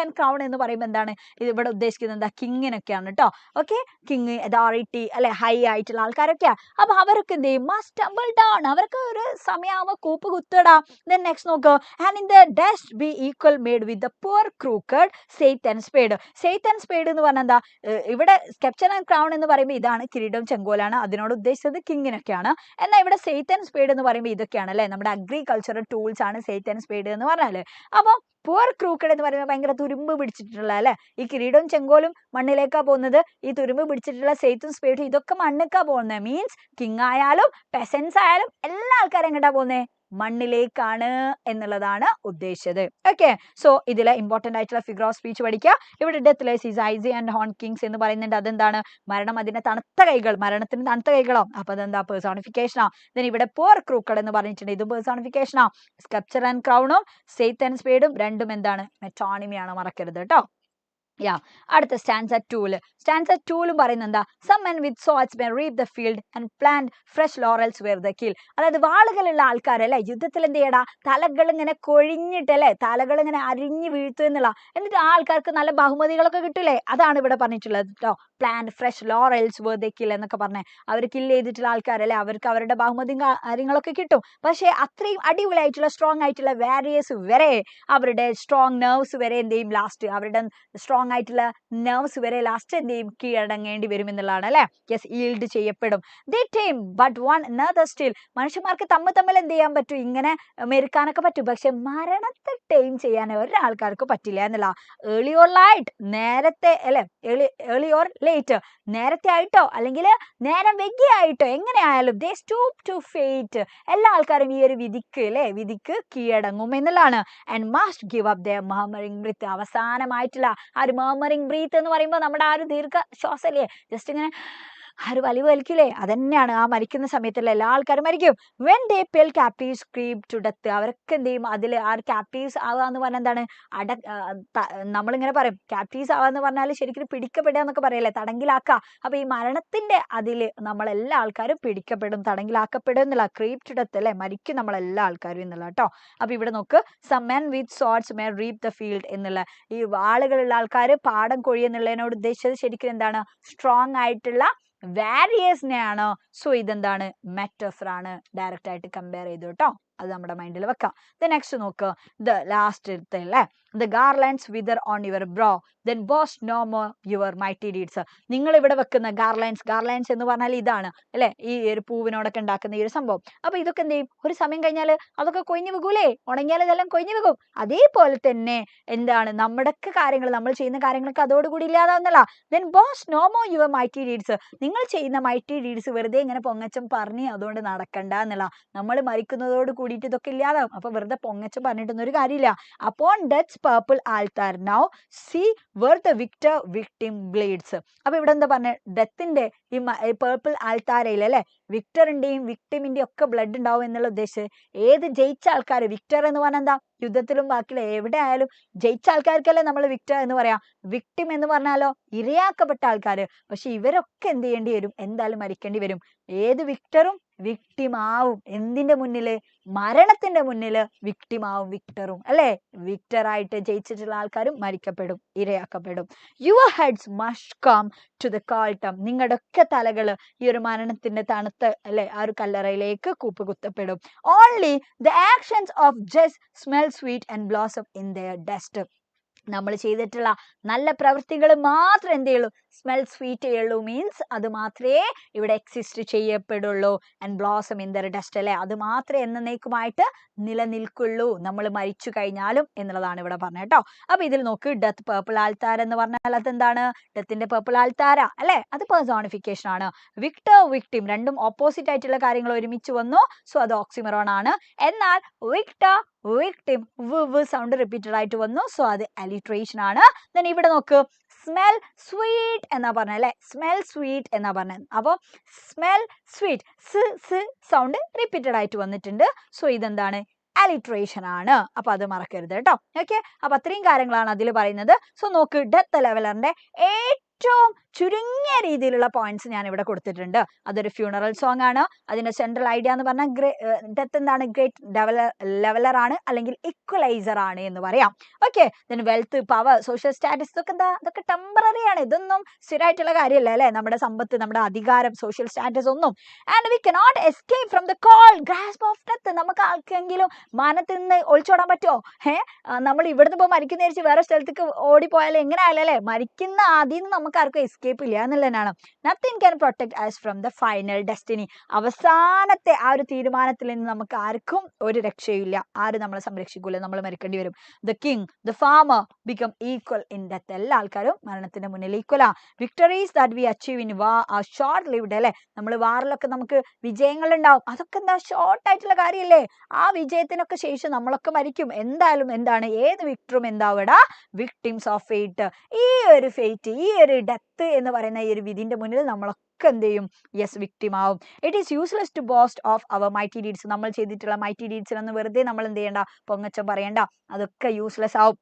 ആൻഡ് ക്രൗൺ എന്ന് പറയുമ്പോൾ എന്താണ് ഇവിടെ ഉദ്ദേശിക്കുന്നത്? എന്താ? കിങ്ങിനൊക്കെയാണ് കേട്ടോ. ഓക്കെ, കിങ്, അതോറിറ്റി അല്ലെ, ഹൈ ആയിട്ടുള്ള ആൾക്കാരൊക്കെയാ. അപ്പൊ അവരൊക്കെ എന്ത് ചെയ്യും? Must stumble down. അവർക്ക് ഒരു സമയമാകുമ്പോൾ കൂപ്പ് കുത്തടാ. ദെൻ നെക്സ്റ്റ് നോക്ക്, and in the dust be equal made with the poor crooked Scythe and spade. Scythe and spade എന്ന് പറഞ്ഞാൽ എന്താ? ഇവിടെ സ്കെപ്ചർ ആൻഡ് ക്രൗൺ എന്ന് പറയുമ്പോൾ ഇതാണ് കിരീടവും ചെങ്കോലാണ്, അതിനോട് ഉദ്ദേശിച്ചത് കിങ്ങിനൊക്കെയാണ്. എന്നാൽ ഇവിടെ Scythe and spade എന്ന് പറയുമ്പോൾ ഇതൊക്കെയാണ് അല്ലെ, നമ്മുടെ അഗ്രികൾച്ചറൽ ടൂൾസ് ആണ് Scythe and spade എന്ന് പറഞ്ഞാല്. അപ്പൊ പൂർ ക്രൂക്കഡ് എന്ന് പറയുമ്പോൾ ഭയങ്കര തുരുമ്പ് പിടിച്ചിട്ടുള്ള അല്ലെ, ഈ കിരീടവും ചെങ്കോലും മണ്ണിലേക്കാ പോകുന്നത്. ഈ തുരുമ്പ് പിടിച്ചിട്ടുള്ള സെയ്ത്തും സ്പേഡും ഇതൊക്കെ മണ്ണിലേക്കാ പോകുന്നത്. മീൻസ് കിങ് ആയാലും പെസൻസ് ആയാലും എല്ലാ ആൾക്കാരും എങ്ങോട്ടാ പോകുന്നത്? മണ്ണിലേക്കാണ് എന്നുള്ളതാണ് ഉദ്ദേശിച്ചത്. ഓക്കെ, സോ ഇതിലെ ഇമ്പോർട്ടന്റ് ആയിട്ടുള്ള ഫിഗർ ഓഫ് സ്പീച്ച് പഠിക്കുക. ഇവിടെ death lays its icy hand on kings എന്ന് പറയുന്നുണ്ട്. അതെന്താണ്? മരണം അതിന്റെ തണുത്ത കൈകൾ, മരണത്തിന് തണുത്ത കൈകളോ? അപ്പൊ അതെന്താ? പേഴ്സോണിഫിക്കേഷനാ. ദെൻ ഇവിടെ പോർ ക്രൂക്കഡ് എന്ന് പറഞ്ഞിട്ടുണ്ട്, ഇതും പേഴ്സോണിഫിക്കേഷനാ. സ്കെപ്ചർ ആൻഡ് ക്രൗണും സെയ്ത്ത് ആൻഡ് സ്പേഡും രണ്ടും എന്താണ്? മെറ്റോണിമിയാണ്, മറക്കരുത് കേട്ടോ. അടുത്ത സ്റ്റാൻസ 2 പറയുന്നത് എന്താ? Some men with swords may reap the field and plant fresh laurels where they kill. അതായത് വാളുകളുള്ള ആൾക്കാരല്ലേ യുദ്ധത്തിൽ എന്ത് ചെയ്യടാ? തലകൾ ഇങ്ങനെ കൊഴിഞ്ഞിട്ടല്ലേ, തലകൾ ഇങ്ങനെ അരിഞ്ഞു വീഴ്ത്തു എന്നുള്ള, എന്നിട്ട് ആ ആൾക്കാർക്ക് നല്ല ബഹുമതികളൊക്കെ കിട്ടില്ലേ? അതാണ് ഇവിടെ പറഞ്ഞിട്ടുള്ളത് കേട്ടോ. Plant fresh laurels where they kill എന്നൊക്കെ പറഞ്ഞേ, അവർ കില്ല് ചെയ്തിട്ടുള്ള ആൾക്കാരല്ലേ, അവർക്ക് അവരുടെ ബഹുമതിയും കാര്യങ്ങളൊക്കെ കിട്ടും. പക്ഷെ അത്രയും അടിപൊളിയായിട്ടുള്ള സ്ട്രോങ് ആയിട്ടുള്ള വാരിയേഴ്സ് വരെ, അവരുടെ സ്ട്രോങ് നെർവ്സ് വരെ എന്ത് ചെയ്യും? ലാസ്റ്റ് അവരുടെ സ്ട്രോങ് ആയിട്ടുള്ള നെർവ്സ് വരെ ലാസ്റ്റ് എന്ത് ചെയ്യും? കീഴടങ്ങേണ്ടി വരും എന്നുള്ളതാണ് അല്ലെ. യെസ്, ഈൽഡ് ചെയ്യപ്പെടും. They tame but one another still. മനുഷ്യന്മാർക്ക് തമ്മിൽ എന്ത് ചെയ്യാൻ പറ്റും? ഇങ്ങനെ മെരുക്കാനൊക്കെ പറ്റും. പക്ഷെ മരണത്തെ ടൈം ചെയ്യാൻ ഒരാൾക്കാർക്ക് പറ്റില്ല എന്നുള്ള. ഏർലി ഓർ ലൈറ്റ്, നേരത്തെ അല്ലെ, ഏർലി ഓർ ലേറ്റ്, നേരത്തെ ആയിട്ടോ അല്ലെങ്കിൽ നേരം വൈകിയായിട്ടോ എങ്ങനെയായാലും ദേ സ്റ്റൂപ്പ് ടു ഫേറ്റ്. എല്ലാ ആൾക്കാരും ഈ ഒരു വിധിക്ക് കീഴടങ്ങും എന്നുള്ളതാണ്. And must give up their murmuring breath. അവസാനമായിട്ടുള്ള ആ ഒരു മർമറിംഗ് ബ്രീത്ത് എന്ന് പറയുമ്പോൾ നമ്മുടെ ആ ഒരു ദീർഘ ശ്വാസല്ലേ, ജസ്റ്റ് ഇങ്ങനെ ആ ഒരു വലിവ് വലിക്കില്ലേ, അതന്നെയാണ്. ആ മരിക്കുന്ന സമയത്തുള്ള എല്ലാ ആൾക്കാരും മരിക്കും. When they pale captives creep to death. അവരൊക്കെ എന്ത് ചെയ്യും? അതിൽ ആ ക്യാപ്റ്റീവ്സ് ആവുക എന്ന് പറഞ്ഞാൽ എന്താണ്? നമ്മളിങ്ങനെ പറയും ക്യാപ്റ്റീവ്സ് ആവുക എന്ന് പറഞ്ഞാൽ ശരിക്കും പിടിക്കപ്പെടുക എന്നൊക്കെ പറയല്ലേ, തടങ്കിലാക്കുക. അപ്പൊ ഈ മരണത്തിന്റെ അതിൽ നമ്മളെല്ലാ ആൾക്കാരും പിടിക്കപ്പെടും, തടങ്കിലാക്കപ്പെടും എന്നുള്ള. ക്രീപ് ടു ഡെത്ത് അല്ലെ, മരിക്കും നമ്മളെല്ലാ ആൾക്കാരും എന്നുള്ള കേട്ടോ. അപ്പൊ ഇവിടെ നോക്ക്, some men with swords may reap the field എന്നുള്ള, ഈ വാളുകളുള്ള ആൾക്കാർ പാടം കൊഴിയെന്നുള്ളതിനോട് ഉദ്ദേശിച്ചത് ശരിക്കും എന്താണ്? സ്ട്രോങ് ആയിട്ടുള്ള വാരിയേഴ്സിനെയാണ്. സോ ഇതെന്താണ്? മെറ്റഫർ ആണ്, ഡയറക്റ്റ് ആയിട്ട് കമ്പയർ ചെയ്തു കേട്ടോ. അത് നമ്മുടെ മൈൻഡിൽ വെക്കാം. നെക്സ്റ്റ് നോക്ക്, ദ ലാസ്റ്റ് അല്ലേ, the garlands wither on your brow then boast no more your mighty deeds. നിങ്ങൾ ഇവിടെ വെക്കുന്ന ഗാർലൻഡ്സ് എന്ന് പറഞ്ഞാൽ ഇതാണ് അല്ലെ, ഈ ഒരു പൂവിനോടൊക്കെ ഉണ്ടാക്കുന്ന ഈ ഒരു സംഭവം. അപ്പൊ ഇതൊക്കെ എന്ത് ചെയ്യും? ഒരു സമയം കഴിഞ്ഞാൽ അതൊക്കെ കൊഴിഞ്ഞു വെക്കൂലേ, ഉണങ്ങിയാൽ ഇതെല്ലാം കൊഴിഞ്ഞു വെക്കും. അതേപോലെ തന്നെ എന്താണ് നമ്മുടെയൊക്കെ കാര്യങ്ങൾ, നമ്മൾ ചെയ്യുന്ന കാര്യങ്ങളൊക്കെ അതോടുകൂടി ഇല്ലാതാവുന്നല്ല. Then boast no more your mighty deeds. നിങ്ങൾ ചെയ്യുന്ന മൈറ്റി ഡീഡ്സ് വെറുതെ ഇങ്ങനെ പൊങ്ങച്ചം പറഞ്ഞ് അതുകൊണ്ട് നടക്കണ്ട എന്നുള്ള. നമ്മൾ മരിക്കുന്നതോട് കൂടിയിട്ട് ഇതൊക്കെ ഇല്ലാതാവും. അപ്പൊ വെറുതെ പൊങ്ങച്ചം പറഞ്ഞിട്ടൊന്നും ഒരു കാര്യമില്ല. Upon death's purple altar now see where the victor victim bleeds. അപ്പൊ ഇവിടെ എന്താ പറഞ്ഞ? ഡെത്തിന്റെ ഈ പേർപ്പിൾ ആൾത്താരയിൽ അല്ലെ വിക്ടറിന്റെയും വിക്ടിമിന്റെയും ഒക്കെ ബ്ലഡ് ഉണ്ടാവും എന്നുള്ള ഉദ്ദേശിച്ച് ഏത് ജയിച്ച ആൾക്കാർ, വിക്ടർ എന്ന് പറഞ്ഞാൽ എന്താ, യുദ്ധത്തിലും ബാക്കിയുള്ള എവിടെ ആയാലും ജയിച്ച ആൾക്കാർക്കല്ലേ നമ്മൾ വിക്ടർ എന്ന് പറയാം. വിക്ടിം എന്ന് പറഞ്ഞാലോ ഇരയാക്കപ്പെട്ട ആൾക്കാർ. പക്ഷെ ഇവരൊക്കെ എന്ത് ചെയ്യേണ്ടി വരും, എന്തായാലും മരിക്കേണ്ടി വരും. ഏത് വിക്ടറും വിക്ടിമാവും. എന്തിന്റെ മുന്നില്, മരണത്തിന്റെ മുന്നില് വിക്ടിമാവും വിക്ടറും അല്ലെ. വിക്ടറായിട്ട് ജയിച്ചിട്ടുള്ള ആൾക്കാരും മരിക്കപ്പെടും, ഇരയാക്കപ്പെടും. Your heads must come to the cold tomb. നിങ്ങളുടെ ഒക്കെ തലകള് ഈ ഒരു മരണത്തിന്റെ തണുത്ത് അല്ലെ ആ ഒരു കല്ലറയിലേക്ക് കൂപ്പുകുത്തപ്പെടും. Only the actions of just smell sweet and blossom in their dust. നമ്മൾ ചെയ്തിട്ടുള്ള നല്ല പ്രവൃത്തികൾ മാത്രം എന്ത് ചെയ്യുള്ളൂ, സ്മെൽ സ്വീറ്റ് ചെയ്യുള്ളൂ. മീൻസ് അത് മാത്രമേ ഇവിടെ എക്സിസ്റ്റ് ചെയ്യപ്പെടുള്ളൂ. And blossom in their dust അല്ലെ, അത് മാത്രമേ എന്നേക്കുമായിട്ട് നിലനിൽക്കുള്ളൂ നമ്മൾ മരിച്ചു കഴിഞ്ഞാലും എന്നുള്ളതാണ് ഇവിടെ പറഞ്ഞത് കേട്ടോ. അപ്പൊ ഇതിൽ നോക്ക്, ഡെത്ത് പേർപ്പിൾ ആൾത്താര എന്ന് പറഞ്ഞാൽ അതെന്താണ്, ഡെത്തിന്റെ പേർപ്പിൾ ആൾത്താര അല്ലെ, അത് പേഴ്സോണിഫിക്കേഷൻ ആണ്. വിക്ടർ വിക്ടിം രണ്ടും ഓപ്പോസിറ്റ് ആയിട്ടുള്ള കാര്യങ്ങൾ ഒരുമിച്ച് വന്നു, സോ അത് ഓക്സിമറോൺ ആണ്. എന്നാൽ വിക്ടർ വിക്ടിം സൗണ്ട് റിപ്പീറ്റഡ് ആയിട്ട് വന്നു, സോ അത് അലിട്രേഷൻ ആണ്. then ഇവിടെ നോക്ക്, സ്മെൽ സ്വീറ്റ് എന്നാ പറഞ്ഞ അല്ലെ, സ്മെൽ സ്വീറ്റ് എന്നാ പറഞ്ഞത്. അപ്പൊ സ്മെൽ സ്വീറ്റ് സൗണ്ട് റിപ്പീറ്റഡ് ആയിട്ട് വന്നിട്ടുണ്ട്, സോ ഇതെന്താണ്, അലിട്രേഷൻ ആണ്. അപ്പൊ അത് മറക്കരുത് കേട്ടോ. ഓക്കെ, അപ്പൊ അത്രയും കാര്യങ്ങളാണ് അതിൽ പറയുന്നത്. സോ നോക്ക്, ഡെത്ത് ലെവലറിന്റെ ഏറ്റവും ചുരുങ്ങിയ രീതിയിലുള്ള പോയിന്റ്സ് ഞാൻ ഇവിടെ കൊടുത്തിട്ടുണ്ട്. അതൊരു ഫ്യൂണറൽ സോങ് ആണ്. അതിന്റെ സെൻട്രൽ ഐഡിയ എന്ന് പറഞ്ഞാൽ ഡെത്ത് എന്താണ്, ഗ്രേറ്റ് ലെവലർ ആണ് അല്ലെങ്കിൽ ഇക്വലൈസർ ആണ് എന്ന് പറയാം. Okay, then wealth, power, social status ഇതൊക്കെ എന്താ, ഇതൊക്കെ ടെമ്പററി ആണ്. ഇതൊന്നും സ്ഥിരമായിട്ടുള്ള കാര്യമല്ല അല്ലെ, നമ്മുടെ സമ്പത്ത്, നമ്മുടെ അധികാരം, സോഷ്യൽ സ്റ്റാറ്റസ് ഒന്നും. And we cannot escape from the called grasp of death. നമുക്ക് ആർക്കെങ്കിലും മരണത്തിൽ നിന്ന് ഒളിച്ചോടാൻ പറ്റുമോ? നമ്മൾ ഇവിടുന്ന് ഇപ്പോൾ മരിക്കുന്ന വിചാരിച്ച് വേറെ സ്ഥലത്തേക്ക് ഓടിപ്പോയാലും എങ്ങനെ ആയാലും അല്ലെ, മരിക്കുന്ന ആദ്യം നമുക്ക് ആർക്കും എസ്കേപ്പ് ഇല്ല എന്നുള്ളതാണ്. Nothing can protect us from the final destiny. അവസാനത്തെ ആ ഒരു തീരുമാനത്തിൽ നിന്ന് നമുക്ക് ആർക്കും ഒരു രക്ഷയില്ല. ആരും നമ്മളെ സംരക്ഷിക്കൂല, നമ്മൾ മരിക്കേണ്ടി വരും. The king, the farmer become equal in death. എല്ലാ ആൾക്കാരും മരണത്തിന്റെ മുന്നിൽ ഈക്വലാ. Victories that we achieve in war are short lived അല്ലെ. നമ്മൾ വാറിലൊക്കെ നമുക്ക് വിജയങ്ങൾ ഉണ്ടാവും, അതൊക്കെ എന്താ ഷോർട്ട് ആയിട്ടുള്ള കാര്യമല്ലേ. ആ വിജയത്തിനൊക്കെ ശേഷം നമ്മളൊക്കെ മരിക്കും എന്തായാലും. എന്താണ്, ഏത് വിക്ടറും എന്താവടാ, വിക്ടിംസ് ഓഫ് ഫെയ്റ്റ്. ഈ ഒരു ഫെയ്റ്റ്, ഈ ഒരു ഡെത്ത് എന്ന് പറയുന്ന ഈ ഒരു വിധിന്റെ മുന്നിൽ നമ്മളൊക്കെ എന്ത് ചെയ്യും, യെസ്, വിക്ടിം ആവും. It is useless to boast of our mighty deeds. നമ്മൾ ചെയ്തിട്ടുള്ള മൈറ്റി ഡീഡ്സിലൊന്നും വെറുതെ നമ്മൾ എന്ത് ചെയ്യണ്ട, പൊങ്ങച്ചം പറയണ്ട, അതൊക്കെ യൂസ്ലെസ് ആവും.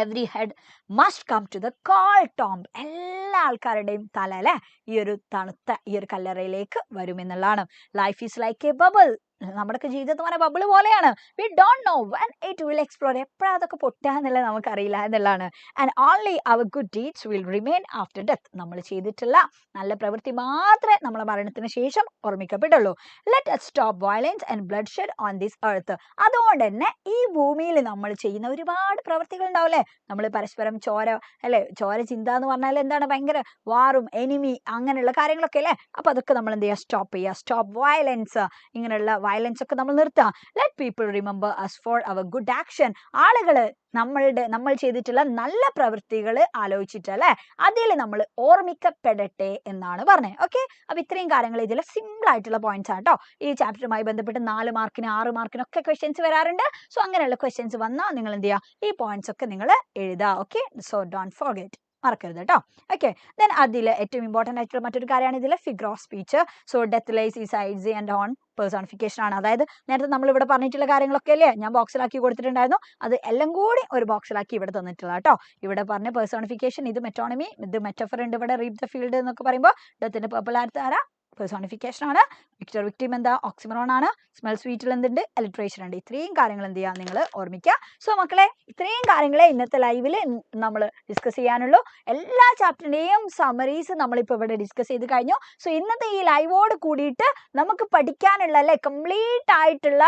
Every head must come to the cold tomb. എല്ലാ ആൾക്കാരുടെയും തല അല്ലെ ഈ ഒരു തണുത്ത ഈ ഒരു കല്ലറയിലേക്ക് വരുമെന്നുള്ളതാണ്. Life is like a bubble. നമ്മുടെ ജീവിതത്തിൽ പറഞ്ഞ ബബിൾ പോലെയാണ്. We don't know when it will explore. എപ്പോഴാണ് അതൊക്കെ പൊട്ടുക എന്നുള്ളത് നമുക്കറിയില്ല എന്നുള്ളതാണ്. And only our good deeds will remain after death. നമ്മൾ ചെയ്തിട്ടുള്ള നല്ല പ്രവൃത്തി മാത്രമേ നമ്മളെ മരണത്തിന് ശേഷം ഓർമ്മിക്കപ്പെടുള്ളൂ. Let us stop violence and blood shed on this earth. അതുകൊണ്ട് തന്നെ ഈ ഭൂമിയിൽ നമ്മൾ ചെയ്യുന്ന ഒരുപാട് പ്രവൃത്തികൾ ഉണ്ടാവില്ലേ, നമ്മൾ പരസ്പരം ചോര അല്ലെ, ചോര ചിന്ത എന്ന് പറഞ്ഞാൽ എന്താണ്, ഭയങ്കര വാറും എനിമി അങ്ങനെയുള്ള കാര്യങ്ങളൊക്കെ അല്ലേ. അപ്പൊ അതൊക്കെ നമ്മൾ എന്ത് ചെയ്യുക, സ്റ്റോപ്പ് ചെയ്യുക. സ്റ്റോപ്പ് വയലൻസ്, ഇങ്ങനെയുള്ള വയലൻസ് ഒക്കെ നമ്മൾ നിർത്താം. Let people remember us for our good action. ആളുകള് നമ്മൾ ചെയ്തിട്ടുള്ള നല്ല പ്രവൃത്തികൾ ആലോചിച്ചിട്ട് അല്ലെ അതിൽ നമ്മൾ ഓർമ്മിക്കപ്പെടട്ടെ എന്നാണ് പറഞ്ഞത്. ഓക്കെ, അപ്പൊ ഇത്രയും കാര്യങ്ങൾ ഇതിൽ സിമ്പിൾ ആയിട്ടുള്ള പോയിന്റ്സ് ആണ് കേട്ടോ. ഈ ചാപ്റ്ററുമായി ബന്ധപ്പെട്ട് 4 മാർക്കിന് 6 മാർക്കിനൊക്കെ ക്വസ്റ്റ്യൻസ് വരാറുണ്ട്. സോ അങ്ങനെയുള്ള ക്വസ്റ്റ്യൻസ് വന്നാൽ നിങ്ങൾ എന്ത് ചെയ്യുക, ഈ പോയിന്റ്സ് ഒക്കെ നിങ്ങൾ എഴുതുക. ഓക്കെ, സോ ഡോണ്ട് ഫോർഗെറ്റ്, മറക്കരുത് കേട്ടോ. ഓക്കെ, ദെൻ അതിൽ ഏറ്റവും ഇമ്പോർട്ടൻ്റ് ആയിട്ടുള്ള മറ്റൊരു കാര്യമാണ് ഇതിൽ figure of speech. So death lies ഈസൈഡ്സ് ആൻഡ് ഓൺ പേഴ്സോണിഫിക്കേഷൻ ആണ്. അതായത് നേരത്തെ നമ്മൾ ഇവിടെ പറഞ്ഞിട്ടുള്ള കാര്യങ്ങളൊക്കെ അല്ലേ ഞാൻ ബോക്സിലാക്കി കൊടുത്തിട്ടുണ്ടായിരുന്നു, അത് എല്ലാം കൂടി ഒരു ബോക്സിലാക്കി ഇവിടെ തന്നിട്ടുള്ള കേട്ടോ. ഇവിടെ പറഞ്ഞ പേഴ്സോണിഫിക്കേഷൻ, ഇത് മെറ്റോണമി, ഇത് മെറ്റഫർ ഉണ്ട് ഇവിടെ, റീപ് ദ ഫീൽഡ് എന്നൊക്കെ പറയുമ്പോൾ ഡെത്തിന്റെ പേർപ്പിൾ ആരാ, പേഴ്സോണിഫിക്കേഷൻ ആണ്. വിക്ടർ വിക്ടിം എന്താ, ഓക്സിമറോൺ ആണ്. സ്മെൽ സ്വീറ്റിൽ എന്തുണ്ട്, അലിട്രേഷൻ ഉണ്ട്. ഇത്രയും കാര്യങ്ങൾ എന്ത് ചെയ്യുക, നിങ്ങൾ ഓർമ്മിക്കുക. സോ മക്കളെ, ഇത്രയും കാര്യങ്ങളെ ഇന്നത്തെ ലൈവിൽ നമ്മൾ ഡിസ്കസ് ചെയ്യാനുള്ളൂ. എല്ലാ ചാപ്റ്ററിന്റെയും സമറീസ് നമ്മളിപ്പോൾ ഇവിടെ ഡിസ്കസ് ചെയ്ത് കഴിഞ്ഞു. സോ ഇന്നത്തെ ഈ ലൈവോട് കൂടിയിട്ട് നമുക്ക് പഠിക്കാനുള്ള അല്ലെ കംപ്ലീറ്റ് ആയിട്ടുള്ള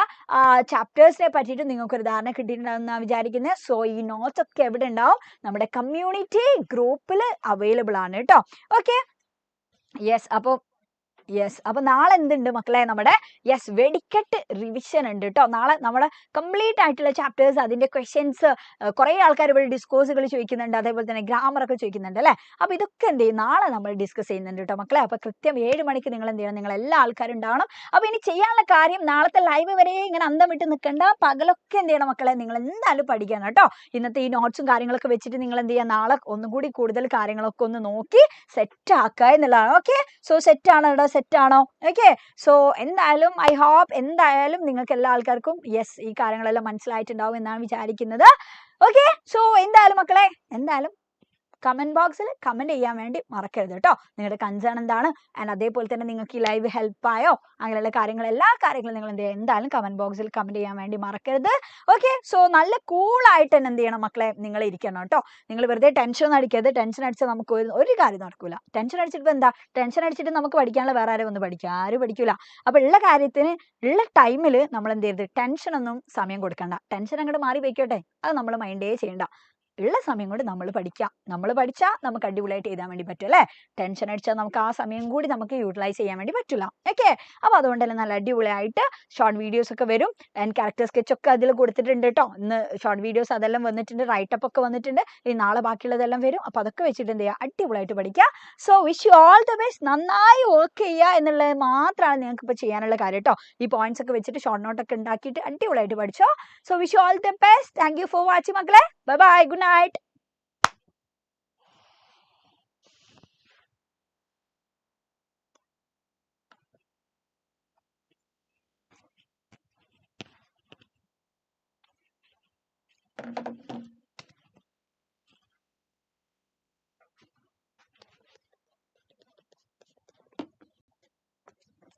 ചാപ്റ്റേഴ്സിനെ പറ്റിയിട്ട് നിങ്ങൾക്ക് ഒരു ധാരണ കിട്ടിയിട്ടുണ്ടാവുമെന്നാണ് വിചാരിക്കുന്നത്. സോ ഈ നോട്ട്സ് ഒക്കെ എവിടെ ഉണ്ടാവും, നമ്മുടെ കമ്മ്യൂണിറ്റി ഗ്രൂപ്പിൽ അവൈലബിൾ ആണ് കേട്ടോ. Okay, yes. അപ്പോൾ യെസ്. അപ്പൊ നാളെ എന്തുണ്ട് മക്കളെ? നമ്മുടെ വെടിക്കെട്ട് റിവിഷൻ ഉണ്ട് കേട്ടോ. നാളെ നമ്മുടെ കംപ്ലീറ്റ് ആയിട്ടുള്ള ചാപ്റ്റേഴ്സ്, അതിന്റെ ക്വസ്റ്റ്യൻസ്, കുറെ ആൾക്കാർ ഇവിടെ ഡിസ്കോഴ്സുകൾ ചോദിക്കുന്നുണ്ട്, അതേപോലെ തന്നെ ഗ്രാമർ ഒക്കെ ചോദിക്കുന്നുണ്ട് അല്ലെ. അപ്പൊ ഇതൊക്കെ എന്ത് ചെയ്യും? നാളെ നമ്മൾ ഡിസ്കസ് ചെയ്യുന്നുണ്ട് കേട്ടോ മക്കളെ. അപ്പൊ കൃത്യം 7 മണിക്ക് നിങ്ങൾ എന്ത് ചെയ്യണം? നിങ്ങൾ എല്ലാ ആൾക്കാരും ഉണ്ടാവണം. അപ്പൊ ഇനി ചെയ്യാനുള്ള കാര്യം, നാളത്തെ ലൈവ് വരെ ഇങ്ങനെ അന്തം വിട്ട് നിൽക്കണ്ട. പകലൊക്കെ എന്ത് ചെയ്യണം മക്കളെ? നിങ്ങൾ എന്തായാലും പഠിക്കണം കേട്ടോ. ഇന്നത്തെ ഈ നോട്ട്സും കാര്യങ്ങളൊക്കെ വെച്ചിട്ട് നിങ്ങൾ എന്ത് ചെയ്യുക? നാളെ ഒന്നുകൂടി കൂടുതൽ കാര്യങ്ങളൊക്കെ ഒന്ന് നോക്കി സെറ്റ് ആക്കുക എന്നുള്ളതാണ്. ഓക്കെ, സോ സെറ്റ് ആണോ? സെറ്റ് ആണോ? ഓക്കെ, സോ എന്തായാലും ഐ ഹോപ്പ് എന്തായാലും നിങ്ങൾക്ക് എല്ലാ ആൾക്കാർക്കും ഈ കാര്യങ്ങളെല്ലാം മനസ്സിലായിട്ടുണ്ടാവും എന്നാണ് വിചാരിക്കുന്നത്. ഓക്കെ, സോ എന്തായാലും മക്കളെ, എന്തായാലും കമന്റ് ബോക്സിൽ കമന്റ് ചെയ്യാൻ വേണ്ടി മറക്കരുത് കേട്ടോ. നിങ്ങളുടെ കൺസേൺ എന്താണ്, ആൻഡ് അതേപോലെ തന്നെ നിങ്ങൾക്ക് ഈ ലൈവ് ഹെൽപ്പായോ, അങ്ങനെയുള്ള കാര്യങ്ങൾ, എല്ലാ കാര്യങ്ങളും നിങ്ങൾ എന്ത് ചെയ്യുക? എന്തായാലും കമന്റ് ബോക്സിൽ കമന്റ് ചെയ്യാൻ വേണ്ടി മറക്കരുത്. ഓക്കെ, സോ നല്ല കൂളായിട്ട് തന്നെ എന്ത് ചെയ്യണം മക്കളെ? നിങ്ങൾ ഇരിക്കണം കേട്ടോ. നിങ്ങൾ വെറുതെ ടെൻഷൻ അടിക്കരുത്. ടെൻഷൻ അടിച്ചാൽ നമുക്ക് ഒരു കാര്യം നടക്കൂല. ടെൻഷൻ അടിച്ചിട്ട് എന്താ? ടെൻഷൻ അടിച്ചിട്ട് നമുക്ക് പഠിക്കാനുള്ള വേറെ ആരും ഒന്ന് പഠിക്കുക, ആരും പഠിക്കൂല. അപ്പൊ ഉള്ള കാര്യത്തിന് ഉള്ള ടൈമിൽ നമ്മൾ എന്ത് ചെയ്യരുത്? ടെൻഷനൊന്നും സമയം കൊടുക്കണ്ട. ടെൻഷൻ അങ്ങോട്ട് മാറി പോയിക്കോട്ടെ, അത് നമ്മൾ മൈൻഡേ ചെയ്യണ്ട. ഉള്ള സമയം കൊണ്ട് നമ്മൾ പഠിക്കാം. നമ്മൾ പഠിച്ചാൽ നമുക്ക് അടിപൊളിയായിട്ട് എഴുതാൻ വേണ്ടി പറ്റും അല്ലേ. ടെൻഷൻ അടിച്ചാൽ നമുക്ക് ആ സമയം കൂടി നമുക്ക് യൂട്ടിലൈസ് ചെയ്യാൻ വേണ്ടി പറ്റില്ല. ഓക്കെ, അപ്പൊ അതുകൊണ്ട് തന്നെ നല്ല അടിപൊളിയായിട്ട് ഷോർട്ട് വീഡിയോസ് ഒക്കെ വരും. ആൻഡ് ക്യാരക്ടർ സ്കെച്ച് ഒക്കെ അതിൽ കൊടുത്തിട്ടുണ്ട് കേട്ടോ. ഇന്ന് ഷോർട്ട് വീഡിയോസ് അതെല്ലാം വന്നിട്ടുണ്ട്, റൈറ്റപ്പ് ഒക്കെ വന്നിട്ടുണ്ട്. ഇനി നാളെ ബാക്കിയുള്ളതെല്ലാം വരും. അപ്പൊ അതൊക്കെ വെച്ചിട്ട് എന്ത് ചെയ്യുക? അടിപൊളിയായിട്ട് പഠിക്കുക. So wish you all the best. നന്നായി വർക്ക് ചെയ്യുക എന്നുള്ളത് മാത്രമാണ് നിങ്ങൾക്ക് ഇപ്പോൾ ചെയ്യാനുള്ള കാര്യം കേട്ടോ. ഈ പോയിന്റ്സ് ഒക്കെ വെച്ചിട്ട് ഷോർട്ട് നോട്ട് ഒക്കെ ഉണ്ടാക്കിയിട്ട് അടിപൊളിയായിട്ട് പഠിച്ചോ. So wish you all the best. Thank you for watching മക്കളെ. Bye bye, good night.